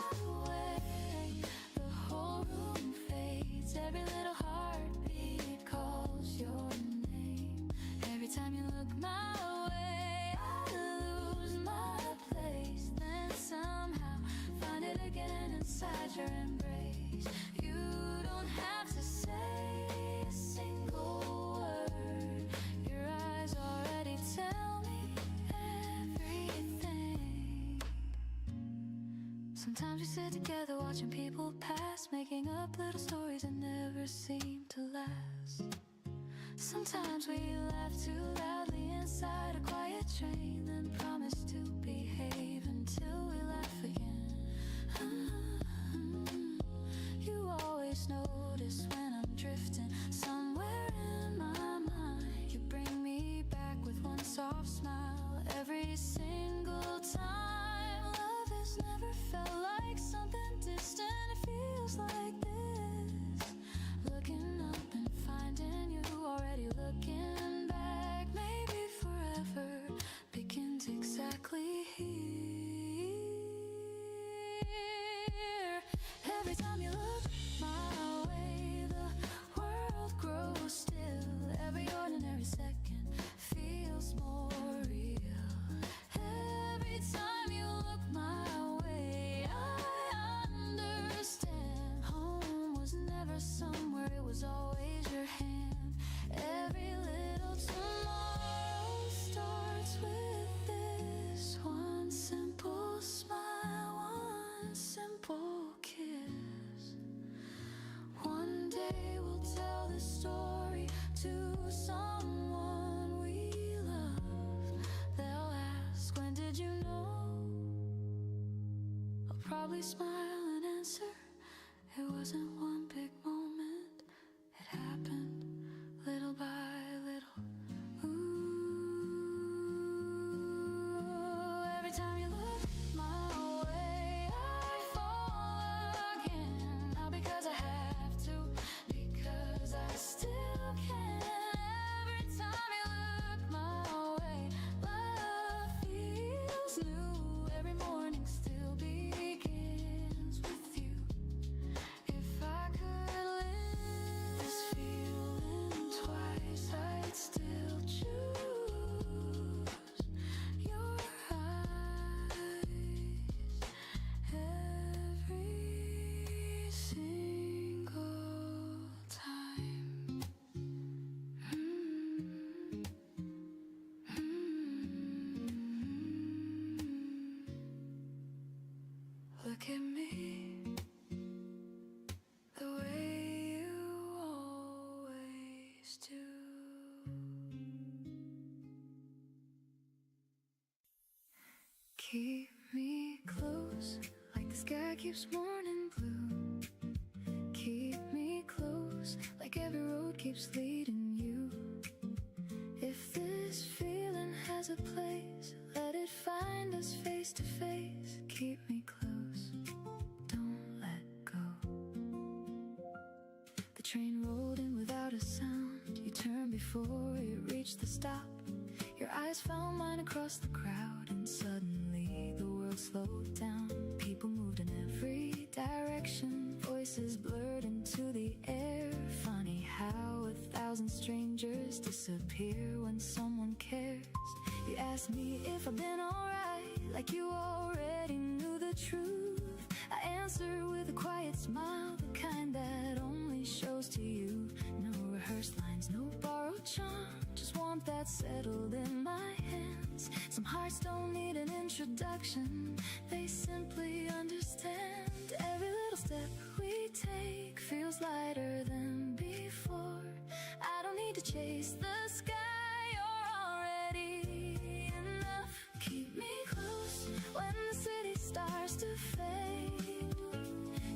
way, the whole room fades. Every little heartbeat calls your name. Every time you look my way, I lose my place. Then somehow find it again inside your embrace. You don't have to say a single word. Your eyes already tell me everything. Sometimes we sit together watching people pass, making up little stories that never seem to last. Sometimes we laugh too loudly inside a quiet train, then promise to behave until we laugh again. You always notice when I'm drifting somewhere in my mind. You bring me back with one soft smile every single time. Love has never felt like something distant. It feels like this. Looking up and finding you, already looking back. Maybe forever begins exactly here. Every time you look my way, the world grows still. Every ordinary second feels more real. Every time you look my way, I understand. Home was never somewhere, it was always your hand. Every little tomorrow starts with this one simple smile, one simple kiss. One day we'll tell this story to someone we love. They'll ask, when did you know? I'll probably smile and answer, it wasn't one big moment. It happened little by little. Ooh, every time you look my way, I fall again. Not because I have to, because I still can. Every time you look my way, love feels new. Every morning still begins with you. If I could live this feeling twice, I'd still choose your eyes every single time. Look at me, the way you always do. Keep me close, like the sky keeps morning blue. Keep me close, like every road keeps leading you. If this feeling has a place, let it find us face to face. Keep me close, don't let go. The train rolled in without a sound. You turned before it reached the stop. Your eyes found mine across the crowd, and suddenly the world slowed down. People moved in every direction, voices blurred into the air. Funny how 1,000 strangers disappear when someone cares. You asked me if I've been alright, like you already knew the truth. I answered with a quiet smile, the kind that only shows to you. No rehearsed lines, no borrowed charm, just warmth that settled in my hands. Some hearts don't need an intro. introduction. They simply understand every little step we take feels lighter than before. I don't need to chase the sky, you're already enough. Keep me close when the city starts to fade.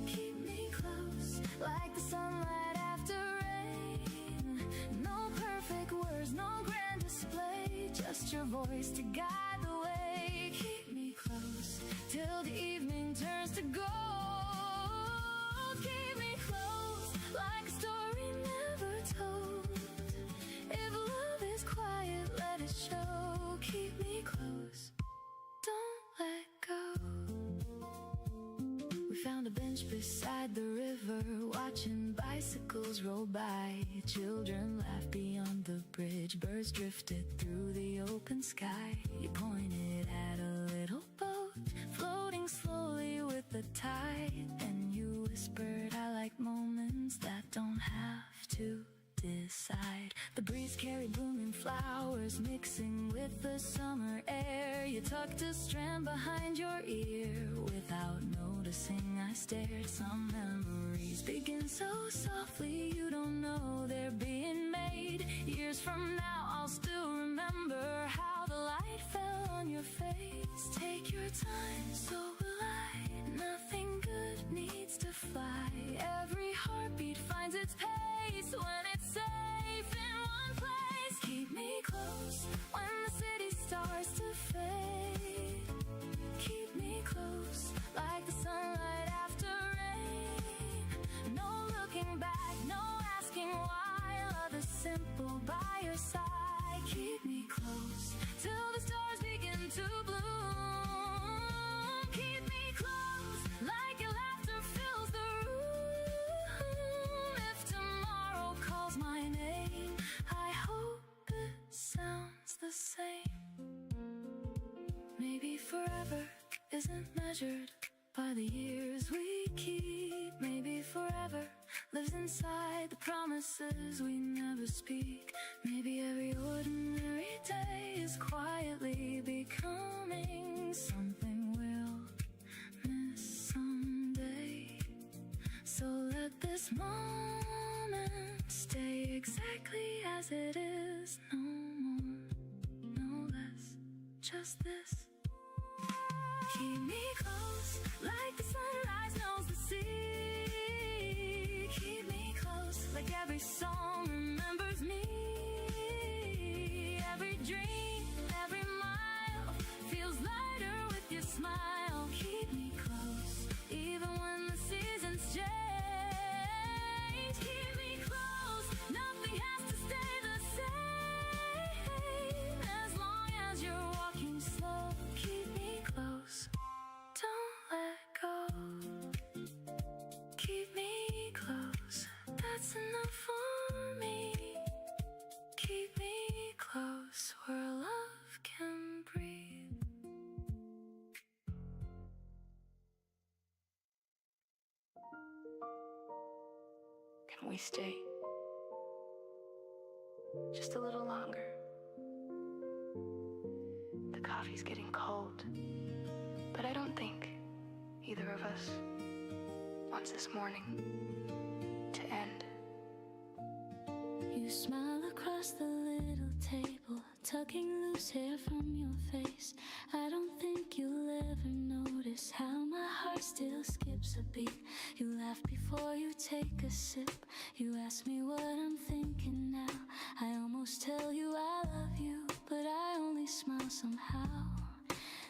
Keep me close like the sunlight after rain. No perfect words, no grand display, just your voice to guide the way. Keep me close till the evening turns to gold. Keep me close like a story never told. If love is quiet, let it show. Keep me close, don't let go. We found a bench beside the river, watching bicycles roll by. Children laughed beyond the bridge, birds drifted through the open sky. You pointed at a little boat, floating slowly with the tide. And you whispered, I like moments that don't have to decide. The breeze carried blooming flowers, mixing with the summer air. You tucked a strand behind your ear. Without noticing, I stared. Some memories begin so softly, you don't know they're being made. Years from now, I'll still remember how the light fell on your face. Take your time, so will I. Nothing good needs to fly. Every heartbeat finds its pace when it's safe in one place. Keep me close when the city starts to fade. Keep me close like the sunlight after rain. No looking back, no asking why. Love is simple by your side. Keep me close till the stars begin to bloom. Keep me close like your laughter fills the room. If tomorrow calls my name, I hope it sounds the same. Maybe forever isn't measured by the years we keep. Maybe forever lives inside the promises we never speak. Maybe every ordinary day is quietly becoming something we'll miss someday. So let this moment stay exactly as it is. No more, no less, just this. Keep me close like the sunrise knows the sea. Keep me close like every song remembers me. Every dream, every mile feels lighter with your smile. Keep me close even when the seasons change. Keep me close, nothing has to stay the same. As long as you're walking slow, keep me close, don't let go. Keep me close, that's enough for me. Keep me close where love can breathe. Can we stay? Just a little longer. The coffee's getting cold, but I don't think either of us wants this morning to end. You smile across the little table, tucking loose hair from your face. I don't think you'll ever notice how my heart still skips a beat. You laugh before you take a sip. You ask me what I'm thinking now. I almost tell you I love you, but I only smile somehow.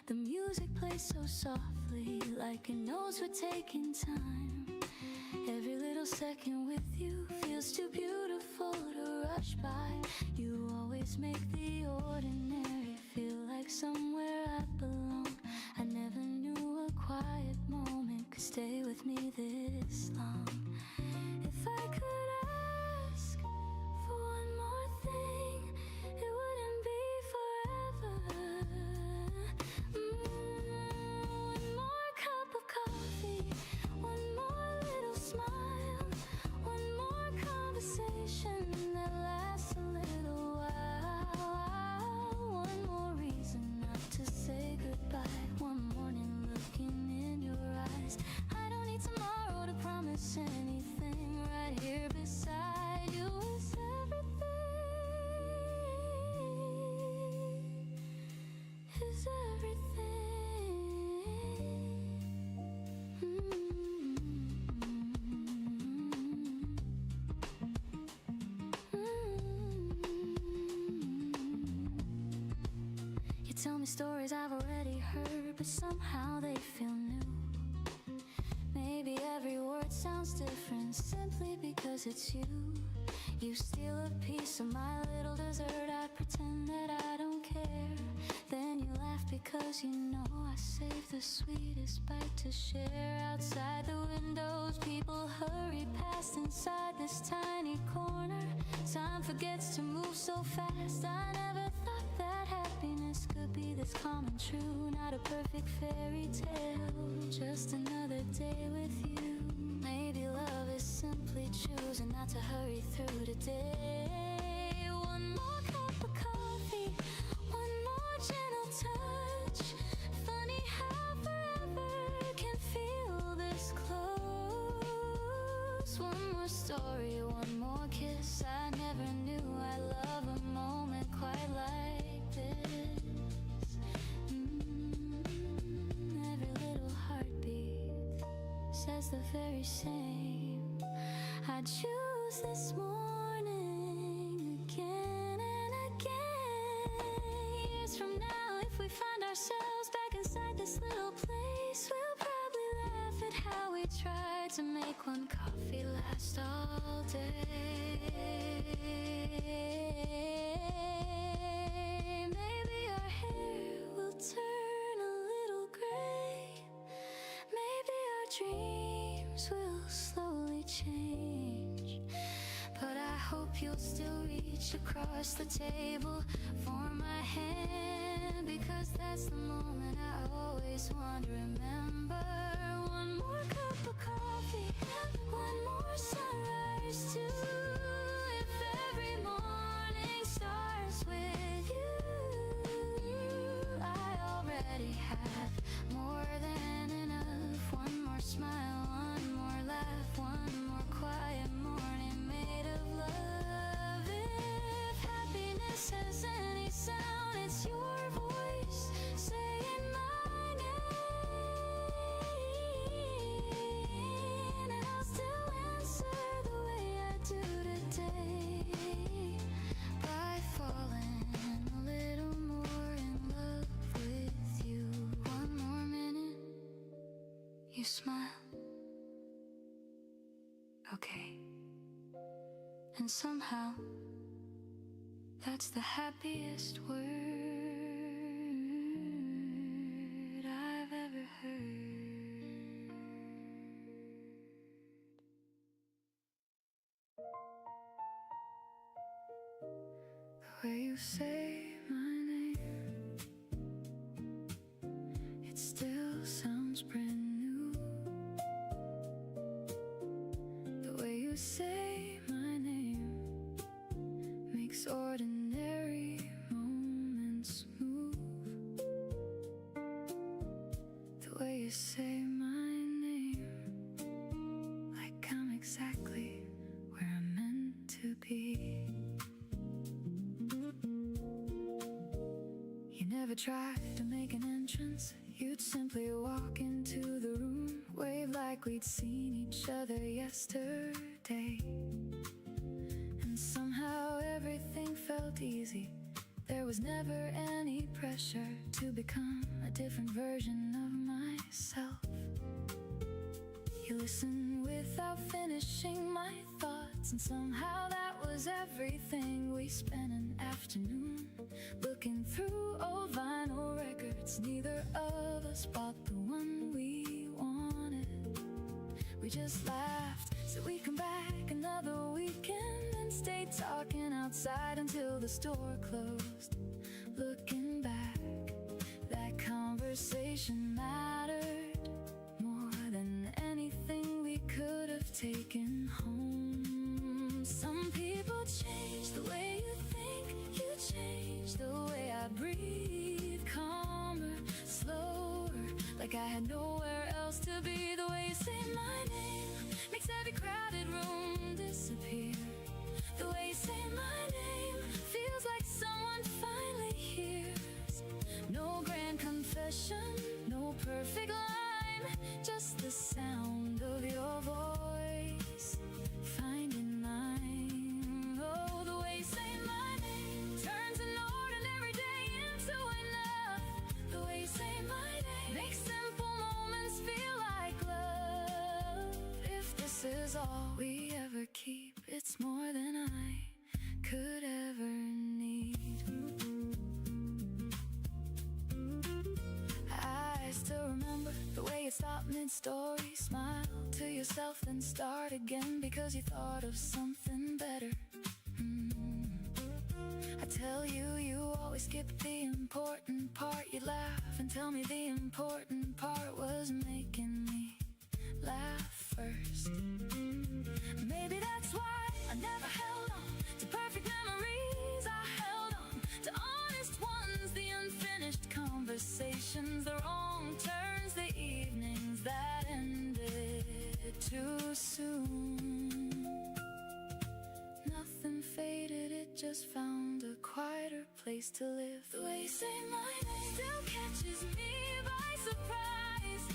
The music plays so softly, like it knows we're taking time. Every little second with you feels too beautiful to rush by. You always make the ordinary feel like somewhere I belong. I never knew a quiet moment could stay with me this long. If I could ask for one more thing, it wouldn't be forever. One more cup of coffee, one more little smile, one more conversation that lasts a little while. One more reason not to say goodbye. tell me stories I've already heard, but somehow they feel new. Maybe every word sounds different simply because it's you. You steal a piece of my little dessert, I pretend that I don't care. Then you laugh because you know I saved the sweetest bite to share. Outside the windows, people hurry past inside this tiny corner. Time forgets to move so fast. I never thought that happiness could be this calm and true. Not a perfect fairy tale, just another day with you. Maybe love is simply choosing not to hurry through today. One more cup of coffee, one more gentle touch. Funny how forever can feel this close. One more story, one more kiss. I never knew I love a moment quite like this. Every little heartbeat says the very same. I choose this morning again and again. Years from now, if we find ourselves back inside this little place, we'll probably laugh at how we tried to make one coffee last all day. Maybe our hair will turn a little gray. Maybe our dreams will slowly change. But I hope you'll still reach across the table for my hand, because that's the moment I always want to remember. One more cup of coffee, one more sunrise too. If every morning starts with you, I already have more than enough. One more smile, one more laugh, one more quiet morning made of love. If happiness has any sound, it's your voice saying my name. And I'll still answer the way I do today, by falling a little more in love with you. One more minute, you smile. Okay. And somehow, that's the happiest word I've ever heard. The way you say my name, it still sounds brand new. The way you say my name makes ordinary moments move. The way you say my name, like I'm exactly where I'm meant to be. You never tried to make an entrance, you'd simply walk into the room, wave like we'd seen each other yesterday. And somehow everything felt easy. There was never any pressure to become a different version of myself. You listened without finishing my thoughts, and somehow that was everything. We spent an afternoon looking through old vinyl records. Neither of us bought the one we wanted. We just laughed, so we come back another weekend and stayed talking outside until the store closed. Looking back, that conversation mattered more than anything we could have taken home. Some people change the way you think, you change the way I breathe. Calmer, slower, like I had nowhere else to be. The way you say my name makes every crowded room disappear. The way you say my name feels like someone finally hears. No grand confession, no perfect line, just the sound of your voice finding mine. Oh, the way you say my name turns an ordinary day into enough. remember the way you stopped mid-story? Smile to yourself then start again because you thought of something better. I tell you, you always skip the important part. You laugh and tell me the important part was making me laugh first. Maybe that's why I never held on to perfect memories. I held on to honest ones, the unfinished conversations, the wrong turns, the evenings that ended too soon. Nothing faded, it just found a quieter place to live. The way you say my name still catches me by surprise.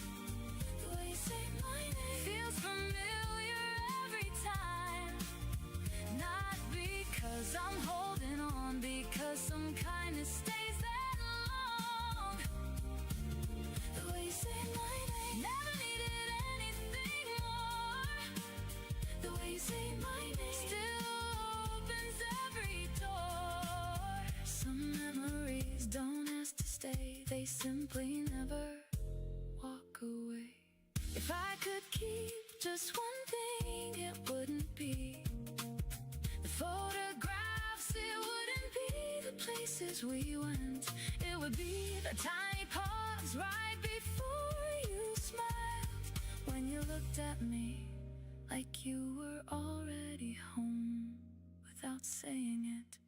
The way you say my name feels familiar every time. Not because I'm holding on, because some kindness stays that long. The way you say my name never needed anything more. The way you say my name still opens every door. Some memories don't ask to stay, they simply never walk away. If I could keep just one thing, it wouldn't be the photographs, it wouldn't be the places we went. It would be the tiny pause right before you smiled, when you looked at me like you were already home without saying it.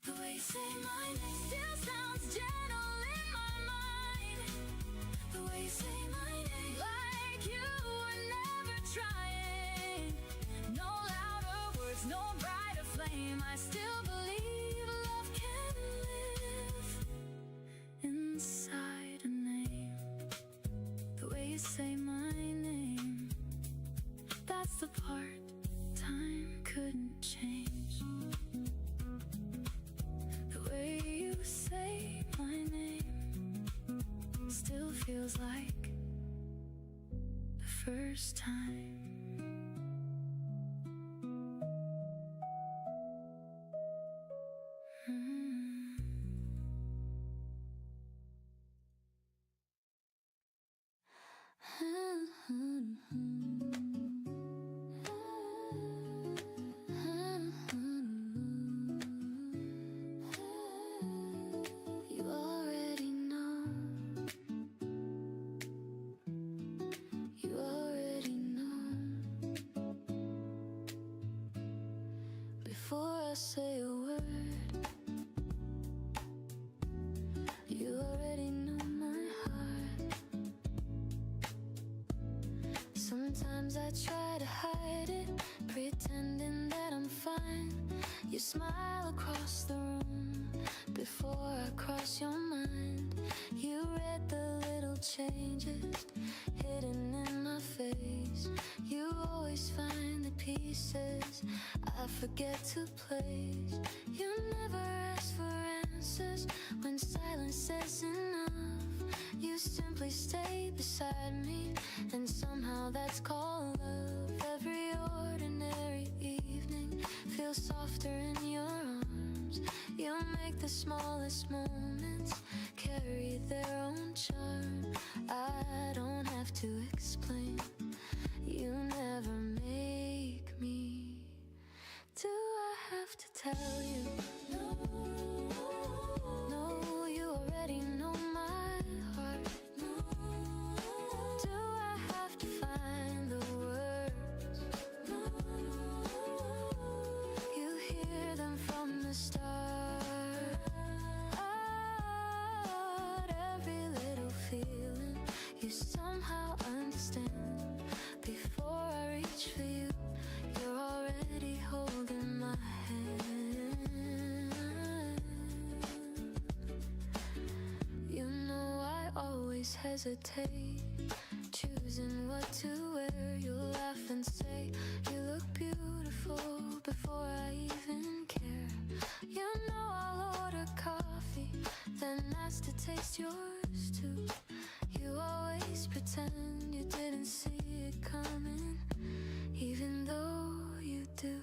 The way you say my name still sounds gentle in my mind. The way you say my name like you were never trying. No louder words, no brighter flame. I still believe love can live inside a name. The way you say my name, that's the part time couldn't change. The way you say my name still feels like the first time. You already know. You already know. Before I say a word, you already know my heart. Sometimes I try to hide it, pretending that I'm fine. You smile across the room before I cross your mind. You read the little changes hidden in my face. You always find the pieces I forget to place. You never ask for answers when silence says enough. You simply stay beside me, and somehow that's called love. Every ordinary evening feels softer in your arms. You make the smallest moments carry their own charm. I don't have to explain. You never make me. Do I have to tell you? No, no, you already know my heart. No, do I have to find the words? No, you hear them from the start. Every little feeling you somehow understand. Before I reach for you, you're already holding my hand. You know I always hesitate, choosing what to wear. You laugh and say you look beautiful before I even care. You know I'll order coffee, then ask to taste yours too. You always pretend you didn't see it coming, even though you do.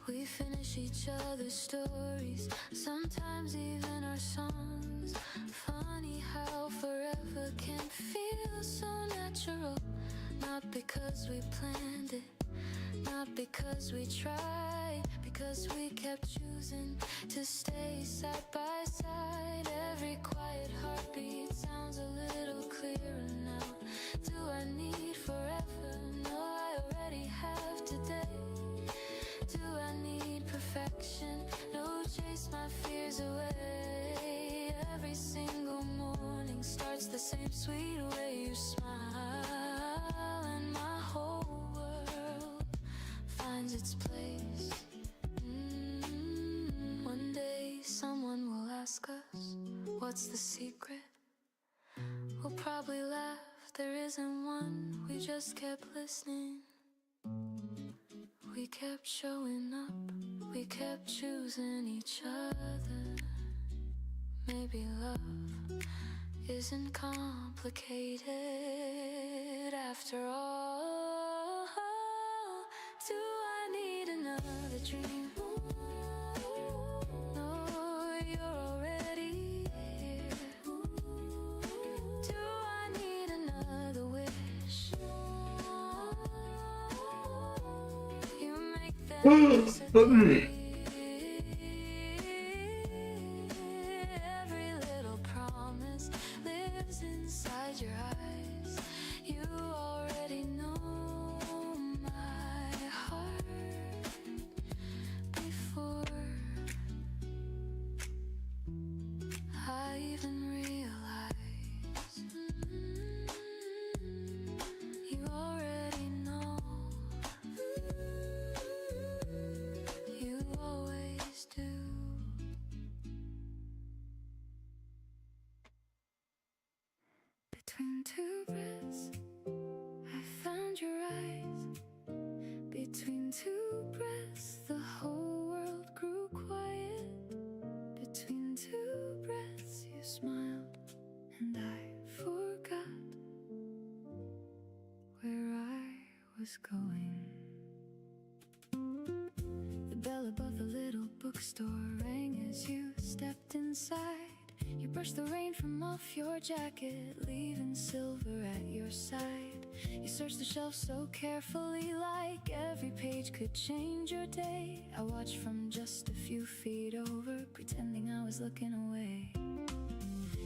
We finish each other's stories, sometimes even our songs. Funny how forever can feel so natural. Not because we planned it, not because we tried, because we kept choosing to stay side by side. Every quiet heartbeat sounds a little clearer now. Do I need forever? No, I already have today. Do I need perfection? No, chase my fears away. Every single morning starts the same sweet way you smile, and my whole world finds its place. One day someone will ask us, what's the secret? We'll probably laugh, there isn't one, we just kept listening. We kept showing up, we kept choosing each other. Maybe love isn't complicated after all. Do I need another dream? No, you're already here. Do I need another wish? You make them disappear. Every little promise lives inside your eyes. You already know my heart before I even realize. You already know. You always do. Between two breaths, I found your eyes. Between two breaths, the whole world grew quiet. Between two breaths, you smiled, and I forgot where I was going. The bell above the little bookstore rang as you stepped inside. You brushed the rain from off your jacket, leaving silver at your side. You searched the shelves so carefully, like every page could change your day. I watched from just a few feet over, pretending I was looking away.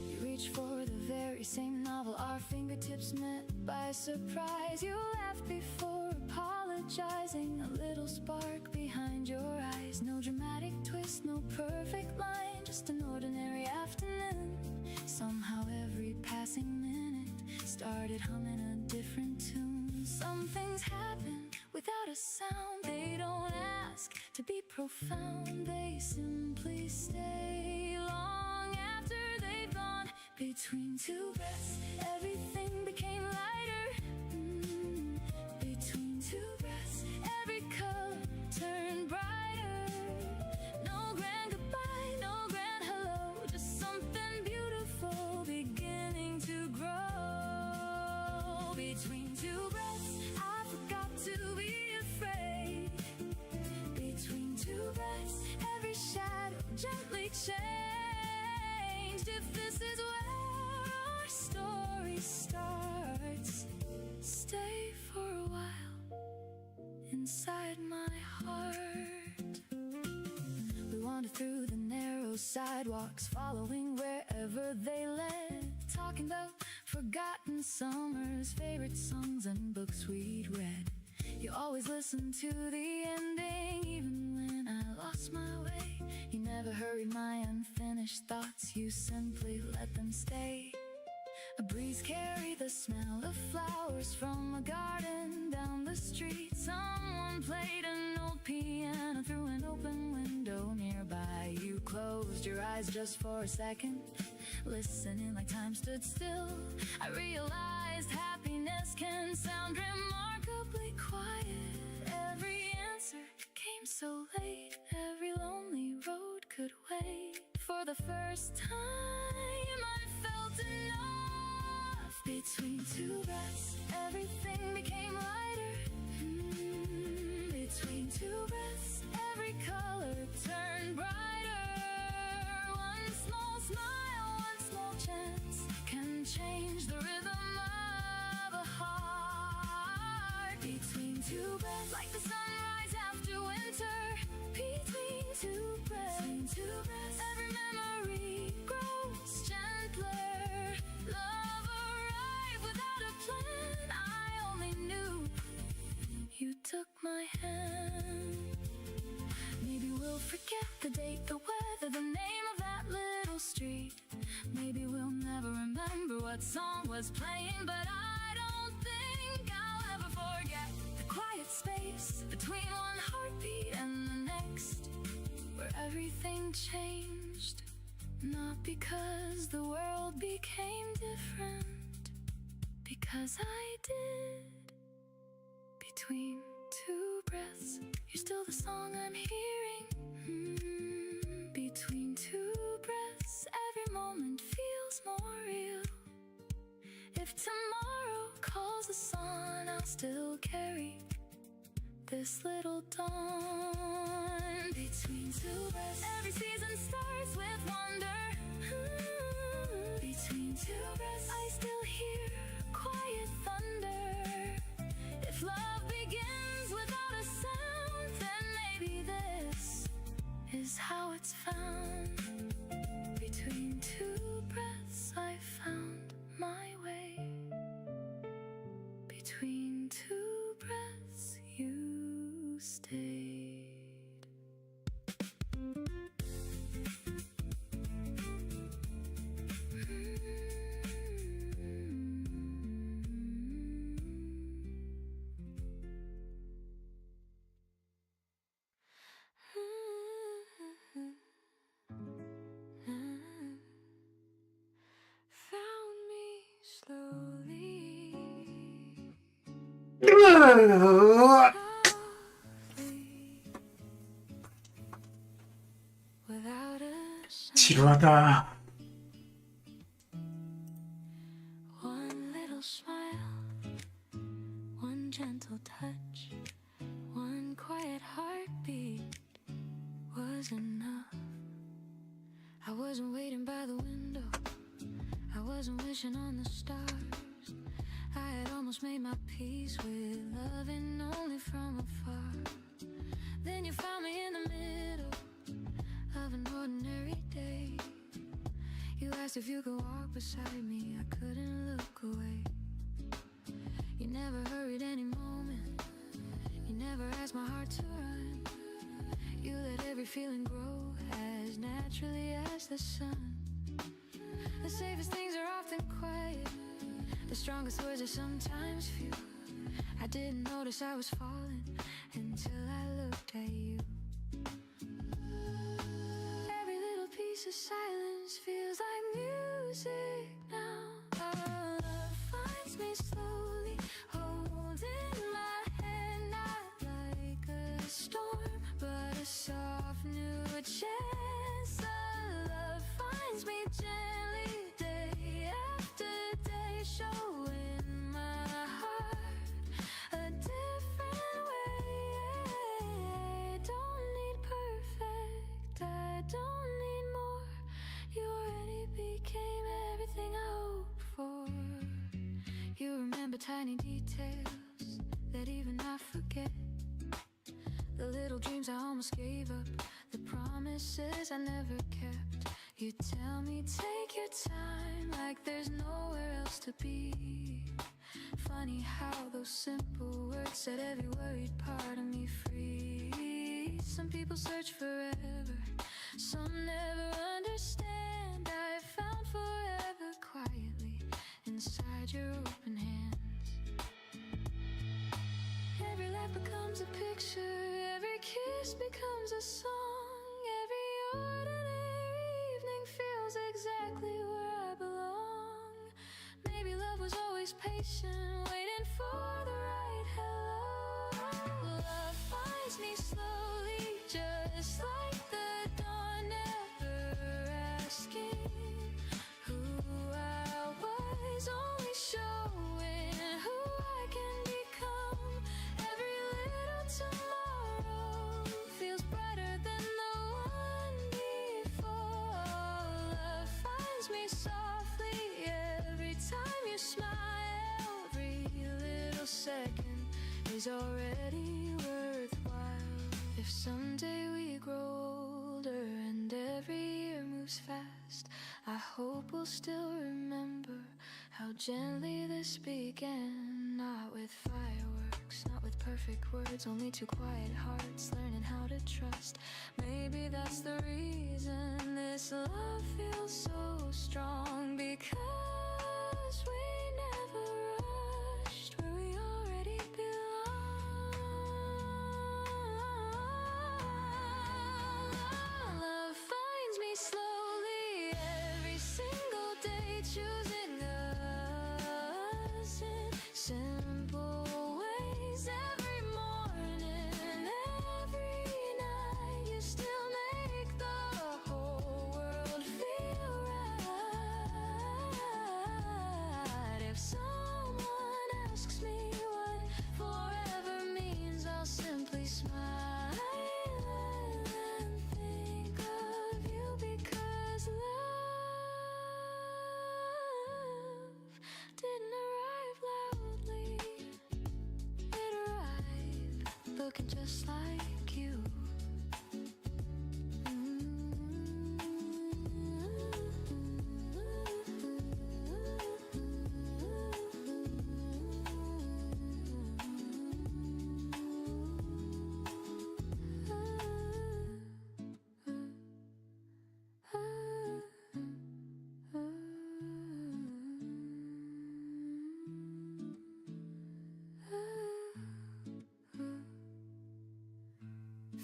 You reached for the very same novel our fingertips met by surprise. You laughed before apologizing, a little spark behind your eyes. No dramatic twist, no perfect line, just an ordinary afternoon. Somehow every passing minute started humming a different tune. Some things happen without a sound, they don't ask to be profound. They simply stay long after they've gone. Between two breaths, everything became lighter. Between two breaths, every color turned brighter. No grand goodbye, no grand hello, just something beautiful beginning to grow. Between two breaths, I forgot to be afraid. Between two breaths, every shadow gently changed. If this is where our story starts, stay for a while inside my heart. We wandered through the narrow sidewalks, following wherever they led, talking about forgotten summers, favorite songs and books we'd read. You always listened to the ending, even when I lost my way. You never hurried my unfinished thoughts, you simply let them stay. A breeze carried the smell of flowers from a garden down the street. Someone played an old piano through an open window nearby. You closed your eyes just for a second, listening like time stood still. I realized happiness can sound remarkably quiet. Every answer came so late, every lonely road could wait. For the first time I felt enough. Between two breaths, everything became lighter. Between two breaths, every color turned brighter. One small smile, one small chance can change the rhythm of a heart. Between two breaths, like the sunrise after winter. Between two breaths, every memory grows gentler. Love arrived without a plan. I only knew you took my hand. Maybe we'll forget the date, the weather, the name of that little street. Maybe we'll never remember what song was playing, but I don't think I'll ever forget the quiet space between one heartbeat and the next, where everything changed, not because the world became different, because I did. Between two breaths, you're still the song I'm hearing. Between two breaths, every moment feels more real. If tomorrow calls the sun, I'll still carry this little dawn. Between two breaths, every season starts with wonder. Between two breaths, I still hear quiet thunder. If love begins without a sound, then maybe this is how it's found. Between two breaths, I found my way. Between two breaths, you stayed. Found me slowly, without a sound. 지루하다. One little smile, one gentle touch, one quiet heartbeat was enough. I wasn't waiting by the window, I wasn't wishing on the stars. I had almost made my peace with loving only from afar. Then you found me in the middle of an ordinary day. You asked if you could walk beside me, I couldn't look away. You never hurried any moment, you never asked my heart to run. You let every feeling grow as naturally as the sun. The safest things are often quiet, the strongest words are sometimes few. I didn't notice I was falling until I looked at you. Every little piece of silence feels like music now. Our love finds me slowly, holding my hand, not like a storm, but a soft new chance. The love finds me gently, day after day, showing my heart a different way. I don't need perfect, I don't need more. You already became everything I hoped for. You remember tiny details that even I forget, the little dreams I almost gave up, the promises I never kept. You tell me take your time, like there's nowhere else to be. Funny how those simple words set every worried part of me free. Some people search forever, some never understand. I found forever quietly inside your open hands. Every laugh becomes a picture, every kiss becomes a song. Every ordinary evening feels exactly where I belong. Maybe love was always patient, waiting for the right hello. Love finds me slowly, just like the dawn, never asking who I was, only showing who I can become. Every little tomorrow feels brighter than the one before. Love finds me softly, second is already worthwhile. If someday we grow older and every year moves fast, I hope we'll still remember how gently this began. Not with fireworks, not with perfect words, only two quiet hearts learning how to trust. Maybe that's the reason this love feels so strong, because we never rushed where we already belong. Love finds me slowly every single day, choosing us in simple ways. Every morning, every night, you still make the whole world feel right. If someone asks me what forever means, I'll simply smile and think of you, because love didn't arrive loudly. It arrived looking just like you.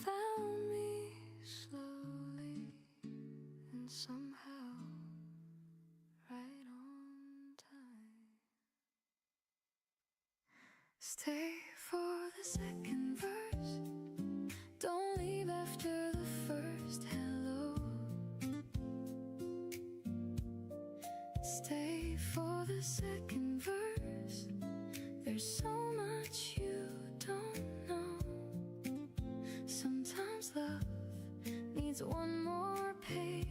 Found me slowly and somehow right on time. Stay for the second verse. Don't leave after the first hello. Stay for the second verse. There's so much you don't know. Sometimes love needs one more page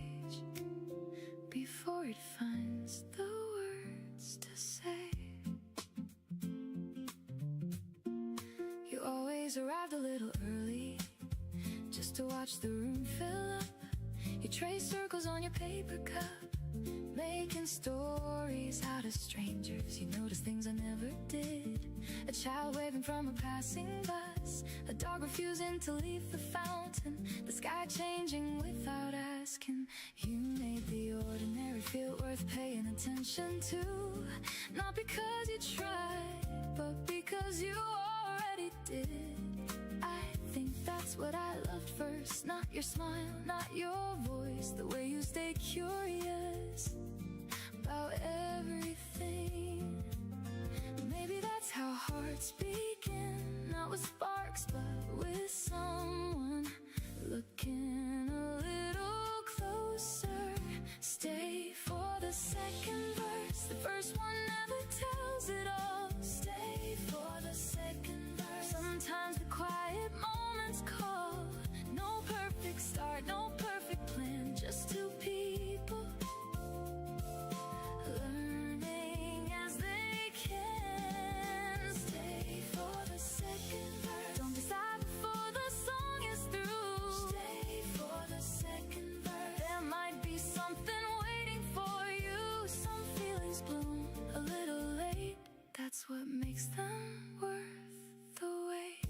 before it finds the words to say. You always arrived a little early just to watch the room fill up. You trace circles on your paper cup, making stories out of strangers. You notice things I never did. A child waving from a passing bus, a dog refusing to leave the fountain, the sky changing without asking. You made the ordinary feel worth paying attention to, not because you tried, but because you already did. I think that's what I loved first. Not your smile, not your voice, the way you stay curious about everything. Maybe that's how hearts begin, not with sparks, but with someone looking a little closer. Stay for the second verse. The first one never tells it all. Stay for the second verse. Sometimes the quiet moments call. No perfect start, no perfect plan, just two people learning as they can. Stay for the second verse. Don't decide before the song is through. Stay for the second verse. There might be something waiting for you. Some feelings bloom a little late. That's what makes them worth the wait.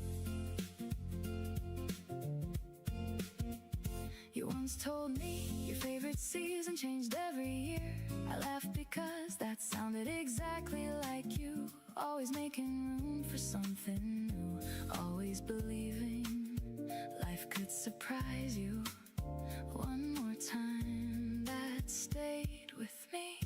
You once told me your favorite season changed every year. I laughed because that sounded exactly like you. Always making room for something new, always believing life could surprise you. One more time, that stayed with me.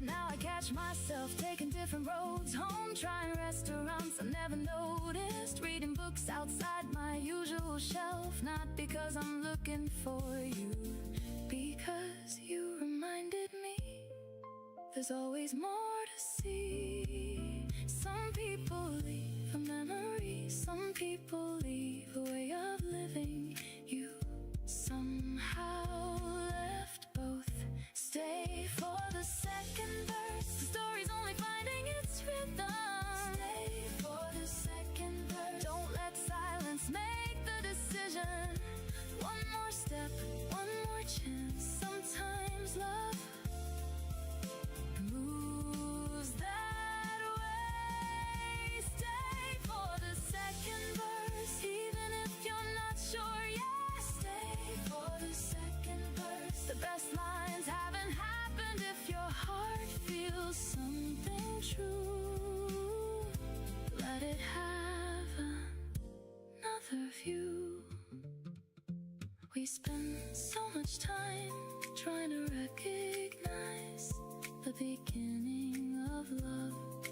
Now I catch myself taking different roads home, trying restaurants I never noticed, reading books outside my usual shelf. Not because I'm looking for you, because you reminded me there's always more to see. Some people leave a memory, some people leave a way of living. You somehow left both. Stay for the second verse. The story's only finding its rhythm. could have another view. We spend so much time trying to recognize the beginning of love.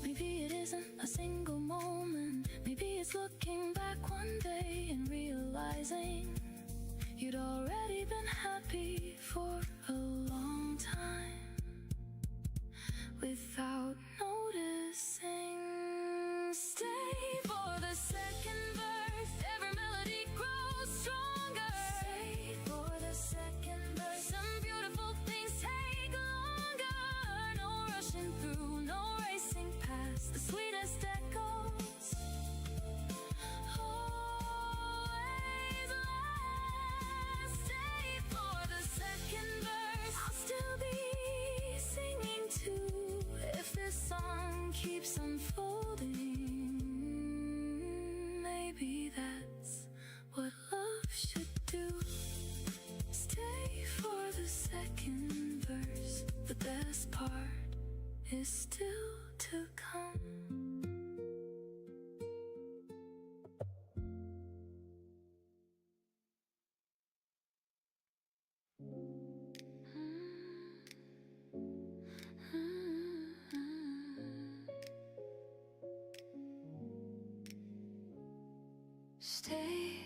Maybe it isn't a single moment. Maybe it's looking back one day and realizing you'd already been happy for a long time without noticing. Stay for the second verse. Every melody grows stronger. Stay for the second verse. Some beautiful things take longer. No rushing through, no racing past the sweetest echoes. Always last. Stay for the second verse. I'll still be singing too if this song keeps unfolding. Maybe that's what love should do. Stay for the second verse. The best part is still to come. Stay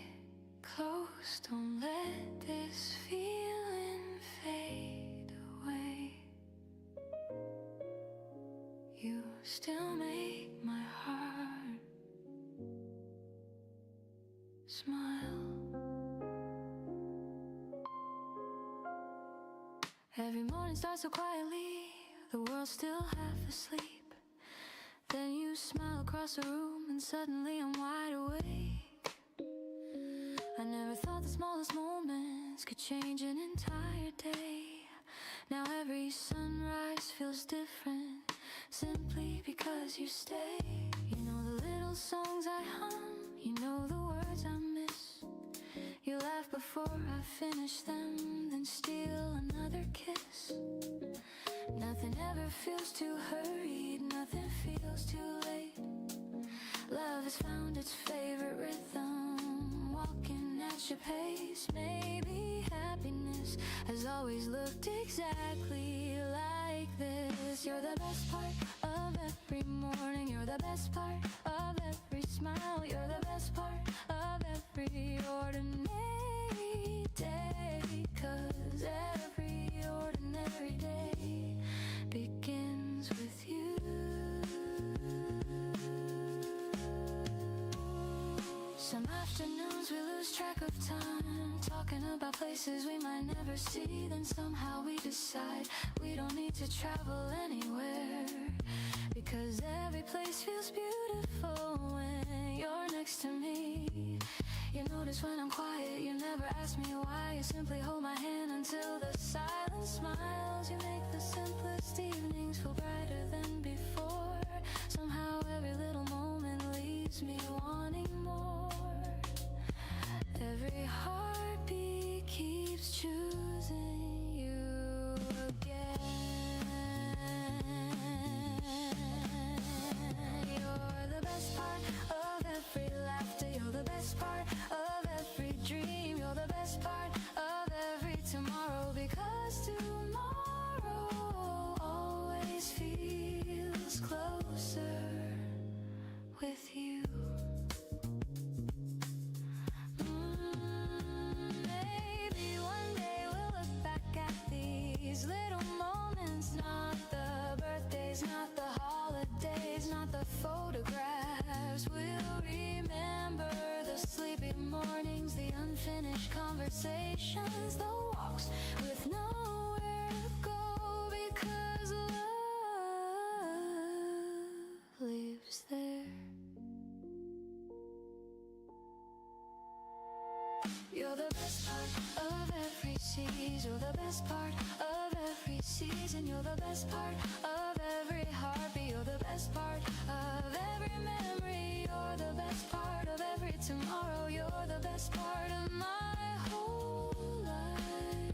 close, don't let this feeling fade away. You still make my heart smile. Every morning starts so quietly, the world's still half asleep. Then you smile across the room and suddenly I'm wide awake. I never thought the smallest moments could change an entire day. Now every sunrise feels different, simply because you stay. You know the little songs I hum, you know the words I miss. You laugh before I finish them, then steal another kiss. Nothing ever feels too hurried, nothing feels too late. Love has found its favorite rhythm, walking at your pace. Maybe happiness has always looked exactly like this. You're the best part of every morning. You're the best part of every smile. You're the best part of every ordinary day. 'Cause every ordinary day begins with you. Some afternoons we lose track of time, talking about places we might never see. Then somehow we decide we don't need to travel anywhere, because every place feels beautiful when you're next to me. You notice when I'm quiet, you never ask me why. You simply hold my hand until the silence smiles. You make the simplest evenings feel brighter than before. Somehow every little moment leaves me wanting more. Every heartbeat keeps choosing you again. You're the best part of every laughter. You're the best part of every dream. You're the best part of every tomorrow, because tomorrow always feels closer with you. Maybe one day we'll look back at these little moments. Not the birthdays, not the holidays, not the photographs. We'll remember the sleepy mornings, the unfinished conversations, the walks with nowhere to go, because love lives there. You're the best part of every season. You're the best part of every season. You're the best part of every heartbeat. You're the best part of every memory. You're the best part of every tomorrow. You're the best part of my whole life.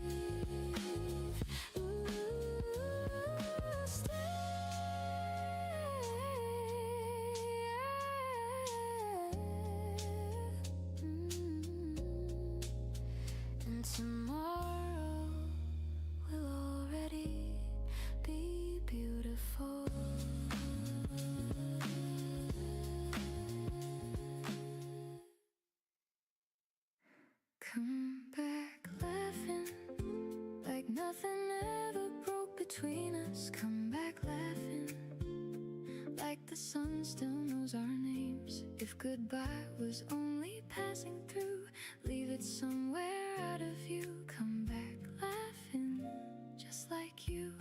Ooh, stay. Come back laughing like nothing ever broke between us. Come back laughing like the sun still knows our names. If goodbye was only passing through, leave it somewhere out of view. Come back laughing just like you.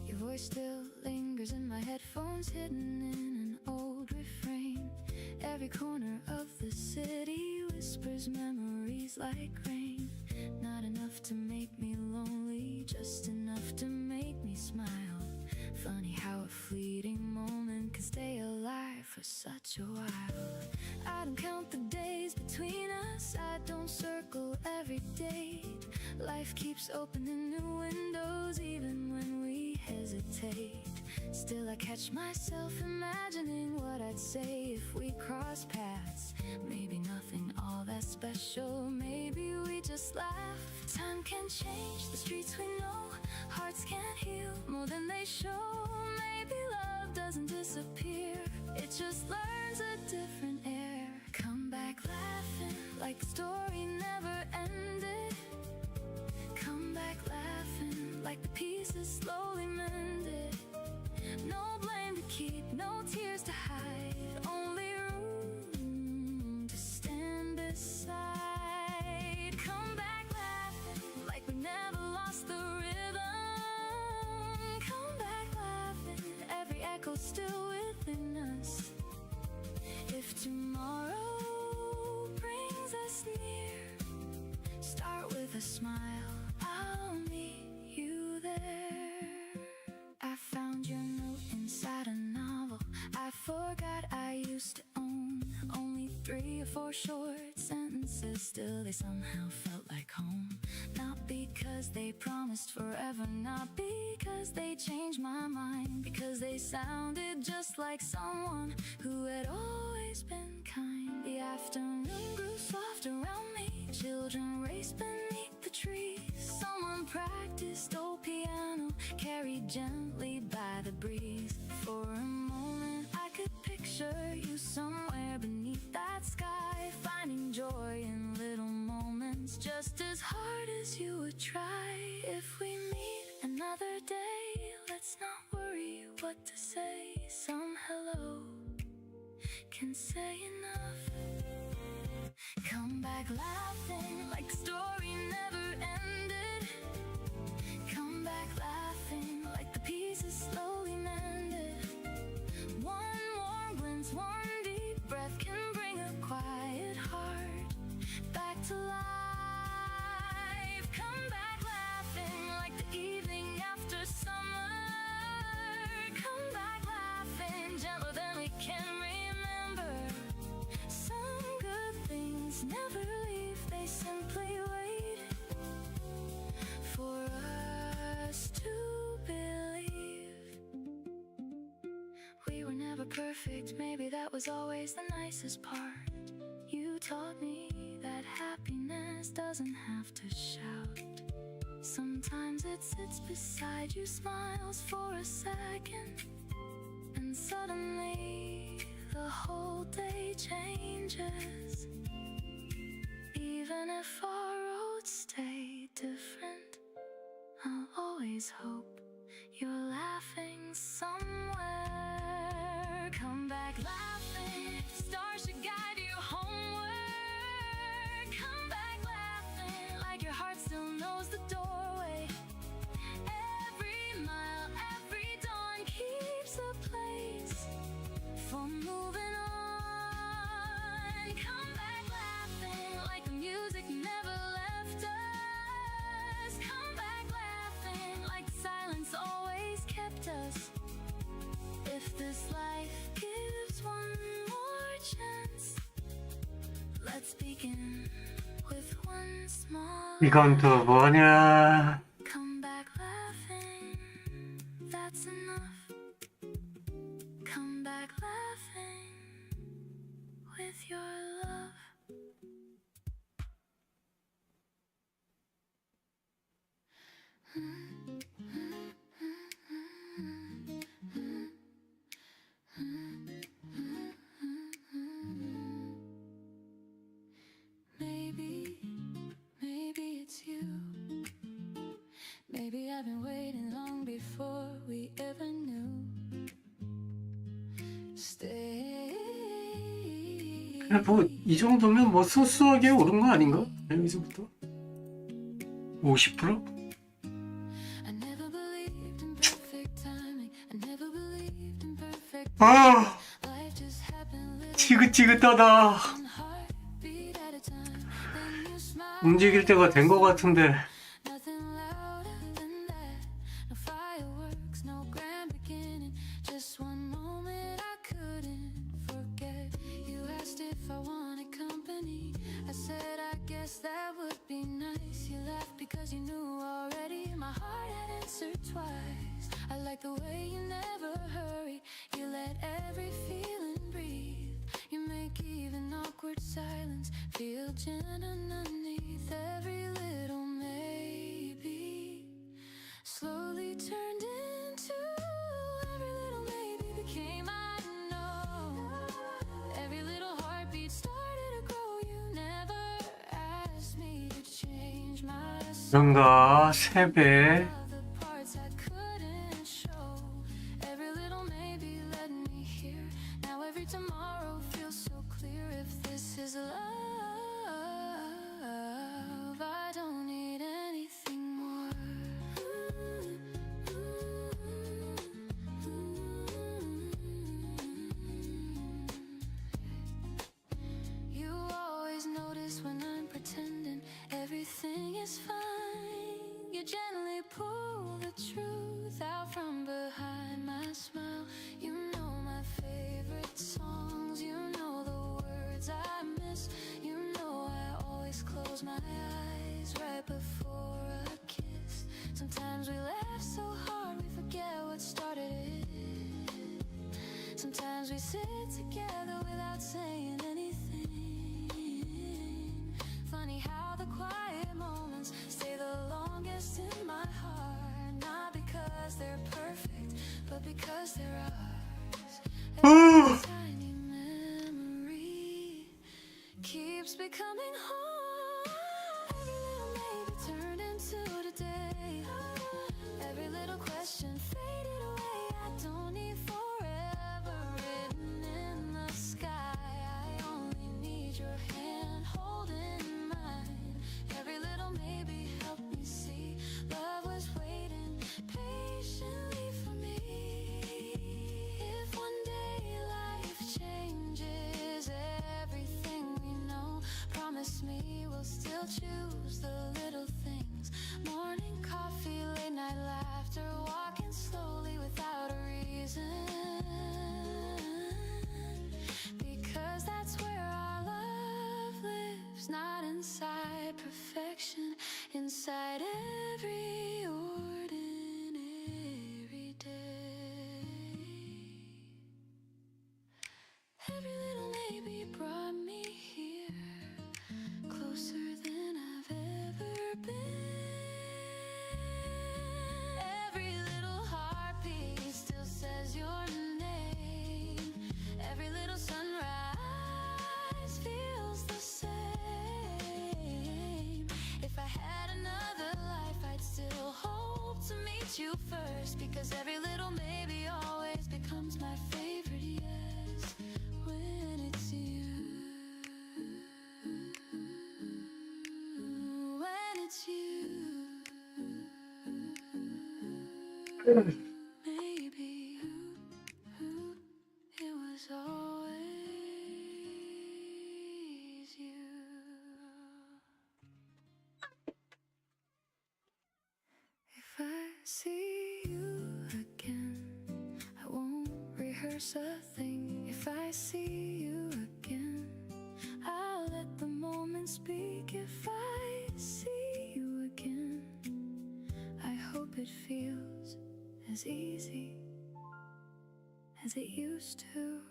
Your voice still lingers in my headphones, hidden in an old refrain. Every corner of the city whispers memories like rain. Not enough to make me lonely, just enough to make me smile. Funny how a fleeting moment can stay alive for such a while. I don't count the days between us, I don't circle every date. Life keeps opening new windows even when we hesitate. Still I catch myself imagining what I'd say if we cross paths. Maybe nothing all that special, maybe we just laugh. Time can change the streets we know, hearts can't heal more than they show. Maybe love doesn't disappear, it just learns a different air. Come back laughing like the story never ended. Come back laughing like the pieces slowly mended. No blame to keep, no tears to hide, only room to stand beside. Come back laughing like we never lost the rhythm. Come back laughing, every echo still within us. If tomorrow brings us near, start with a smile, I'll meet you there. I found your note inside a novel I forgot I used to own. Only 3 or 4 short sentences, still they somehow felt like home. Not because they promised forever, not because they changed my mind, because they sounded just like someone who had always been kind. The afternoon grew soft around me, children raced beneath the trees. Someone practiced old piano, carried gently by the breeze. For a moment I could picture you somewhere beneath that sky, finding joy in little moments, just as hard as you would try. If we meet another day, let's not worry what to say. Some hello can say enough. Come back laughing like the story never ended. Come back laughing like the pieces slowly mended. One warm glance, one deep breath can bring a quiet heart back to life. Come back laughing like the evening after summer. Come back laughing gentler than we can remember. Some good things never leave, they simply wait for us to believe. We were never perfect, maybe that was always the nicest part. You taught me that happiness doesn't have to shout. Sometimes it sits beside you, smiles for a second, and suddenly the whole day changes. Even if our roads stay different, I'll always hope you're laughing somewhere. Come back laughing, stars should guide you homeward. Come back laughing like your heart still knows the doorway. Every mile, every dawn keeps a place for moving on. Come back laughing like the music never left us. Come back laughing like the silence always kept us. If this life gives one more chance, let's begin with one small 이건 또 뭐냐? Come back laughing, that's enough. Come back laughing with your love. I've been waiting long before we ever knew. Stay. 뭐 이 정도면 뭐 소소하게 오른 거 아닌가? 여기서부터 50%? I never believed in perfect timing. I never believed in perfect. 아 Life just happened little 지긋지긋하다. one heartbeat at a time. Then you smile. 움직일 때가 된 거 같은데. Nothing louder than that. No fireworks, no grand beginning. Just one moment I couldn't forget. You asked if I wanted company. I said I guess that would be nice. You laughed because you knew already. My heart had answered twice. I like the way you never hurry. You let every feeling breathe. You make even awkward silence feel genuine underneath every little maybe. Slowly turned into every little maybe became I know. Every little heartbeat started to grow. You never asked me to change myself. 그런가 3배. The parts I couldn't show. Every little maybe led me here. Now every tomorrow feels so clear. If this is love, I don't need anything more. You always notice when I'm pretending everything is fine. You gently pull the truth out from behind my smile. You know my favorite songs. You know the words I miss. You know I always close my eyes right before a kiss. Sometimes we laugh so hard we forget what started it. Sometimes we sit together without saying anything. Funny how the quiet moments stay the longest in my heart. Not because they're perfect, but because they're ours. Every tiny memory keeps becoming home. Every little maybe turned into today. Every little question faded away. I don't need forever written in the sky. I only need your hand holding mine. Every little maybe helped me see love was waiting patiently for me. If one day life changes everything we know, promise me we'll still choose the little things. Morning coffee, late night laughter, walking slowly without a reason. Because that's where our love lives, not inside perfection, inside every ordinary day. Every little maybe brought me here, closer than I've ever been. Every little heartbeat still says your name. Every little sunrise feels the same. If I had another life, I'd still hope to meet you first. Because every little maybe always becomes my favorite yes when it's you. When it's you. Maybe it was always you. If I see you again, I won't rehearse a thing. If I see you again, I'll let the moment speak. If I see you again, I hope it feels as easy as it used to.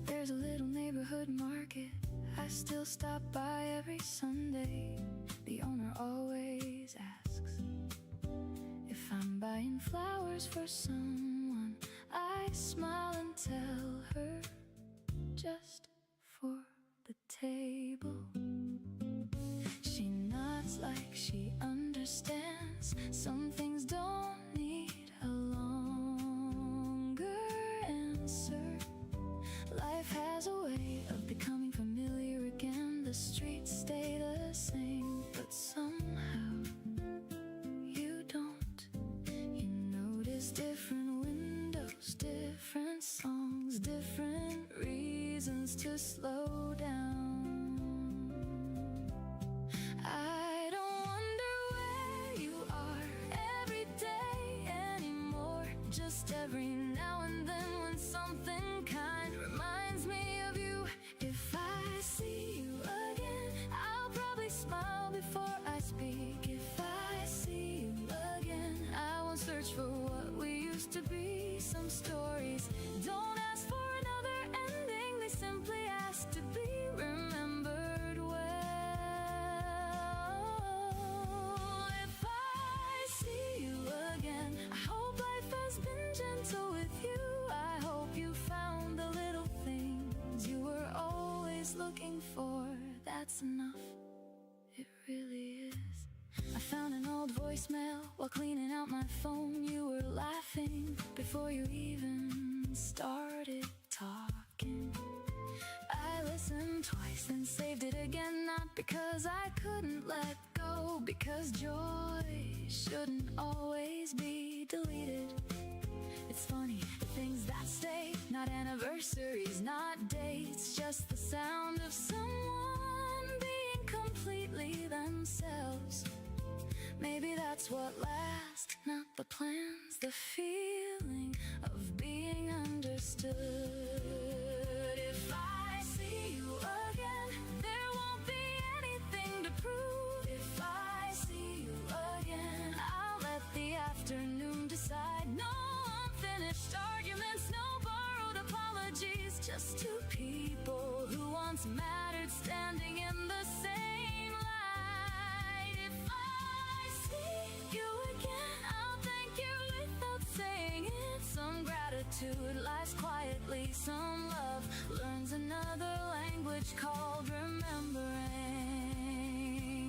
There's a little neighborhood market I still stop by every Sunday. The owner always asks if I'm buying flowers for someone. I smile and tell her just for the table. She nods It's like she understands some things don't need a longer answer. Life has a way of becoming familiar again. The streets stay the same, but somehow you don't. You notice different windows, different songs, different reasons to slow down. I don't wonder where you are every day anymore. Just every now and then when something kind reminds me of you. If I see you again, I'll probably smile before I speak. If I see you again, I won't search for what we used to be. Some stories don't ask for another ending, they simply ask to be remembered well. If I see you again, I hope life has been gentle with you. I hope you found the little things you were always looking for. That's enough, it really is. I found an old voicemail while cleaning out my phone. You were laughing before you even started talking. I listened twice and saved it again, not because I couldn't let go, because joy shouldn't always be deleted. It's funny, the things that stay, not anniversaries, not dates, just the sound of someone being completely themselves. Maybe that's what lasts, not the plans, the feeling of being understood. If I see you again, there won't be anything to prove. If I see you again, I'll let the afternoon decide. No unfinished arguments, no borrowed apologies, just two people who once mattered standing in the same light. If I see you again, I'll thank you without saying it. Some gratitude lies quietly, some love learns another language called remembering.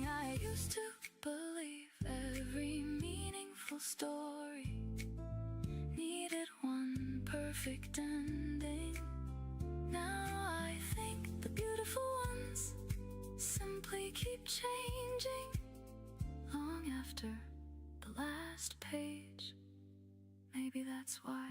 I used to believe every meaningful story needed one perfect ending. Now I think the beautiful ones simply keep changing long after the last page. Maybe that's why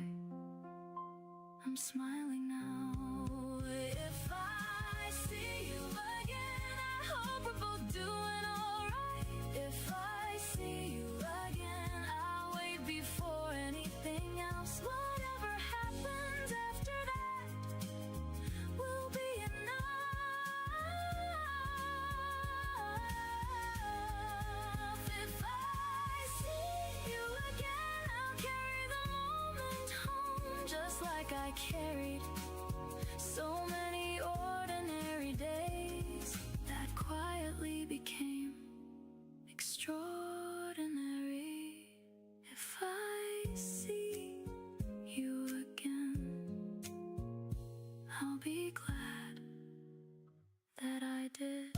I'm smiling now. If I see you again, I hope we're both doing alright. If I see you again, I'll wait before anything else. Whatever happens after that will be enough. If I see you again, I'll carry the moment home, just like I carried so many ordinary days that quietly became extraordinary. If I see you again, I'll be glad that I did.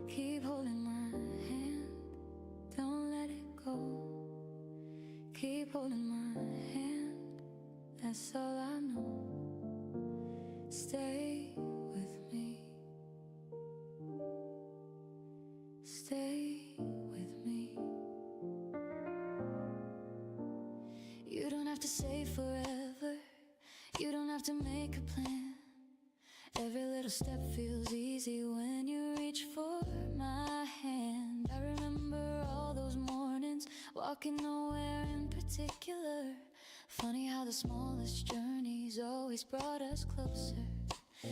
Keep holding my hand, don't let it go. Keep holding my hand, that's all I know. Stay with me, stay with me. You don't have to say forever, you don't have to make a plan. Every little step feels easy when you reach for my hand. I remember all those mornings, walking nowhere in particular. Funny how the smallest journeys always brought us closer.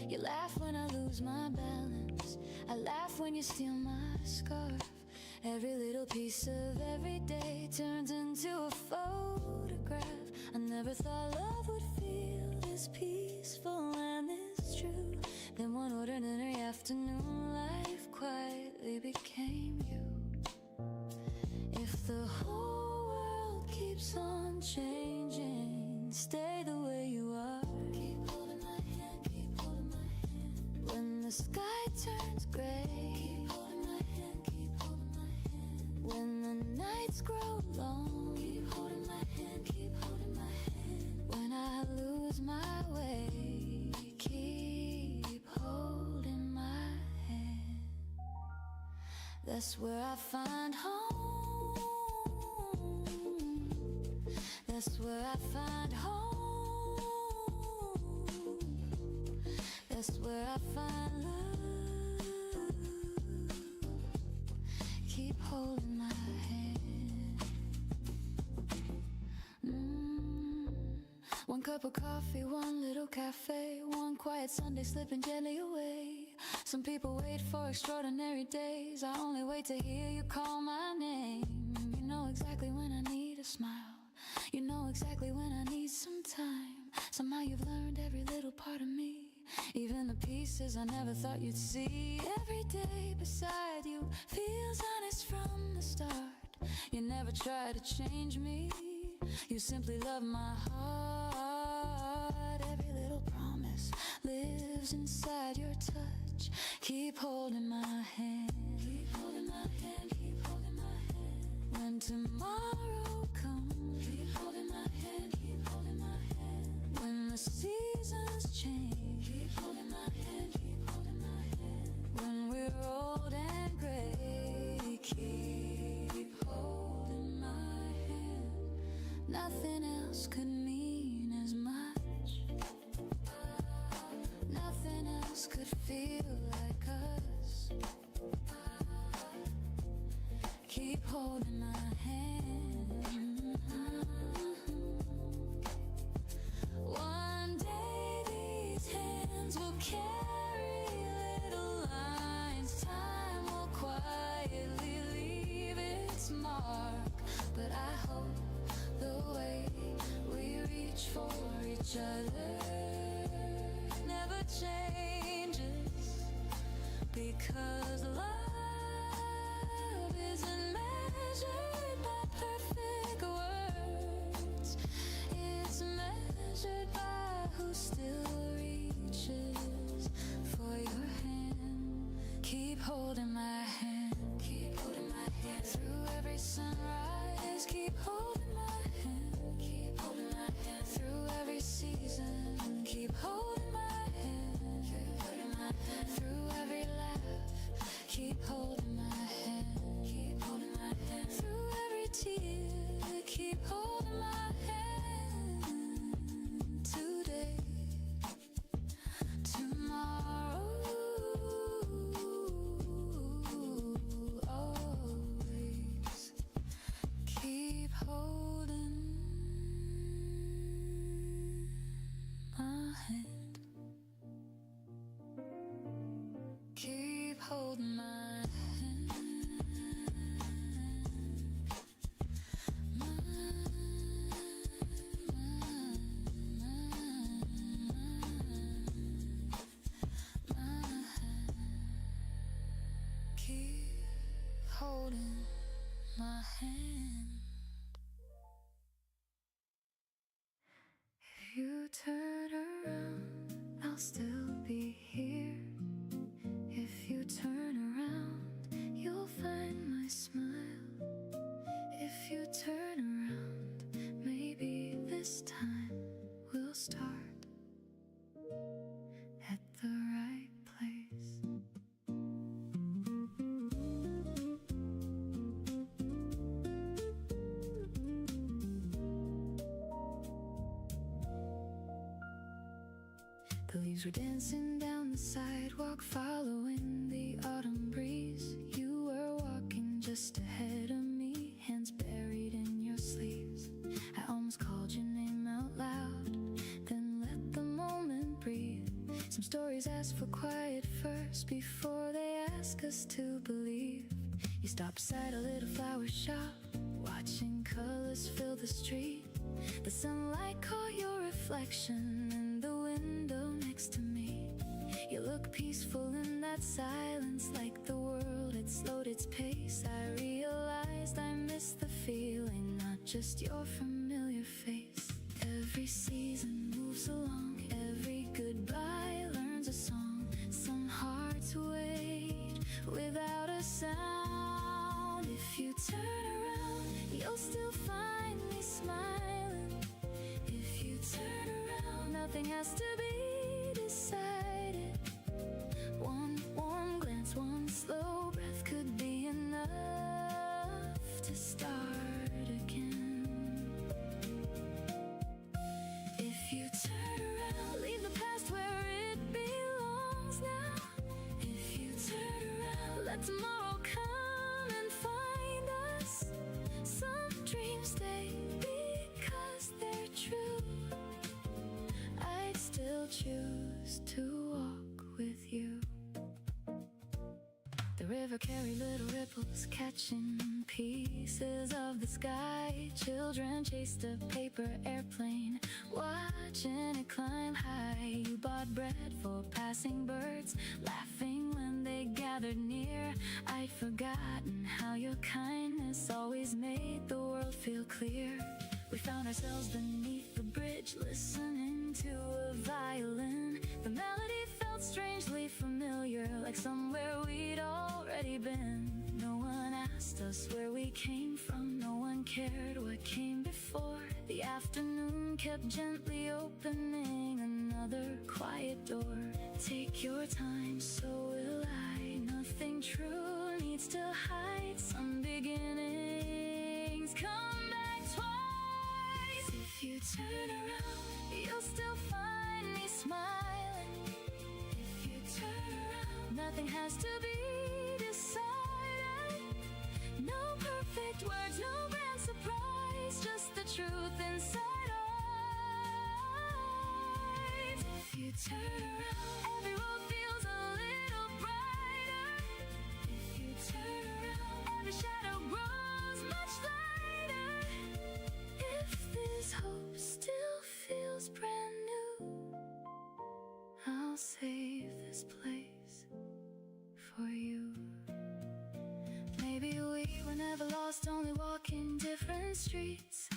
You laugh when I lose my balance, I laugh when you steal my scarf. Every little piece of every day turns into a photograph. I never thought love would feel this peaceful and true. Then one ordinary afternoon, life quietly became you. If the whole world keeps on changing, stay the way you are. Keep holding my hand, keep holding my hand. When the sky turns gray, keep holding my hand, keep holding my hand. When the nights grow long, keep holding my hand, keep holding my hand. When I lose my way, keep holding my hand. That's where I find home. That's where I find home. That's where I find love. Keep holding my hand. One cup of coffee, one little cafe, one quiet Sunday slipping gently away. Some people wait for extraordinary days. I only wait to hear you call my name. You know exactly when I need a smile. You know exactly when I need some time. Somehow you've learned every little part of me, even the pieces I never thought you'd see. Every day beside you feels honest from the start. You never try to change me. You simply love my heart. Every little promise lives inside your touch. Keep holding my hand. Keep holding my hand. Keep holding my hand. When tomorrow comes, keep holding my hand. Keep holding my hand. When the seasons change, keep holding my hand. Keep holding my hand. When we're old and gray, keep holding my hand. Nothing else could mean as much. Nothing else could feel like us. Keep holding my hand. One day these hands will carry little lines. Time will quietly leave its mark. But I hope the way we reach for each other never changes, because love isn't measured by perfect words. It's measured by who still reaches for your hand. Keep holding my hand. Keep holding my hand. Through every sunrise, keep holding my hand. Keep holding my hand. Through every season, keep holding my hand. Keep holding my hand. Through every laugh, keep holding my hand. Keep holding my hand. Through every tear, keep holding my hand. Today, tomorrow, always keep holding my hand. Keep holding my hand. Keep holding my hand. If you turn around, I'll still be here. If you turn around, you'll find my smile. If you turn around, maybe this time we'll start at the right place. The leaves were dancing down the sidewalk, following the autumn breeze. You were walking just ahead of me, hands buried in your sleeves. I almost called your name out loud, then let the moment breathe. Some stories ask for quiet first before they ask us to believe. You stopped beside a little flower shop, watching colors fill the street. The sunlight caught your reflection in the window next to me. You look peaceful in that silence, like the world had slowed its pace. I realized I missed the feeling, not just your familiar face. Every season moves along, every goodbye learns a song. Some hearts wait without a sound. If you turn around, you'll still find me smiling. If you turn around, nothing has to be decided. One warm glance, one slow breath could be enough to start again. If you turn around, leave the past where it belongs now. If you turn around, let tomorrow come and find us. Some dreams stay because they're true. I'd still choose to walk with you. The river carried little ripples, catching pieces of the sky. Children chased a paper airplane, watching it climb high. You bought bread for passing birds, laughing when they gathered near. I'd forgotten how your kindness always made the world feel clear. We found ourselves beneath the bridge, listening to a violin. The melody felt strangely familiar, like somewhere we'd already been. No one asked us where we came from, no one cared what came before. The afternoon kept gently opening another quiet door. Take your time, so will I. Nothing true needs to hide. Some beginnings come back twice. If you turn around, you'll still find me smiling. If you turn around, nothing has to be decided. No perfect words, no grand surprise, just the truth inside eyes. If you turn around, every road feels a little brighter. If you turn around, every shadow grows much lighter. If this hope still feels brand new, I'll save this place for you. Maybe we were never lost, only walking different streets.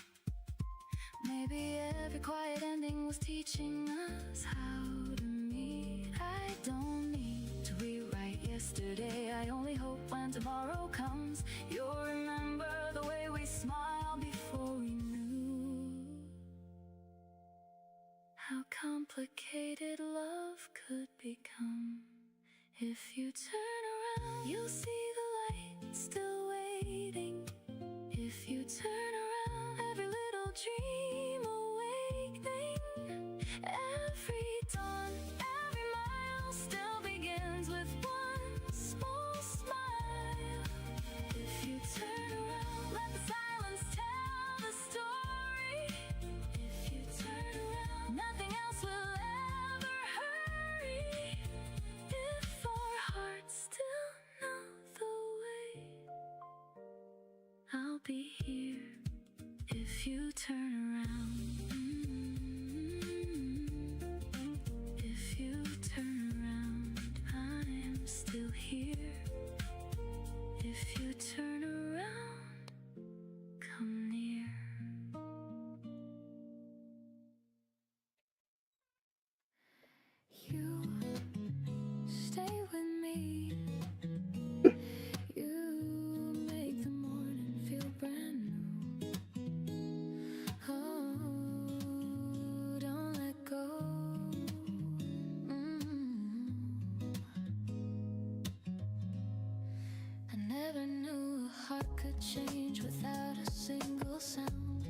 Maybe every quiet ending was teaching us how to meet. I don't need to rewrite yesterday. I only hope when tomorrow comes, you'll remember the way we smiled before we knew how complicated love could become. If you turn around, you'll see the light still waiting. If you turn around, every little dream awakening. Every dawn, every mile still begins with one small smile. If you turn around, let the silence tell the story. If you turn around, nothing else will ever hurry. If our hearts still know the way, I'll be here. If you turn around, if you turn around, I'm still here. If you turn around, come near. You stay with me. You make the morning feel brand new. Oh, don't let go. I never knew a heart could change without a single sound.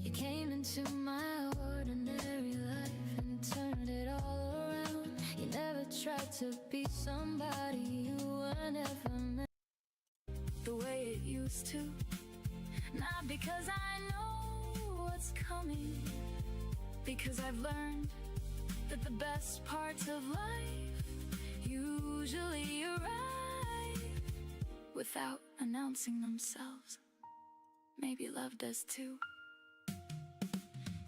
You came into my ordinary life and turned it all around. You never tried to be somebody you were never meant the way it used to. Not because I know what's coming, because I've learned that the best parts of life usually arrive without announcing themselves. Maybe love does too.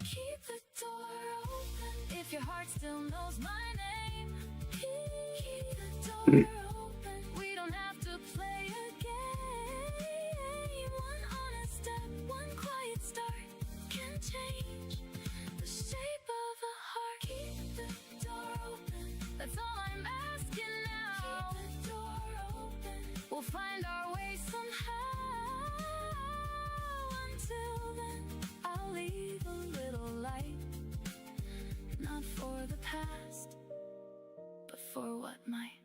Keep the door open if your heart still knows my name. Keep the door open. We don't have to play a game. One honest step, one quiet start can change the shape of a heart. Keep the door open. That's all I'm asking now. Keep the door open. We'll find our way somehow. Until then, I'll leave a little light, not for the past, but for what might.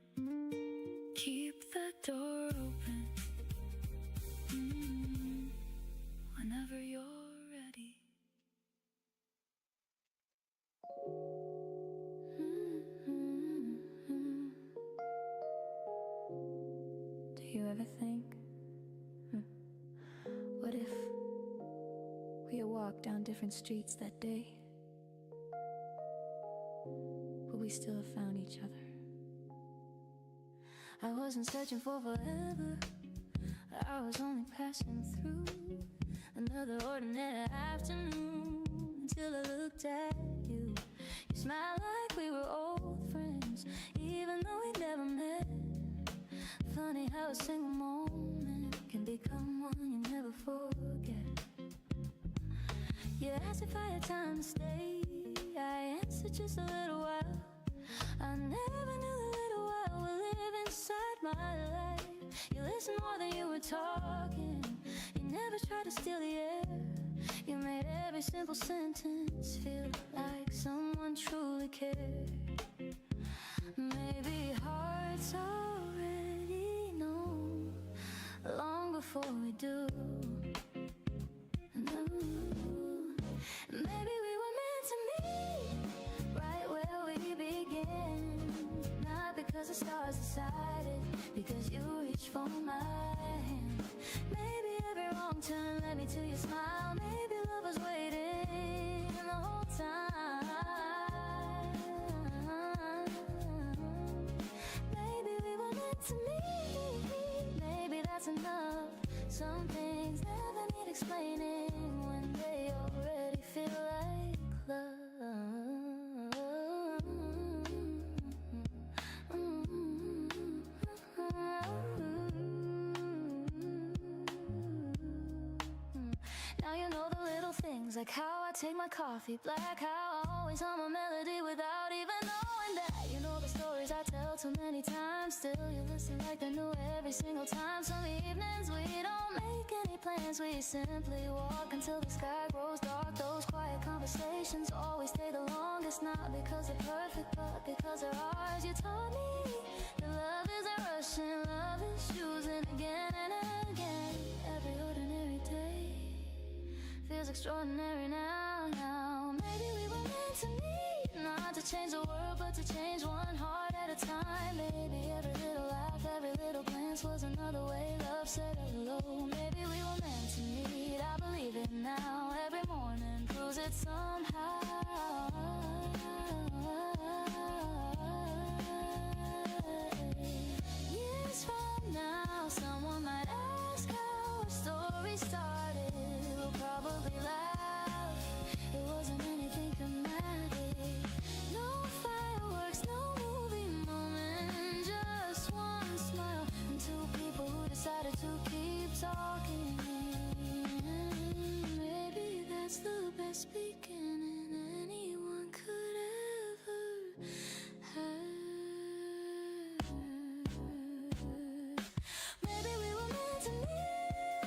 Keep the door open. Whenever you're ready. Do you ever think, what if we had walked down different streets that day? Would we still have found each other? I wasn't searching for forever, I was only passing through another ordinary afternoon, until I looked at you. You smiled like we were old friends, even though we never met. Funny how a single moment can become one you never forget. You asked if I had time to stay, I answered just a little while. I never knew the little while would live inside my life. You listened more than you were talking, you never tried to steal the air. You made every simple sentence feel like someone truly cared. Maybe hearts already know long before we do. Maybe we were meant to meet right where we began, not because the stars decided, because you reached for my hand. Maybe every wrong turn led me to your smile. Maybe love was waiting the whole time. Maybe we were meant to meet. Maybe that's enough. Some things never need explaining when they already feel like love. Now you know the little things, like how I take my coffee black, how I always hum a melody without even knowing that. You know the stories I tell too many times, still you listen like they're new every single time. Some evenings we don't make any plans, we simply walk until the sky grows dark. Those quiet conversations always stay the longest, not because they're perfect, but because they're ours. You taught me that love isn't rushing, love is choosing again and again. Every ordinary day feels extraordinary now. Maybe we were meant to meet, not to change the world, but to change one heart at a time. Maybe every little laugh, every little glance was another way love said hello. Maybe we were meant to meet, I believe it now. Every morning proves it somehow. Years from now, someone might ask how our story started. We'll probably laugh, it wasn't anything dramatic. No fireworks, no movie moment, just one smile and two people who decided to keep talking. Maybe that's the best beginning anyone could ever have. Maybe we were meant to meet,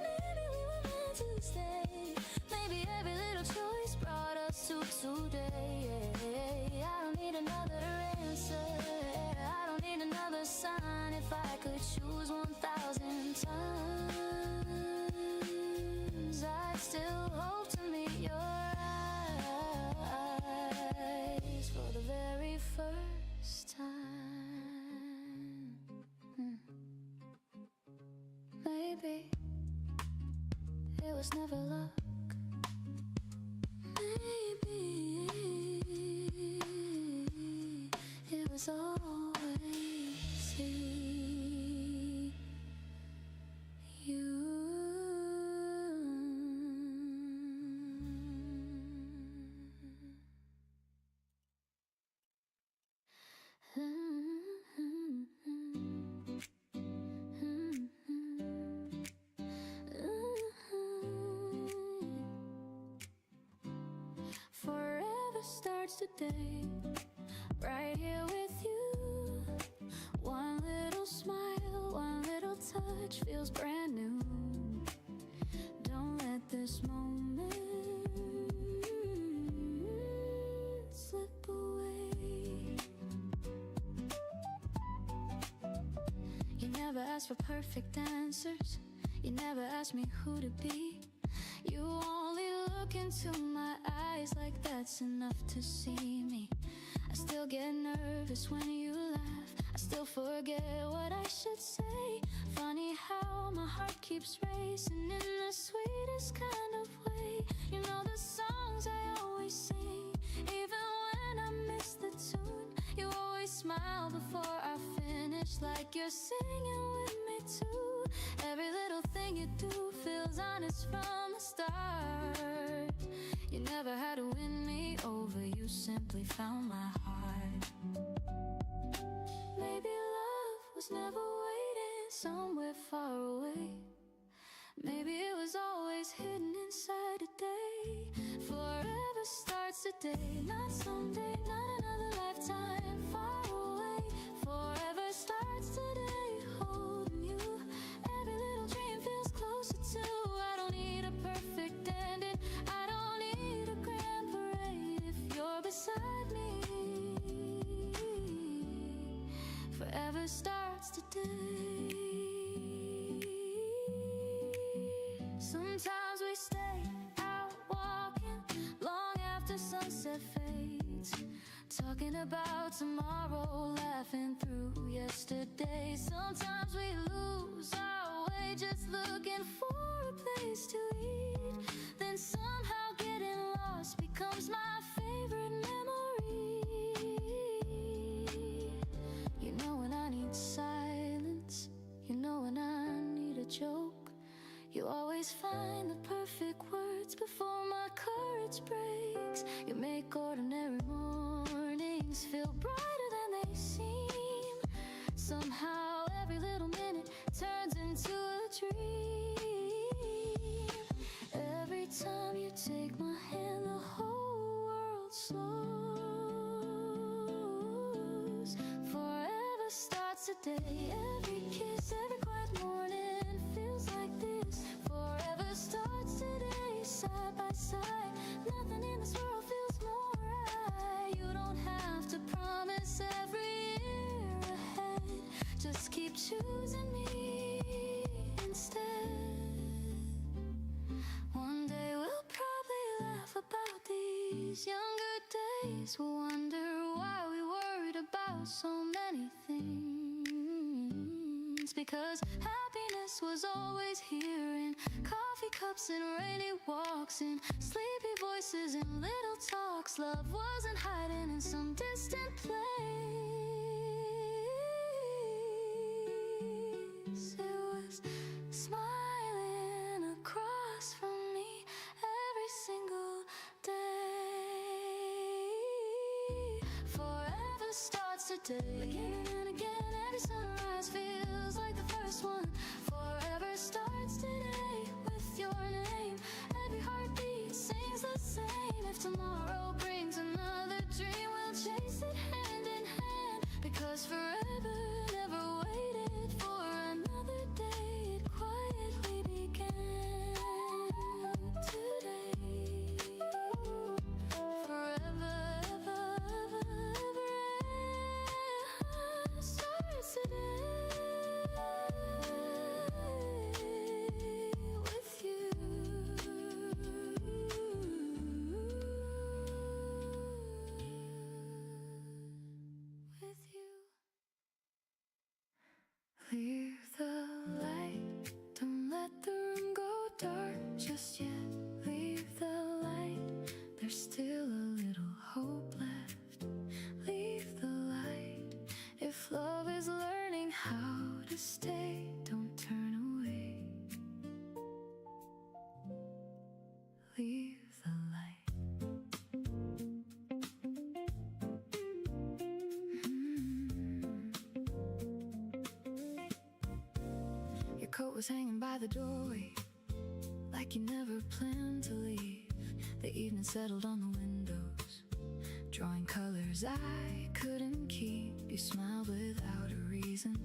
maybe we were meant to stay. Maybe every little choice brought us to today. I don't need another answer, I don't need another sign. If I could choose 1,000 times, I'd still hope to meet your eyes for the very first time. Maybe it was never luck. Maybe it was always you. today. Right here with you. One little smile, one little touch feels brand new. Don't let this moment slip away. You never asked for perfect answers. You never asked me who to be. You only look into my eyes like that's enough to see me. I still get nervous when you laugh. I still forget what I should say. Funny how my heart keeps racing in the sweetest kind of way. You know the songs I always sing, even when I miss the tune. You always smile before I finish, like you're singing with me too. Every little thing you do feels honest from the start. You never had to win me over, you simply found my heart. Maybe love was never waiting somewhere far away. Maybe it was always hidden inside a day. Forever starts today, not someday, not another lifetime far away. Forever starts today, holding you. Every little dream feels closer to. I don't need a perfect ending, I don't need a grand parade if you're beside me. Forever starts today. Sometimes we stay out walking long after sunset fades, talking about tomorrow, laughing through yesterday. Sometimes we lose our way just looking for a place to eat. Then somehow getting lost becomes my favorite memory. You know when I need silence, you know when I need a joke. You always find the perfect words before my courage breaks. You make ordinary mornings feel brighter than they seem. Somehow every little minute turns into a dream. Every time you take my hand, the whole world slows. Forever starts today. Every kiss, every quiet morning feels like this. Forever starts today, side by side. Nothing in this world feels more right. You don't have to promise every year ahead. Just keep choosing me instead. One day we'll probably laugh about these younger days. We'll wonder why we worried about so many things. Because happiness was always here in coffee cups and rainy walks and sleepy voices and little talks. Love wasn't hiding in some distant place. It was smiling across from me every single day. Forever starts today. Again and again, every sunrise feels like the first one. Forever starts today with your name. Every heartbeat sings the same. If tomorrow brings another dream, we'll chase it hand in hand. Because forever never waited for another day. It quietly began today. Forever, ever, ever, ever starts today with you. With you. Leave the light, don't let the room go dark just yet. Leave the light, there's still a little hope left. Leave the light, if love is learning how to stay, don't turn away. Leave the light. Your coat was hanging by the doorway, like you never planned to leave. The evening settled on the windows, drawing colors I couldn't keep. You smiled without a reason,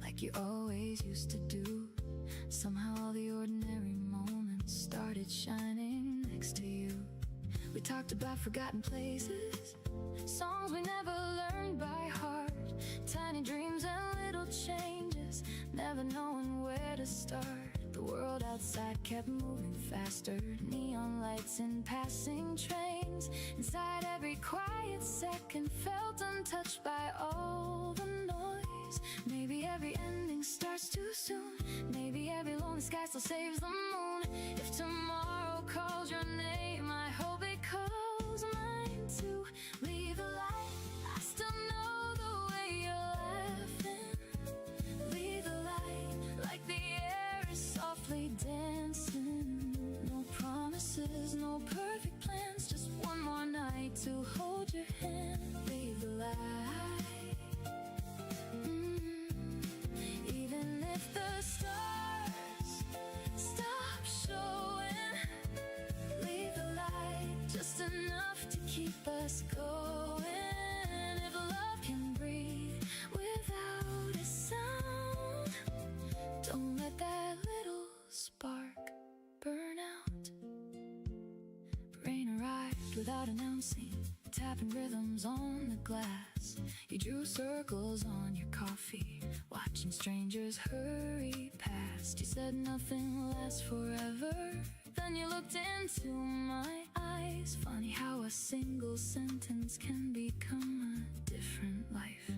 like you always used to do. Somehow all the ordinary moments started shining next to you. We talked about forgotten places, songs we never learned by heart, tiny dreams and little changes, never knowing where to start. The world outside kept moving faster, neon lights and passing trains. Inside every quiet second felt untouched by all the noise. Maybe every ending starts too soon, maybe every lonely sky still saves the moon. If tomorrow calls your name, I hope it calls mine too. Leave the light, I still know the way you're laughing. Leave the light, like the air is softly dancing. No promises, no perfect plans, just one more night to hold your hand. Leave the light. Even if the stars stop showing, leave the light, just enough to keep us going. If love can breathe without a sound, don't let that little spark burn out. Rain arrived without announcing, tapping rhythms on the glass. You drew circles on your coffee, watching strangers hurry past. You said nothing lasts forever, then you looked into my eyes. Funny how a single sentence can become a different life.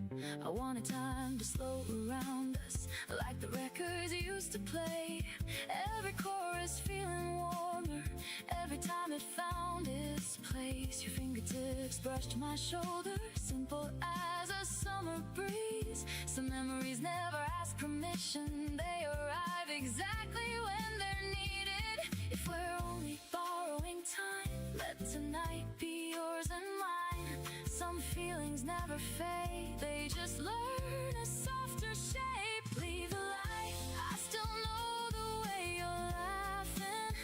I wanted time to slow around us, like the records you used to play. Every chorus feeling warmer, every time it found its place. Your fingertips brushed my shoulder, simple as a summer breeze. Some memories never ask permission, they arrive exactly when they're needed. If we're only borrowing time, let tonight be yours and mine. Some feelings never fade, they just learn a softer shape. Leave the light, I still know the way you're laughing.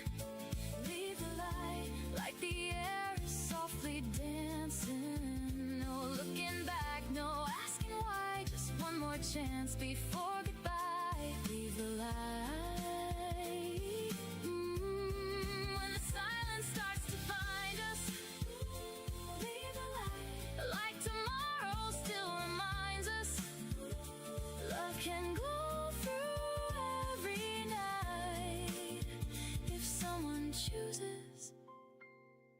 Leave the light, like the air is softly dancing. No looking back, no asking why, just one more chance before goodbye. Leave the light. When the silence starts to find us, leave the light, like tomorrow still reminds us. Love can go through every night if someone chooses.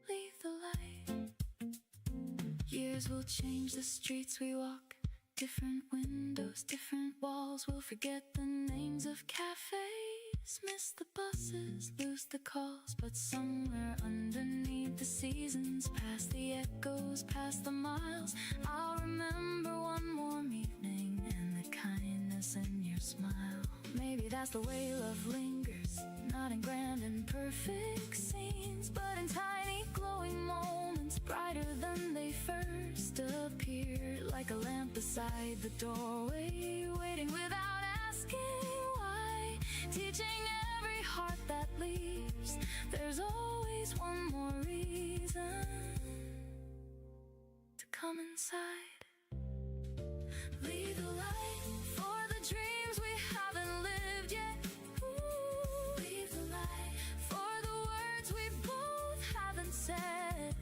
Leave the light. Years will change the streets we walk, different windows, different walls. We'll forget the names of cafes, miss the buses, lose the calls. But somewhere underneath the seasons, past the echoes, past the miles, I'll remember one warm evening and the kindness in your smile. Maybe that's the way love lingers, not in grand and perfect scenes, but in tiny glowing moments, brighter than they first appeared. Like a lamp beside the doorway, waiting without asking why, teaching every heart that leaves there's always one more reason to come inside. Leave the light for the dreams we haven't lived yet. Ooh, leave the light for the words we both haven't said.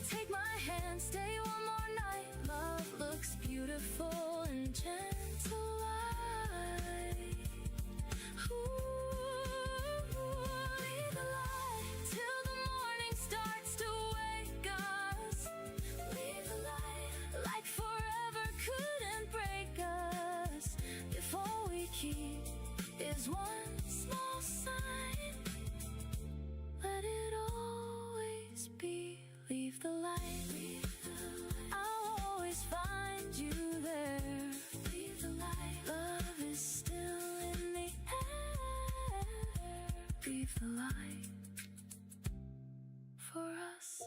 Take my hand, stay one more night. Love looks beautiful in gentle light. Ooh, leave the light till the morning starts to wake us. Leave the light, like forever couldn't break us. If all we keep is one small sign, let it always be. Leave the light. I'll always find you there. Leave the light. Love is still in the air. Leave the light for us.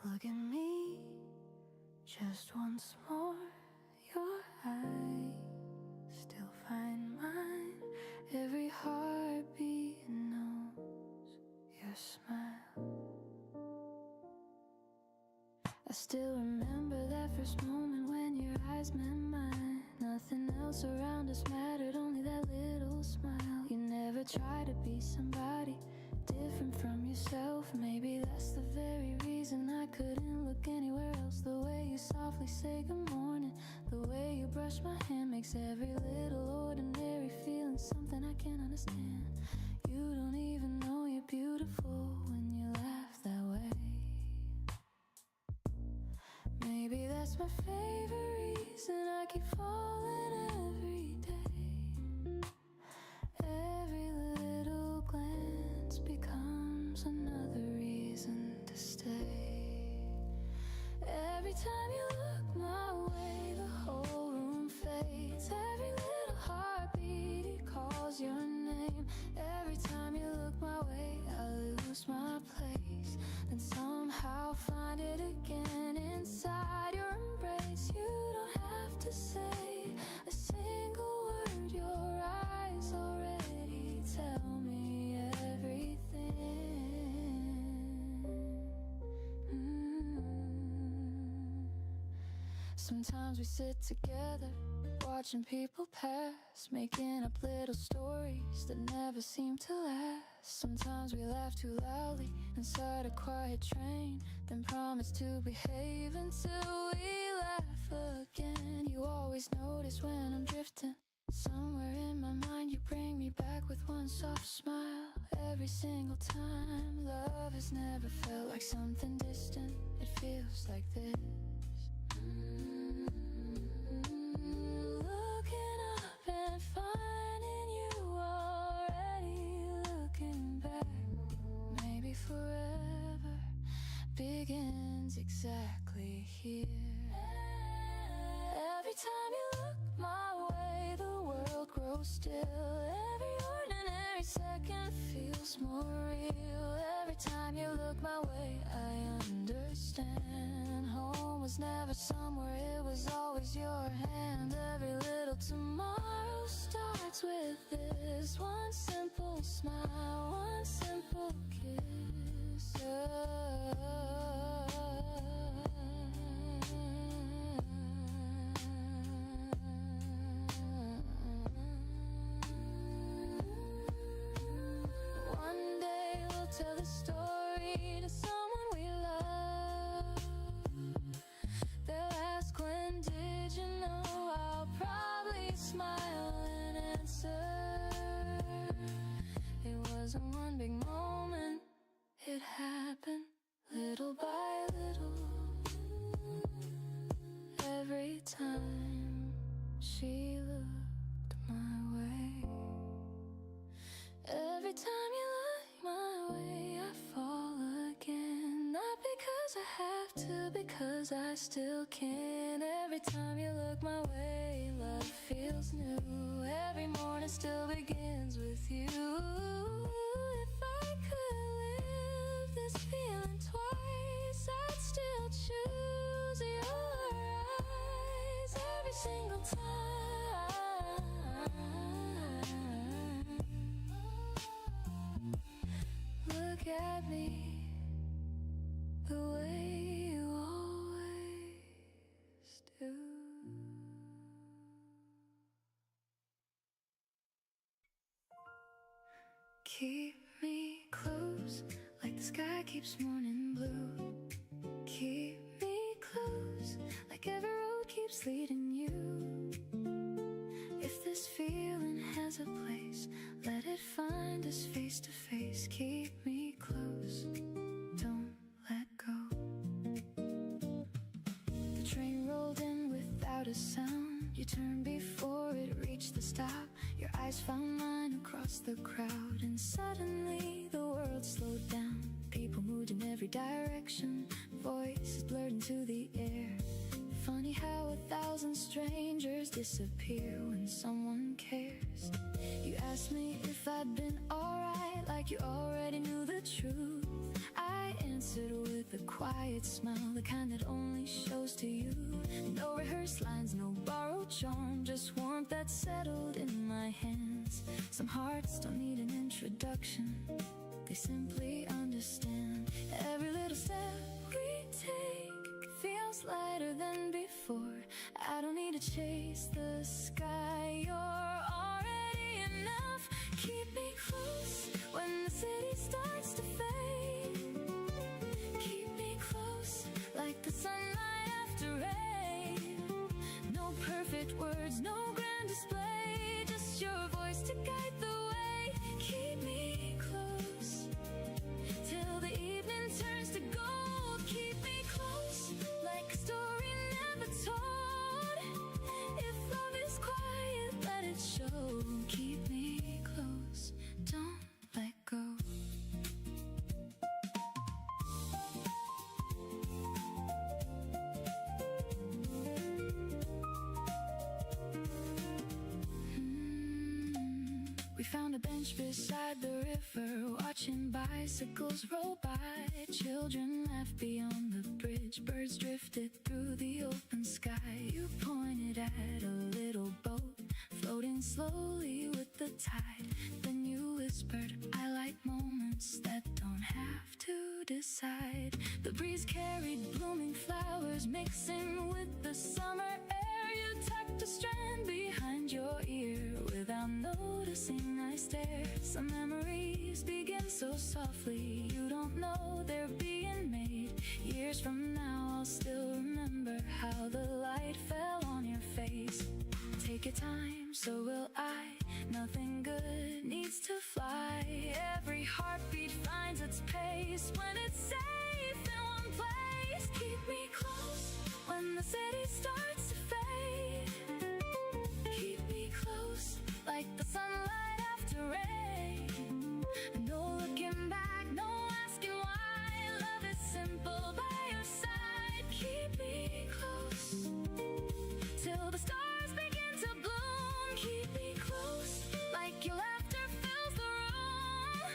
Look at me just once more. Your eyes still find mine. Every heartbeat still remember that first moment when your eyes met mine. Nothing else around us mattered, only that little smile. You never tried to be somebody different from yourself. Maybe that's the very reason I couldn't look anywhere else. The way you softly say good morning, the way you brush my hand, makes every little ordinary feeling something I can't understand. You don't even know you're beautiful when you laugh that way. Maybe that's my favorite reason I keep falling every day. Every little glance becomes another reason to stay. Every time you look my way, the whole room fades. Every little heartbeat calls your name. Every time you look my way, I lose my place, then somehow find it again inside your embrace. You don't have to say a single word, your eyes already tell me everything. Sometimes we sit together, watching people pass, making up little stories that never seem to last. Sometimes we laugh too loudly inside a quiet train, then promise to behave until we laugh again. You always notice when I'm drifting. Somewhere in my mind you bring me back with one soft smile. Every single time, love has never felt like something distant. It feels like this. Looking up and finding you already looking back. Maybe forever begins exactly here. Every time you look my way, the world grows still. Every ordinary second feels more real. Every time you look my way, I understand. Home was never somewhere, it was always your hand. Every little tomorrow starts with this one simple smile, one simple kiss. One day we'll tell the story to someone we love. They'll ask, when did you know? I'll probably smile and answer, it wasn't one big moment, it happened little by little. Every time she looked my way, every time you look my way, I fall again. Not because I have to, because I still can. Every time you look my way, love feels new. Every morning still begins with you. If I could live this feeling twice, I'd still choose your eyes every single time. Look at me the way you always do. Keep me close, like the sky keeps morning blue. Keep me close, like every road keeps leading you. If this feeling has a place, let it find us face to face. Keep me close, don't let go. The train rolled in without a sound. You turned before it reached the stop. Your eyes found mine across the crowd, and suddenly the world slowed down. People moved in every direction, voices blurred into the air. Funny how 1,000 strangers disappear when someone cares. You asked me if I'd been alright, like you already knew the truth. I answered with a quiet smile, the kind that only shows to you. No rehearsed lines, no borrowed charm, just warmth that settled in my hands. Some hearts don't need an introduction, they simply understand. Every little step we take feels lighter than before. I don't need to chase the sky, you're already enough. Keep me close when the city starts to fade. Keep me close like the sunlight after rain. No perfect words, no grand display, just your voice to guide the way. Keep me close till the evening turns to gold. Keep me close like a story never told. If love is quiet, let it show. Keep me close, don't let go. We found a bench beside the river, watching bicycles roll by. Children laughed beyond the bridge, birds drifted through the open sky. You pointed at a little boat, floating slowly with the tide. Then you whispered, I like moments that don't have to decide. The breeze carried blooming flowers, mixing with the summer air. You tucked a strand behind your ear, without noticing I stared. Some memories begin so softly, you don't know they're being made. Years from now I'll still remember how the light fell on your face. Take your time, so will I. Nothing good needs to fly. Every heartbeat finds its pace when it's safe in one place. Keep me close when the city starts to fade. Keep me close like the sunlight after rain. No looking back, no asking why. Love is simple by your side. Keep me close till the stars begin to bloom. Keep me close like your laughter fills the room.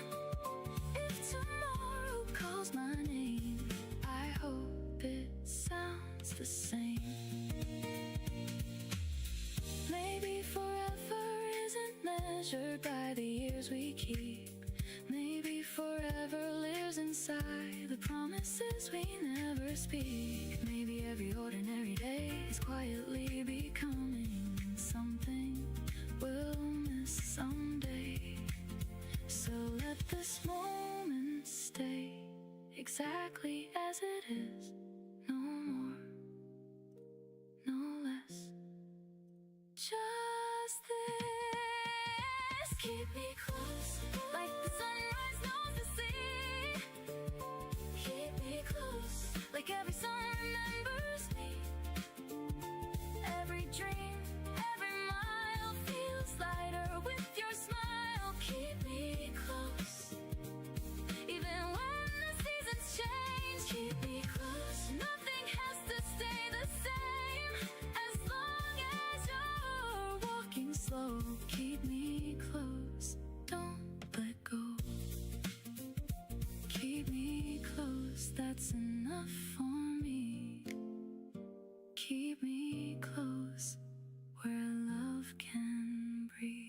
If tomorrow calls my name, I hope it sounds the same. Maybe forever isn't measured by the years we keep. Maybe forever lives inside the promises we never speak. Maybe every ordinary day is quietly becoming something we'll miss someday. So let this moment stay exactly as it is. No more, no less. Just this. Keep me close like the sunrise knows the sea. Keep me close like every song remembers me. Every dream, every mile feels lighter with your smile. Keep me close even when the seasons change. Keep me close, nothing has to stay the same. As long as you're walking slow, keep me close, don't let go. Keep me close, that's enough for me. Keep me close where love can breathe.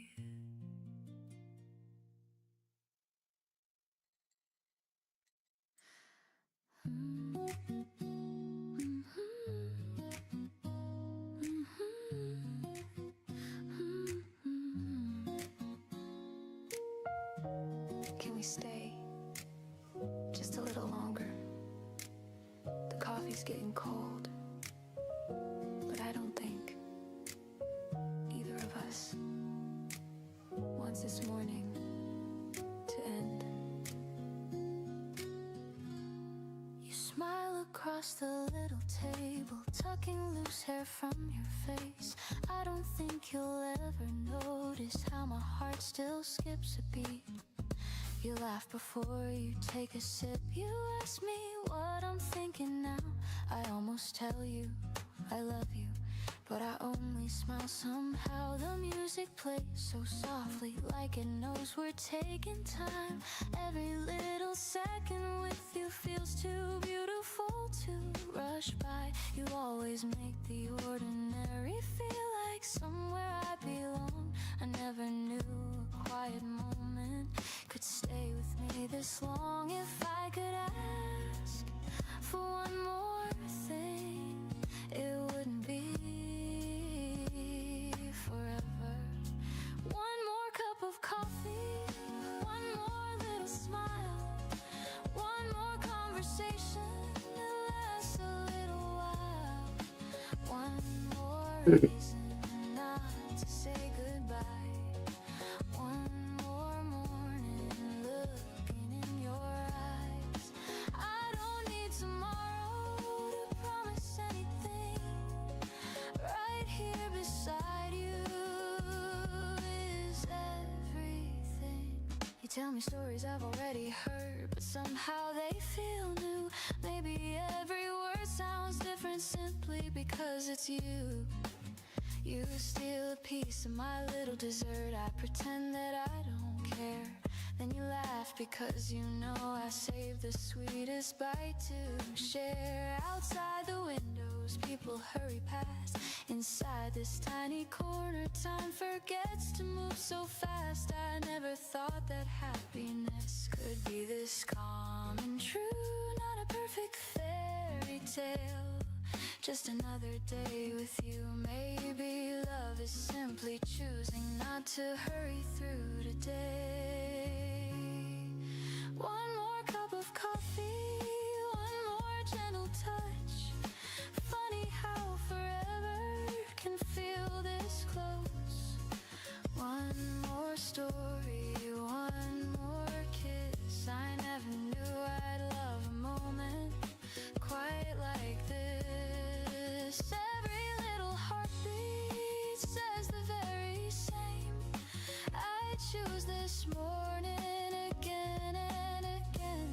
Can we stay just a little longer? The coffee's getting cold, but I don't think either of us wants this morning to end. You smile across the little table, tucking loose hair from your face. I don't think you'll ever notice how my heart still skips a beat. You laugh before you take a sip. You ask me what I'm thinking now. I almost tell you I love you, but I only smile somehow. The music plays so softly, like it knows we're taking time. Every little second with you feels too beautiful to rush by. You always make the ordinary feel like somewhere I belong. I never knew a quiet moment could stay with me this long. If I could ask for one more thing, reason not to say goodbye. One more morning looking in your eyes. I don't need tomorrow to promise anything. Right here beside you is everything. You tell me stories I've already heard, but somehow they feel new. Maybe every word sounds different simply because it's you. You steal a piece of my little dessert. I pretend that I don't care. Then you laugh because you know I saved the sweetest bite to share. Outside the windows, people hurry past. Inside this tiny corner, time forgets to move so fast. I never thought that happiness could be this calm and true. Not a perfect fairy tale, just another day with you. Maybe love is simply choosing not to hurry through today. One more cup of coffee, one more gentle touch. Funny how forever can feel this close. One more story, one more kiss. I never knew I'd love a moment quite like this. Every little heartbeat says the very same. I choose this morning again and again.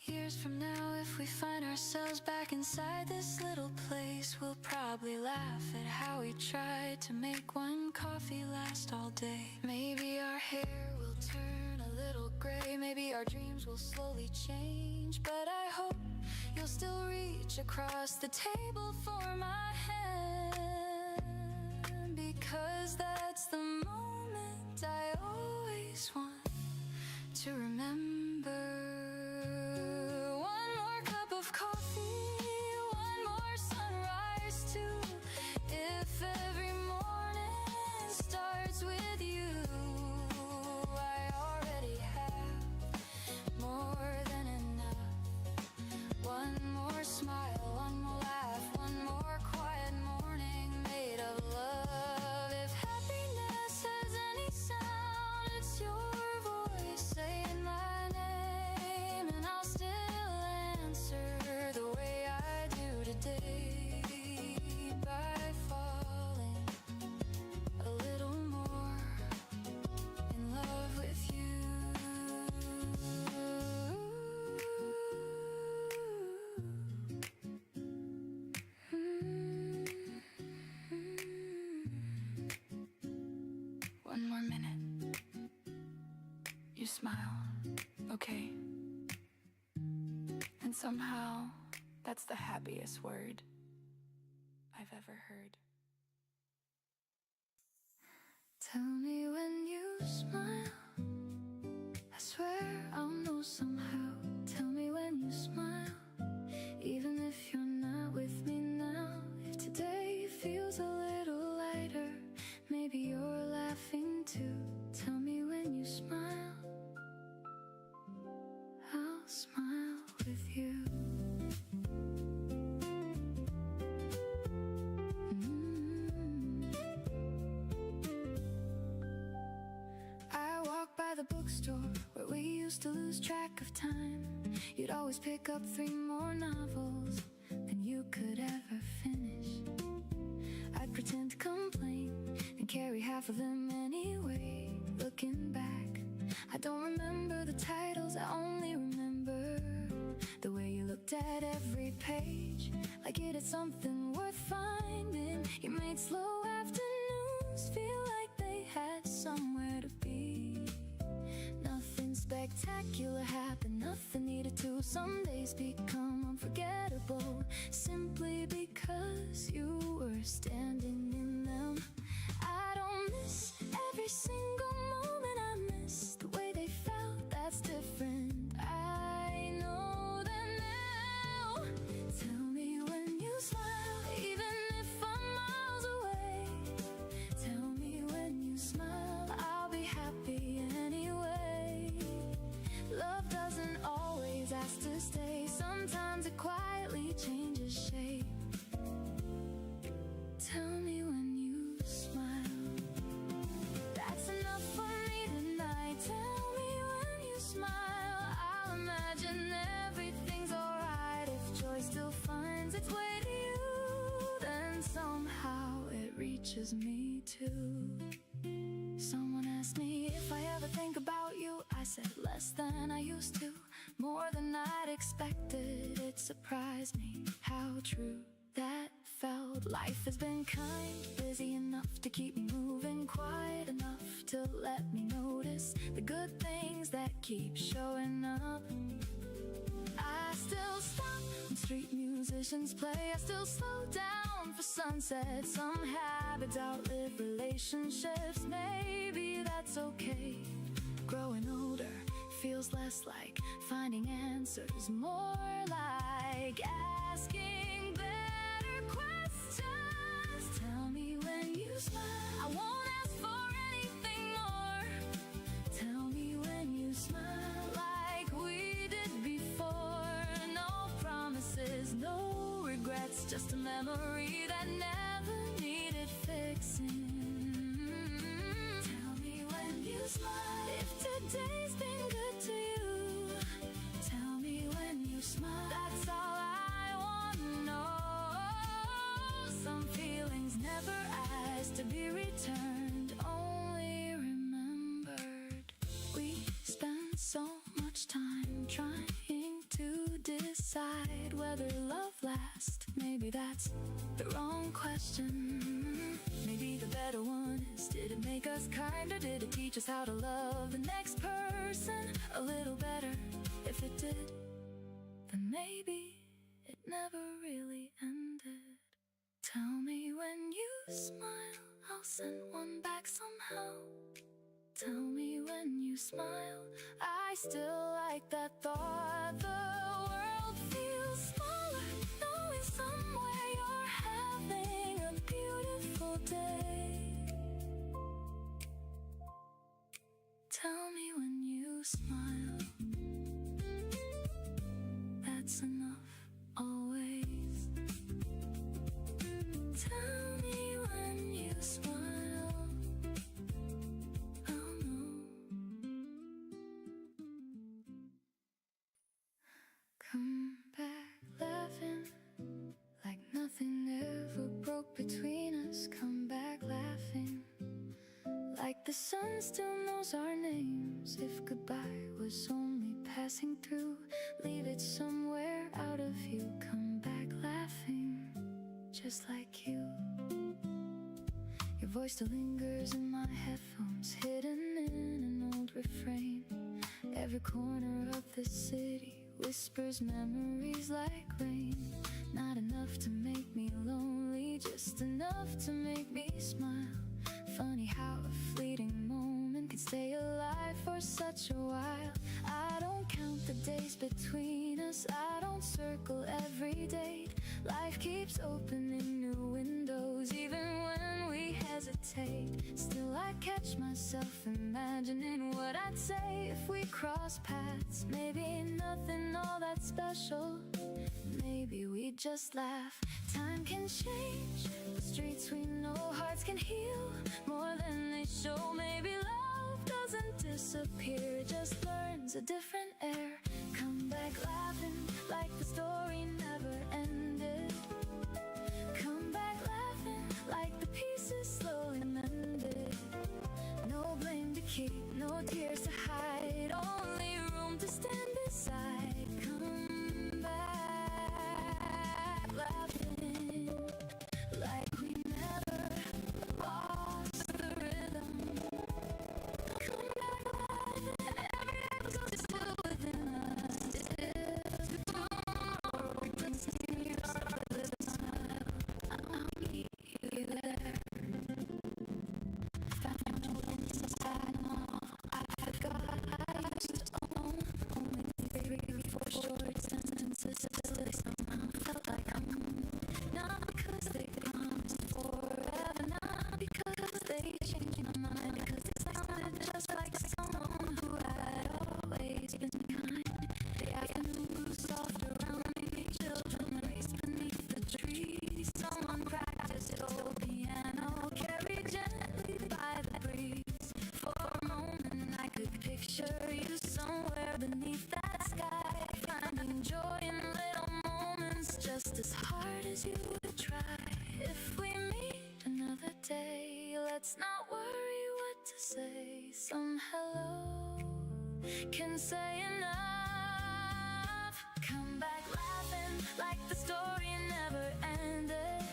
Years from now, if we find ourselves back inside this little place, we'll probably laugh at how we tried to make one coffee last all day. Maybe our hair will turn a little gray, maybe our dreams will slowly change, but I hope you'll still reach across the table for my hand, because that's the moment I always want to remember. One more cup of coffee, one more sunrise too. If every morning starts with you, I already have more than enough. One more smile, one more laugh, one more quiet morning made of love. If happiness has any sound, it's your voice saying my name, and I'll still answer the way I do today, by falling a little more in love with you. One more minute. You smile, okay? And somehow, that's the happiest word I've ever heard. Tell me when you smile, I swear I'll know somehow. Tell me when you smile, even if you're not with me now. If today feels a little lighter, maybe you're laughing too. Tell me when you smile, I'll smile with you. I walk by the bookstore where we used to lose track of time. You'd always pick up 3 more novels than you could ever finish. I'd pretend to complain and carry half of them anyway. Looking back, I don't remember the titles, I only remember the way you looked at every page, like it had something worth finding. You made slow afternoons feel like they had somewhere to be. Nothing spectacular happened, nothing needed to. Some days become unforgettable simply because you were standing in them. I don't miss every single moment, I miss the way they felt. That's different, I know that now. Tell me when you smile, even if I'm miles away. Tell me when you smile, I'll be happy anyway. Love doesn't always ask to stay, sometimes it quietly changes shape. touches me too. Someone asked me if I ever think about you. I said less than I used to, more than I'd expected. It surprised me how true that felt. Life has been kind, busy enough to keep me moving, quiet enough to let me notice the good things that keep showing up. I still stop when street musicians play. I still slow down for sunset. Some habits outlive relationships. Maybe that's okay. Growing older feels less like finding answers, more like asking better questions. Tell me when you smile, I won't ask for anything more. Tell me when you smile like we did before. No promises, no regrets, just a memory that never needed fixing. Tell me when you smile, if today's been good to you. Tell me when you smile, that's all I wanna know. Some feelings never asked to be returned, only remembered. We spend so much time trying to decide whether love lasts. Maybe that's the wrong question. Maybe the better one is, did it make us kinder? Did it teach us how to love the next person a little better? If it did, then maybe it never really ended. Tell me when you smile, I'll send one back somehow. Tell me when you smile, I still like that thought. The world feels smaller, knowing somewhere you're having a beautiful day. Tell me when you smile, that's enough always. Tell me when you smile, I'll know. Come back laughing like nothing ever broke between us. Come back laughing like the sun still knows our names. If goodbye was only passing through, leave it somewhere out of view. Come back laughing just like you. Your voice still lingers in my headphones, hidden in an old refrain. Every corner of the city whispers memories like rain. Not enough to make me lonely, just enough to make me smile. Funny how a fleeting moment can stay alive for such a while. I don't count the days between us, I don't circle every date. Life keeps opening new windows, even when we hesitate. Still I catch myself imagining what I'd say if we cross paths. Maybe nothing all that special, maybe we just laugh. Time can change the streets we know, hearts can heal more than they show. Maybe love doesn't disappear, it just learns a different air. Come back laughing like the story never ended. Come back laughing like the pieces slowly mended. No blame to keep, no tears to hide, only room to stand beside. Come back laughing like we never lost the rhythm. Come back laughing, every echo is still within us. If tomorrow brings tears with a smile, I'll meet you there. Found no inside, no, I forgot I used to own only 3 or 4 short sentences till they somehow felt like home. Not because they promised forever, not because they changed my mind, because they sounded just like someone who had always been kind. The afternoon grew soft around me, children raced beneath the trees. Someone practiced old piano, carried gently by the breeze. For a moment I could picture you somewhere beneath that sky, finding joy in little moments, just as hard as you would try. If we meet another day. Let's not worry what to say. Some hello can say enough. Come back laughing like the story never ended.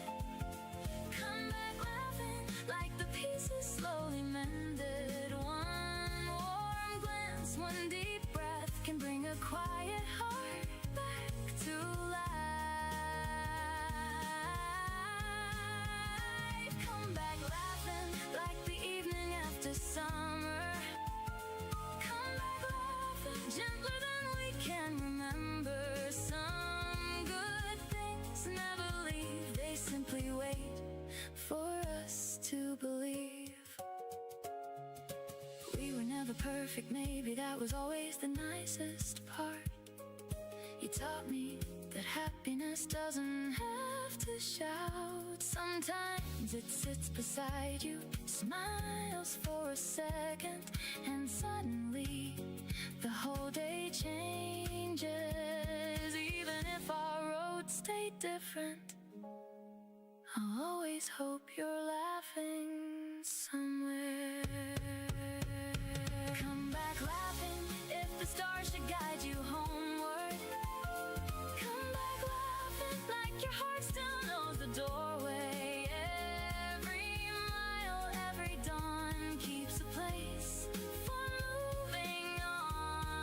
Come back laughing like the pieces slowly mended. One warm glance, one deep breath can bring a quiet heart back to life. Come back laughing like the evening after summer. Come back laughing gentler than we can remember. Some good things never leave, they simply wait for us to believe. We were never perfect, maybe that was always the nicest part. You taught me that happiness doesn't have to shout. Sometimes it sits beside you, smiles for a second, and suddenly the whole day changes. Even if our roads stay different, I'll always hope you're laughing somewhere. Come back laughing if the stars should guide you homeward. Come back laughing like your heart still knows the doorway. Every mile, every dawn keeps a place for moving on.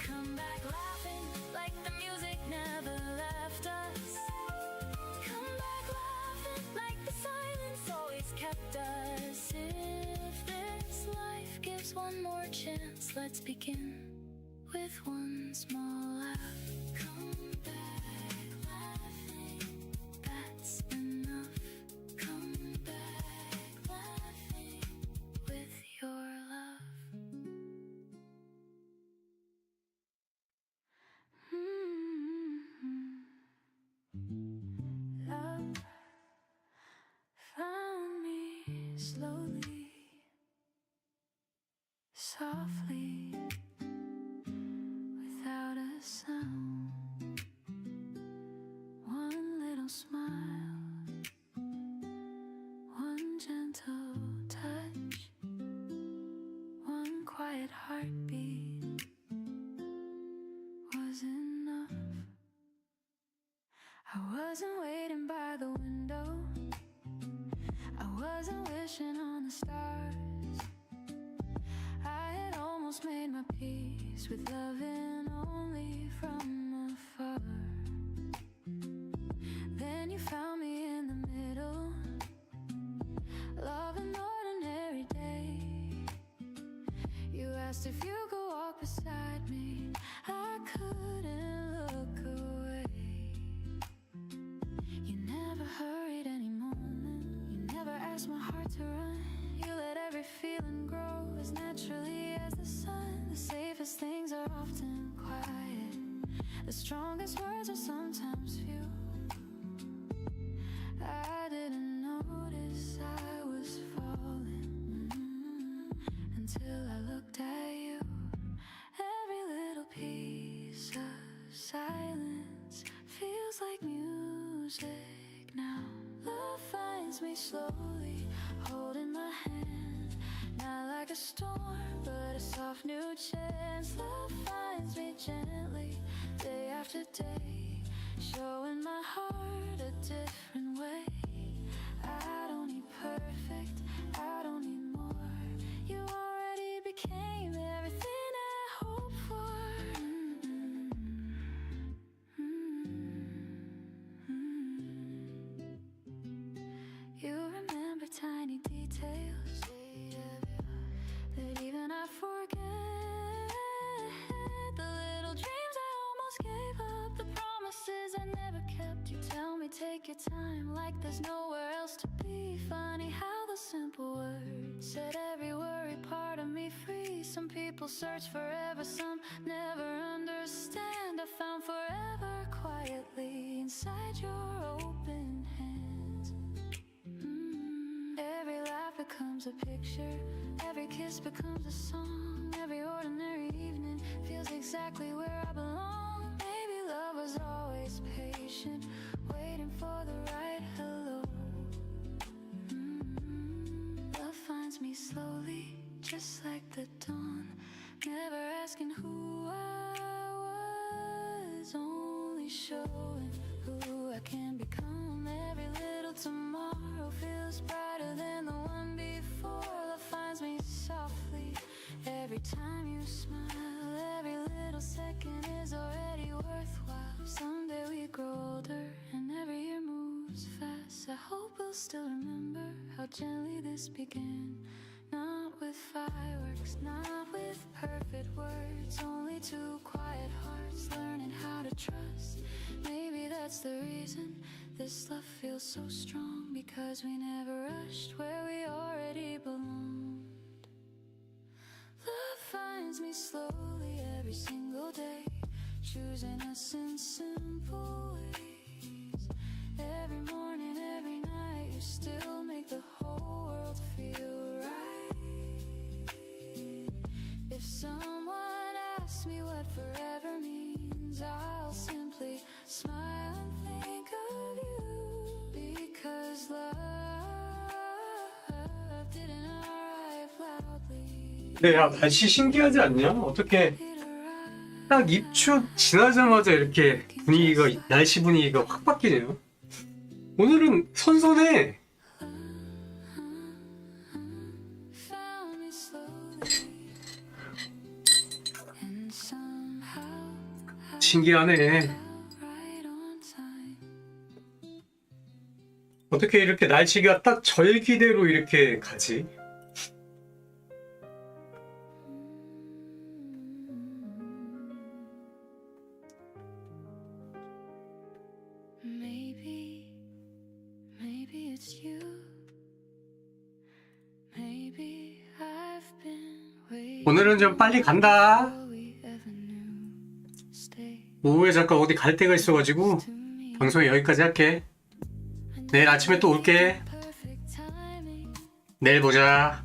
Come back laughing like the music never left us. Come back laughing like the silence always kept us. If this life gives one more chance, let's begin with one small laugh. Come back laughing, that's enough. Come back laughing with your love. Love found me slowly, softly, without a sound. One little smile, one gentle touch, one quiet heartbeat was enough. I wasn't waiting by the window, I wasn't wishing on the stars. I had almost made my peace with loving only from afar. Then you found me in the middle, love an ordinary day. You asked if you could walk beside me, I couldn't look away. You never hurried any moment, you never asked my heart to run. You let every feeling grow as naturally as the sun. The safest things are often quiet, the strongest words are sometimes few. I didn't notice I was falling until I looked at you. Every little piece of silence feels like music now. Love finds me slowly, holding my hand, not like a storm, but a soft new chance. Love finds me gently, day after day, showing my heart a different way. I don't need perfect, I don't need more. You already became everything I hoped for. You remember tiny details that even I forget. The little dreams I almost gave up, the promises I never kept. You tell me take your time, like there's nowhere else to be. Funny how the simple words set every worry part of me free. Some people search forever, some never understand. I found forever quietly inside your open hands. Every laugh becomes a picture, every kiss becomes a song. Every ordinary evening feels exactly where I belong. Maybe love was always patient, waiting for the right hello. Love finds me slowly, just like the dawn. Never asking who I was, only showing who I can become. Every little tomorrow feels brighter than the one before. Love finds me softly every time you smile. Every little second is already worthwhile. Someday we grow older and every year moves fast. I hope we'll still remember how gently this began. Not with fireworks, not with perfect words, only two quiet hearts learning how to trust. Maybe that's the reason this love feels so strong, because we never rushed where we already belonged. Love finds me slowly every single day, choosing us in simple ways. Every morning, every night, you still make the whole world feel right. If someone asks me what forever means, I'll simply smile and think of you. Because love didn't arrive loudly. 근데 야, 날씨 신기하지 않냐? 어떻게 It arrived 딱 입추 지나자마자 이렇게 분위기가, 날씨 분위기가 확 바뀌네요. 오늘은 선선해. found me slowly, and somehow 신기하네. right on time. 어떻게 이렇게 날씨가 딱 절기대로 이렇게 가지? Maybe it's you. Maybe I've been waiting 오늘은 좀 빨리 간다. before we ever knew. Stay 오후에 잠깐 어디 갈 데가 있어가지고 to me. 방송 여기까지 할게. 내일 아침에 또 올게. Perfect timing. 내일 보자.